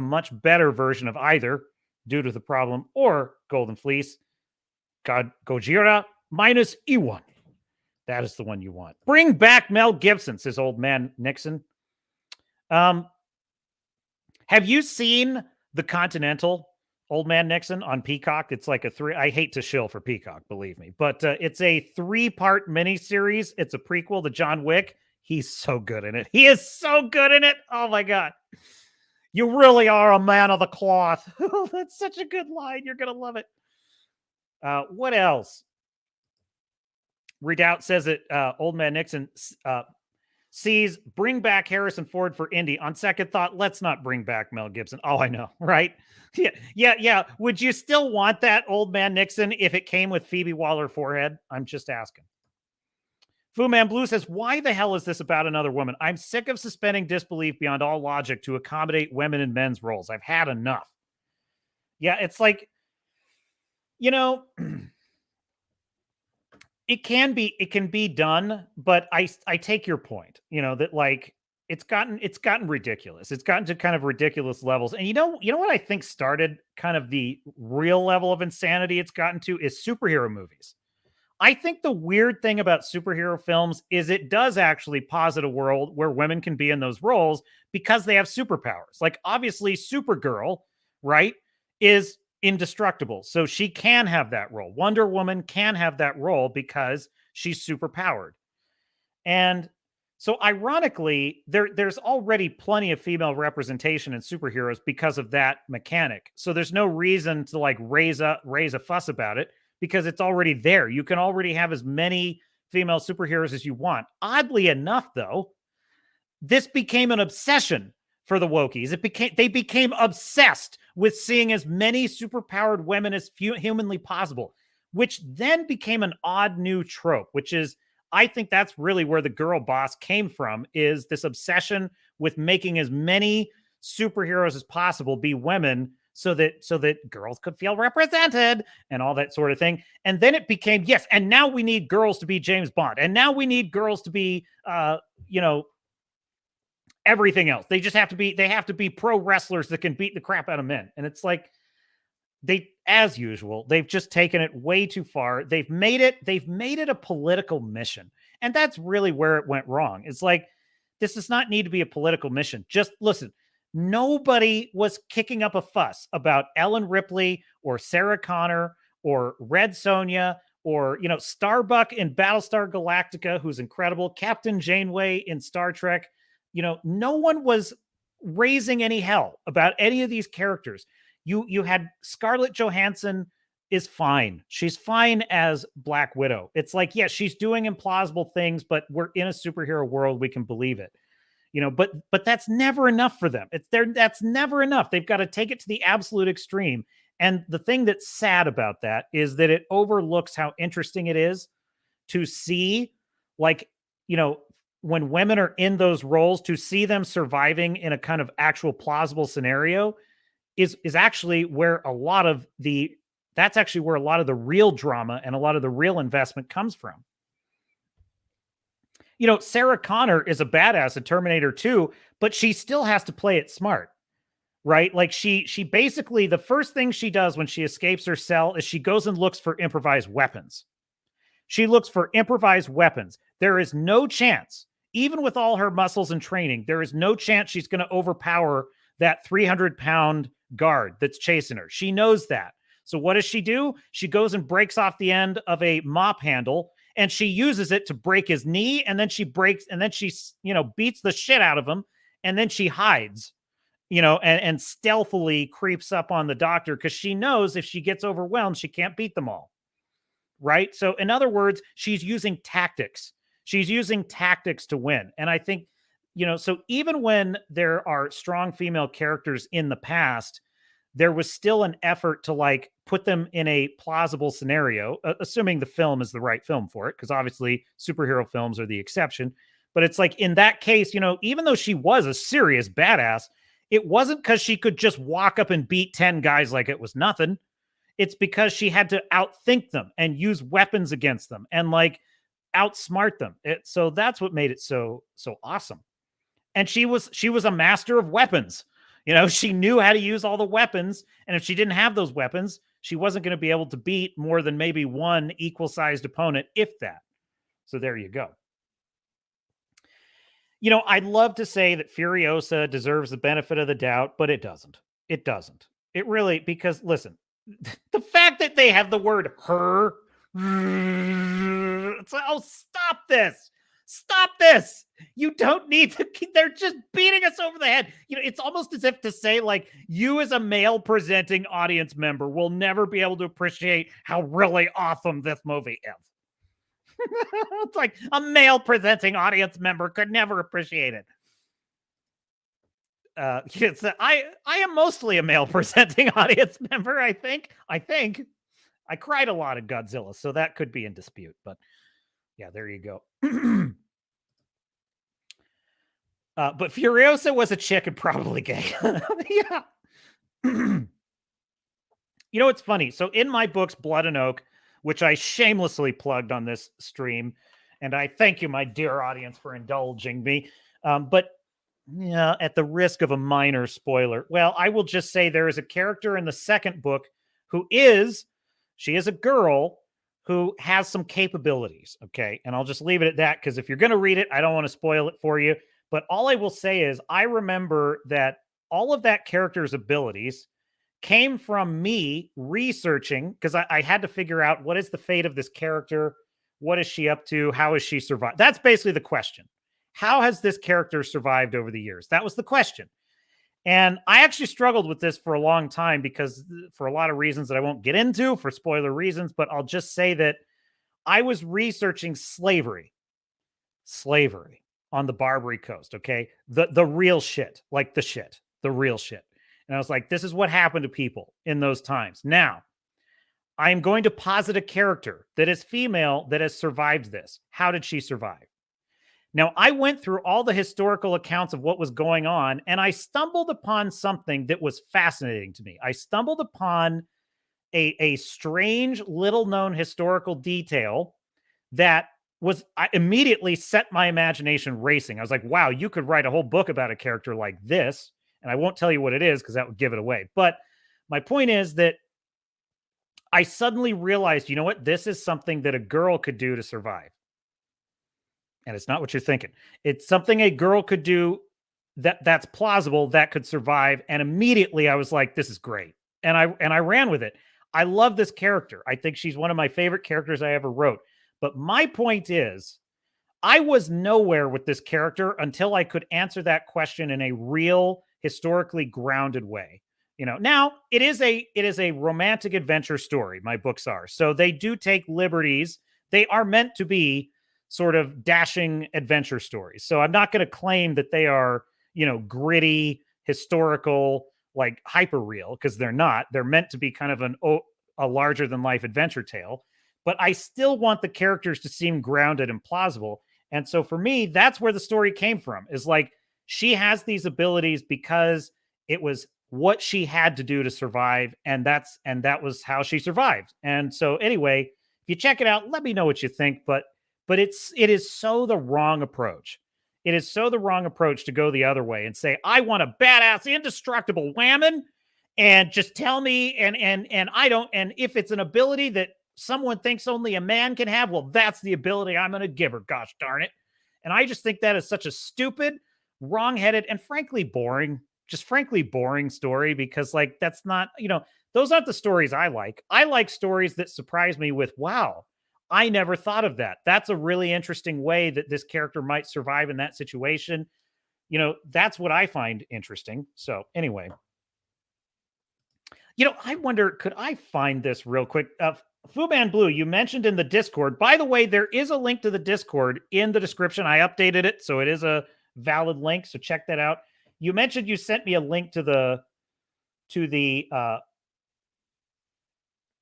S5: much better version of either Dude with a Problem or Golden Fleece, Godzilla Minus One. That is the one you want. Bring back Mel Gibson, says Old Man Nixon. Have you seen The Continental, Old Man Nixon, on Peacock? It's like I hate to shill for Peacock, believe me, but it's a 3-part miniseries. It's a prequel to John Wick. He's so good in it. He is so good in it. Oh my God. You really are a man of the cloth. Oh, that's such a good line. You're going to love it. What else? Redoubt says that Old Man Nixon sees bring back Harrison Ford for Indy. On second thought, let's not bring back Mel Gibson. Oh, I know, right? Yeah. Would you still want that, Old Man Nixon, if it came with Phoebe Waller-Forehead? I'm just asking. Fu Man Blue says, why the hell is this about another woman? I'm sick of suspending disbelief beyond all logic to accommodate women in men's roles. I've had enough. Yeah, it's like, it can be done, but I take your point, that like it's gotten ridiculous. It's gotten to kind of ridiculous levels. And you know what I think started kind of the real level of insanity it's gotten to is superhero movies. I think the weird thing about superhero films is it does actually posit a world where women can be in those roles because they have superpowers. Like obviously Supergirl, right, is indestructible. So she can have that role. Wonder Woman can have that role because she's superpowered. And so ironically, there's already plenty of female representation in superheroes because of that mechanic. So there's no reason to like raise a fuss about it because it's already there. You can already have as many female superheroes as you want. Oddly enough, though, this became an obsession for the wokies. They became obsessed with seeing as many superpowered women as humanly possible, which then became an odd new trope, which is, I think that's really where the girl boss came from, is this obsession with making as many superheroes as possible be women so that girls could feel represented and all that sort of thing. And then it became, yes, and now we need girls to be James Bond. And now we need girls to be, everything else. They have to be pro wrestlers that can beat the crap out of men. And it's like, as usual, they've just taken it way too far. They've made it a political mission. And that's really where it went wrong. It's like, this does not need to be a political mission. Just listen, nobody was kicking up a fuss about Ellen Ripley or Sarah Connor or Red Sonja or, Starbuck in Battlestar Galactica, who's incredible, Captain Janeway in Star Trek. No one was raising any hell about any of these characters. You had Scarlett Johansson is fine. She's fine as Black Widow. It's like, yeah, she's doing implausible things, but we're in a superhero world. We can believe it. But that's never enough for them. That's never enough. They've got to take it to the absolute extreme. And the thing that's sad about that is that it overlooks how interesting it is to see, when women are in those roles, to see them surviving in a kind of actual plausible scenario is actually where that's actually where a lot of the real drama and a lot of the real investment comes from. You know, Sarah Connor is a badass in Terminator 2, but she still has to play it smart, right? Like she basically, the first thing she does when she escapes her cell is she goes and looks for improvised weapons. She looks for improvised weapons. There is no chance, even with all her muscles and training, there is no chance she's going to overpower that 300-pound guard that's chasing her. She knows that. So what does she do? She goes and breaks off the end of a mop handle, and she uses it to break his knee, and then she beats the shit out of him, and then she hides, and stealthily creeps up on the doctor because she knows if she gets overwhelmed, she can't beat them all. Right? So in other words, she's using tactics. She's using tactics to win. And I think, so even when there are strong female characters in the past, there was still an effort to like put them in a plausible scenario, assuming the film is the right film for it, because obviously superhero films are the exception. But it's like in that case, even though she was a serious badass, it wasn't because she could just walk up and beat 10 guys like it was nothing. It's because she had to outthink them and use weapons against them and like outsmart them. So that's what made it so awesome. And she was a master of weapons. She knew how to use all the weapons. And if she didn't have those weapons, she wasn't going to be able to beat more than maybe one equal-sized opponent, if that. So there you go. I'd love to say that Furiosa deserves the benefit of the doubt, but it doesn't. It doesn't. It really, because listen, the fact that they have the word her, it's like, oh, stop this. Stop this. You don't need to, they're just beating us over the head. It's almost as if to say, like, you as a male presenting audience member will never be able to appreciate how really awesome this movie is. It's like a male presenting audience member could never appreciate it. I am mostly a male presenting audience member. I think I cried a lot at Godzilla, so that could be in dispute. But yeah, there you go. But Furiosa was a chick and probably gay. Yeah. It's funny. So in my books, Blood and Oak, which I shamelessly plugged on this stream, and I thank you, my dear audience, for indulging me. But yeah, at the risk of a minor spoiler, well, I will just say there is a character in the second book she is a girl who has some capabilities. Okay. And I'll just leave it at that, because if you're going to read it, I don't want to spoil it for you. But all I will say is I remember that all of that character's abilities came from me researching, because I had to figure out what is the fate of this character? What is she up to? How has she survived? That's basically the question. How has this character survived over the years? That was the question. And I actually struggled with this for a long time, because for a lot of reasons that I won't get into for spoiler reasons, but I'll just say that I was researching slavery on the Barbary Coast. Okay. The real shit, like the real shit. And I was like, this is what happened to people in those times. Now, I'm going to posit a character that is female that has survived this. How did she survive? Now, I went through all the historical accounts of what was going on, and I stumbled upon something that was fascinating to me. I stumbled upon a strange, little-known historical detail that I immediately set my imagination racing. I was like, wow, you could write a whole book about a character like this, and I won't tell you what it is because that would give it away. But my point is that I suddenly realized, you know what? This is something that a girl could do to survive. And it's not what you're thinking. It's something a girl could do that's plausible, that could survive. And immediately I was like, this is great. And I ran with it. I love this character. I think she's one of my favorite characters I ever wrote. But my point is, I was nowhere with this character until I could answer that question in a real, historically grounded way. Now it is a romantic adventure story. My books are. So they do take liberties. They are meant to be sort of dashing adventure stories. So I'm not going to claim that they are, gritty, historical, like hyper real, because they're not. They're meant to be kind of a larger than life adventure tale. But I still want the characters to seem grounded and plausible. And so for me, that's where the story came from, is like, she has these abilities because it was what she had to do to survive. And that was how she survived. And so anyway, if you check it out, let me know what you think. But it is so the wrong approach. It is so the wrong approach to go the other way and say, I want a badass, indestructible whammon, and just tell me, and I don't, and if it's an ability that someone thinks only a man can have, well, that's the ability I'm going to give her. Gosh darn it. And I just think that is such a stupid, wrong-headed, and frankly boring story, because like, that's not, those aren't the stories I like. I like stories that surprise me with, wow, I never thought of that. That's a really interesting way that this character might survive in that situation. That's what I find interesting. So anyway, I wonder, could I find this real quick? Fuban Blue, you mentioned in the Discord. By the way, there is a link to the Discord in the description. I updated it, so it is a valid link. So check that out. You mentioned you sent me a link to the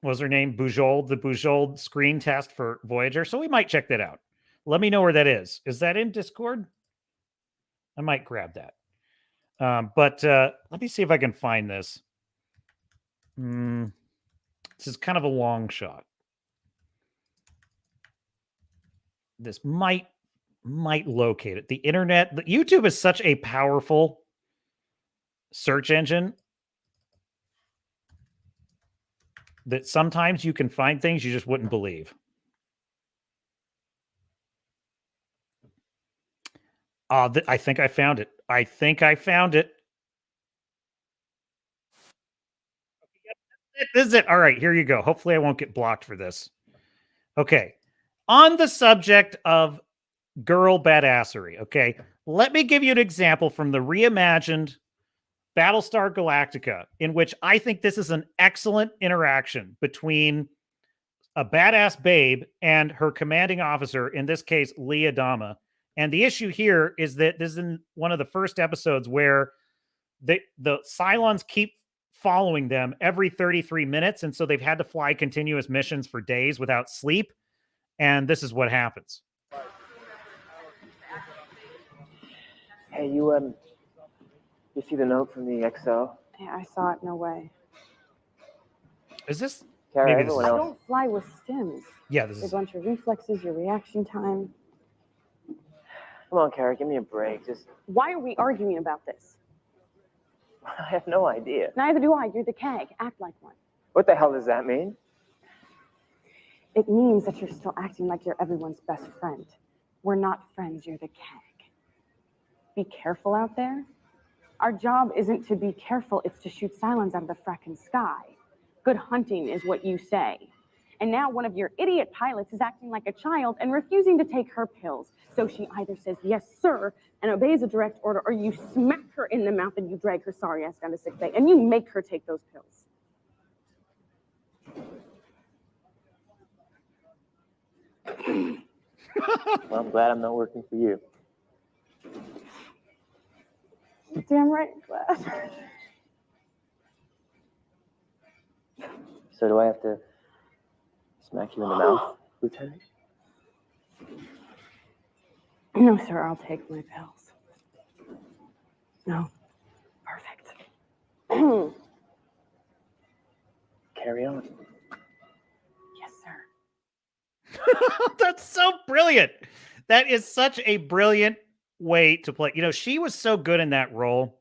S5: what was her name? Bujold, the Bujold screen test for Voyager. So we might check that out. Let me know where that is. Is that in Discord? I might grab that. But let me see if I can find this. This is kind of a long shot. This might locate it. The internet, YouTube is such a powerful search engine that sometimes you can find things you just wouldn't believe. I think I found it. This is it. All right, here you go. Hopefully I won't get blocked for this. Okay. On the subject of girl badassery, okay, let me give you an example from the reimagined Battlestar Galactica, in which I think this is an excellent interaction between a badass babe and her commanding officer, in this case, Lee Adama. And the issue here is that this is in one of the first episodes where the Cylons keep following them every 33 minutes. And so they've had to fly continuous missions for days without sleep. And this is what happens.
S3: Hey, you see the note from the XO?
S1: Yeah, I saw it. No way.
S5: Is this?
S3: Kara,
S5: maybe
S3: everyone
S1: I
S3: else.
S1: don't fly with stims.
S5: Yeah, this
S1: A
S5: is.
S1: bunch of reflexes, your reaction time.
S3: Come on, Kara, give me a break. Just,
S1: Why are we arguing about this?
S3: I have no idea.
S1: Neither do I. You're the CAG. Act like one.
S3: What the hell does that mean?
S1: It means that you're still acting like you're everyone's best friend. We're not friends. You're the CAG. Be careful out there. Our job isn't to be careful. It's to shoot Cylons out of the fracking sky. Good hunting is what you say. And now one of your idiot pilots is acting like a child and refusing to take her pills. So she either says, yes, sir, and obeys a direct order, or you smack her in the mouth and you drag her sorry ass down to sick bay and you make her take those pills.
S3: Well, I'm glad I'm not working for you.
S1: Damn right, glad.
S3: So do I have to smack you in the mouth, Lieutenant?
S1: No, sir, I'll take my pills. No. Perfect.
S3: Carry on.
S1: Yes, sir.
S5: That's so brilliant. That is such a brilliant way to play. She was so good in that role,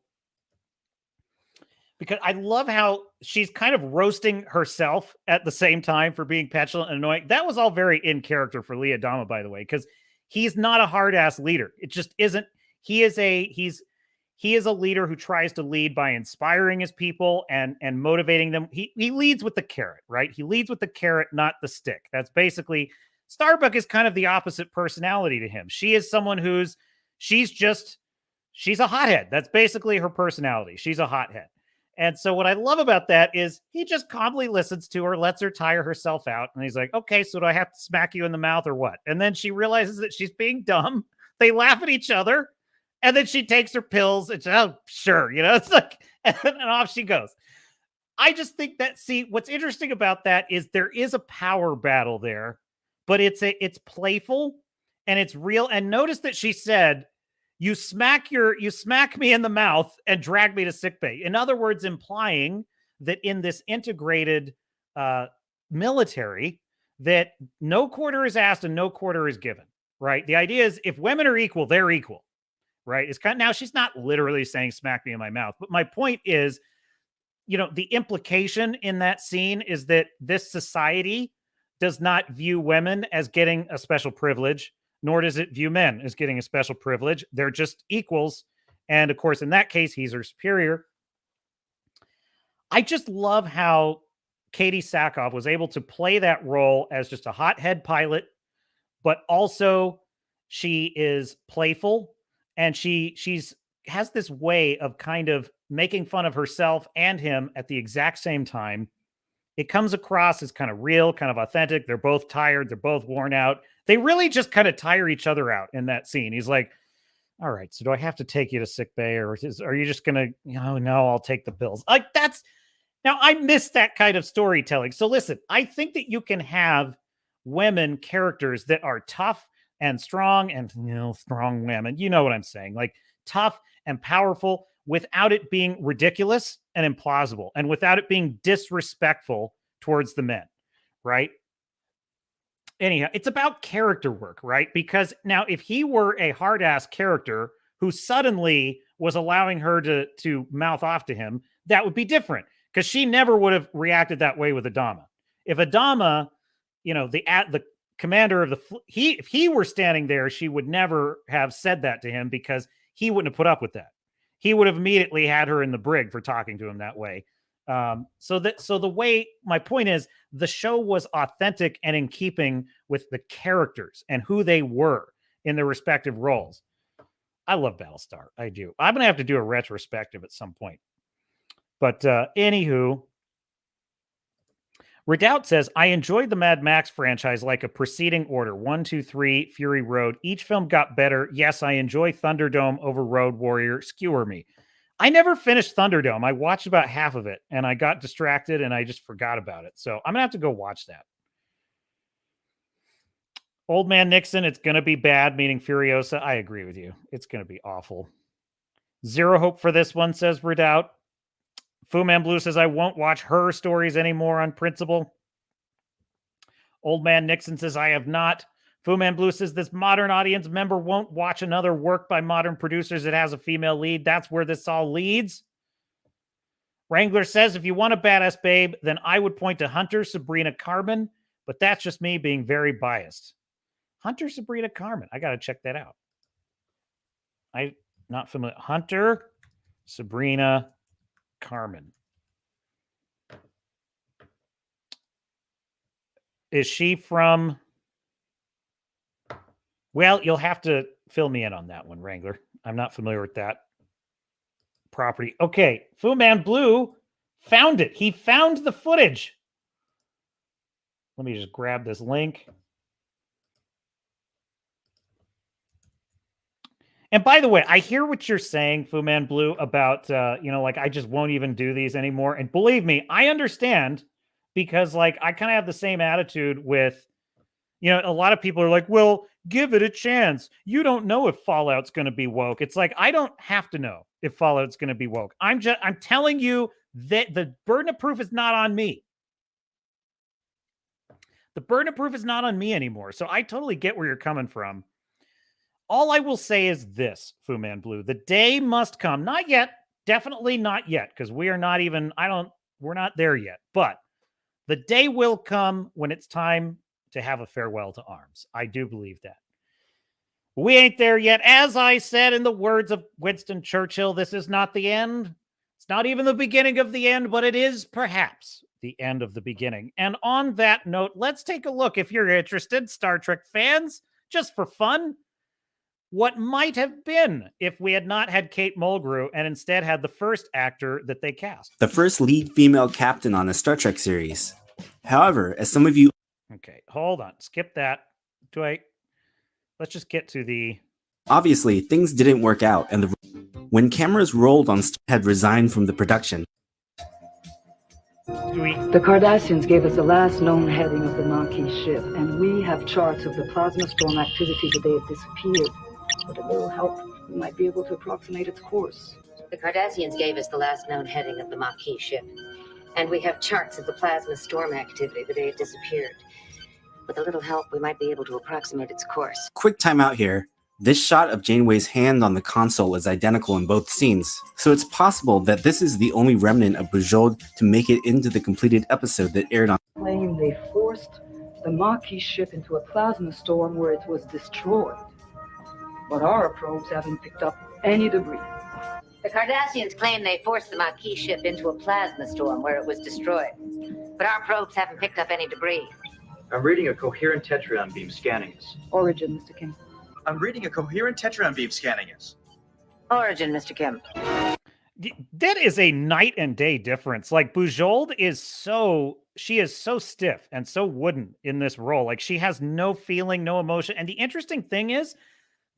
S5: because I love how she's kind of roasting herself at the same time for being petulant and annoying. That was all very in character for Lee Adama, by the way, because he's not a hard ass leader. It just isn't. He is a leader who tries to lead by inspiring his people and motivating them. He leads with the carrot, right? He leads with the carrot, not the stick. That's basically, Starbuck is kind of the opposite personality to him. She is someone she's a hothead. That's basically her personality. She's a hothead. And so what I love about that is he just calmly listens to her, lets her tire herself out. And he's like, okay, so do I have to smack you in the mouth or what? And then she realizes that she's being dumb. They laugh at each other. And then she takes her pills and she's, oh, sure. It's like, and off she goes. I just think that, what's interesting about that is there is a power battle there, but it's playful and it's real. And notice that she said, you smack me in the mouth and drag me to sickbay. In other words, implying that in this integrated military, that no quarter is asked and no quarter is given, right? The idea is if women are equal, they're equal, right? It's kind of, now she's not literally saying smack me in my mouth, but my point is, you know, the implication in that scene is that this society does not view women as getting a special privilege, nor does it view men as getting a special privilege. They're just equals. And of course, in that case, he's her superior. I just love how Katie Sackhoff was able to play that role as just a hothead pilot, but also she is playful, and she has this way of kind of making fun of herself and him at the exact same time. It comes across as kind of real, kind of authentic. They're both tired. They're both worn out. They really just kind of tire each other out in that scene. He's like, all right, so do I have to take you to sick bay, or are you just going to, no, I'll take the pills. Like now I miss that kind of storytelling. So listen, I think that you can have women characters that are tough and strong and, strong women. You know what I'm saying? Like tough and powerful without it being ridiculous and implausible, and without it being disrespectful towards the men, right? Anyhow, it's about character work, right? Because now if he were a hard-ass character who suddenly was allowing her to mouth off to him, that would be different, because she never would have reacted that way with Adama. If Adama, the commander of if he were standing there, she would never have said that to him, because he wouldn't have put up with that. He would have immediately had her in the brig for talking to him that way. So the way, my point is, the show was authentic and in keeping with the characters and who they were in their respective roles. I love Battlestar. I do. I'm going to have to do a retrospective at some point. But anywho, Redoubt says, I enjoyed the Mad Max franchise like a preceding order. 1, 2, 3, Fury Road. Each film got better. Yes, I enjoy Thunderdome over Road Warrior. Skewer me. I never finished Thunderdome. I watched about half of it, and I got distracted, and I just forgot about it. So I'm going to have to go watch that. Old Man Nixon, it's going to be bad, meaning Furiosa. I agree with you. It's going to be awful. Zero hope for this one, says Redoubt. Fu Man Blue says, I won't watch her stories anymore on principle. Old Man Nixon says, I have not. Fu Man Blue says, this modern audience member won't watch another work by modern producers that has a female lead. That's where this all leads. Wrangler says, if you want a badass babe, then I would point to Hunter Sabrina Carmen, but that's just me being very biased. Hunter Sabrina Carmen. I got to check that out. I'm not familiar. Hunter Sabrina Carmen. Is she from... Well, you'll have to fill me in on that one, Wrangler. I'm not familiar with that property. Okay, Fu Man Blue found it. He found the footage. Let me just grab this link. And by the way, I hear what you're saying, Fu Man Blue, about, like, I just won't even do these anymore. And believe me, I understand, because, like, I kind of have the same attitude with, a lot of people are like, well, give it a chance. You don't know if Fallout's going to be woke. It's like, I don't have to know if Fallout's going to be woke. I'm telling you that the burden of proof is not on me. The burden of proof is not on me anymore. So I totally get where you're coming from. All I will say is this, Fu Man Blue, the day must come. Not yet. Definitely not yet. Because we are not even, we're not there yet. But the day will come when it's time to have a farewell to arms. I do believe that. We ain't there yet. As I said in the words of Winston Churchill, this is not the end. It's not even the beginning of the end, but it is perhaps the end of the beginning. And on that note, let's take a look, if you're interested, Star Trek fans, just for fun, what might have been if we had not had Kate Mulgrew and instead had the first actor that they cast.
S7: The first lead female captain on a Star Trek series. However, as some of you...
S5: Okay, hold on. Skip that. Let's just get to the...
S7: Obviously, things didn't work out, and when cameras rolled on had resigned from the production.
S5: Sweet.
S8: The Cardassians gave us the last known heading of the Maquis ship, and we have charts of the plasma storm activity the day it disappeared. With a little help, we might be able to approximate its course.
S10: The Cardassians gave us the last known heading of the Maquis ship, and we have charts of the plasma storm activity the day it disappeared. With a little help, we might be able to approximate its course.
S7: Quick time out here. This shot of Janeway's hand on the console is identical in both scenes, so it's possible that this is the only remnant of Bujold to make it into the completed episode that aired on.
S8: Claim they forced the Maquis ship into a plasma storm where it was destroyed. But our probes haven't picked up any debris.
S10: The Cardassians claim they forced the Maquis ship into a plasma storm where it was destroyed. But our probes haven't picked up any debris.
S11: I'm reading a coherent tetryon beam scanning us.
S8: Origin, Mr. Kim.
S11: I'm reading a coherent tetryon beam scanning us.
S10: Origin, Mr. Kim.
S5: That is a night and day difference. Like Bujold she is so stiff and so wooden in this role. Like she has no feeling, no emotion. And the interesting thing is,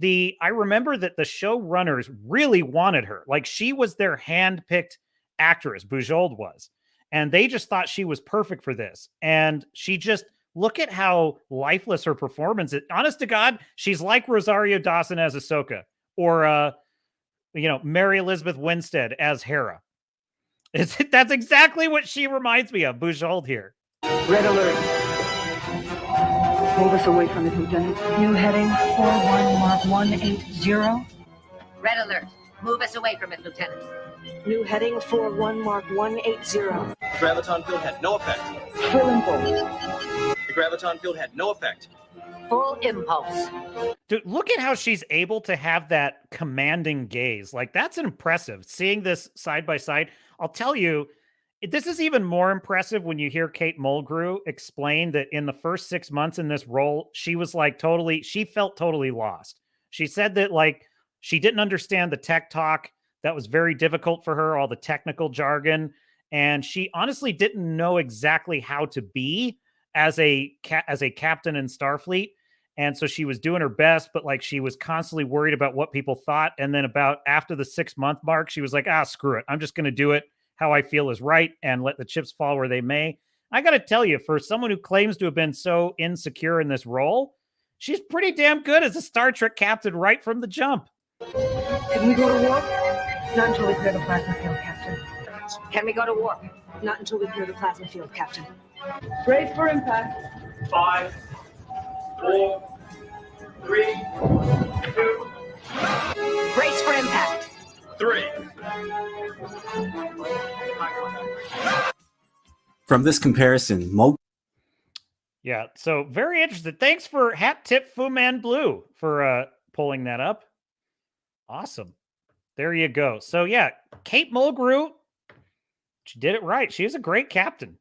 S5: I remember that the showrunners really wanted her. Like she was their hand-picked actress, Bujold was. And they just thought she was perfect for this. And she just, look at how lifeless her performance is. Honest to God, she's like Rosario Dawson as Ahsoka, or Mary Elizabeth Winstead as Hera. That's exactly what she reminds me of, Bujold here.
S8: Red alert. Move us away from it, Lieutenant. New heading 41 Mark 180.
S10: Red alert. Move us away from it, Lieutenant.
S8: New heading 41 Mark 180.
S11: Graviton field had no effect.
S8: Full impulse.
S11: The graviton field had no effect.
S10: Full impulse.
S5: Dude, look at how she's able to have that commanding gaze. Like, that's impressive. Seeing this side by side, I'll tell you, this is even more impressive when you hear Kate Mulgrew explain that in the first 6 months in this role, she was like she felt totally lost. She said that like she didn't understand the tech talk. That was very difficult for her, all the technical jargon. And she honestly didn't know exactly how to be as a captain in Starfleet. And so she was doing her best, but like she was constantly worried about what people thought. And then about after the 6 month mark, she was like, screw it. I'm just going to do it how I feel is right and let the chips fall where they may. I got to tell you, for someone who claims to have been so insecure in this role, she's pretty damn good as a Star Trek captain right from the jump.
S8: Can we go to warp? Not until we clear the plasma field, Captain.
S10: Can we go to warp?
S8: Not until we clear the plasma field, Captain. Brace for impact.
S11: 5, 4, 3, 2.
S10: Brace for impact.
S11: 3.
S7: From this comparison,
S5: Yeah, so very interested. Thanks for hat tip Fu Man Blue for pulling that up. Awesome. There you go. So yeah, Kate Mulgrew, she did it right. She's a great captain.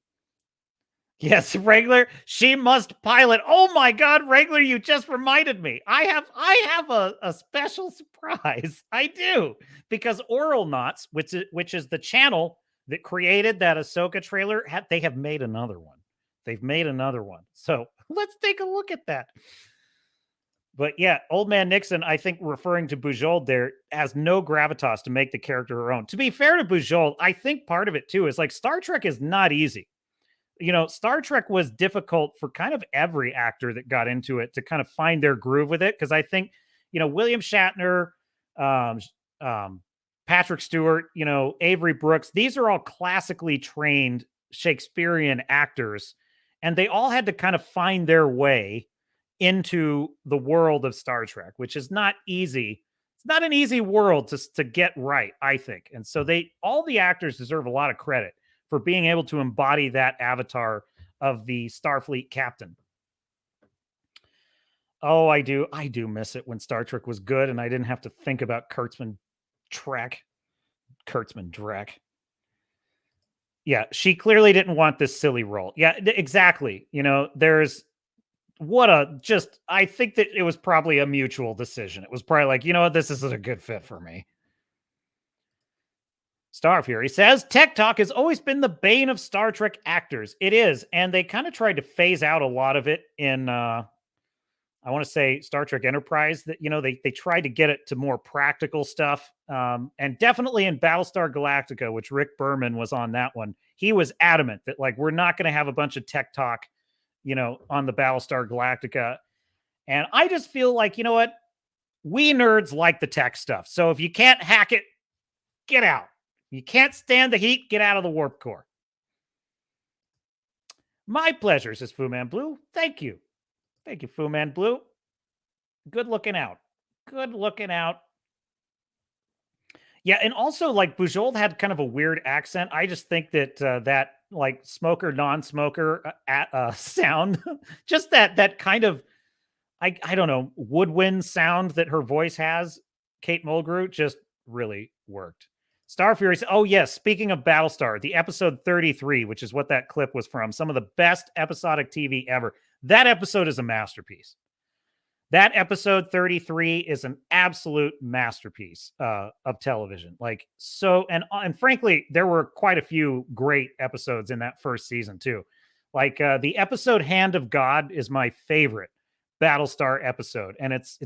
S5: Yes, Regular, she must pilot. Oh my God, Regular, you just reminded me. I have a special surprise. I do, because Oral Knots, which is the channel that created that Ahsoka trailer, they have made another one. They've made another one. So let's take a look at that. But yeah, Old Man Nixon, I think referring to Bujold there, has no gravitas to make the character her own. To be fair to Bujold, I think part of it too is like Star Trek is not easy. You know, Star Trek was difficult for kind of every actor that got into it to kind of find their groove with it. Because I think, William Shatner, Patrick Stewart, Avery Brooks, these are all classically trained Shakespearean actors. And they all had to kind of find their way into the world of Star Trek, which is not easy. It's not an easy world to get right, I think. And so all the actors deserve a lot of credit for being able to embody that avatar of the Starfleet captain. Oh, I do miss it when Star Trek was good and I didn't have to think about Kurtzman Drek. Yeah, she clearly didn't want this silly role. Yeah, exactly. I think that it was probably a mutual decision. It was probably like, this isn't a good fit for me. Star Fury says, Tech Talk has always been the bane of Star Trek actors. It is. And they kind of tried to phase out a lot of it in I want to say Star Trek Enterprise, that, they tried to get it to more practical stuff. And definitely in Battlestar Galactica, which Rick Berman was on that one, he was adamant that, like, we're not going to have a bunch of tech talk, on the Battlestar Galactica. And I just feel like, you know what? We nerds like the tech stuff. So if you can't hack it, get out. You can't stand the heat, get out of the warp core. My pleasure, says Fu Man Blue. Thank you. Thank you, Fu Man Blue. Good looking out. Good looking out. Yeah, and also, like, Bujold had kind of a weird accent. I just think that that, like, smoker, non-smoker sound, just that kind of, I don't know, woodwind sound that her voice has, Kate Mulgrew, just really worked. Star Fury says, oh, yes, speaking of Battlestar, the episode 33, which is what that clip was from, some of the best episodic TV ever. That episode is a masterpiece. That episode 33 is an absolute masterpiece of television. Like, so, and frankly, there were quite a few great episodes in that first season too. Like the episode Hand of God is my favorite Battlestar episode. And it's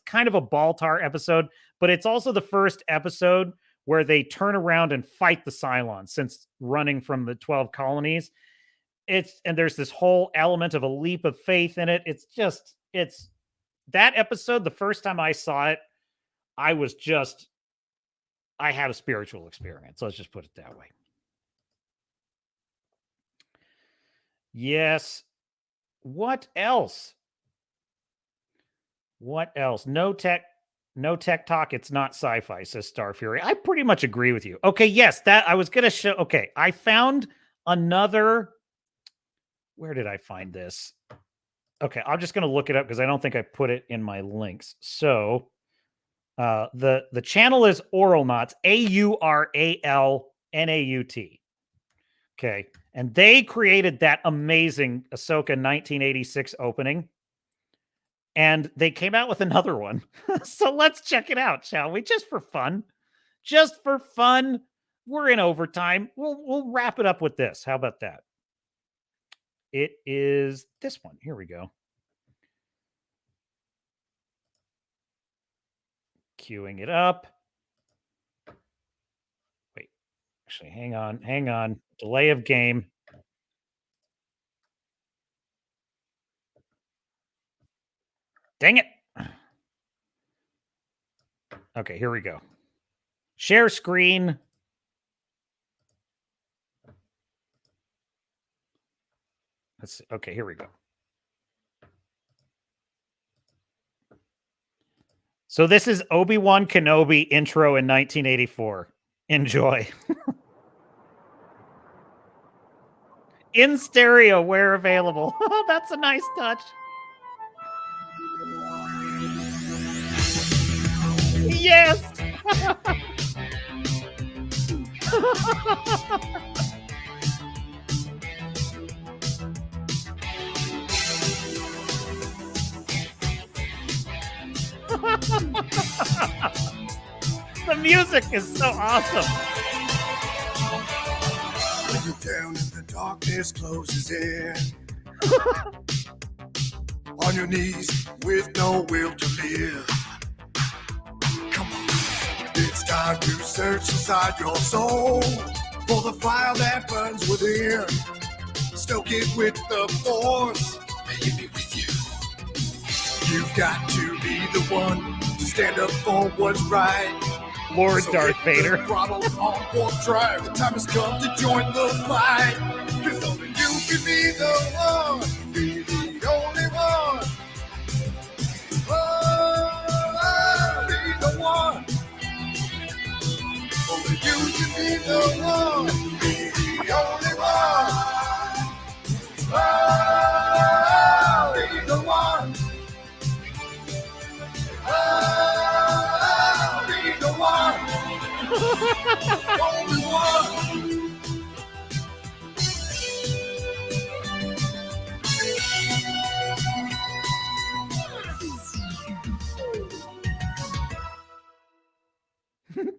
S5: kind of a Baltar episode, but it's also the first episode where they turn around and fight the Cylons since running from the 12 colonies. And there's this whole element of a leap of faith in it. It's that episode, the first time I saw it, I had a spiritual experience. Let's just put it that way. Yes. What else? What else? No tech talk. It's not sci-fi, says Star Fury. I pretty much agree with you. Okay, yes, that I was going to show. Okay, I found another. Where did I find this? Okay, I'm just going to look it up because I don't think I put it in my links. So the channel is Auralnauts, AURALNAUT. Okay, and they created that amazing Ahsoka 1986 opening. And they came out with another one. So let's check it out, shall we? Just for fun. Just for fun. We're in overtime. We'll wrap it up with this. How about that? It is this one. Here we go. Queuing it up. Wait, actually, hang on. Delay of game. Dang it. Okay, here we go. Share screen. Let's see. Okay, here we go. So this is Obi-Wan Kenobi intro in 1984. Enjoy. In stereo where available. That's a nice touch. Yes. The music is so awesome.
S9: When you're down and the darkness closes in, on your knees with no will to live. Come on, it's time to search inside your soul for the fire that burns within. Stoke it with the force. May it be with you. You've got to be the one to stand up for what's right.
S5: Lord Darth Vader.
S9: Throttle on warp drive. The time has come to join the fight. 'Cause only you can be the one. Be the only one. Oh, be the one. Only you can be the one. Be the only one. Oh, be the one. Oh, be the one. Only one.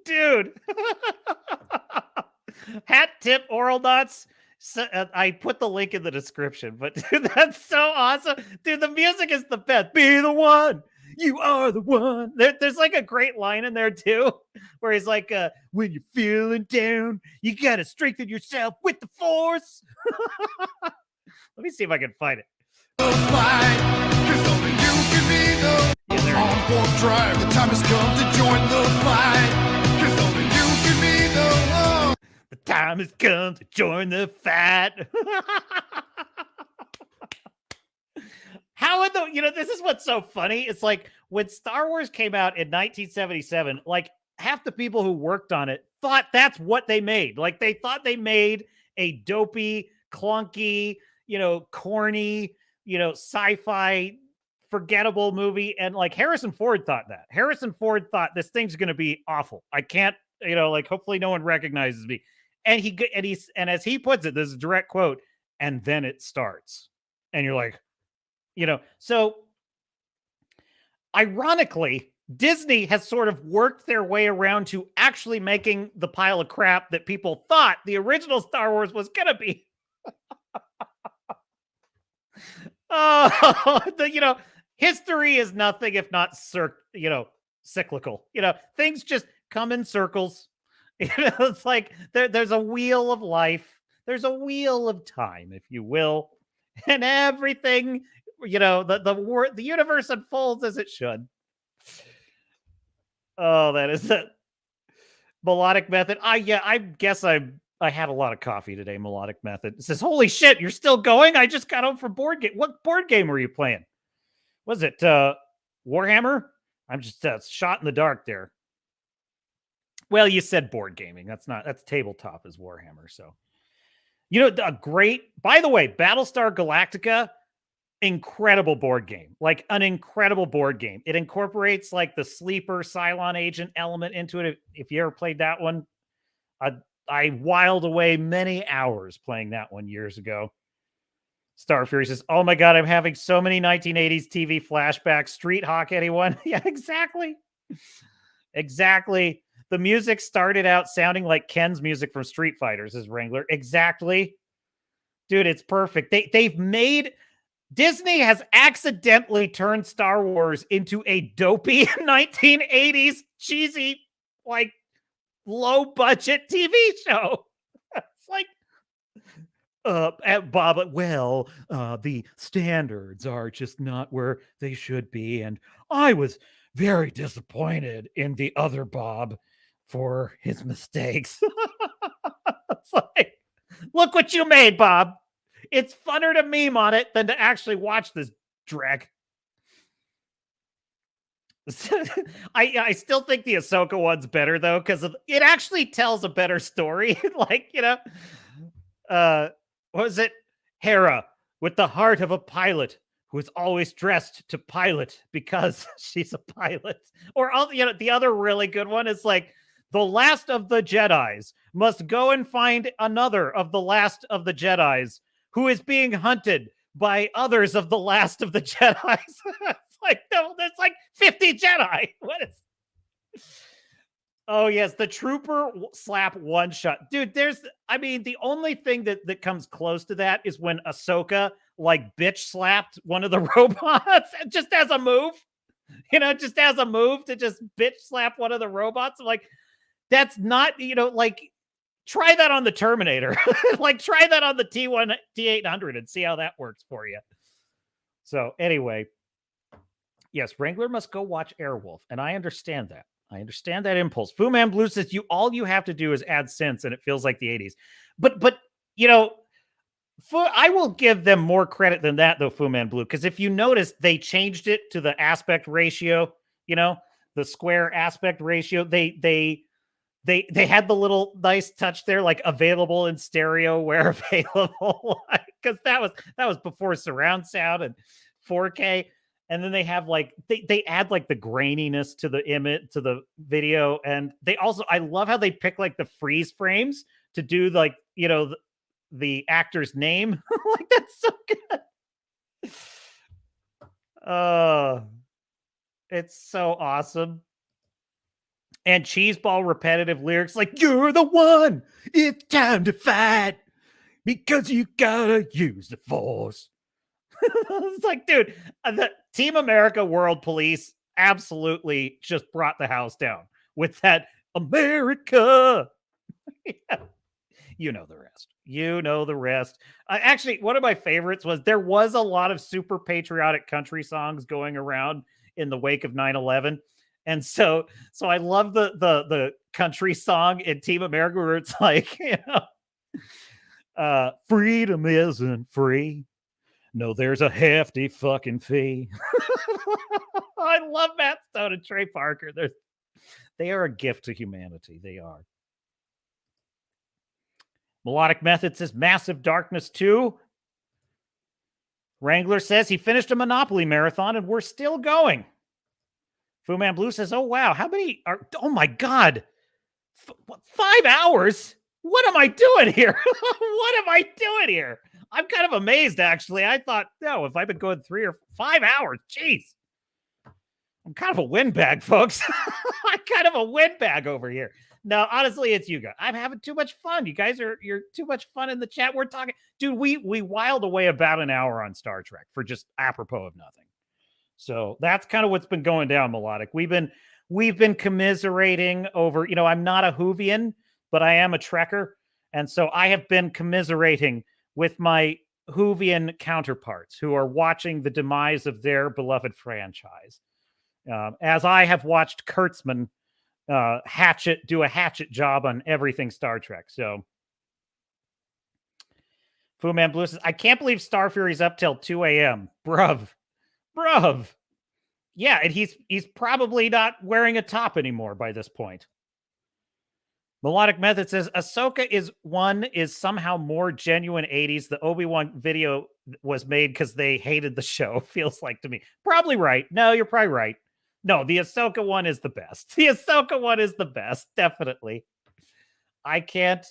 S5: Dude. Hat tip, Auralnauts. So, I put the link in the description, but dude, that's so awesome. Dude, the music is the best. Be the one. You are the one. There's like a great line in there too, where he's like, when you're feeling down, you got to strengthen yourself with the force. Let me see if I can find it.
S9: On drive, the time has come to join the fight. 'Cause only you can be the one.
S5: The time has come to join the fight. How in the, this is what's so funny. It's like when Star Wars came out in 1977, like half the people who worked on it thought that's what they made. Like they thought they made a dopey, clunky, corny, sci-fi forgettable movie. And like Harrison Ford thought that. Harrison Ford thought this thing's going to be awful. I can't, hopefully no one recognizes me. And as he puts it, this is a direct quote, and then it starts. And you're like, so ironically, Disney has sort of worked their way around to actually making the pile of crap that people thought the original Star Wars was going to be. History is nothing if not cyclical. Things just come in circles. It's like there's a wheel of life. There's a wheel of time, if you will, and everything. The universe unfolds as it should. Oh, that is it. Melodic Method. I guess I had a lot of coffee today. Melodic Method. It says, "Holy shit, you're still going? I just got home from board game. What board game were you playing? Was it Warhammer? I'm just shot in the dark there." Well, you said board gaming. That's tabletop is Warhammer. So, a great, by the way, Battlestar Galactica, incredible board game. Like an incredible board game. It incorporates like the sleeper Cylon agent element into it. If you ever played that one, I whiled away many hours playing that one years ago. Star Fury says, "Oh my God, I'm having so many 1980s TV flashbacks. Street Hawk, anyone?" Yeah, exactly. Exactly. The music started out sounding like Ken's music from Street Fighter, says Wrangler. Exactly. Dude, it's perfect. Disney has accidentally turned Star Wars into a dopey 1980s cheesy, like low budget TV show. It's like, Bob, the standards are just not where they should be. And I was very disappointed in the other Bob for his mistakes. It's like, look what you made, Bob. It's funner to meme on it than to actually watch this drag. I still think the Ahsoka one's better, though, because it actually tells a better story. Like, what was it? Hera, with the heart of a pilot who is always dressed to pilot because she's a pilot. Or, the other really good one is like, the last of the Jedis must go and find another of the last of the Jedis who is being hunted by others of the last of the Jedis. It's like, no, there's like 50 Jedi. What is... Oh, yes, the trooper slap one shot. Dude, the only thing that comes close to that is when Ahsoka, like, bitch slapped one of the robots just as a move. Just as a move to just bitch slap one of the robots. I'm like, that's not, try that on the Terminator. Like, try that on the T800 and see how that works for you. So, anyway, yes, Wrangler must go watch Airwolf, and I understand that. I understand that impulse. Fu Man Blue says all you have to do is add synths, and it feels like the 80s. But I will give them more credit than that, though, Fu Man Blue, because if you notice, they changed it to the aspect ratio. The square aspect ratio. They had the little nice touch there, like available in stereo where available, because that was before surround sound and 4K. And then they have like they add like the graininess to the image, to the video, and they also, I love how they pick like the freeze frames to do like the actor's name. Like, that's so good. It's so awesome. And cheeseball repetitive lyrics like, "You're the one, it's time to fight. because you gotta use the force. It's like, dude, the Team America World Police absolutely just brought the house down with that America. Yeah. You know the rest. You know the rest. Actually, one of my favorites was there was a lot of super patriotic country songs going around in the wake of 9/11. And so I love the country song in Team America where it's like, freedom isn't free. No, there's a hefty fucking fee. I love Matt Stone and Trey Parker. They are a gift to humanity. They are. Melodic Method says Massive Darkness 2. Wrangler says he finished a Monopoly marathon and we're still going. Fu Man Blue says, oh, wow. How many are, oh my God. 5 hours? What am I doing here? What am I doing here? I'm kind of amazed, actually. I thought, no, if I've been going 3 or 5 hours, jeez. I'm kind of a windbag, folks. I'm kind of a windbag over here. No, honestly, it's you guys. I'm having too much fun. You guys you're too much fun in the chat. We're talking, dude, we wiled away about an hour on Star Trek for just apropos of nothing. So that's kind of what's been going down, Melodic. We've been commiserating over, I'm not a Whovian, but I am a Trekker. And so I have been commiserating with my Whovian counterparts who are watching the demise of their beloved franchise. As I have watched Kurtzman do a hatchet job on everything Star Trek. So Fu Man Blue says, I can't believe Star Fury's up till 2 a.m. Bruv. Yeah, and he's probably not wearing a top anymore by this point. Melodic Method says Ahsoka is somehow more genuine 80s. The Obi-Wan video was made because they hated the show, feels like to me. Probably right. No, you're probably right. No, the Ahsoka one is the best. The Ahsoka one is the best, definitely. I can't.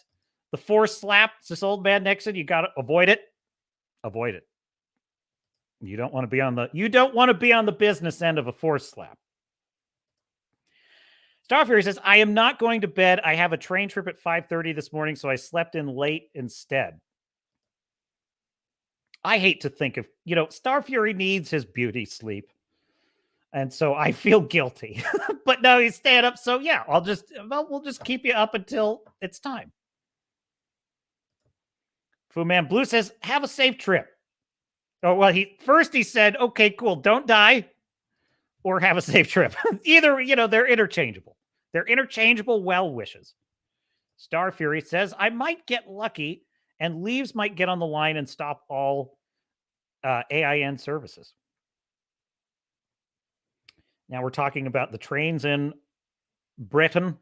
S5: The Force slap, this old man Nixon, you got to avoid it. Avoid it. You don't want to be on the business end of a Force slap. Star Fury says, I am not going to bed. I have a train trip at 5:30 this morning, so I slept in late instead. I hate to think of, Star Fury needs his beauty sleep. And so I feel guilty. But no, he's staying up. So yeah, we'll just keep you up until it's time. Fu Man Blue says, have a safe trip. Oh, well, he said, okay, cool. Don't die or have a safe trip. Either, they're interchangeable. They're interchangeable well wishes. Star Fury says, I might get lucky and Leaves might get on the line and stop all AIN services. Now we're talking about the trains in Britain.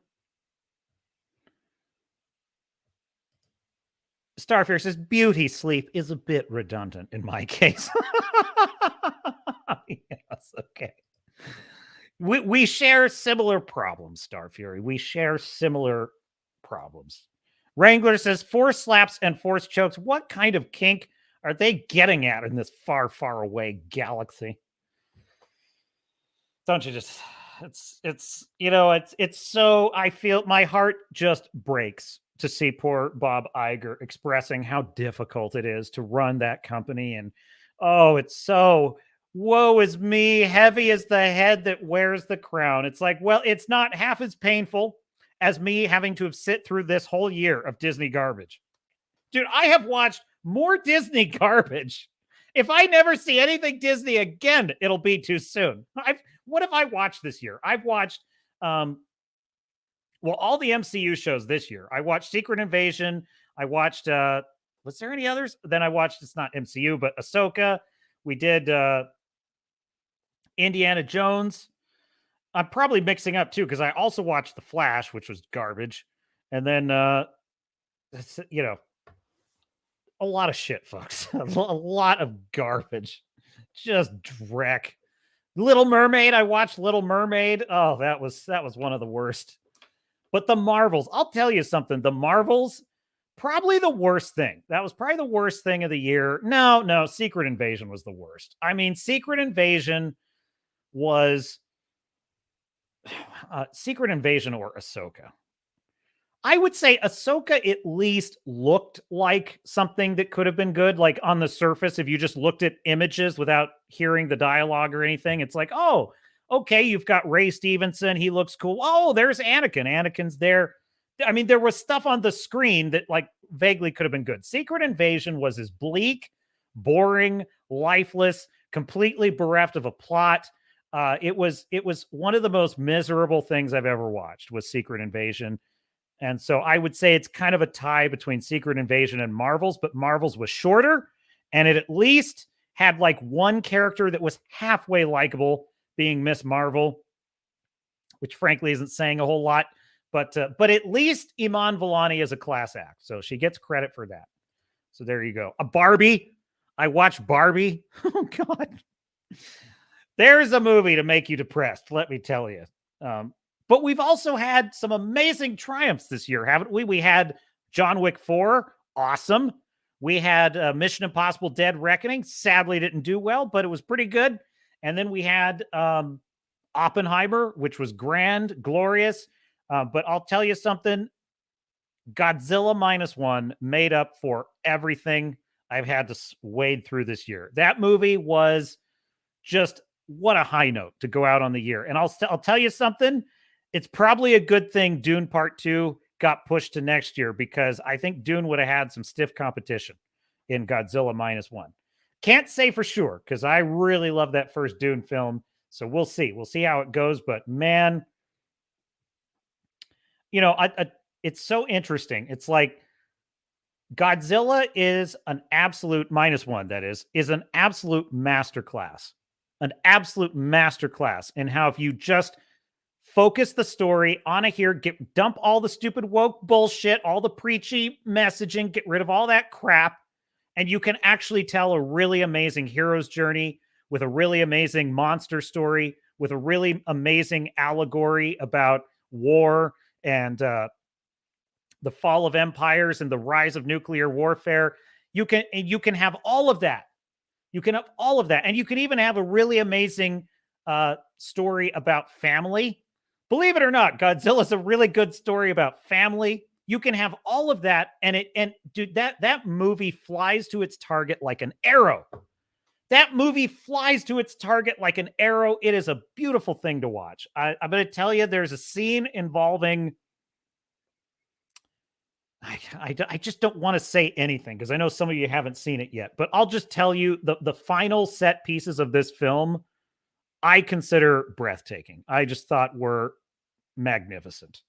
S5: Starfire says, beauty sleep is a bit redundant in my case. Yes, okay. We share similar problems, Star Fury. We share similar problems. Wrangler says, Force slaps and Force chokes. What kind of kink are they getting at in this far, far away galaxy? Don't you just, it's so, I feel my heart just breaks to see poor Bob Iger expressing how difficult it is to run that company. And, oh, it's so, woe is me, heavy as the head that wears the crown. It's like, well, it's not half as painful as me having to have sit through this whole year of Disney garbage. Dude, I have watched more Disney garbage. If I never see anything Disney again, it'll be too soon. What have I watched this year? I've watched, all the MCU shows this year. I watched Secret Invasion. I watched, was there any others? Then I watched, it's not MCU, but Ahsoka. We did Indiana Jones. I'm probably mixing up too, because I also watched The Flash, which was garbage. And then, a lot of shit, folks. A lot of garbage. Just dreck. Little Mermaid. I watched Little Mermaid. Oh, that was one of the worst. But the Marvels, I'll tell you something. The Marvels, probably the worst thing. That was probably the worst thing of the year. No, Secret Invasion was the worst. I mean, Secret Invasion was Secret Invasion or Ahsoka. I would say Ahsoka at least looked like something that could have been good. Like on the surface, if you just looked at images without hearing the dialogue or anything, it's like, oh, okay, you've got Ray Stevenson. He looks cool. Oh, there's Anakin. Anakin's there. I mean, there was stuff on the screen that like vaguely could have been good. Secret Invasion was as bleak, boring, lifeless, completely bereft of a plot. It was one of the most miserable things I've ever watched was Secret Invasion. And so I would say it's kind of a tie between Secret Invasion and Marvel's, but Marvel's was shorter and it at least had like one character that was halfway likable, being Miss Marvel, which frankly isn't saying a whole lot, but at least Iman Vellani is a class act. So she gets credit for that. So there you go. A Barbie. I watched Barbie. Oh God. There's a movie to make you depressed, let me tell you. But we've also had some amazing triumphs this year, haven't we? We had John Wick 4, awesome. We had Mission Impossible Dead Reckoning, sadly didn't do well, but it was pretty good. And then we had Oppenheimer, which was grand, glorious. But I'll tell you something, Godzilla Minus One made up for everything I've had to wade through this year. That movie was just what a high note to go out on the year. And I'll tell you something, it's probably a good thing Dune Part 2 got pushed to next year because I think Dune would have had some stiff competition in Godzilla Minus One. Can't say for sure because I really love that first Dune film. So we'll see. We'll see how it goes. But man, you know, it's so interesting. It's like Godzilla is an absolute Minus One, that is an absolute masterclass. An absolute masterclass in how if you just focus the story on dump all the stupid woke bullshit, all the preachy messaging, get rid of all that crap, and you can actually tell a really amazing hero's journey with a really amazing monster story, with a really amazing allegory about war and the fall of empires and the rise of nuclear warfare. You can have all of that. You can have all of that. And you can even have a really amazing story about family. Believe it or not, Godzilla's a really good story about family. You can have all of that. And dude, that movie flies to its target like an arrow. That movie flies to its target like an arrow. It is a beautiful thing to watch. I'm going to tell you, there's a scene involving... I just don't want to say anything because I know some of you haven't seen it yet, but I'll just tell you the final set pieces of this film, I consider breathtaking. I just thought were magnificent.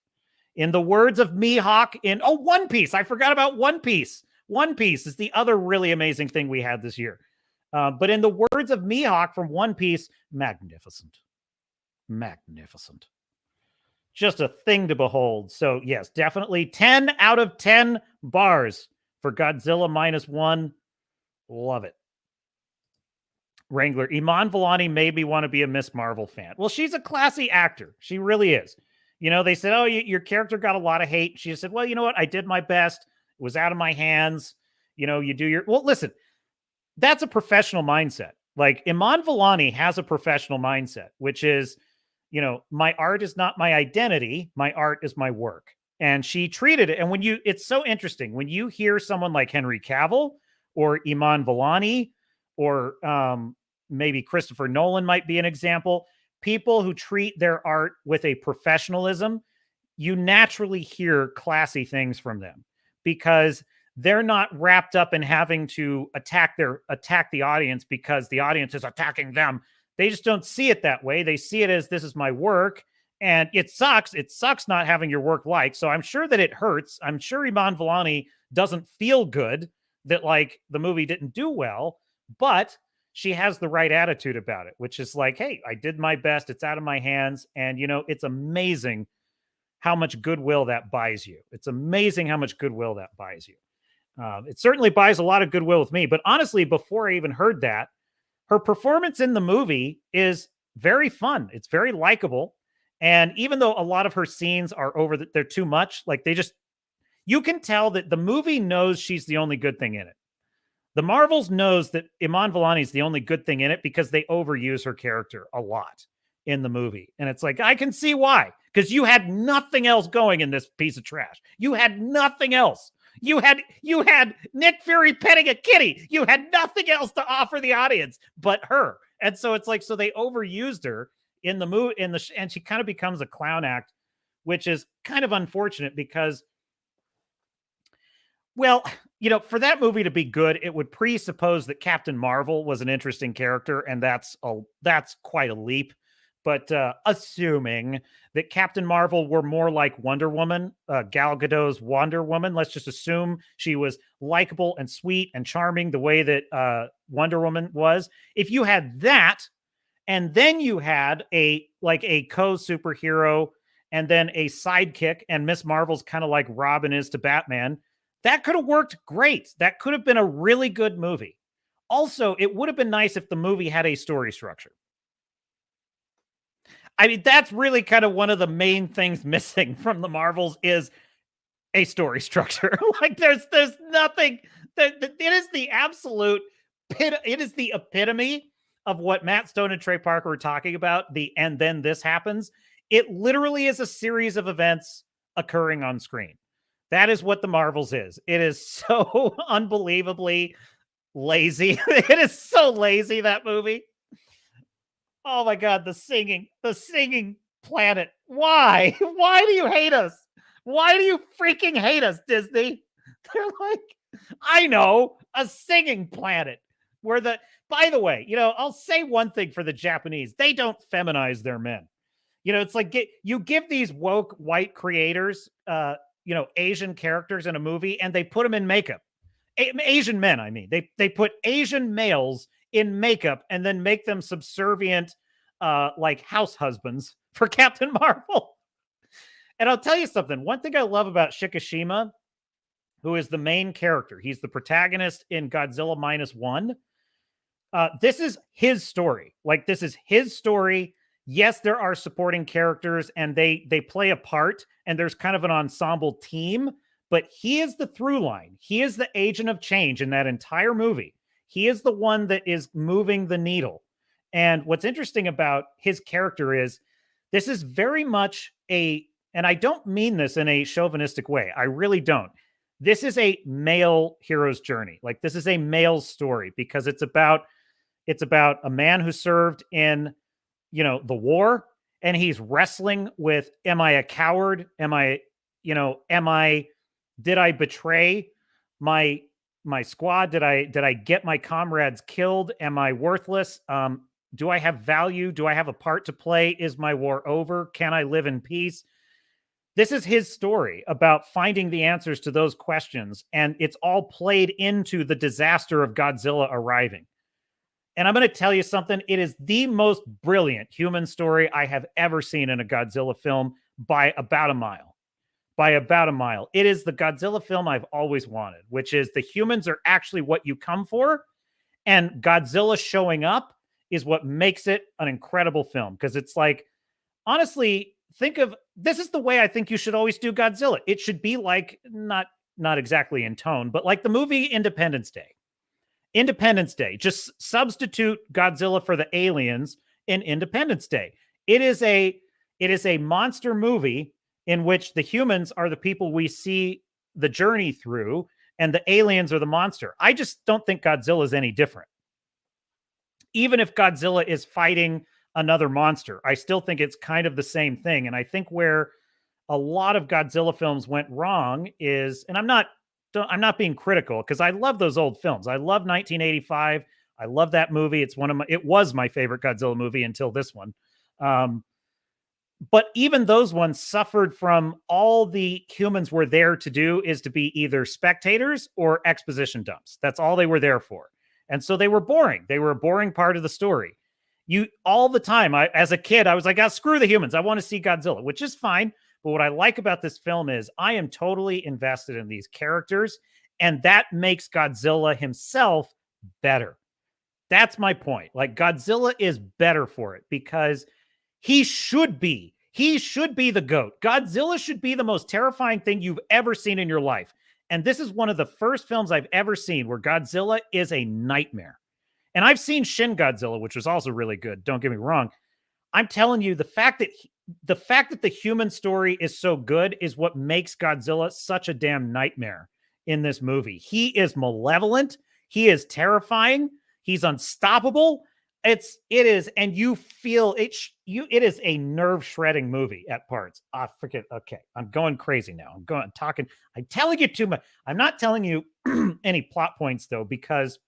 S5: In the words of Mihawk in One Piece, I forgot about One Piece. One Piece is the other really amazing thing we had this year. But in the words of Mihawk from One Piece, magnificent. Magnificent. Just a thing to behold. So yes, definitely 10 out of 10 bars for Godzilla Minus One. Love it. Wrangler, Iman Vellani made me want to be a Miss Marvel fan. Well, she's a classy actor. She really is. You know, they said, oh, your character got a lot of hate. She said, well, you know what? I did my best. It was out of my hands. You know, you do your... Well, listen, that's a professional mindset. Like, Iman Vellani has a professional mindset, which is, you know, my art is not my identity. My art is my work. And she treated it. And it's so interesting when you hear someone like Henry Cavill or Iman Vellani or maybe Christopher Nolan might be an example, people who treat their art with a professionalism, you naturally hear classy things from them because they're not wrapped up in having to attack the audience because the audience is attacking them. They just don't see it that way. They see it as, this is my work, and it sucks. It sucks not having your work liked. So I'm sure that it hurts. I'm sure Iman Vellani doesn't feel good that like the movie didn't do well, but she has the right attitude about it, which is like, hey, I did my best. It's out of my hands. And, you know, it's amazing how much goodwill that buys you. It's amazing how much goodwill that buys you. It certainly buys a lot of goodwill with me. But honestly, before I even heard that, her performance in the movie is very fun. It's very likable. And even though a lot of her scenes are they're too much, like you can tell that the movie knows she's the only good thing in it. The Marvels knows that Iman Vellani is the only good thing in it because they overuse her character a lot in the movie. And it's like, I can see why, because you had nothing else going in this piece of trash. You had nothing else. You had Nick Fury petting a kitty. You had nothing else to offer the audience but her. And so it's like, so they overused her in the movie, and she kind of becomes a clown act, which is kind of unfortunate because, well, you know, for that movie to be good, it would presuppose that Captain Marvel was an interesting character, and that's quite a leap. But assuming that Captain Marvel were more like Wonder Woman, Gal Gadot's Wonder Woman, let's just assume she was likable and sweet and charming the way that Wonder Woman was. If you had that, and then you had a co-superhero and then a sidekick, and Miss Marvel's kind of like Robin is to Batman, that could have worked great. That could have been a really good movie. Also, it would have been nice if the movie had a story structure. I mean, that's really kind of one of the main things missing from the Marvels is a story structure. Like there's nothing that it is the absolute it is the epitome of what Matt Stone and Trey Parker were talking about. And then this happens. It literally is a series of events occurring on screen. That is what the Marvels is. It is so unbelievably lazy. It is so lazy, that movie. Oh my God, the singing planet. Why? Why do you hate us? Why do you freaking hate us, Disney? They're like, I know, a singing planet. By the way, you know, I'll say one thing for the Japanese. They don't feminize their men. You know, it's like you give these woke white creators, you know, Asian characters in a movie, and they put them in makeup. Asian men, I mean. They put Asian males in makeup and then make them subservient like house husbands for Captain Marvel. And I'll tell you something. One thing I love about Shikishima, who is the main character, he's the protagonist in Godzilla Minus One. This is his story. Like, this is his story. Yes, there are supporting characters and they play a part, and there's kind of an ensemble team, but he is the through line. He is the agent of change in that entire movie. He is the one that is moving the needle. And what's interesting about his character is this is very much and I don't mean this in a chauvinistic way. I really don't. This is a male hero's journey. Like, this is a male story because it's about a man who served in, you know, the war, and he's wrestling with, am I a coward? Did I betray my squad? Did I get my comrades killed? Am I worthless? Do I have value? Do I have a part to play? Is my war over? Can I live in peace? This is his story about finding the answers to those questions. And it's all played into the disaster of Godzilla arriving. And I'm going to tell you something. It is the most brilliant human story I have ever seen in a Godzilla film by about a mile. It is the Godzilla film I've always wanted, which is the humans are actually what you come for. And Godzilla showing up is what makes it an incredible film. Because it's like, honestly, this is the way I think you should always do Godzilla. It should be like, not exactly in tone, but like the movie Independence Day. Just substitute Godzilla for the aliens in Independence Day. It is a monster movie in which the humans are the people we see the journey through, and the aliens are the monster. I just don't think Godzilla is any different. Even if Godzilla is fighting another monster, I still think it's kind of the same thing. And I think where a lot of Godzilla films went wrong is, and I'm not being critical because I love those old films. I love 1985. I love that movie. It was my favorite Godzilla movie until this one. But even those ones suffered from all the humans were there to do is to be either spectators or exposition dumps. That's all they were there for. And so they were boring. They were a boring part of the story. All the time, as a kid, I was like, screw the humans. I want to see Godzilla, which is fine. But what I like about this film is I am totally invested in these characters, and that makes Godzilla himself better. That's my point. Like, Godzilla is better for it because he should be the GOAT. Godzilla should be the most terrifying thing you've ever seen in your life. And this is one of the first films I've ever seen where Godzilla is a nightmare. And I've seen Shin Godzilla, which was also really good. Don't get me wrong. I'm telling you, the fact that the human story is so good is what makes Godzilla such a damn nightmare in this movie. He is malevolent. He is terrifying. He's unstoppable. It is, and you feel it. It is a nerve shredding movie at parts. I forget. Okay, I'm going crazy now. I'm talking. I'm telling you too much. I'm not telling you any plot points though, because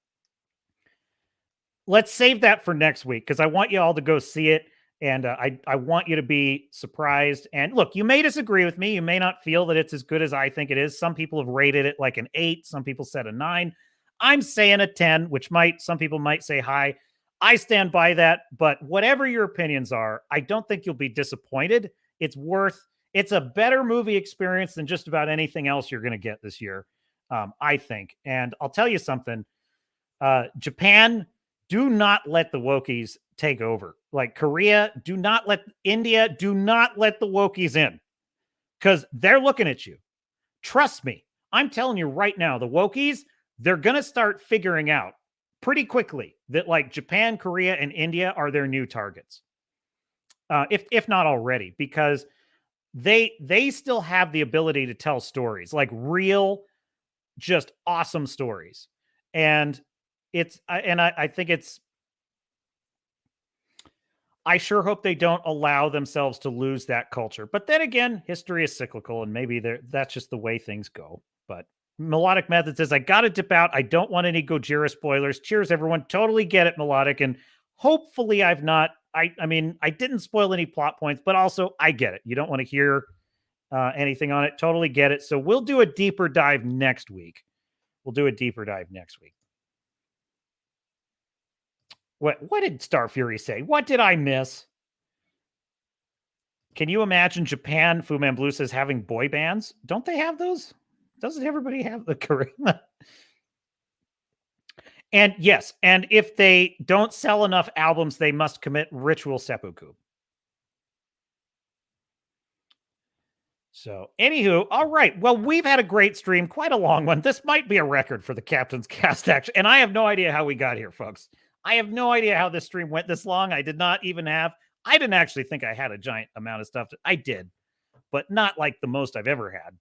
S5: let's save that for next week, because I want you all to go see it. And I want you to be surprised. And look, you may disagree with me. You may not feel that it's as good as I think it is. Some people have rated it like an 8. Some people said a 9. I'm saying a 10, which some people might say high. I stand by that. But whatever your opinions are, I don't think you'll be disappointed. It's a better movie experience than just about anything else you're going to get this year, I think. And I'll tell you something. Japan, do not let the Wokies take over. Like Korea, India, do not let the Wokies in, because they're looking at you. Trust me. I'm telling you right now, the Wokies, they're going to start figuring out pretty quickly that like Japan, Korea, and India are their new targets. If not already, because they still have the ability to tell stories, like real, just awesome stories. And I think it's, I sure hope they don't allow themselves to lose that culture. But then again, history is cyclical, and maybe that's just the way things go. But Melodic Method says, I got to dip out. I don't want any Gojira spoilers. Cheers, everyone. Totally get it, Melodic. And hopefully I mean, I didn't spoil any plot points, but also I get it. You don't want to hear anything on it. Totally get it. So we'll do a deeper dive next week. What did Star Fury say? What did I miss? Can you imagine Japan, Fu Man Blue says, having boy bands? Don't they have those? Doesn't everybody have the charisma? And yes, and if they don't sell enough albums, they must commit ritual seppuku. So, anywho, all right. Well, we've had a great stream, quite a long one. This might be a record for the Captain's Cast, actually. And I have no idea how we got here, folks. I have no idea how this stream went this long. I didn't actually think I had a giant amount of stuff. I did, but not like the most I've ever had.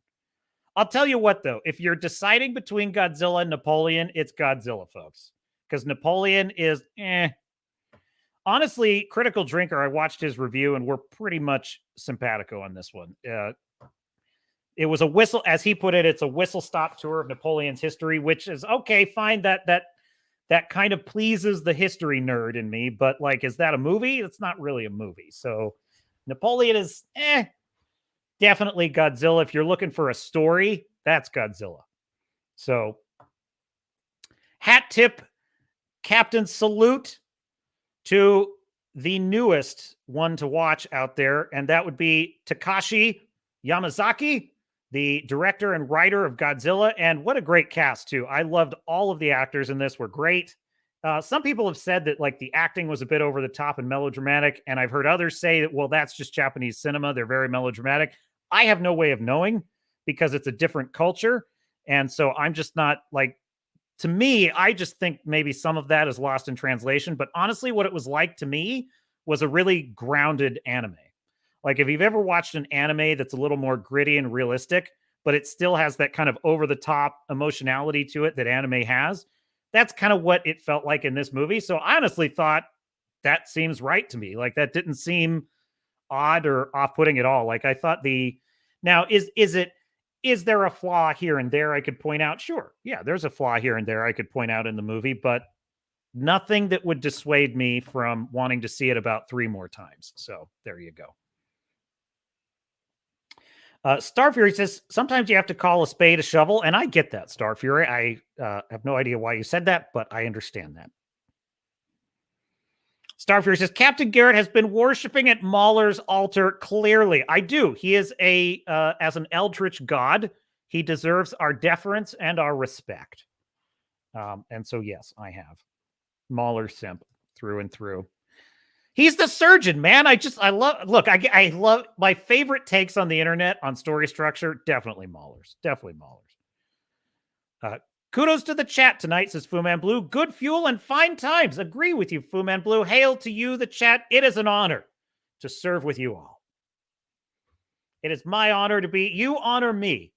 S5: I'll tell you what, though, if you're deciding between Godzilla and Napoleon, it's Godzilla, folks, because Napoleon is honestly, Critical Drinker, I watched his review, and we're pretty much simpatico on this one. It was a whistle, as he put it, it's a whistle-stop tour of Napoleon's history, which is, okay, fine, that kind of pleases the history nerd in me, but like, is that a movie? It's not really a movie. So Napoleon is definitely Godzilla. If you're looking for a story, that's Godzilla. So hat tip, Captain, salute to the newest one to watch out there, and that would be Takashi Yamazaki, the director and writer of Godzilla. And what a great cast, too. I loved all of the actors in this, were great. Some people have said that like the acting was a bit over the top and melodramatic. And I've heard others say that, well, that's just Japanese cinema. They're very melodramatic. I have no way of knowing because it's a different culture. And so I'm just not like, to me, I just think maybe some of that is lost in translation. But honestly, what it was like to me was a really grounded anime. Like if you've ever watched an anime that's a little more gritty and realistic, but it still has that kind of over-the-top emotionality to it that anime has, that's kind of what it felt like in this movie. So I honestly thought that seems right to me. Like that didn't seem odd or off-putting at all. Like I thought now is there a flaw here and there I could point out? Sure. Yeah, there's a flaw here and there I could point out in the movie, but nothing that would dissuade me from wanting to see it about 3 more times. So there you go. Star Fury says, sometimes you have to call a spade a shovel, and I get that, Star Fury. I have no idea why you said that, but I understand that. Star Fury says, Captain Garrett has been worshiping at Mahler's altar. Clearly, I do. He is as an eldritch god, he deserves our deference and our respect. And so, yes, I have. Mahler simp through and through. He's the surgeon, man. I love my favorite takes on the internet on story structure. Definitely Mahler's. Kudos to the chat tonight, says Fu Man Blue. Good fuel and fine times. Agree with you, Fu Man Blue. Hail to you, the chat. It is an honor to serve with you all. It is my honor to be, you honor me.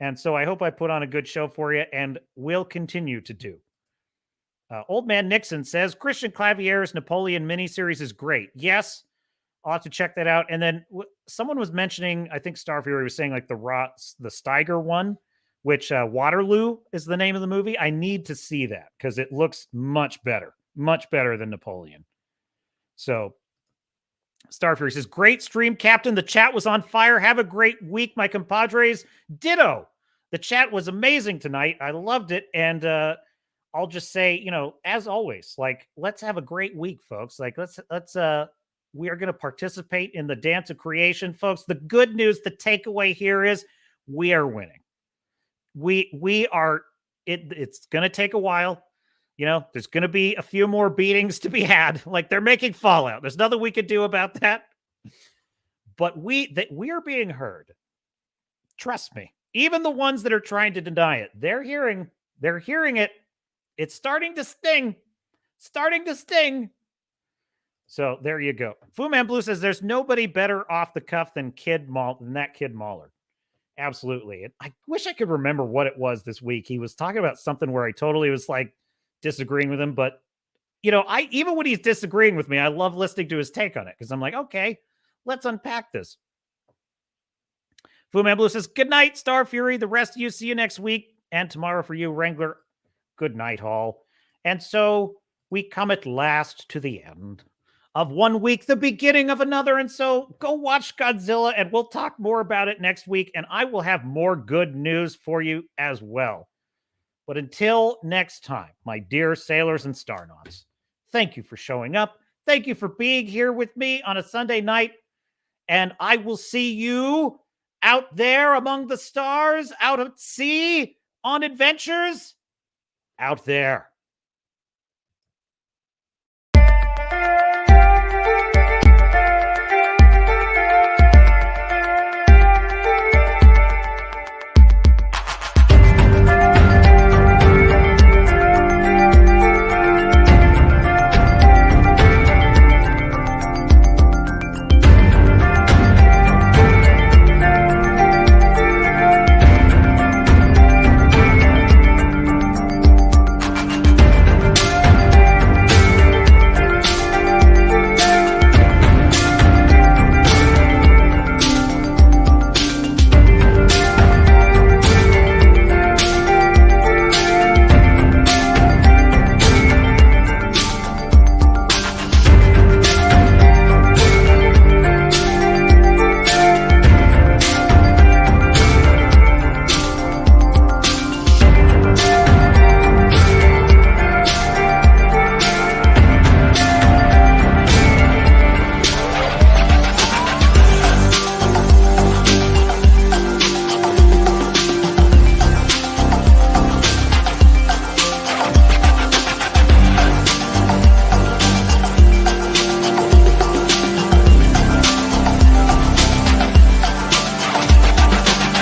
S5: And so I hope I put on a good show for you and will continue to do. Old Man Nixon says, Christian Clavier's Napoleon miniseries is great. Yes, I'll have to check that out. And then someone was mentioning, I think Star Fury was saying like the Steiger one, which Waterloo is the name of the movie. I need to see that because it looks much better than Napoleon. So Star Fury says, great stream, Captain. The chat was on fire. Have a great week, my compadres. Ditto. The chat was amazing tonight. I loved it. And I'll just say, you know, as always, like, let's have a great week, folks. Like, let's we are going to participate in the dance of creation, folks. The good news, the takeaway here is we are winning. We are, it's going to take a while. You know, there's going to be a few more beatings to be had. Like, they're making Fallout. There's nothing we could do about that. But we are being heard. Trust me. Even the ones that are trying to deny it, they're hearing it. It's starting to sting. So there you go. Fu Man Blue says there's nobody better off the cuff than that Kid Mahler. Absolutely. And I wish I could remember what it was this week. He was talking about something where I totally was like disagreeing with him. But, you know, even when he's disagreeing with me, I love listening to his take on it because I'm like, okay, let's unpack this. Fu Man Blue says, good night, Star Fury. The rest of you, see you next week. And tomorrow for you, Wrangler. Good night, all. And so we come at last to the end of 1 week, the beginning of another. And so go watch Godzilla and we'll talk more about it next week. And I will have more good news for you as well. But until next time, my dear sailors and starnauts, thank you for showing up. Thank you for being here with me on a Sunday night. And I will see you out there among the stars, out at sea, on adventures, out there.